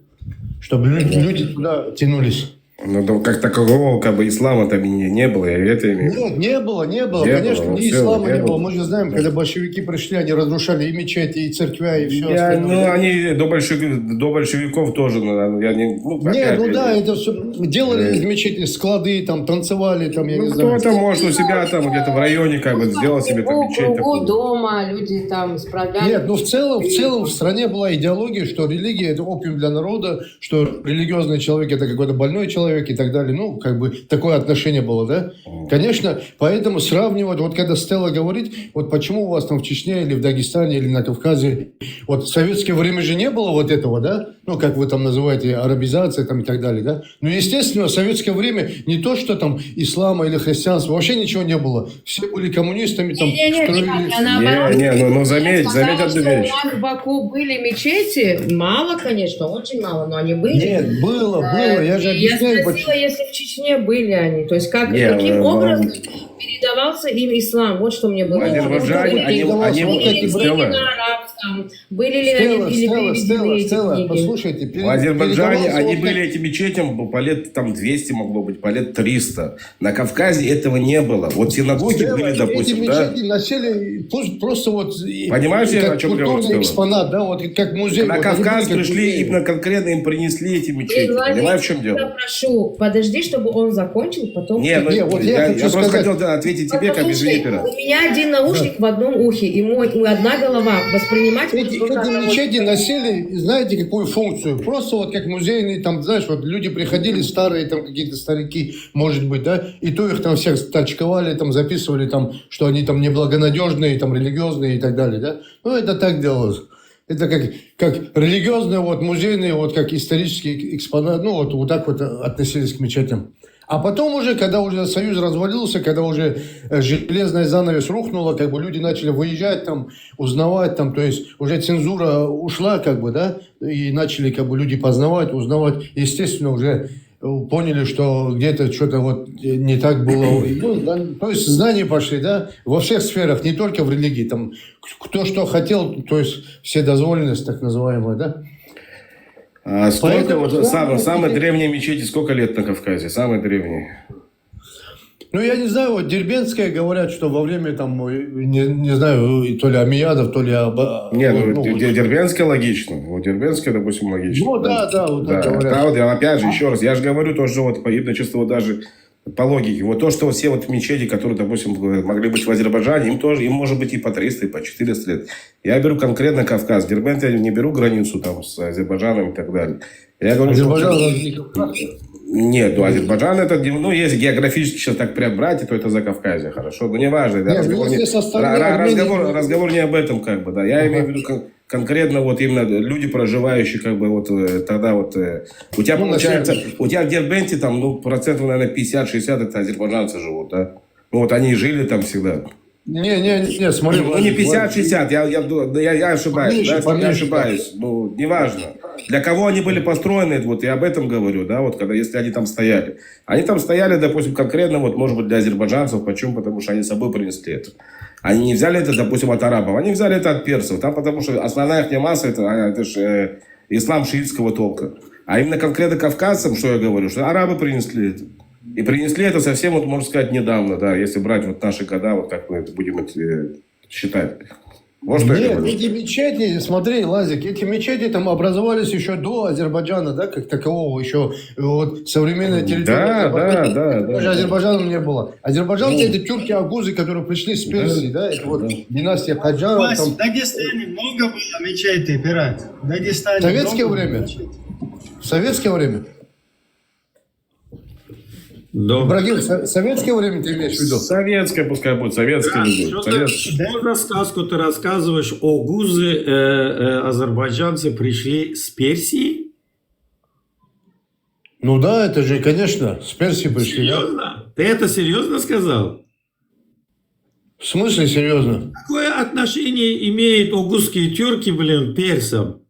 чтобы люди туда тянулись. Ну, да, как такового, как бы, ислама там не было, я это имею в виду. Нет, не было, конечно, ни ислама не было. Мы же знаем, когда большевики пришли, они разрушали и мечети, и церквя, и все остальное. Ну, они до большевиков тоже, наверное, это все делали из мечети склады, там, танцевали, там, я не знаю. Кто-то, может, у себя там где-то в районе, как бы, сделал себе там мечеть такую. Дома люди там справлялись. Нет, ну в целом в стране была идеология, что религия это опиум для народа, что религиозный человек это какой-то больной человек и так далее. Ну, как бы такое отношение было, да? Конечно, поэтому сравнивать, вот когда Стелла говорит, вот почему у вас там в Чечне или в Дагестане или на Кавказе, вот в советское время же не было вот этого, да? Ну, как вы там называете, арабизация там и так далее, да? Ну, естественно, в советское время не то, что там ислама или христианства, вообще ничего не было. Все были коммунистами, там строили... заметь одну вещь. У нас в Баку были мечети, мало, конечно, очень мало, но они были. Нет, было, я же объясняю. Я спросила, если в Чечне были они, то есть каким образом передавался им ислам, вот что мне было. Стелла, послушайте. В Азербайджане они были этим мечетям по лет там 200 могло быть, по лет 300. На Кавказе этого не было. Вот синагоги были, допустим, эти да? мечети носили просто вот... Понимаете, как о чем говорю? Культурный экспонат, да, вот как музей. На вот Кавказ пришли, именно конкретно им принесли эти мечети. Понимаешь, в чем дело? Я прошу, подожди, чтобы он закончил, потом... Я просто хотел ответить тебе, как извините. У меня один наушник в одном ухе, и одна голова. Воспринимать... Эти мечети носили, знаете, какую функцию? Просто вот как музейные, там, знаешь, вот люди приходили старые, там, какие-то старики, может быть, да, и то их там всех точковали, там, записывали, там, что они там неблагонадежные, там, религиозные и так далее, да. Ну, это так делалось. Это как религиозные, вот, музейные, вот, как исторические экспонаты, ну, вот так вот относились к мечетям. А потом уже, когда уже Союз развалился, когда уже железная занавес рухнула, как бы люди начали выезжать там, узнавать там, то есть уже цензура ушла, как бы, да, и начали как бы люди познавать, узнавать, естественно, уже поняли, что где-то что-то вот не так было. Ну, да, то есть знания пошли, да, во всех сферах, не только в религии, там, кто что хотел, то есть вседозволенность так называемая, да. А сколько, вот, самые древние мечети, сколько лет на Кавказе? Самые древние? Ну, я не знаю, вот Дербентская говорят, что во время, там, не знаю, то ли Амиядов, то ли... Дербентская логично. Вот Дербентская, допустим, логично. Ну, да, вот так говорят. Да, вот, опять же, еще раз, я же говорю тоже, вот, чисто вот даже по логике. Вот то, что все вот мечети, которые, допустим, могли быть в Азербайджане, им может быть и по 300, и по 400 лет. Я беру конкретно Кавказ. Дербент я не беру границу там с Азербайджаном и так далее. Я говорю, Нет, Азербайджан это, ну, если географически сейчас так прям брать, то это Закавказье, хорошо, но неважно. Да, разговор не об этом, как бы, да. Я имею в виду конкретно вот именно люди, проживающие, как бы, вот тогда вот... У тебя, получается, у тебя в Дербенте там, ну, процентов, наверное, 50-60 это азербайджанцы живут, да? Ну, вот они жили там всегда. Не, смотри. Ну, не 50-60, я ошибаюсь, я ошибаюсь, ну, неважно. Для кого они были построены, вот я об этом говорю, да, вот когда, если они там стояли. Они там стояли, допустим, конкретно, вот, может быть, для азербайджанцев, почему? Потому что они с собой принесли это. Они не взяли это, допустим, от арабов, они взяли это от персов, там, потому что основная их масса, это же ислам шиитского толка. А именно конкретно кавказцам, что я говорю, что арабы принесли это. И принесли это совсем, вот, можно сказать, недавно, да, если брать вот наши года, вот как мы это будем это считать. Вот что Нет, эти мечети, смотри, Лазик, эти мечети там образовались еще до Азербайджана, да, как такового, еще вот современная территория. Да. Даже Азербайджана не было. Азербайджан это тюрки-агузы, которые пришли с Персии, да, это вот династия Хаджаров. В Дагестане много было мечетей, пират. В Дагестане. В советское время? В советское время? Ибрагим, советское время ты имеешь в виду? Советское, пускай будет, советское. Что сказку ты рассказываешь, огузы, азербайджанцы пришли с Персии? Ну да, это же, конечно, с Персии пришли. Серьезно? Да? Ты это серьезно сказал? В смысле серьезно? Какое отношение имеют огузские тюрки, к персам?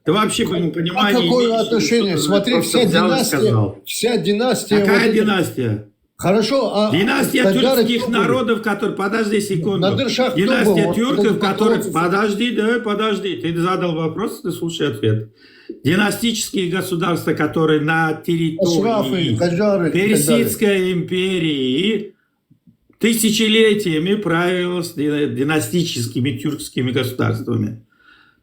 Ты вообще не понимаешь? А какое отношение? Смотри, вся династия... Какая династия? Хорошо, а Династия таджары тюркских кто были? народов, которые... Подожди секунду. Надыр-Шах кто был? Династия Вот тюрков, этот которые... покровитель. Подожди. Ты задал вопрос, ты слушай ответ. Династические государства, которые на Ашрафы, территории таджары и так далее. Персидской империи тысячелетиями правила с династическими тюркскими государствами.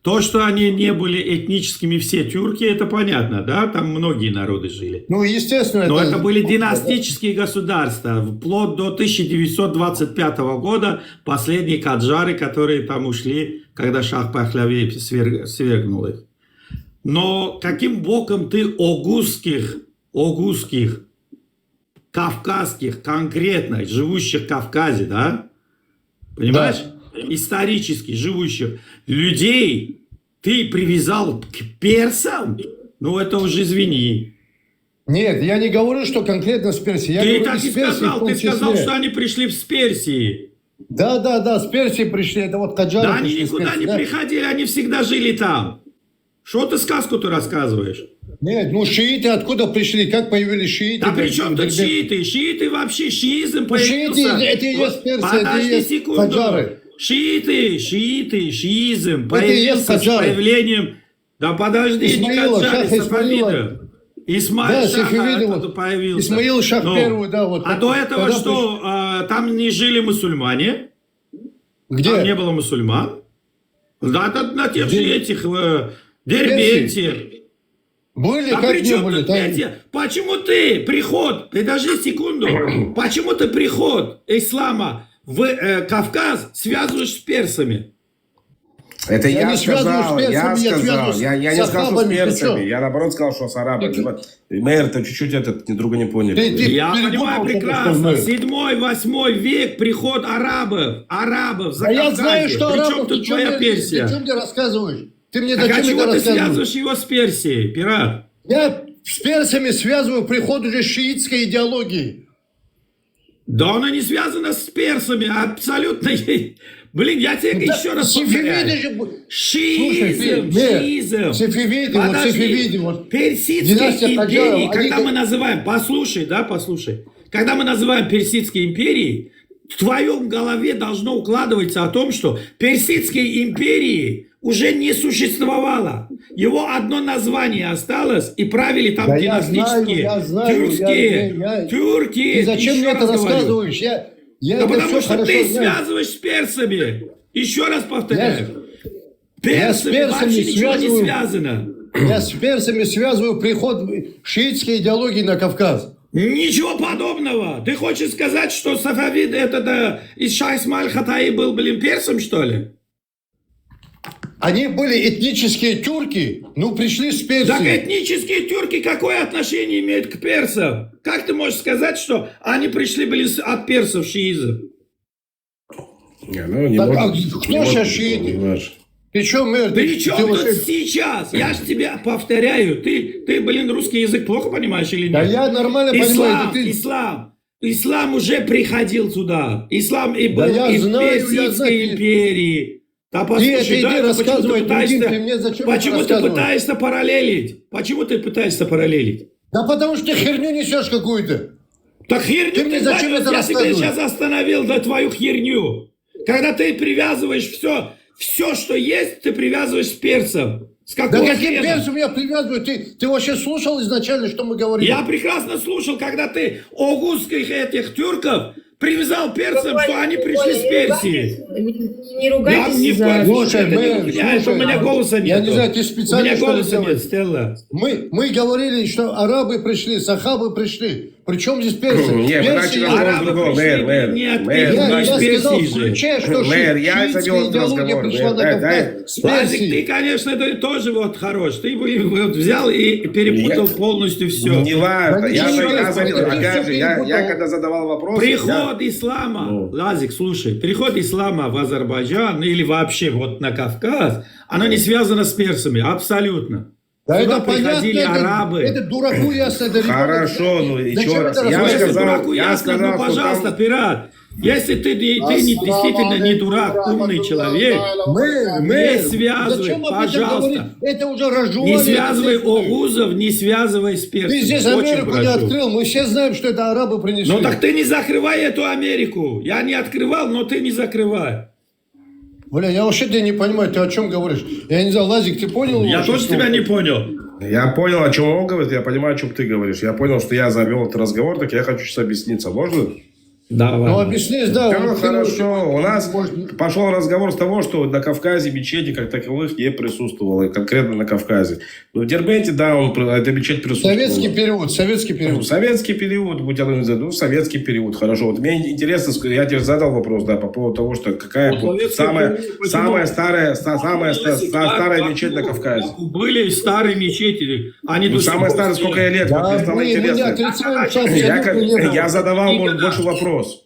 То, что они не были этническими все тюрки, это понятно, да? Там многие народы жили. Ну, естественно. Но это были династические государства. Вплоть до 1925 года последние каджары, которые там ушли, когда Шах Пахлави свергнул их. Но каким боком ты огузских, кавказских, конкретно живущих в Кавказе, да? Понимаешь? Да. Исторически живущих людей ты привязал к персам? Ну, это уже извини. Нет, я не говорю, что конкретно с Персией. Ты так и сказал. Ты сказал, что они пришли с Персии. Да, с Персии пришли. Это вот каджары да, пришли они никуда Персии, не да? приходили, они всегда жили там. Что ты сказку-то рассказываешь? Нет, ну шииты откуда пришли? Как появились шииты? Да при чем тут шииты? Шииты вообще, шиизм появился. Шииты, это и есть Персия, это и есть секунду. каджары. Шиизм появился с появлением... Да подожди, Исмаила, не каджары, Шаха Сафавида. Исмаил да, Шах появился. Исмаил Шах первый, да. Вот, а до этого что, там не жили мусульмане? Где? Там не было мусульман? Да, на тех же этих... Дербенте. Были, а как не были. Почему ты приход, подожди секунду, почему ты приход ислама в Кавказ связываешь с персами? Это я сказал, я не сказал с персами, персами, я наоборот сказал, что с арабами. Мэр-то чуть-чуть друг друга не поняли. Я понимаю прекрасно, 7-8 век приход арабов за Кавказе. Я знаю, что арабов, тут твоя Персия? Ты мне рассказываешь? Ты мне а чего ты связываешь его с Персией, пират? Я с персами связываю приход уже шиитской идеологии. Да она не связана с персами, абсолютно. Блин, я тебе еще раз повторяю. Шиизм. Сефевиды, вот Персидские империи, когда мы называем, послушай, когда мы называем Персидские империи, в твоем голове должно укладываться о том, что Персидские империи уже не существовало. Его одно название осталось, и правили там династические, тюрки. Ты зачем мне это рассказываешь? Да потому что ты связываешь с персами. Еще раз повторяю. Персами вообще ничего не связано. Я с персами связываю приход шиитской идеологии на Кавказ. Ничего подобного. Ты хочешь сказать, что Сафавид из Шах Исмаиль Хатаи был, персом, что ли? Они были этнические тюрки, пришли с Персии. Так этнические тюрки какое отношение имеют к персам? Как ты можешь сказать, что они были от персов, шиизм? Кто сейчас шииты? Ты что, мэр? При чем тут сейчас? Я же тебе повторяю. Ты, русский язык плохо понимаешь или нет? Да я нормально понимаю. Ислам уже приходил сюда. Ислам и был и в Персидской империи. Да послушай, почему ты пытаешься параллелить? Почему ты пытаешься параллелить? Да потому что ты херню несешь какую-то. Так херню ты мне зачем это рассказываешь? Я тебя сейчас остановил за твою херню. Когда ты привязываешь все, что есть, ты привязываешь с персом. С какого каким персом я привязываю? Ты вообще слушал изначально, что мы говорили? Я прекрасно слушал, когда ты огузских этих тюрков привязал перцам, что они пришли с Персии. Не ругайтесь у меня голоса нет. Я не знаю, ты специально у меня голоса нет, Стелла. Мы говорили, что арабы пришли, сахабы пришли. Причем здесь персы? Нет, арабы пришли, я сказал в ключе, что шиитская идеология пришла на Кавказ с Персии. Ты, конечно, ты тоже хорош. Ты взял и перепутал полностью все. Не важно. Я когда задавал вопрос... Приход ислама, Лазик, слушай, приход ислама в Азербайджан или вообще на Кавказ, оно не связано с персами, абсолютно. Да Сюда это понятно, приходили арабы. это дураку ясно. Это Хорошо, ну еще Зачем раз. это Я рассказывать? сказал, Ясно, ну, что пожалуйста, там... пират. Если ты действительно не дурак, умный человек, не связывай, зачем об этом говорить? пожалуйста. Это уже разжевали. Не связывай это все. Огузов, не связывай с перцем. Ты здесь Очень Америку не прошу. открыл. Мы все знаем, что это арабы принесли. Ну так ты не закрывай эту Америку. Я не открывал, но ты не закрывай. Бля, я вообще тебя не понимаю, ты о чем говоришь? Я не знаю, Лазик, ты понял? Я вообще, тоже что- тебя не понял. Я понял, о чем он говорит, я понимаю, о чем ты говоришь. Я понял, что я завел этот разговор, так я хочу сейчас объясниться. Можно? Давай. Ну объясни, да. Да, вот ты хорошо. можешь- У нас пошел разговор с того, что на Кавказе мечети как таковых не присутствовало, конкретно на Кавказе. Но в Дербенте, да, эта мечеть присутствовала. Советский период, советский период. Советский период, советский период, хорошо. Вот мне интересно, я тебе задал вопрос, да, по поводу того, что какая Вот самая старая мечеть на Кавказе. Были старые мечети. Они Ну, до сих самая пор старая, стоят. сколько ей лет, Да, вот мне стало мы не интересно. отрицаем, что абсолютно не было. Я задавал больше вопрос.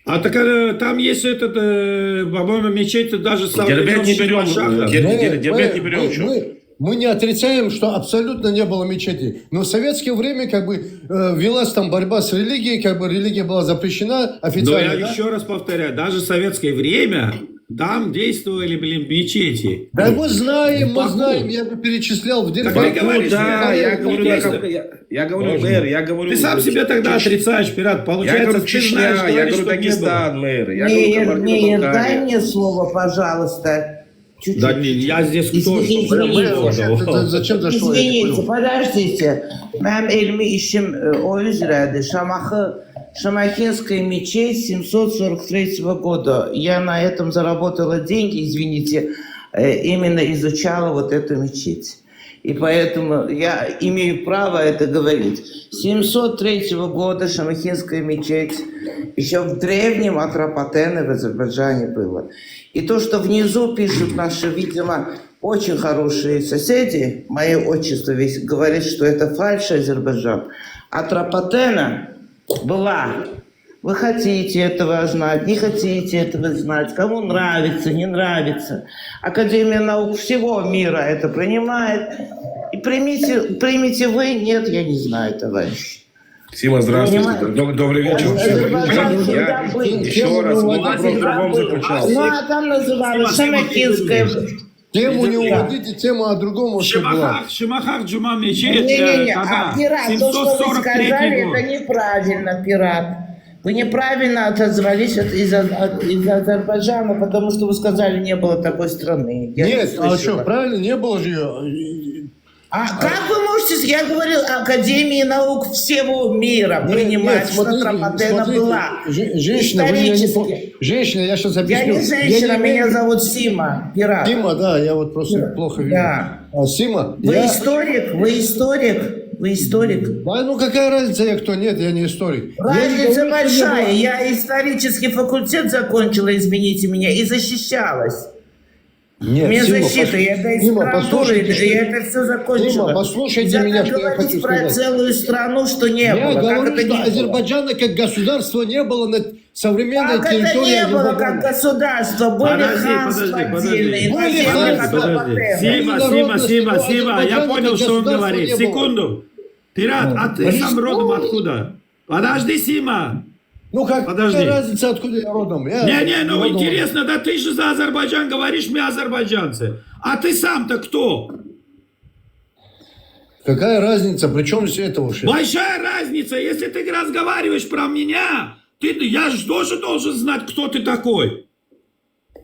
А так там есть этот, по-моему, мечеть даже с Дербент не берем, Дербент не берем. Мы- что? Мы не отрицаем, что абсолютно не было мечети. Но в советское время как бы велась там борьба с религией, как бы религия была запрещена Но официально. я да? еще раз повторяю, даже в советское время там действовали, мечети. Да мы знаем, мы Баку. знаем, я бы перечислял в Так Дербент. ты говоришь, Да, я говорю, действия. я говорю, мэр, я говорю... Ты сам себя тогда отрицаешь, пират. Я Получается, говорю ты Чечня, знаешь, я говоришь, говорю что не было. Дагестан, мэр, я Мейер, говорю Мейер, дай Кабардино-Балкария. мне слово, пожалуйста. Чуть-чуть. Да не, я здесь кто? Извините, Что, извините. Зачем зашло? Извините, подождите. Benim elmi işim o üzereydi. Шамахинская мечеть 743 года. Я на этом заработала деньги, извините, именно изучала вот эту мечеть. И поэтому я имею право это говорить. 703 года Шамахинская мечеть еще в древнем Атрапатене в Азербайджане было. И то, что внизу пишут наши, видимо, очень хорошие соседи, мое отчество весь говорит, что это фальшь Азербайджан. Атрапатена была. Вы хотите этого знать, не хотите этого знать, кому нравится, не нравится. Академия наук всего мира это принимает. И примите вы, нет, я не знаю, товарищи. Сима, здравствуйте. Понимаете? Добрый вечер. Азербайджан Я всегда был. еще раз, мой вопрос в другом заключался. Ну, а там называлось Шамахинская. Тему не уводите, тема о другом вообще была. Шимахах Джума мечеть. Не-не-не, когда? пират, то, что вы 743 сказали, год. это неправильно, пират. Вы неправильно отозвались из Азербайджана, потому что вы сказали, не было такой страны. Я не Нет, а слышала. что, правильно, не было же ее. А как вы можете... Я говорил, Академии наук всего мира принимать, что Атрапатена была. Женщина, вы меня не Исторически. Женщина, я сейчас Я объясню. не женщина, не меня имею- зовут Сима, пират. Сима, да, я вот просто плохо вижу. Да. А, Сима, Вы я... историк? Вы историк? Вы историк? Да, ну какая разница, я кто? Нет, я не историк. Я не Разница говорю, что не большая. было. Я исторический факультет закончила, извините меня, и защищалась. Нет, У меня Сима, защита, я до Сима, аспирантуры, послушайте, что- я это все закончила. Сима, послушайте Нельзя меня, так что я говорить хочу про сказать. целую страну, что не Я было. говорю, Как это что не было? Азербайджана как государства не было на современной Как это территории не было, Азербайджана. как государство? Были ханства отдельные, Были отдельные ханства. Атрапатена. Сима, я Азербайджана понял, как что он государства говорит. не было. Секунду. Пират, а ты сам родом откуда? Подожди, Сима. Ну как, Подожди. какая разница, откуда я родом? Я Не-не, ну родом- интересно, да ты же за Азербайджан говоришь, мы азербайджанцы. А ты сам-то кто? Какая разница, при чем здесь это вообще? Большая разница, если ты разговариваешь про меня, я же тоже должен знать, кто ты такой.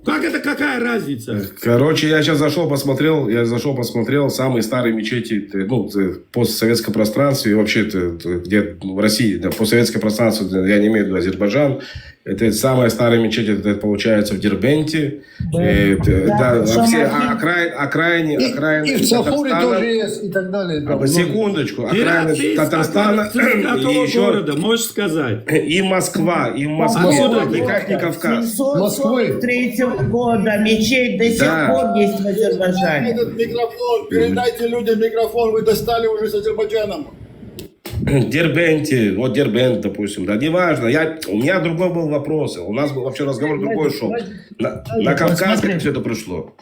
Как это, какая разница? Короче, я сейчас зашел, посмотрел самые старые мечети, ну, постсоветское пространство и вообще где в России, да, постсоветское пространство, я не имею в виду Азербайджан. Это самая старая мечеть, это получается в Дербенте. Да, все окраины И в Сахуре Татарстана. тоже есть, и так далее. там, Секундочку, Пират, окраины ты из Татарстана какого и еще города, можешь сказать? и Москва, Откуда? никак не Кавказ. 743 года мечеть до сих Да. пор есть в Азербайджане. Этот микрофон, передайте людям микрофон, вы достали уже с Азербайджаном. Дербенте, вот Дербент, допустим, да, неважно. У меня другой был вопрос. У нас был вообще разговор другой шел. На Кавказ как все это пришло?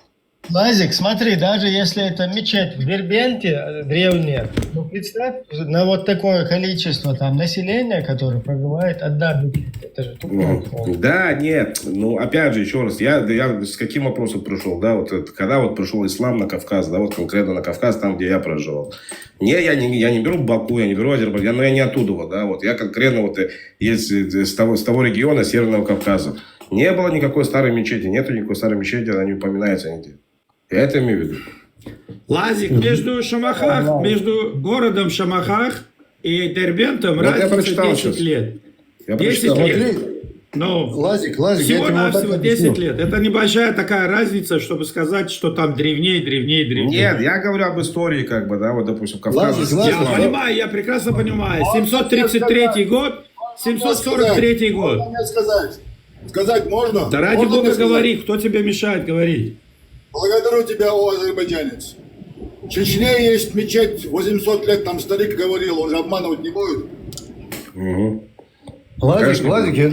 Лазик, смотри, даже если это мечеть в Дербенте древняя, ну представь на вот такое количество там населения, которое проживает одна мечеть. Это же тупо. Да, нет, ну опять же, еще раз, я с каким вопросом пришел, да, вот это, когда вот пришел ислам на Кавказ, да, вот конкретно на Кавказ, там, где я проживал. Я не беру Баку, я не беру Азербайджан, но я не оттуда, вот, да, вот, я конкретно вот есть с того региона Северного Кавказа. Не было никакой старой мечети, нету никакой старой мечети, она не упоминается нигде. Я это имею в виду. Лазик, между Шамахах, между городом Шамахах и Дербентом Вот разница 10 лет. Я 10 прочитал. лет. Ну, Лазик, всего-навсего 10 лет. Это небольшая такая разница, чтобы сказать, что там древнее. Нет, я говорю об истории, как бы, да, вот, допустим, Кавказ. Я понимаю, я прекрасно понимаю. 733 год, 743 год. Можно мне сказать можно? Да ради Можно бога мне говори, кто тебе мешает говорить? Благодарю тебя, о азербайджанец. В Чечне есть мечеть 800 лет, там старик говорил, он же обманывать не будет. Лазик,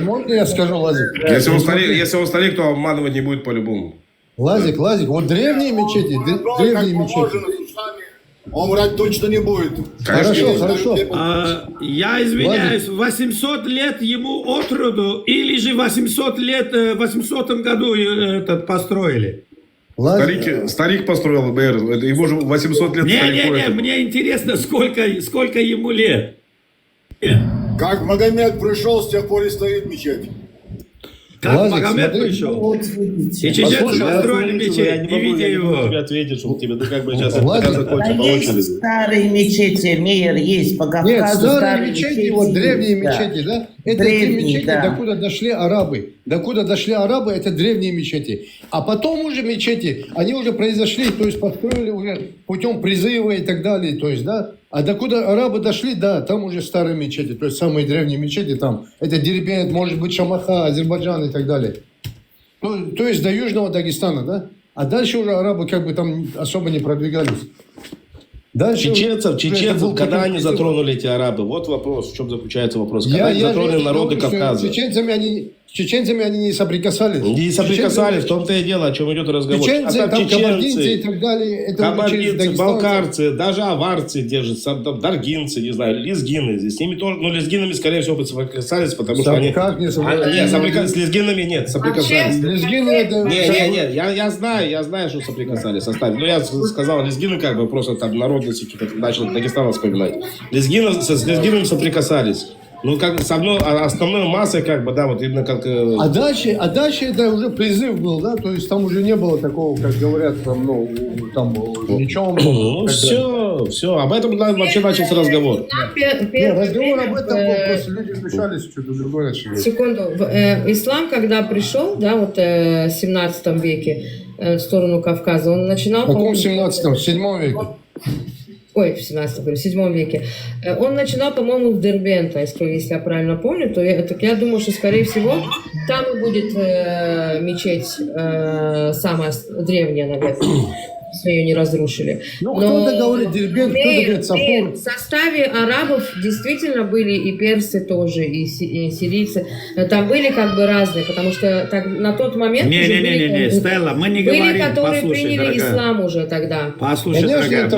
можно я скажу, Лазик? Если он старик, то обманывать не будет по-любому. Лазик, вот древние мечети, древние мечети. Он врать точно не будет. Хорошо. Я извиняюсь, 800 лет ему от роду, или же 800 лет в 800 году этот построили? Старик построил БР, ему же 800 лет. Не, мне интересно, сколько ему лет. Как Магомед пришел, с тех пор и стоит мечеть. Как Магомед пришел? И чеченцы построили мечеть, не видя его. Тебе ответить, что тебе, ты как бы сейчас закончим по очереди. Старые мечети, мир есть по Кавказу. Нет, старые мечети, вот древние мечети, да? Это те мечети, докуда дошли арабы. Докуда дошли арабы, это древние мечети. А потом уже мечети, они уже произошли, то есть построили уже путем призыва и так далее, то есть, да? А докуда арабы дошли, да, там уже старые мечети, то есть самые древние мечети там. Это Дербент, может быть, Шамаха, Азербайджан и так далее. Ну, то есть до Южного Дагестана, да? А дальше уже арабы как бы там особо не продвигались. Дальше чеченцев, когда они затронули эти арабы? Вот вопрос, в чем заключается вопрос. Когда они затронули народы Кавказа? С чеченцами они не соприкасались. Не соприкасались, в том-то и дело, о чем идет разговор. Чеченцы, там кабардинцы и так далее. Кабардинцы, балкарцы, даже аварцы держатся, даргинцы, не знаю, лезгины. С ними тоже, ну, лезгинами, скорее всего, соприкасались, потому что они... Как не соприкасались? С лезгинами нет, соприкасались. Лезгины это... Нет, я знаю, что соприкасались. Ну, я сказал, лезгины как бы просто там народности начал Дагестана вспоминать. С лезгинами соприкасались. Ну, как основной массой, как бы, да, вот именно как... А дальше это уже призыв был, да? То есть там уже не было такого, как говорят, там, ничего. Ну, все, об этом вообще начался разговор. Разговор об этом был, просто люди смешались, что-то другое начали. Секунду. Ислам, когда пришел, да, вот в 17 веке в сторону Кавказа, он начинал... В каком 17-м? В 7 веке? Ой, в 17 говорю, в 7 веке. Он начинал, по-моему, в Дербента, если я правильно помню, то я думаю, что, скорее всего, там и будет мечеть самая древняя, наверное, если ее не разрушили. Ну, кто-то говорит Дербент, кто-то говорит Сафур. В составе арабов действительно были и персы тоже, и сирийцы. Там были как бы разные, потому что на тот момент... Не, Стелла, мы не говорим, были, которые послушай, приняли дорогая. ислам уже тогда. Послушай, дорогая,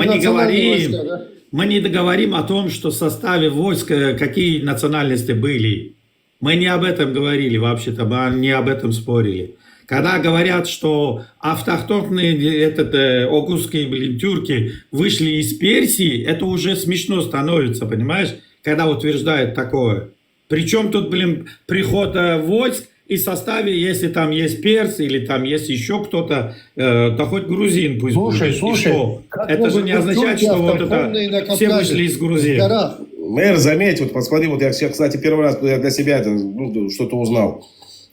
мы не говорим о том, что в составе войск какие национальности были. Мы не об этом говорили вообще-то, мы не об этом спорили. Когда говорят, что автохтонные огузские тюрки вышли из Персии, это уже смешно становится, понимаешь? Когда утверждают такое. Причем тут, приход войск и в составе, если там есть персы или там есть еще кто-то, то хоть грузин пусть будет. Слушай, это же не означает, что вот это все вышли из Грузии. Мэр, заметь, вот посмотри, вот я, кстати, первый раз для себя что-то узнал.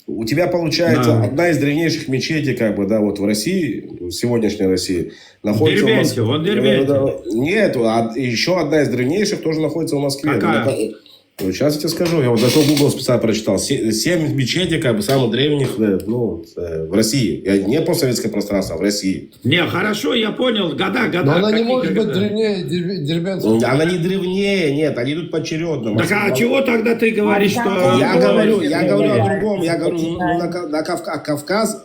У тебя, получается, одна из древнейших мечетей, как бы, да, вот в России, в сегодняшней России, находится в Москве. Нет, еще одна из древнейших тоже находится в Москве. Какая? Сейчас я тебе скажу. Я вот зашел в Google специально прочитал. 7 мечетей, как бы, самых древних, в России. Не постсоветское пространство, а в России. Не, хорошо, я понял. Года. Но она не может быть древнее Дербентского. Она не древнее, нет. Они идут поочередно. Так а чего тогда ты говоришь, что... Я говорю о другом. Я говорю, на Кавказ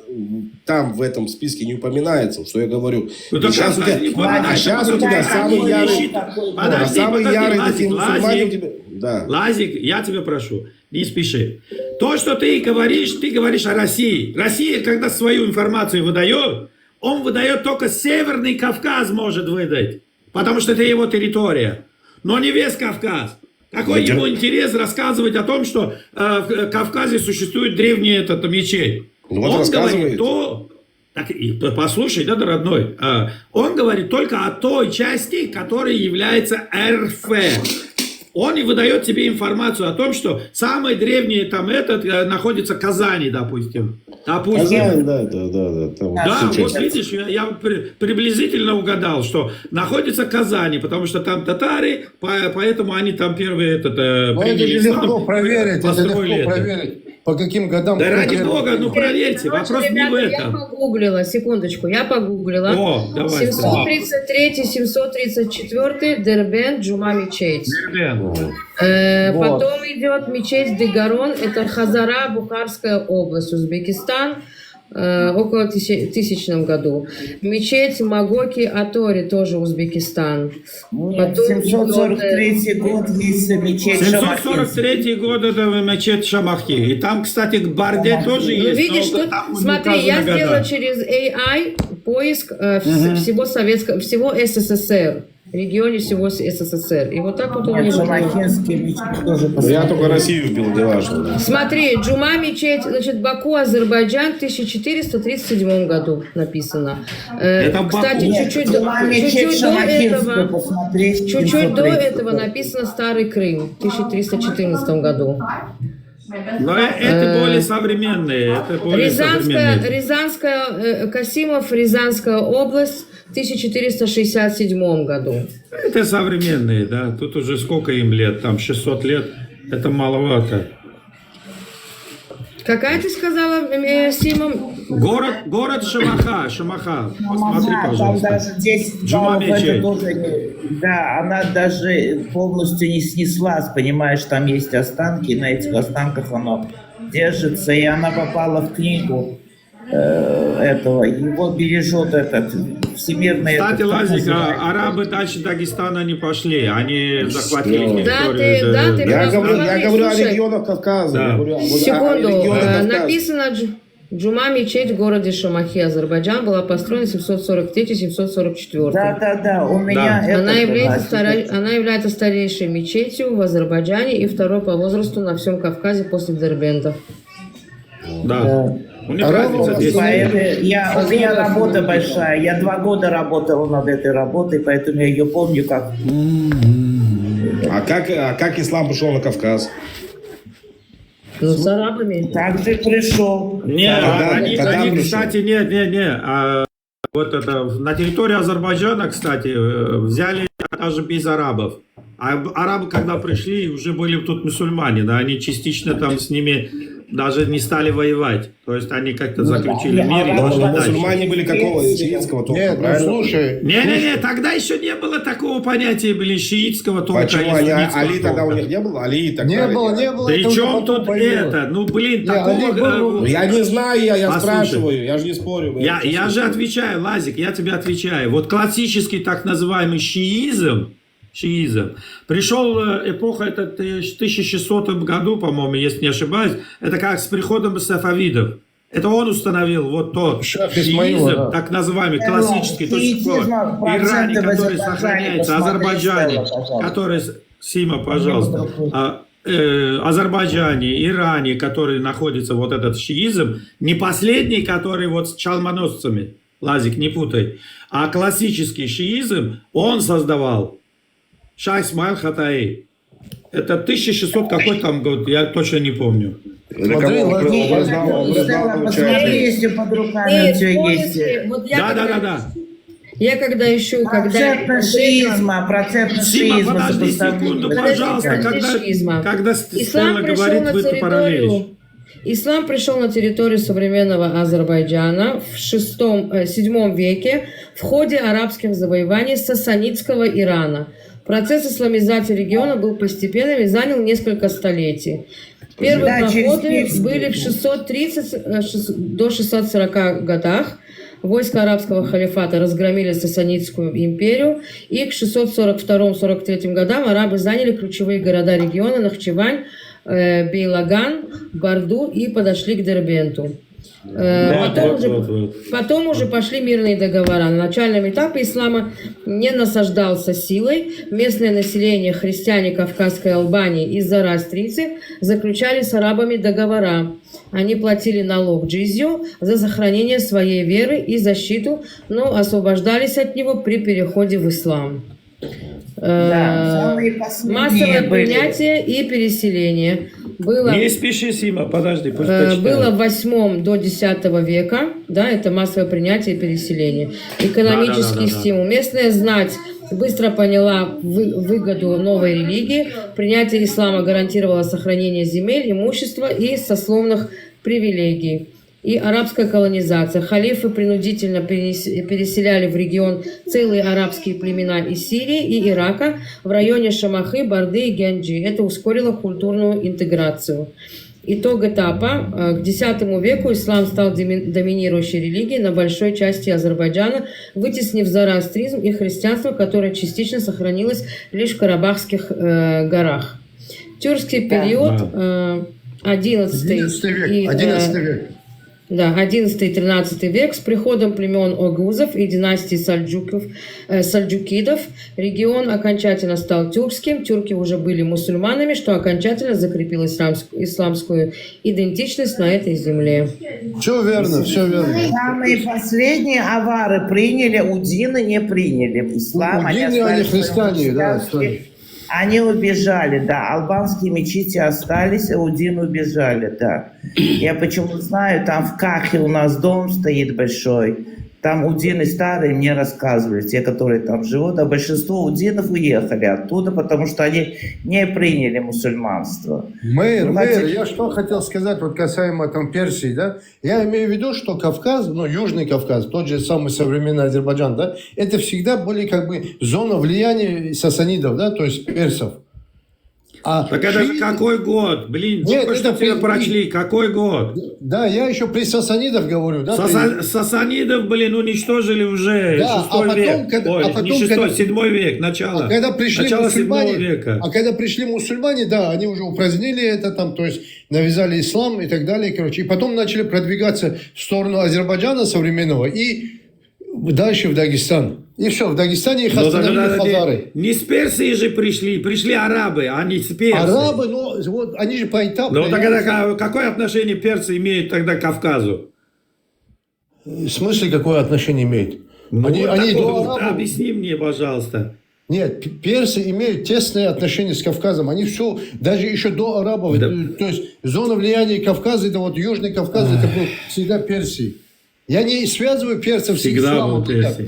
там в этом списке не упоминается, что я говорю. Ну, И так сейчас у не упоминается, сейчас у потому тебя что самый они ярый, считают. Подожди, самый ярый такие мусульмане у Лазик, тебя. Да. Лазик, я тебя прошу, не спеши. То, что ты говоришь о России. Россия, когда свою информацию выдает, он выдает только Северный Кавказ может выдать, потому что это его территория, но не весь Кавказ. Какой ему интерес рассказывать о том, что в Кавказе существует древняя мечеть? Ну, вот он говорит рассказывает. так, послушай, да, родной, он говорит только о той части, которая является РФ. Он не выдает тебе информацию о том, что самый древний там находится в Казани, допустим. Казань, да. Да, вот видишь, я приблизительно угадал, что находится в Казани, потому что там татары, поэтому они там первые приняли ислам. Легко проверить, это построили легко это. проверить. По каким годам? Да ради бога, ну проверьте, Короче, вопрос не в ребята, я этом. погуглила, секундочку, я погуглила. О, давай. 733-734 Дербент Джума мечеть. Потом идет мечеть Дегарон, это Хазара, Бухарская область, Узбекистан, около 1000 году. Мечеть Магоки Атори, тоже Узбекистан. Нет, 743 год есть мечеть Шамахи. 743 год это мечеть Шамахи. И там, кстати, в Барде тоже Ну, есть. видишь, но тут, там не смотри, я указано сделала года. через AI поиск всего СССР. В регионе всего СССР. И вот так вот он не Шамахинский мечеть тоже Я только Россию вбил, не важно. Да. Смотри, Джума мечеть, значит, Баку, Азербайджан, в 1437 году написано. Кстати, чуть-чуть до этого написано Старый Крым, в 1314 году. Но это более современные. Это более современные. Рязанская, Касимов, Рязанская область, в 1467 году. Это современные, да. Тут уже сколько им лет? Там 600 лет. Это маловато. Какая ты сказала, Сима? Город Шамаха. Посмотри, Там пожалуйста. даже 10 Джума баллов, это мечеть. тоже да, она даже полностью не снеслась, понимаешь, там есть останки, на этих останках оно держится, и она попала в книгу этого, его бережет этот всемирный... Кстати, этот, Лазик, арабы дальше Дагестана не пошли. Они захватили территорию. Я говорю о регионах Кавказа. Да. Я говорю о Секунду, регионах Кавказа. написано Джума мечеть в городе Шамахи, Азербайджан, была построена в 743-744. Да, у меня она является старейшей мечетью в Азербайджане и второй по возрасту на всем Кавказе после Дербента. Да. У них разница 10 У лет. меня работа большая. Я 2 года работала над этой работой, поэтому я ее помню как... А как ислам пришел на Кавказ? Ну, с арабами. Так же пришел. Нет, они, пришел? кстати, вот это, на территории Азербайджана, кстати, взяли даже без арабов. А арабы, когда пришли, уже были тут мусульмане, да, они частично там с ними даже не стали воевать. То есть они как-то заключили мир и пошли дальше. Мусульмане были какого? Шиитского толка, Нет, ну правильно? слушай. Не, тогда еще не было такого понятия, шиитского толка. Почему? или Али суннитского тогда у толка. них не было? Али и так Не далее. было. При это уже чем потом тут появилось. это? Ну, блин, Не, Али был, такого... Я не знаю, я Послушай. спрашиваю, я же не спорю. Я же отвечаю, Лазик, я тебе отвечаю. Вот классический так называемый шиизм пришел эпоха, это в 1600 году, по-моему, если не ошибаюсь, это как с приходом сафавидов. Это он установил вот тот шиизм, так называемый, классический, до сих пор. Иране, который сохраняется, Азербайджане, который... Сима, пожалуйста. Азербайджане, Иране, который находится вот этот шиизм, не последний, который вот с чалмоносцами, Лазик, не путай, а классический шиизм он создавал. Шах Исмаил Хатаи. Это 1600 какой там год, я точно не помню. Посмотри, если под руками все есть. Да. Я когда ищу... Процент шиизма Сима, подожди секунду, пожалуйста, когда Стелла говорит, вы это параллелишь. Ислам пришел на территорию современного Азербайджана в 6-7 веке в ходе арабских завоеваний сасанидского Ирана. Процесс исламизации региона был постепенным и занял несколько столетий. Первые Да, через походы Персию. были в 630 до 640 годах. Войска арабского халифата разгромили Сасанидскую империю, и к 642-43 годам арабы заняли ключевые города региона Нахчевань, Бейлаган, Барду и подошли к Дербенту. Потом уже пошли мирные договора. На начальном этапе ислама не насаждался силой. Местное население, христиане Кавказской Албании и зороастрийцы заключали с арабами договора. Они платили налог джизью за сохранение своей веры и защиту, но освобождались от него при переходе в ислам. самые последние Массовое были. принятие и переселение было, Не спеши, Сима, подожди, пусть почитает. было в 8 до 10 века, да, это массовое принятие и переселение. Экономический стимул. Местная знать быстро поняла выгоду новой религии. Принятие ислама гарантировало сохранение земель, имущества и сословных привилегий. И арабская колонизация. Халифы принудительно переселяли в регион целые арабские племена из Сирии и Ирака в районе Шамахы, Барды и Гянджи. Это ускорило культурную интеграцию. Итог этапа. К X веку ислам стал доминирующей религией на большой части Азербайджана, вытеснив зороастризм и христианство, которое частично сохранилось лишь в Карабахских горах. Тюркский период 11 век. Да, 11-13 век с приходом племен огузов и династии сальджукидов регион окончательно стал тюркским. Тюрки уже были мусульманами, что окончательно закрепило исламскую идентичность на этой земле. Все верно, все верно. Самые последние авары приняли, удины не приняли в ислам. Удины, они христиане, да. Они убежали, да. Албанские мечети остались, а удины убежали, да. Я почему знаю, там в Кахе у нас дом стоит большой. Там удины старые мне рассказывали, те, которые там живут, а большинство удинов уехали оттуда, потому что они не приняли мусульманство. Мэр, я что хотел сказать вот касаемо там Персии, да? Я имею в виду, что Кавказ, ну, Южный Кавказ, тот же самый современный Азербайджан, да, это всегда были как бы зона влияния сасанидов, да, то есть персов. Так это же какой год? Блин, только что тебя прочли. Какой год? Да, я еще при сасанидах говорю. Да, Сасанидов, блин, уничтожили уже да, 6 век. Не 6, 7 век, начало. А когда пришли начало мусульмане, 7 века. А когда пришли мусульмане, да, они уже упразднили это там, то есть навязали ислам и так далее, короче. И потом начали продвигаться в сторону Азербайджана современного и дальше в Дагестан. И все, в Дагестане их остановили хазары. Не с Персии же пришли арабы, а не с Персии. Арабы, ну, вот, они же поэтапно. Ну, тогда какое отношение Персия имеет тогда к Кавказу? В смысле, какое отношение имеет? Ну, они объясни мне, пожалуйста. Нет, персы имеют тесное отношение с Кавказом. Они все, даже еще до арабов, да. То есть зона влияния Кавказа, это вот Южный Кавказ, это был всегда Персии. Я не связываю персов всегда с исламом. Был Персии.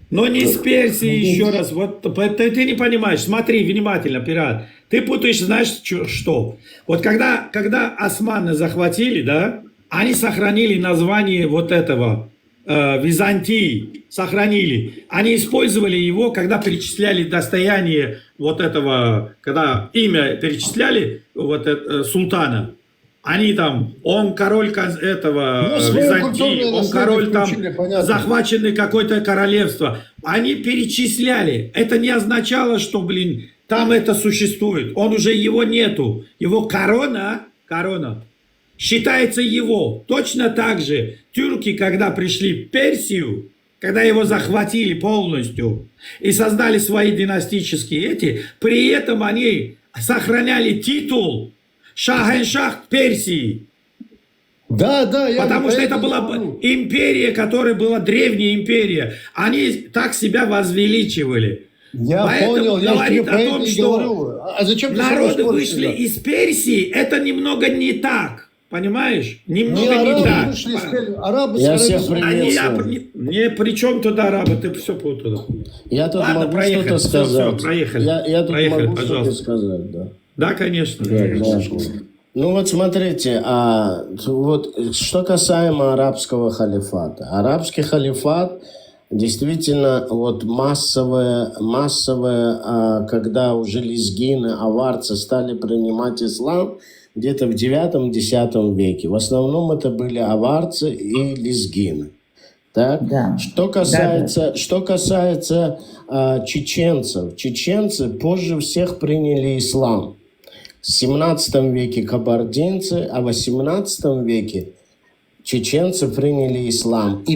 Но не с Персией еще раз. Вот ты не понимаешь. Смотри внимательно, пират. Ты путаешь, знаешь, что? Вот когда османы захватили, да, они сохранили название вот этого Византии. Сохранили. Они использовали его, когда перечисляли достояние вот этого, когда имя перечисляли вот султана. Они там, он король этого Византии, он король там, захваченный какое-то королевство. Они перечисляли. Это не означало, что, блин, там это существует. Он уже его нету. Его корона считается его. Точно так же тюрки, когда пришли в Персию, когда его захватили полностью и создали свои династические при этом они сохраняли титул Шахеншах Персии. Да. Потому что это была империя, которая была древняя империя. Они так себя возвеличивали. Я Поэтому понял, я говорит тебе о про том, это что говорю. А зачем ты народы споришь, вышли да? из Персии, это немного не так. Понимаешь? Немного не так. Арабы я всех приветствую. Не при чем туда арабы, ты все путал. Я тут Ладно, могу что-то сказать. Все, проехали. Я тут проехали, могу пожалуйста. что-то сказать, да. Да, конечно. Да. Ну вот смотрите, вот что касаемо арабского халифата. Арабский халифат действительно вот массовое, когда уже лезгины, аварцы стали принимать ислам, где-то в 9-10 веке. В основном это были аварцы и лезгины. Так? Да. Что касается чеченцев. Чеченцы позже всех приняли ислам. В 17 веке кабардинцы, а в 18 веке чеченцы приняли ислам. И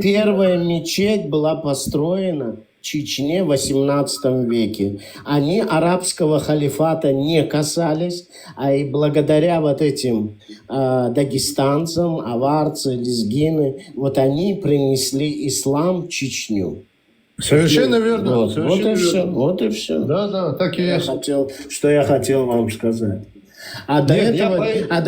первая мечеть была построена в Чечне в 18 веке. Они арабского халифата не касались, а и благодаря вот этим дагестанцам, аварцы, лезгины, вот они принесли ислам в Чечню. Совершенно верно. Вот, Совершенно вот и все. верно. Вот и все. Да, так и есть. Что я хотел вам сказать. А до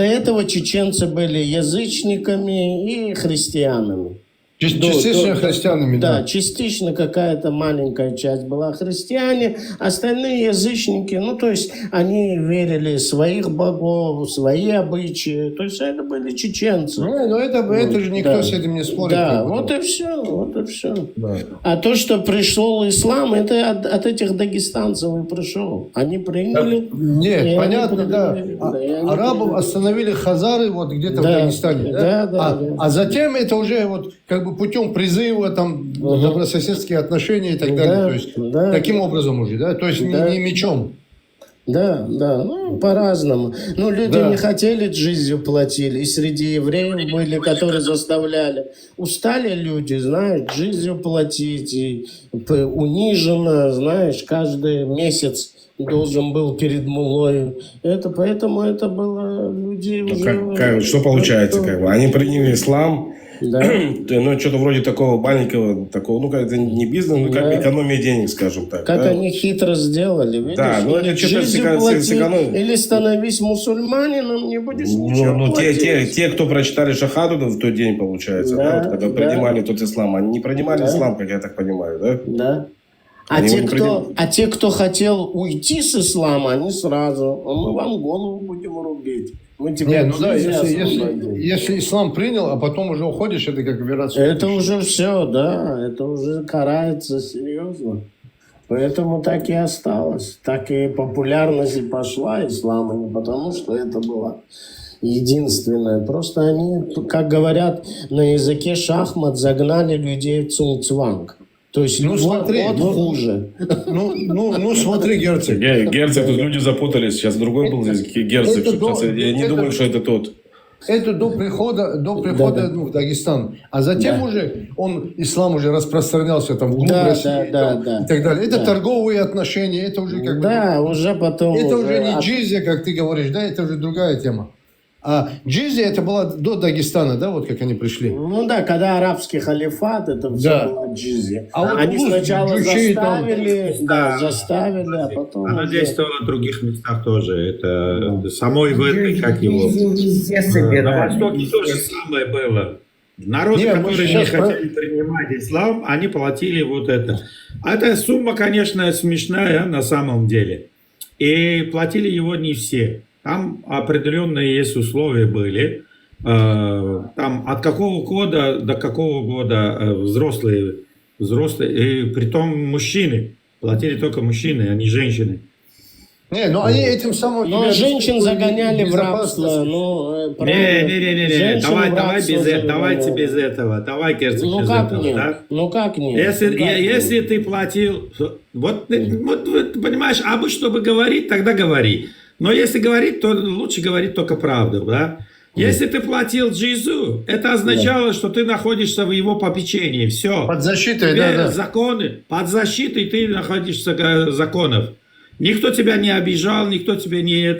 этого чеченцы были язычниками и христианами. Частично христианами, да. Частично какая-то маленькая часть была христиане, остальные язычники, ну, то есть они верили в своих богов, в свои обычаи, то есть это были чеченцы. Ну, это же никто с этим не спорит. Да, вот и все. Да. А то, что пришел ислам, это от этих дагестанцев и пришел. Они приняли. Нет, понятно, да. Арабов остановили хазары вот где-то в Дагестане. Да? А затем это уже вот как бы путем призыва, там, добрососедские отношения и так далее. То есть, таким образом уже, да? То есть не мечом. Да, ну, по-разному. Ну, люди не хотели, джизью платили. И среди евреев были, которые заставляли. Устали люди, знаешь, джизью платить. И униженно, знаешь, каждый месяц должен был перед мулой. Поэтому это было люди уже... Что получается? Как бы? Они приняли ислам. Да. Ну, что-то вроде такого маленького, ну, как это не бизнес, ну, как экономия денег, скажем так. Как они хитро сделали, видишь? Да, ну, это что-то сэкономили. Или становись мусульманином, не будешь ничего платить. Те, кто прочитали шахаду в тот день, получается, вот, когда принимали тот ислам, они не принимали ислам, как я так понимаю, да? Да. А те, кто хотел уйти с ислама, они сразу, мы вам голову будем рубить. Если ислам принял, а потом уже уходишь, это как вероятно. Это уже все, да, это уже карается серьезно. Поэтому так и осталось. Так и популярность и пошла ислама, не потому что это была единственная. Просто они, как говорят на языке шахмат, загнали людей в цунцванг. То есть хуже. Ну, смотри, герцог. Герцог, тут люди запутались. Сейчас другой был здесь герцог. Я не думаю, что это тот. Это до прихода в Дагестан. А затем уже ислам уже распространялся там в глубь России и так далее. Это торговые отношения, это уже как бы... уже потом... Это уже не джизия, как ты говоришь, да, это уже другая тема. А джизия это была до Дагестана, да, вот как они пришли? Ну да, когда арабский халифат, это все было джизия. Они сначала заставили, а потом... Она действовала в других местах тоже. Это самой в этой, как его... На Востоке то же самое было. Народы, которые не хотели принимать ислам, они платили вот это. А эта сумма, конечно, смешная на самом деле. И платили его не все. Там определенные есть условия были. Там от какого года до какого года взрослые, и притом мужчины. Платили только мужчины, а не женщины. Ну они этим самым... Но женщин загоняли в рабство. Не. Давайте без этого. Давай, герцог, без этого. Да? Ну как нет? Если ты платил... Вот понимаешь, чтобы говорить, тогда говори. Но если говорить, то лучше говорить только правду, да? Если ты платил джизу, это означало, что ты находишься в его попечении. Все. Под защитой, да. Законы. Под защитой ты находишься законов. Никто тебя не обижал, никто тебя не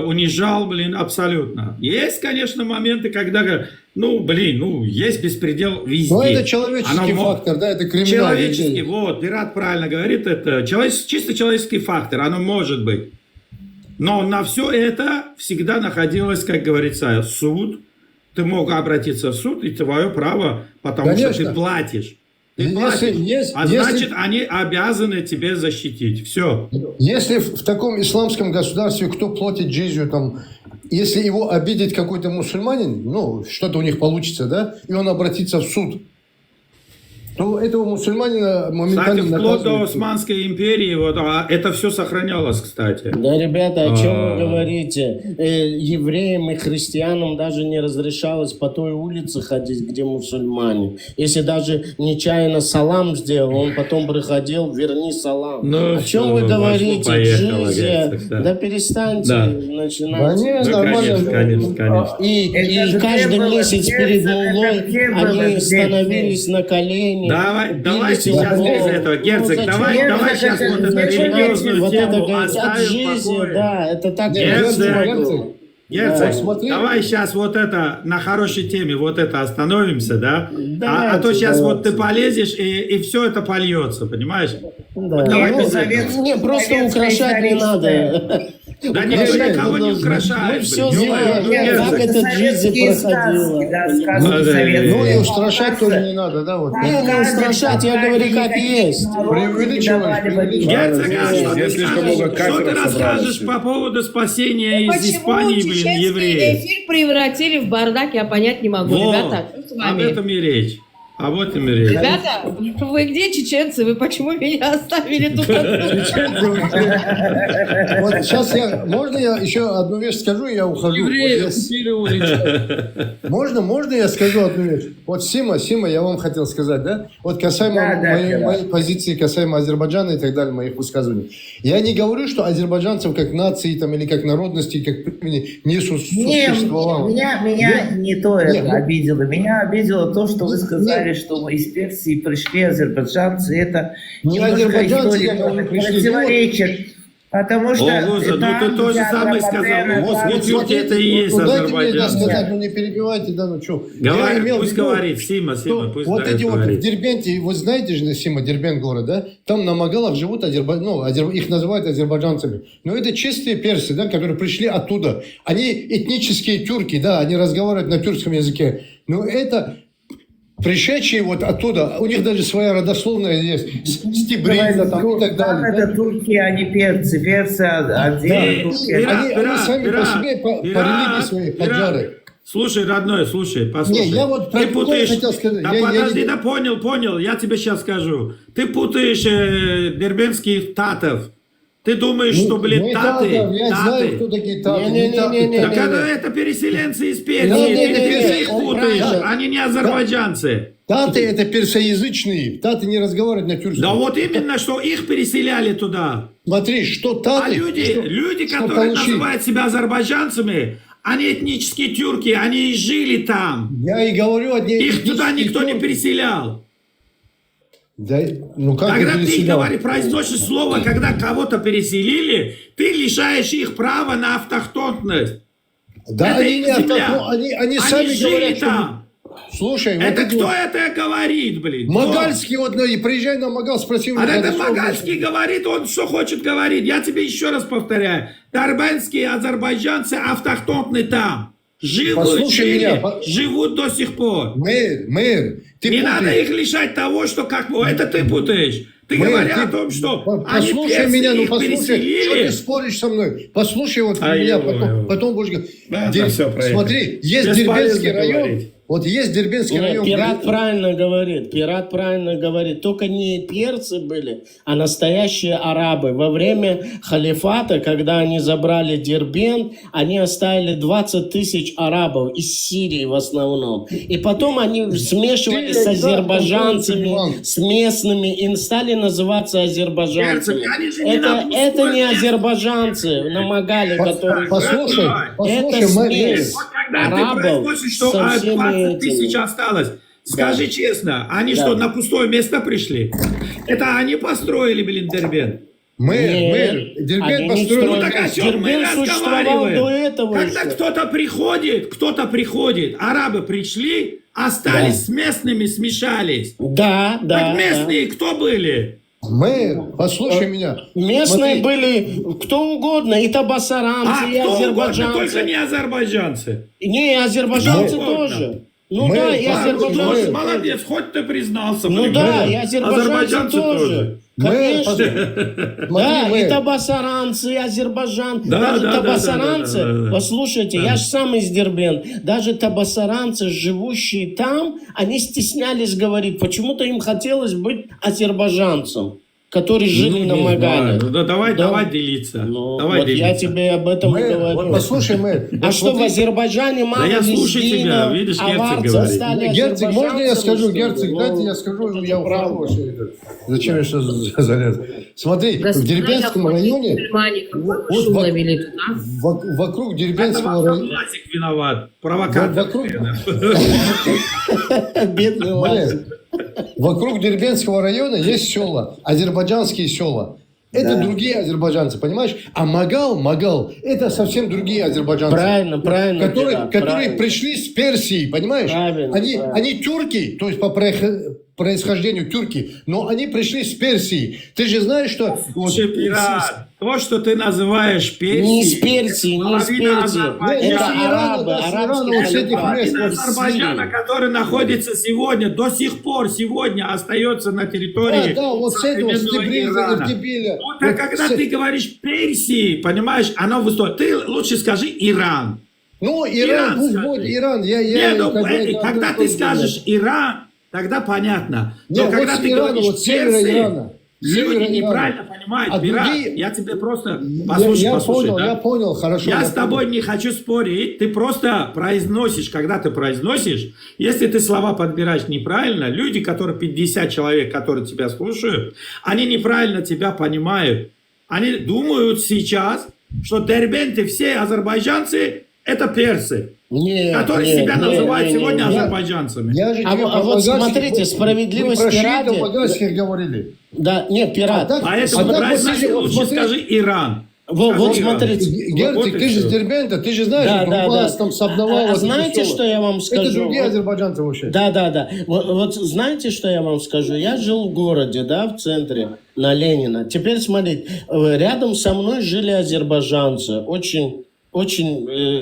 унижал, абсолютно. Есть, конечно, моменты, когда, есть беспредел везде. Но это человеческий фактор, да, это криминал. Человеческий, Пират правильно говорит, это чисто человеческий фактор, оно может быть. Но на все это всегда находилось, как говорится, суд. Ты мог обратиться в суд, и твое право, потому что ты платишь. Значит, они обязаны тебя защитить. Все. Если в таком исламском государстве кто платит джизью, там, если его обидит какой-то мусульманин, что-то у них получится, да, и он обратится в суд. то этого мусульманина Кстати, моментально вплоть до наказывают. Османской империи вот, это все сохранялось, кстати. Да, ребята, о чем вы говорите? Евреям и христианам даже не разрешалось по той улице ходить, где мусульмане. Если даже нечаянно салам сделал, он потом приходил, верни салам. Ну, о чем всё, вы ну, говорите? поехало, Джизия? говорится, да. Да перестаньте Да. начинать. Да нет, Ну, нормально. конечно. И каждый месяц перед муллой они становились на колени. Давай сейчас без этого, герцог, давай сейчас вот эту религиозную тему оставим в покое. Да, это так. Герцог, смотри. давай сейчас вот это, на хорошей теме, вот это остановимся, да? А то Давайте, сейчас вот ты давайте. полезешь, и все это польется, понимаешь? Да. Давай Ну, без этого. не, просто украшать не надо. Да никто никого не украшает. Мы все блин. знаем, Ну, Герцог. как это жизнь проходила. Ну и устрашать тоже не надо, да? Вот. Не устрашать, я говорю, как есть. Преувеличивать. Герцог, а что Здесь ты слишком много скажешь? Что ты кафедров расскажешь собралось. по поводу спасения из Почему Испании, блин, чеченский евреев? эфир превратили в бардак, я понять не могу. Во, Ребята, что с об вами? этом и речь. Об этом и речь. Ребята, вы где чеченцы? Вы почему меня оставили тут? Вот сейчас можно я еще одну вещь скажу, и я ухожу. Евреи Вот купили улицу. Можно я скажу одну вещь? Вот Сима, я вам хотел сказать, да? Вот касаемо моей позиции, касаемо Азербайджана и так далее, моих высказываний. Я не говорю, что азербайджанцев как нации там, или как народности, как племени не существовало. Меня не то это обидело. Меня обидело то, что вы сказали, что из Персии пришли азербайджанцы. Это Не немножко азербайджанцы, история я говорю, пришли. противоречит. Потому что О, Луза, ну ты тоже самое сказал. Вот Тюрки это и есть дайте мне азербайджанцы. сказать, ну не перебивайте, да, ну что. Говори, пусть говорит, Сима, пусть Вот эти вот в говорит. Дербенте, вы знаете же, Сима, Дербент город, да? Там на Магалах живут их называют азербайджанцами. Но это чистые персы, да, которые пришли оттуда. Они этнические тюрки, да, они разговаривают на тюркском языке. Но это пришедшие вот оттуда, у них даже своя родословная есть, Стибрина там и так далее. Это турки, а не перцы. Перцы отдельно. Они сами по себе, по религии своей поджары. Слушай, родной, послушай. Не, я вот про ты другое путаешь. хотел сказать. Да подожди, да понял, я тебе сейчас скажу. Ты путаешь дербенских татов. Ты думаешь, что, блин, Не таты? я знаю, кто такие таты. Так это переселенцы из Персии, ты их путаешь, они не азербайджанцы. Таты это персоязычные, таты не разговаривают на тюркском. Да вот именно, что их переселяли туда. Смотри, что таты... А люди, что которые получить? называют себя азербайджанцами, они этнические тюрки, они и жили там. Я и говорю, их туда никто не переселял. Да, ну как Когда ты переселял? произносишь слово, когда кого-то переселили, ты лишаешь их права на автохтонность. Да, это они их не земля. они сами жили говорят, что... там. Слушай, Это вот эти кто вот- это говорит, блин? Магальский, вот, ну, и приезжай на Магал, спроси у А меня, это что Магальский говорит, он что хочет говорить. Я тебе еще раз повторяю. Дарбенские азербайджанцы автохтонны там. Живут, Послушай жили, меня, живут до сих пор. Мэр, ты Не путаешь. надо их лишать того, что как... Это ты путаешь. Ты Мэр, говоришь ты о том, что они послушай персы, меня, ну их послушай, что переселили. ты споришь со мной? Послушай вот Ай, меня, ой, потом будешь говорить. Да, Дер- всё, проехали. Смотри, есть Бесполезно Дербентский район, говорить. вот есть Дербентский Нет, район. пират правильно говорит. Только не персы были, а настоящие арабы. Во время халифата, когда они забрали Дербент, они оставили 20 тысяч арабов из Сирии в основном. И потом они смешивались с азербайджанцами, с местными, и стали называться азербайджанцами. Герцог, они же не на Это не азербайджанцы на Магале, которые... Послушай, Это смесь Когда ты арабов произносишь, что со всеми 20 тысяч этими. осталось, скажи честно, они Да. что, на пустое место пришли? Это они построили, блин, Дербент? Мэр, Дербент они не построил... Ну так о чем мы Дербент существовал разговариваем? до этого Когда еще. кто-то приходит, арабы пришли, остались с местными, смешались. Да. Так местные кто были? Мэр, послушай меня. Местные Смотри. были кто угодно, и табасаранцы, и Кто угодно, азербайджанцы. только не азербайджанцы. Не, и азербайджанцы Кто угодно. тоже. Ну Мы- да, и Да, азербайджанцы. Молодец, хоть ты признался. Ну блин. да, и азербайджанцы тоже. Конечно. Смотри, Да, и мэр. табасаранцы, и Азербайджан. Да, Даже да, да, табасаранцы, да, да, да, да. послушайте, я же сам из Дербент, даже табасаранцы, живущие там, они стеснялись говорить, почему-то им хотелось быть азербайджанцем, которые жили на не Магале. знаю. Ну, давай, Да. давай делиться. Ну, давай вот делиться. я тебе об этом и Мэр, говорю. вот послушай, мэр. А вот что, в смотри, Азербайджане мало я слушаю тебя, лезгинов, видишь, Герцог аварцев говорит. стали Герцог, можно я азербайджанцами, скажу, что ли? Герцог, Ну, дайте я скажу, это я правда. ухожу вообще. Зачем я сейчас залез? Смотри, в Дербентском районе, вот Шум навели туда. вокруг Это Дербентского района, Власик виноват. Провокатор. Бедный Лазик. Вокруг Дербентского района есть села, азербайджанские села. Это другие азербайджанцы, понимаешь? А Магал, это совсем другие азербайджанцы. Правильно, Которые Пират, правильно. пришли с Персии, понимаешь? Правильно, правильно. Они тюрки, то есть по происхождению тюрки, но они пришли с Персии. Ты же знаешь, что... Слушай, пират, то, что ты называешь Персией... Не из Персии, не из половина Персии. Азербайджана. Это арабы, арабские с этих халифаты. мест. Половина Азербайджана, который находится сегодня, до сих пор сегодня остается на территории Да, вот с этого, с современного Тбилиси, Ирана. Эрдебиля. Вот, а когда ты говоришь Персии, понимаешь, оно выступает. Ты лучше скажи Иран. Ну, Иран, пусть скажи. будет Иран. Я, Нет, ну, как бы, когда ты скажешь Иран, тогда понятно. Но Нет, когда вот с ты Ирана, говоришь вот с севера Персии, Ирана. люди Севера неправильно Ирана. понимают. А Пират, другие- я тебе просто... Послушай, я послушай, понял, да? я понял, хорошо. Я я с тобой понял. не хочу спорить, ты просто произносишь, когда ты произносишь, если ты слова подбираешь неправильно, люди, которые 50 человек, которые тебя слушают, они неправильно тебя понимают. Они думают сейчас, что дербенты, все азербайджанцы, это персы, Нет, которые нет, себя нет, называют нет, сегодня нет. азербайджанцами. Я же А тебе вот- а про вот Магальских- смотрите, вы справедливости про ради- шиитов Магальских говорили. Да, нет, пират. Поэтому вот произноси, смотри, вот лучше смотри. скажи Иран. Вот, Скажи вот Иран. смотрите. Герцог, Вот и ты же всё. с Дербента, ты же знаешь, Да, да, Гурбас, да. там Сабнавал. А вот это знаете, всё. что я вам скажу? Это другие Вот- азербайджанцы вообще. Да. Вот знаете, что я вам скажу? Я жил в городе, да, в центре, на Ленина. Теперь смотрите, рядом со мной жили азербайджанцы, очень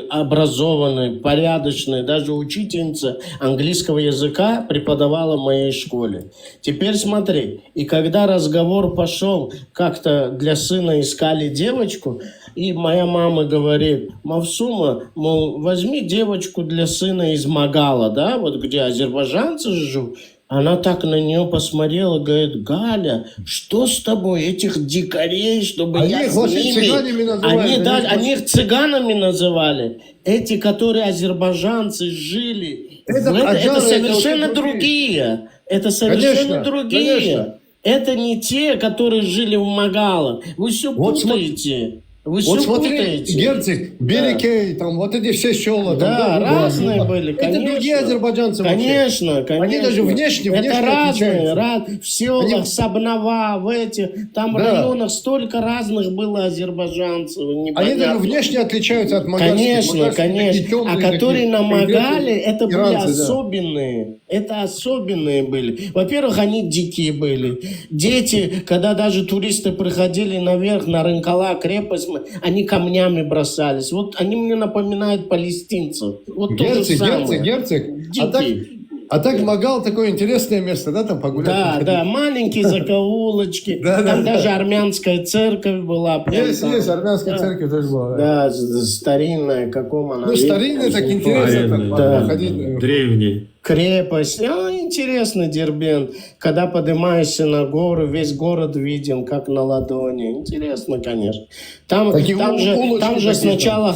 образованные, порядочные. Даже учительница английского языка преподавала в моей школе. Теперь смотри, и когда разговор пошел, как-то для сына искали девочку, и моя мама говорит: Мавсума, мол, возьми девочку для сына из Магала, да, вот где азербайджанцы живут. Она так на нее посмотрела, говорит: Галя, что с тобой, этих дикарей, чтобы Они я их с вообще ними... цыганами называют, Они их цыганами называли. Эти, которые азербайджанцы жили, Это это аджары, совершенно это вообще другие. Это совершенно Конечно, другие. конечно. Это не те, которые жили в Магала. Вы все Вот путаете. Вы Вот все смотри, путаете. Герцог, Берекей, там вот эти все села. Да, там, разные были, Это конечно. другие азербайджанцы вообще. Конечно. Они даже внешне Это разные. отличаются. В селах, Они- Сабнава, в этих, там Да. районах столько разных было азербайджанцев. Они непонятно. даже внешне отличаются от магальских. Конечно, Магальские конечно. такие темные, А которые такие, на Магале, конкретные это были иранцы, да. особенные. Это особенные были. Во-первых, они дикие были. Дети, когда даже туристы приходили наверх на Рынкала крепость, они камнями бросались. Вот они мне напоминают палестинцев. Вот то же самое. Герцог. Дикие. А так Магал такое интересное место, да, там погулять? Да, маленькие закоулочки. Там даже армянская церковь была. прям Есть, там. армянская Да. церковь тоже была. Да, старинная, каком она. Ну, виде, старинная, так очень интересно, правильно. так Да. походить. Древний. Крепость. Интересно, Дербент. Когда поднимаешься на гору, весь город виден, как на ладони. Интересно, конечно. Там Такие же улочки сначала,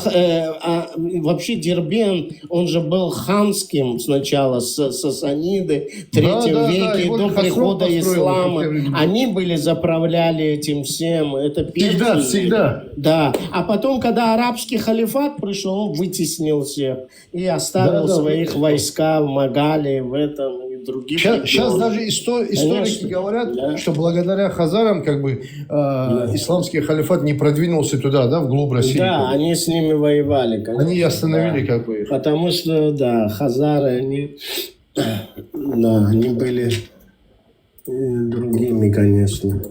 вообще Дербент, он же был ханским сначала, Сасаниды, в 3 Да, веке, его до Хасров прихода построил ислама. в те времена. Они заправляли этим всем. Это Всегда, персы. всегда. Да. А потом, когда арабский халифат пришел, он вытеснил всех и оставил Да, своих войска в Магале, в этом и в других Сейчас регионах. даже историки Конечно. говорят, что благодаря хазарам исламский халифат не продвинулся туда, да, вглубь России. Да, они с ними воевали, конечно. Они остановили Да. их. Потому что, да, хазары, они были другими, конечно.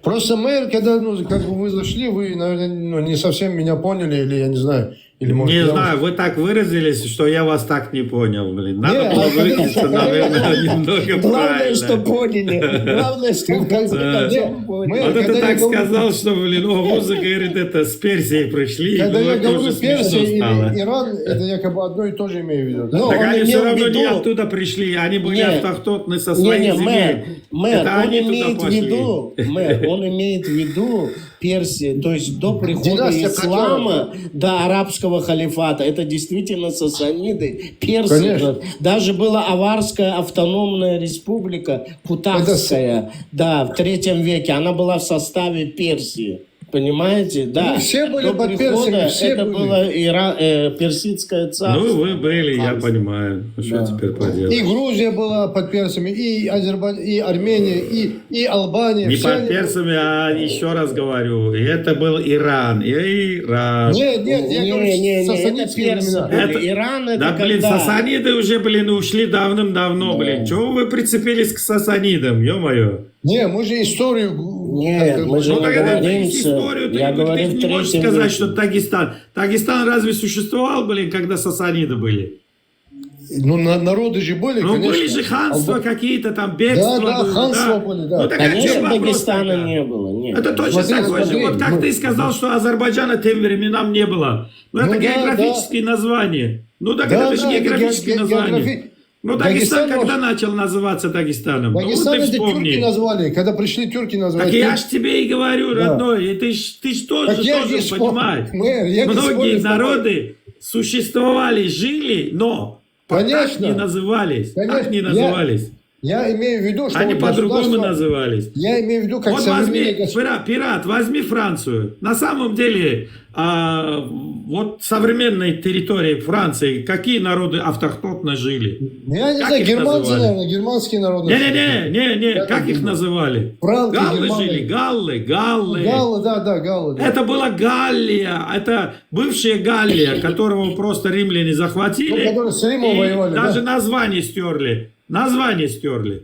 Просто мэр, когда вы зашли, вы, наверное, не совсем меня поняли, или я не знаю, Или, может, Не я знаю, вы так выразились, что я вас так не понял, блин. Надо было выразиться, наверное, немного Главное, что правильно. поняли. Главное, что в конце концов поняли. Вот это когда я так говорю- сказал, что, блин, о, музыка, говорит, это с Персией пришли, Когда ну, я это говорю уже Персия смешно или стало. Иран, это якобы одно и то же имею в виду. Да? Ну, Так он они все имел в равно не виду- оттуда пришли, они были Нет. автохтонны со своих Не-не, земель. мэр, Это он они туда имеет в пошли. виду, мэр, он имеет в виду Персия, то есть до прихода Династия ислама, до арабского халифата, это действительно сасаниды, персы. Конечно. Даже была Аварская автономная республика, Кутахская, да, в 3 веке, она была в составе Персии. Понимаете, да. Ну, все были До под прихода персами, все это были. было персидское царство. Ну, вы были, я понимаю. Что теперь поделать? И Грузия была под персами, и Азербайджан, и Армения, и Албания. Не Все под они- персами, а еще раз говорю, это был Иран. Иран. Нет, я говорю, это сасанидские персы времена. были. Иран это Да, блин, когда? сасаниды уже, блин, ушли давным-давно, блин. Чего вы прицепились к сасанидам, ё-моё? Не, мы же историю... Нет, мы же Ну, не тогда говорим, историю, я говорю ты в не можешь 3 сказать, веке. что Дагестан. Дагестан разве существовал, блин, когда сасаниды были? Ну, народы же были, Ну, конечно. были же ханства какие-то, там, бегства. Да, было, ханства были, да. Ну, так а чем Конечно, вопрос Дагестана тогда? не было. Нет. Это точно Смотри, такое же. смотри, Вот как ты сказал, что Азербайджана тем временам не было. Ну, это Ну, да, географические названия. Ну, так Да, это же да, это географические названия. Ну, Дагестан Дагестан когда начал называться Дагестаном? Дагестан Ну, это ты вспомни. тюрки назвали, когда пришли тюрки назвали. Так я ж тебе и говорю, Да. родной, и ты ж тоже Так я должен не спорю, понимать. мэр, я не спорю Многие с тобой. народы существовали, жили, но так Конечно. не назывались. Так Конечно. не назывались. Я имею в виду, что Они вот по-другому государство- назывались. Я имею в виду, как Вот современное возьми, государство. пират, возьми Францию. На самом деле, вот современной территории Франции, какие народы автохтонно жили? Я не Как знаю, их германцы, называли? наверное, германские народы. Не, Я как так их думаю. называли? Франки, Галлы германы. жили, галлы. Галлы, да, галлы. Да. Это была Галлия, это бывшая Галлия, которого просто римляне захватили. Ну, которые с Римом и воевали, даже да. название стерли. Название стерли.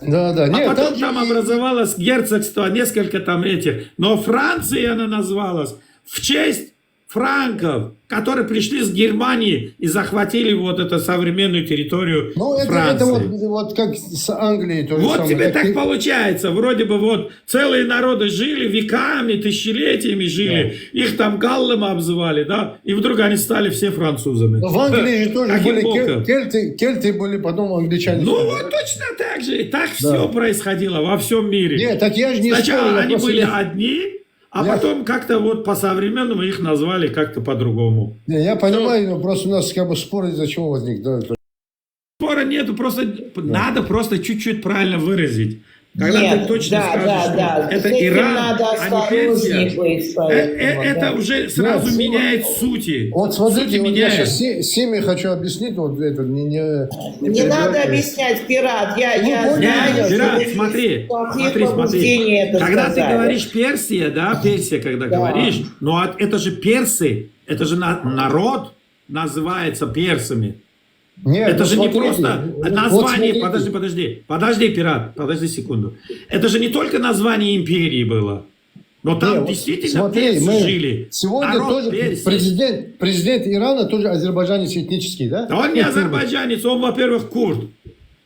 Да. А Нет, потом же там и- образовалось герцогство, несколько там этих. Но Франция она называлась в честь франков, которые пришли с Германии и захватили вот эту современную территорию Ну, это Франции. вот как с Англией то же Вот самое. тебе так ты- получается. Вроде бы вот целые народы жили веками, тысячелетиями жили. Их там галлами обзывали, да? И вдруг они стали все французами. Но в Англии же тоже Каким были боком? кельты были, потом англичане. Ну стали. вот точно так же. И так все происходило во всем мире. Нет, так я же не Сначала спорю, я они просто были не- одни, а Я- потом как-то вот по-современному их назвали как-то по-другому. Не, я понимаю, но просто у нас как бы спор из-за чего возник. Да, Спора нету, просто надо просто чуть-чуть правильно выразить. Когда Нет, ты точно да, скажешь, да, что да. это С этим Иран, надо а не Персия, осторожнее быть, поэтому, это да. уже сразу Нет, меняет сути. Вот смотрите, Сути вот я меняет. сейчас семьи хочу объяснить, вот это Не перебивайте. надо объяснять, пират. Я знаю, Нет, что Пират, вы смотри, плохие смотри. побуждения это Когда сказали. ты говоришь Персия, да, Персия, когда говоришь, но это же персы, это же народ называется персами. Нет, Это ну же не смотрите, просто вот название, смотрите. подожди, пират, подожди секунду. Это же не только название империи было, но там Не, вот действительно смотри, персы мы жили. Сегодня Народ тоже Персии. президент Ирана тоже азербайджанец этнический, да? Да он не азербайджанец, он, во-первых, курд.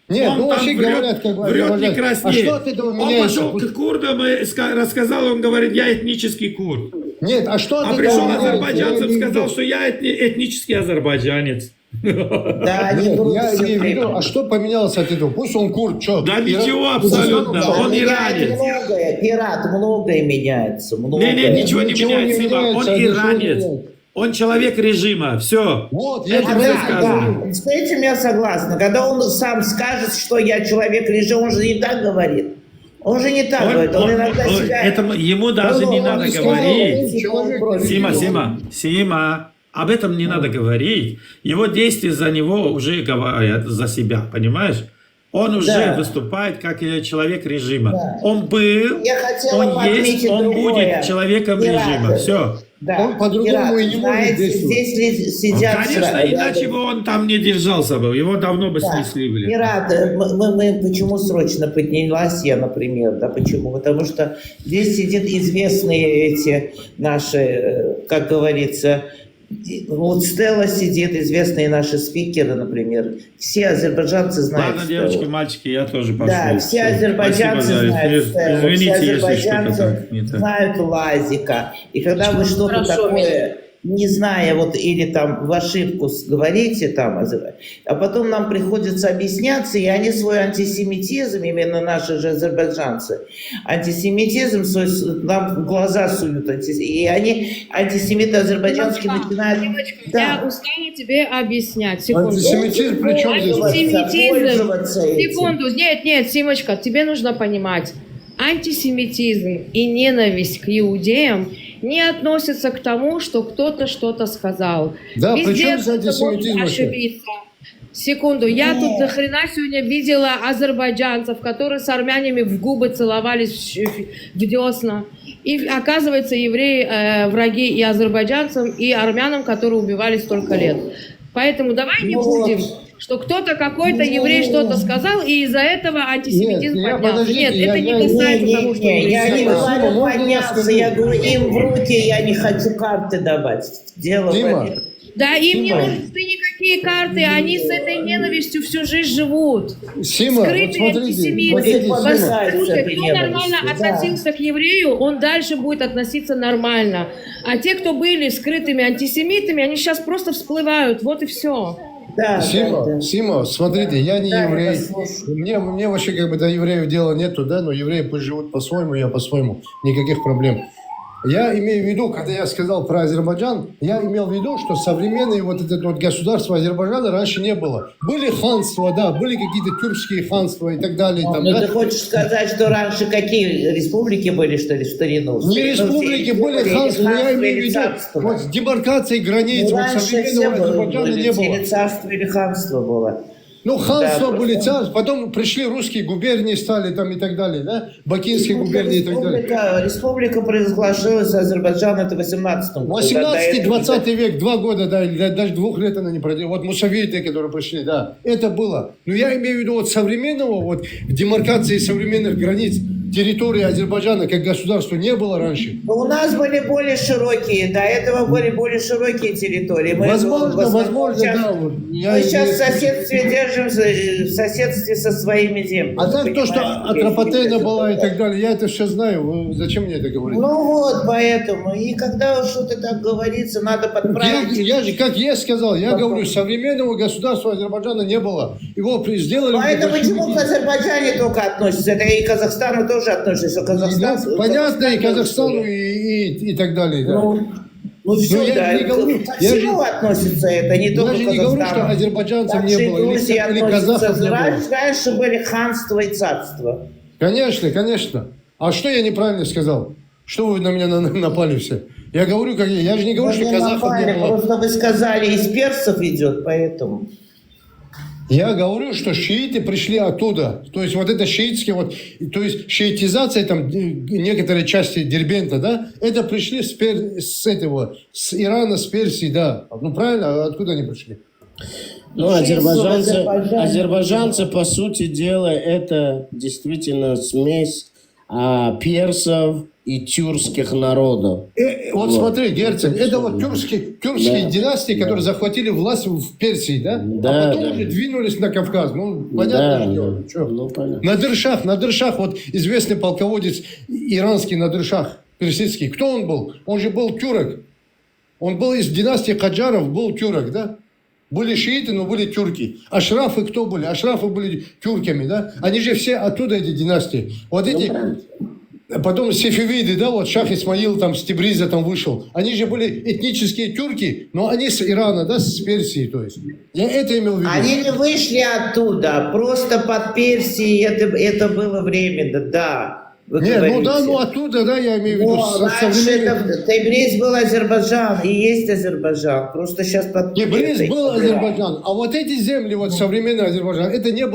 Нет, Он ну там вообще врет, говорят, как бы врет не азербайджанец. краснеет. А что от этого Он меняется? пошел к курдам и рассказал, он говорит, я этнический курд. Нет, а что от А этого пришел меняется? азербайджанцам Я и имею в сказал, виду- что я этнический азербайджанец. Да, они Нет, будут я всё имею в виду, время. а что поменялось от этого? Пусть он курд, что? Да ничего абсолютно, он Меняет иранец. многое, пират, многое меняется. Многое. Не, ничего не Ничего не меняется, Има. Он меняется, ничего не иранец. меняется. Он человек режима. Все. Вот, я Это тебе все это сказано. Да, с этим я согласна. Когда он сам скажет, что я человек режима, он же не так говорит. Он же не так говорит. Он иногда себя... Ему даже не Он надо не говорить. сказал, Сима, об этом не надо говорить. Его действия за него уже говорят за себя, понимаешь? Он уже Да. выступает как человек режима. Да. Он был, Я хотела он есть, отметить он другое. будет человеком Пираты. режима. Все. Да, Он по-другому пираты, и не может знаете, действовать. здесь сидят... Конечно, сра- иначе бы он там не держался бы. Его давно бы Да. снесли, блин. Пираты, мы почему срочно поднялась я, например, да, почему? Потому что здесь сидят известные эти наши, как говорится, Вот Стелла сидит, известные наши спикеры, например. Все азербайджанцы знают Ладно, Стеллу. девочки, мальчики, я тоже пошел. Да, все азербайджанцы знают Стеллу, Извините, все если что-то азербайджанцы так не так. знают Лазика. И когда вы что-то Хорошо, такое, не зная, вот или там в ошибку говорите, там, а потом нам приходится объясняться, и они свой антисемитизм, именно наши же азербайджанцы, антисемитизм нам в глаза суют, и они, антисемиты азербайджанские, начинают... Я устала тебе объяснять. Секунду. Антисемитизм при чем здесь? Пользоваться этим. Секунду. Нет, Симочка, тебе нужно понимать. Антисемитизм и ненависть к иудеям не относятся к тому, что кто-то что-то сказал. Да, Везде причем кто-то антисемитизм может вообще? ошибиться. Секунду, я тут нахрена сегодня видела азербайджанцев, которые с армянами в губы целовались в десна. И оказывается, евреи враги и азербайджанцам, и армянам, которые убивали столько лет. Поэтому давай не будем, что кто-то, какой-то еврей что-то сказал, и из-за этого антисемитизм поднялся. Нет, это не касается того, что... Я не говорю подняться, я говорю, им в руки я не хочу карты давать. Дело в этом. Да, им не нужны никакие карты, они с этой ненавистью всю жизнь живут. Сима, Скрытый вот антисемизм. смотрите, Послушай, кто нормально относился к еврею, он дальше будет относиться нормально. А те, кто были скрытыми антисемитами, они сейчас просто всплывают, вот и все. Да, Сима, смотрите, я не еврей. Мне вообще как бы до евреев дела нету, да, но евреи пусть живут по-своему, я по-своему. Никаких проблем. Я имею в виду, когда я сказал про Азербайджан, я имел в виду, что современные вот это вот государство Азербайджана раньше не было. Были ханства, да, были какие-то тюркские ханства и так далее. Там, Но да? ты хочешь сказать, что раньше какие республики были, что ли, в старину? Не республики, были ханства, я имею в виду, вот с демаркацией границ, вот современного Азербайджана не было. Или царство, или ханство было. Ну, ханства Да, были царства, потом пришли русские губернии, стали там и так далее, да? Бакинские губернии и так далее. Республика провозглашалась Азербайджан, это в 18-м. 18-20 век, 2 года, да, или даже 2 лет она не продела. Вот мусавиты, которые пришли, да, это было. Но я имею в виду вот современного, вот демаркации современных границ территории Азербайджана как государства не было раньше. У нас были более широкие, до этого были более широкие территории. Мы Возможно, сейчас, да. Вот, мы сейчас в соседстве держимся, в соседстве со своими землями. А так то, что Атропатена была и так далее, я это все знаю. Вы зачем мне это говорите? Ну вот, поэтому. И когда что-то так говорится, надо подправить. Я же, как я сказал, я говорю, современного государства Азербайджана не было. Его сделали... Поэтому почему к Азербайджане только относится? Это и к Казахстану тоже относится. Казахстан, понятно, и Казахстану, и так далее. Да. Ну все, я да. не говорю, Ко всему относится это, не только я же к не говорю, Казахстану. что азербайджанцев не было, или казахов казахов не было. Раньше были ханство и царство. Конечно, конечно. А что я неправильно сказал? Что вы на меня напали все? Я говорю, как я же не говорю, что казахов не было. Просто вы сказали, из персов идет, поэтому... Я говорю, что шииты пришли оттуда. То есть вот это шиитские, вот, то есть шиитизация, там некоторые части Дербента, да, это пришли с Ирана, с Персии, да. Ну правильно, а откуда они пришли? Ну, азербайджанцы, по сути дела, это действительно смесь персов и тюркских народов. Вот смотри, Герцен, это вот тюркские династии, которые захватили власть в Персии, да? Да, а потом уже двинулись на Кавказ. Ну, понятно, что. Надыршах, вот известный полководец иранский Надыршах, персидский. Кто он был? Он же был тюрок. Он был из династии Каджаров, был тюрок, да? Были шииты, но были тюрки. Ашрафы кто были? Ашрафы были тюрками, да? Они же все оттуда, эти династии. Вот эти... Потом сефевиды, да, вот Шах Исмаил там с Тебриза там вышел. Они же были этнические тюрки, но они с Ирана, да, с Персии, то есть. Я это имел в виду. Они не вышли оттуда, просто под Персией это было временно, да. Нет, ну да, ну оттуда, да, я имею в виду. Раньше Тебриз был Азербайджан, и есть Азербайджан, просто сейчас под Тебриз был Азербайджан, а вот эти земли, вот современный Азербайджан, это не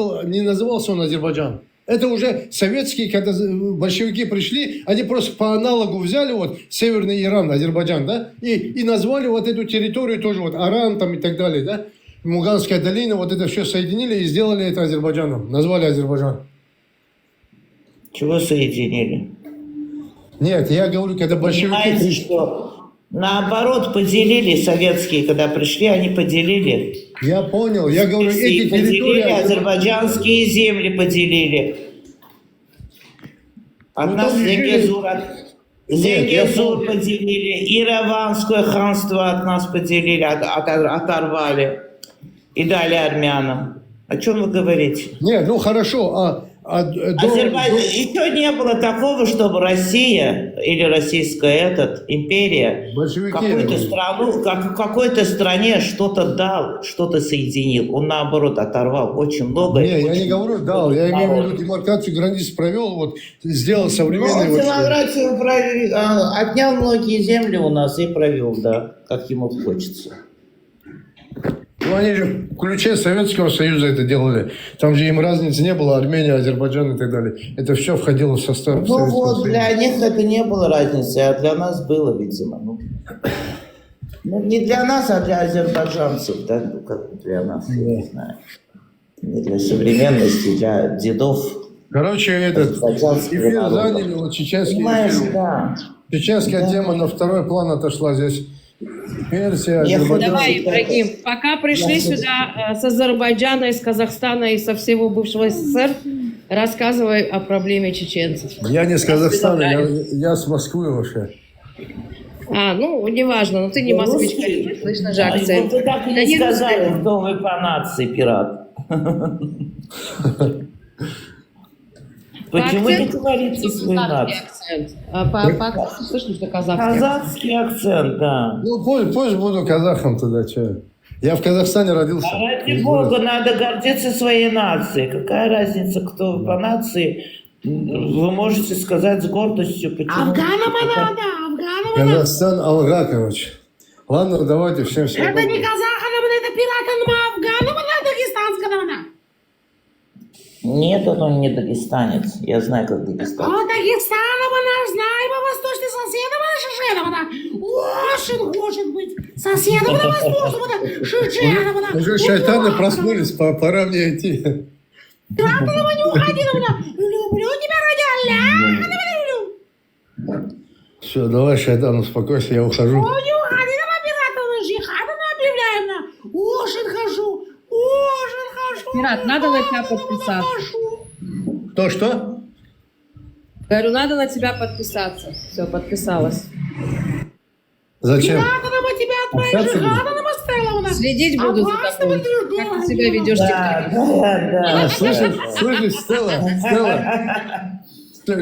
назывался он Азербайджан. Это уже советские, когда большевики пришли, они просто по аналогу взяли вот Северный Иран, Азербайджан, да, и назвали вот эту территорию тоже вот Аран там и так далее, да, Муганская долина, вот это все соединили и сделали это Азербайджаном, назвали Азербайджан. Чего соединили? Нет, я говорю, когда большевики пришли... Наоборот, поделили советские, когда пришли, они поделили. Я понял, я говорю, эти Поделили, территории... азербайджанские земли поделили. От Ну, нас там Зенгезур, Нет, поделили, Ираванское ханство от нас поделили, оторвали и дали армянам. О чем вы говорите? Нет, ну хорошо, Еще не было такого, чтобы Россия или российская империя какой-то стране что-то дал, что-то соединил. Он наоборот оторвал очень много. Не, я не говорю дал, я имею в виду демаркацию границ провел, вот сделал современный... Он демократию отнял многие земли у нас и провел, да, как ему хочется. Ну, они же в ключе Советского Союза это делали. Там же им разницы не было, Армения, Азербайджан и так далее. Это все входило в состав Ну Советского вот, Союза. для них это не было разницы, а для нас было, видимо. Ну, не для нас, а для азербайджанцев, да, ну, как для нас, я не знаю. Не для современности, для дедов. Короче, этот эфир заняли, вот чеченский эфир. Да. Чеченская тема на второй план отошла здесь. Персия, Азербайджан. Давай, Ибрагим, пока пришли сюда с Азербайджана, из Казахстана и со всего бывшего СССР, рассказывай о проблеме чеченцев. Я не с Казахстана, я с Москвы вообще. Ну, неважно, но ты не москвичка, слышно же акцент. Вы так и не сказали, кто вы по нации, пират. Почему не говорите свою нацию? По акценту слышно, что казахский. Казахский акцент, да. Ну, пусть буду казахом тогда, что. Я в Казахстане родился. Ради бога, надо гордиться своей нацией. Какая разница, кто вы по нации? Вы можете сказать с гордостью, почему. Казахстан, Алга, короче. Ладно, давайте всем всего. Это не казаханам, это пиратам, афганам, это дагестанского. Нет, он не дагестанец. Я знаю, как дагестанец. О, Дагестаном она, знаем, а восточный соседом она Шишенова. Очень хочет быть соседом на восточном, Шишенова. Уже шайтаны проснулись, пора мне идти. Пиратова не уходи, люблю тебя ради Аллаха. Все, давай, шайтан, успокойся, я ухожу. О, не уходи, давай, пиратова, жихада объявляем. Очень хожу. Пират, надо на тебя подписаться. Что? Говорю, надо на тебя подписаться. Все, подписалась. Зачем? Следить буду за тобой. Как ты себя ведешь в ТикТоке. Слышишь, Стелла,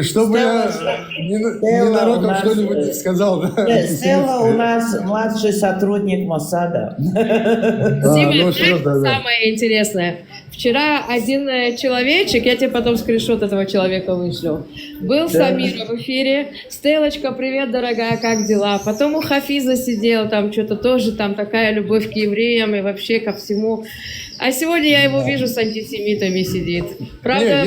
чтобы я ненароком что-нибудь не сказал. Да? Стелла у нас младший сотрудник Моссада. Самое интересное. Вчера один человечек, я тебе потом скриншот этого человека вышлю, был с Амиром в эфире. Стеллочка, привет, дорогая, как дела? Потом у Хафиза сидел, там что-то тоже, там такая любовь к евреям и вообще ко всему. А сегодня я его вижу с антисемитами сидит. Правда,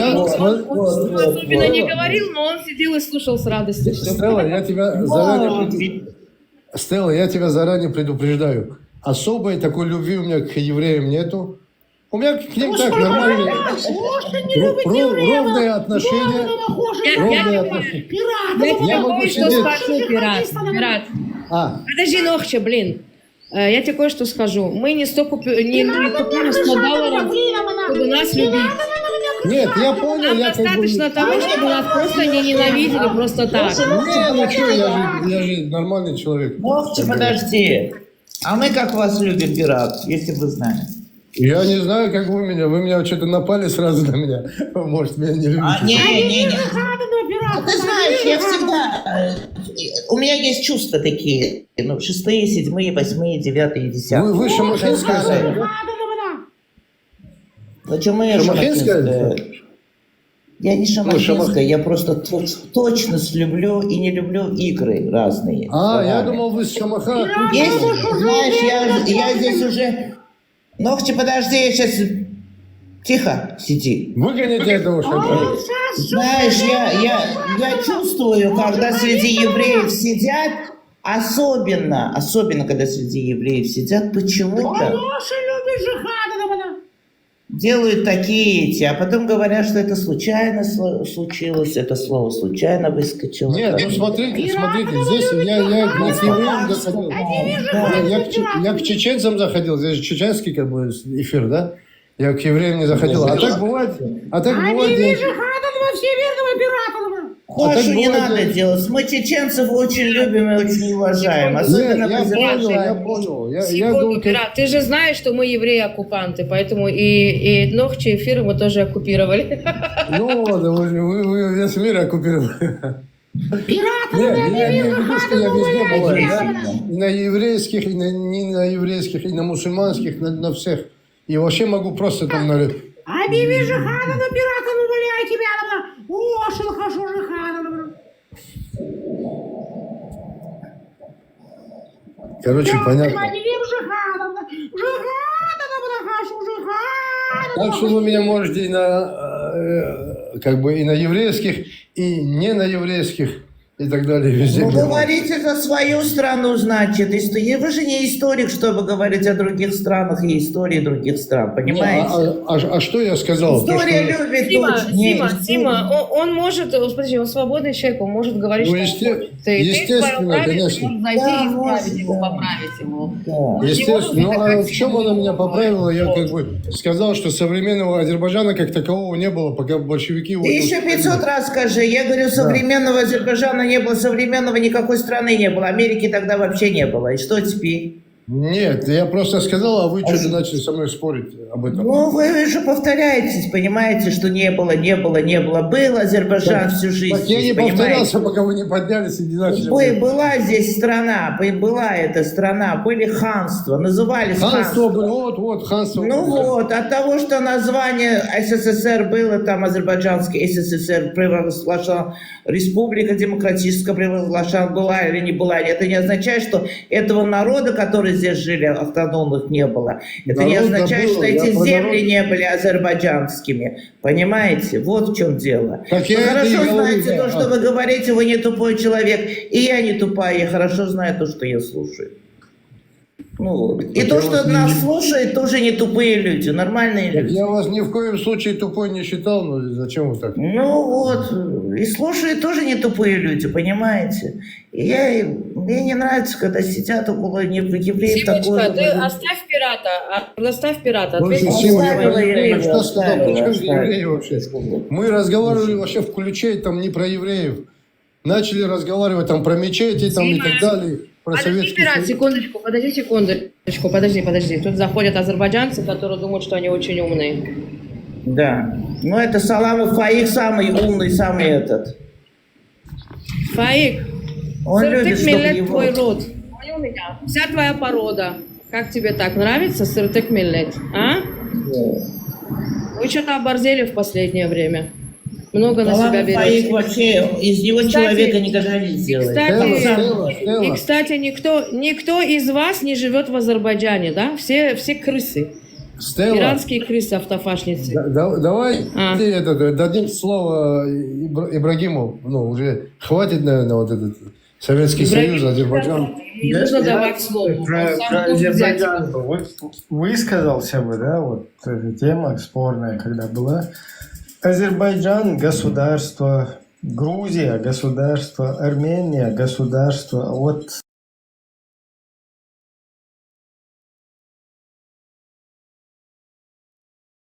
он особенно не говорил, но он сидел и слушал с радостью. Стелла, я тебя заранее предупреждаю. Особой такой любви у меня к евреям нету. У меня к ним так нормально. Ровные отношения. Я могу кое-что скажу, пират. Подожди, Нохча, блин. Я тебе кое-что скажу. Мы не купили 100 долларов, чтобы нас любить. Нет, я понял. Нам достаточно того, чтобы нас просто не ненавидели просто так. Я же нормальный человек. Нохча, подожди. А мы как вас любим, пират, если вы знаете. Я не знаю, как вы меня что-то напали сразу на меня. Может, меня не любите. Не. Ты знаешь, я всегда... У меня есть чувства такие. 6, 7, 8, 9, 10. Вы шамахинская? Почему я шамахинская? Я не шамахинская, я просто точность люблю и не люблю игры разные. Я думал, вы с Шамаха. Знаешь, я здесь уже... Ногти, подожди, я сейчас... Тихо, сиди. Выгоните этого шайтана. Знаешь, я чувствую, когда среди евреев сидят, особенно когда среди евреев сидят, почему-то... делают такие эти, а потом говорят, что это случайно случилось, это слово случайно выскочило. Нет, ну смотрите, здесь я к евреям заходил. Я к чеченцам заходил, здесь чеченский как бы эфир, да? Я к евреям не заходил. А так бывает. Хорошо, не надо делать. Мы чеченцев очень любим и очень уважаем. Особенно я понял. Секунду, Пират, ты же знаешь, что мы евреи-оккупанты, поэтому и ногчи эфира мы тоже оккупировали. Ну ладно, вы весь мир оккупировали. Я не вижу, что я везде бываю, да? И на еврейских, и не на еврейских, и на мусульманских, на всех. И вообще могу просто там на... Короче, понятно. Так что вы меня можете и на, как бы и на еврейских, и не на еврейских, и так далее. Везде, ну, говорите за свою страну, значит. Вы же не историк, чтобы говорить о других странах и истории других стран, понимаете? А что я сказал? История любит Дима, он может, подожди, он свободный человек, он может говорить, что он хочет. Естественно, конечно. Ты зайти и исправить его, поправить его. Естественно. Ну, а в чем она меня поправила? Я как бы сказал, что современного Азербайджана как такового не было, пока большевики его... Ты еще 500 раз скажи. Я говорю, современного Азербайджана не было, современного никакой страны не было. Америки тогда вообще не было. И что теперь? Нет, я просто сказал, а вы что-то начали со мной спорить об этом. Ну, вы же повторяетесь, понимаете, что не было. Был Азербайджан всю жизнь. Так я не повторялся, пока вы не поднялись и не начали. Была здесь страна, была эта страна, были ханства, назывались ханство. Вот, ханство. Ну вот, от того, что название СССР было, там Азербайджанский СССР провозглашал, Республика Демократическая провозглашал, была или не была, это не означает, что этого народа, который здесь жили, автономных не было. Это не означает, что эти земли не были азербайджанскими. Понимаете? Вот в чем дело. Вы хорошо знаете то, что вы говорите, вы не тупой человек. И я не тупая, я хорошо знаю то, что я слушаю. Ну, и то, что нас слушает, тоже не тупые люди, нормальные люди. Я вас ни в коем случае тупой не считал, но зачем вы так? Ну вот, и слушают тоже не тупые люди, понимаете? И мне не нравится, когда сидят около евреев. Симочка, ты оставь пирата. Что сказал? Евреи вообще? Мы разговаривали вообще в ключе там не про евреев. Начали разговаривать там про мечети там, и так далее. Подожди, Пират, секундочку, подожди. Тут заходят азербайджанцы, которые думают, что они очень умные. Да. Ну, это Салам Фаик самый умный, самый этот. Фаик, он любит, чтобы его... твой род. Понял меня? Вся твоя порода. Как тебе так нравится, Сыртык Миллет? А? Вы что-то оборзели в последнее время. Много на себя берете. Вообще, из него человека никогда не сделает. Кстати, никто из вас не живет в Азербайджане, да? Все крысы. Иранские крысы, автофашницы. Давай дадим слово Ибрагиму. Ну, уже хватит, наверное, вот этот Советский Союз, Азербайджан. Не нужно давать слово. Про Азербайджан высказался бы, да, вот эта тема спорная, когда была. Азербайджан – государство, Грузия – государство, Армения – государство. Вот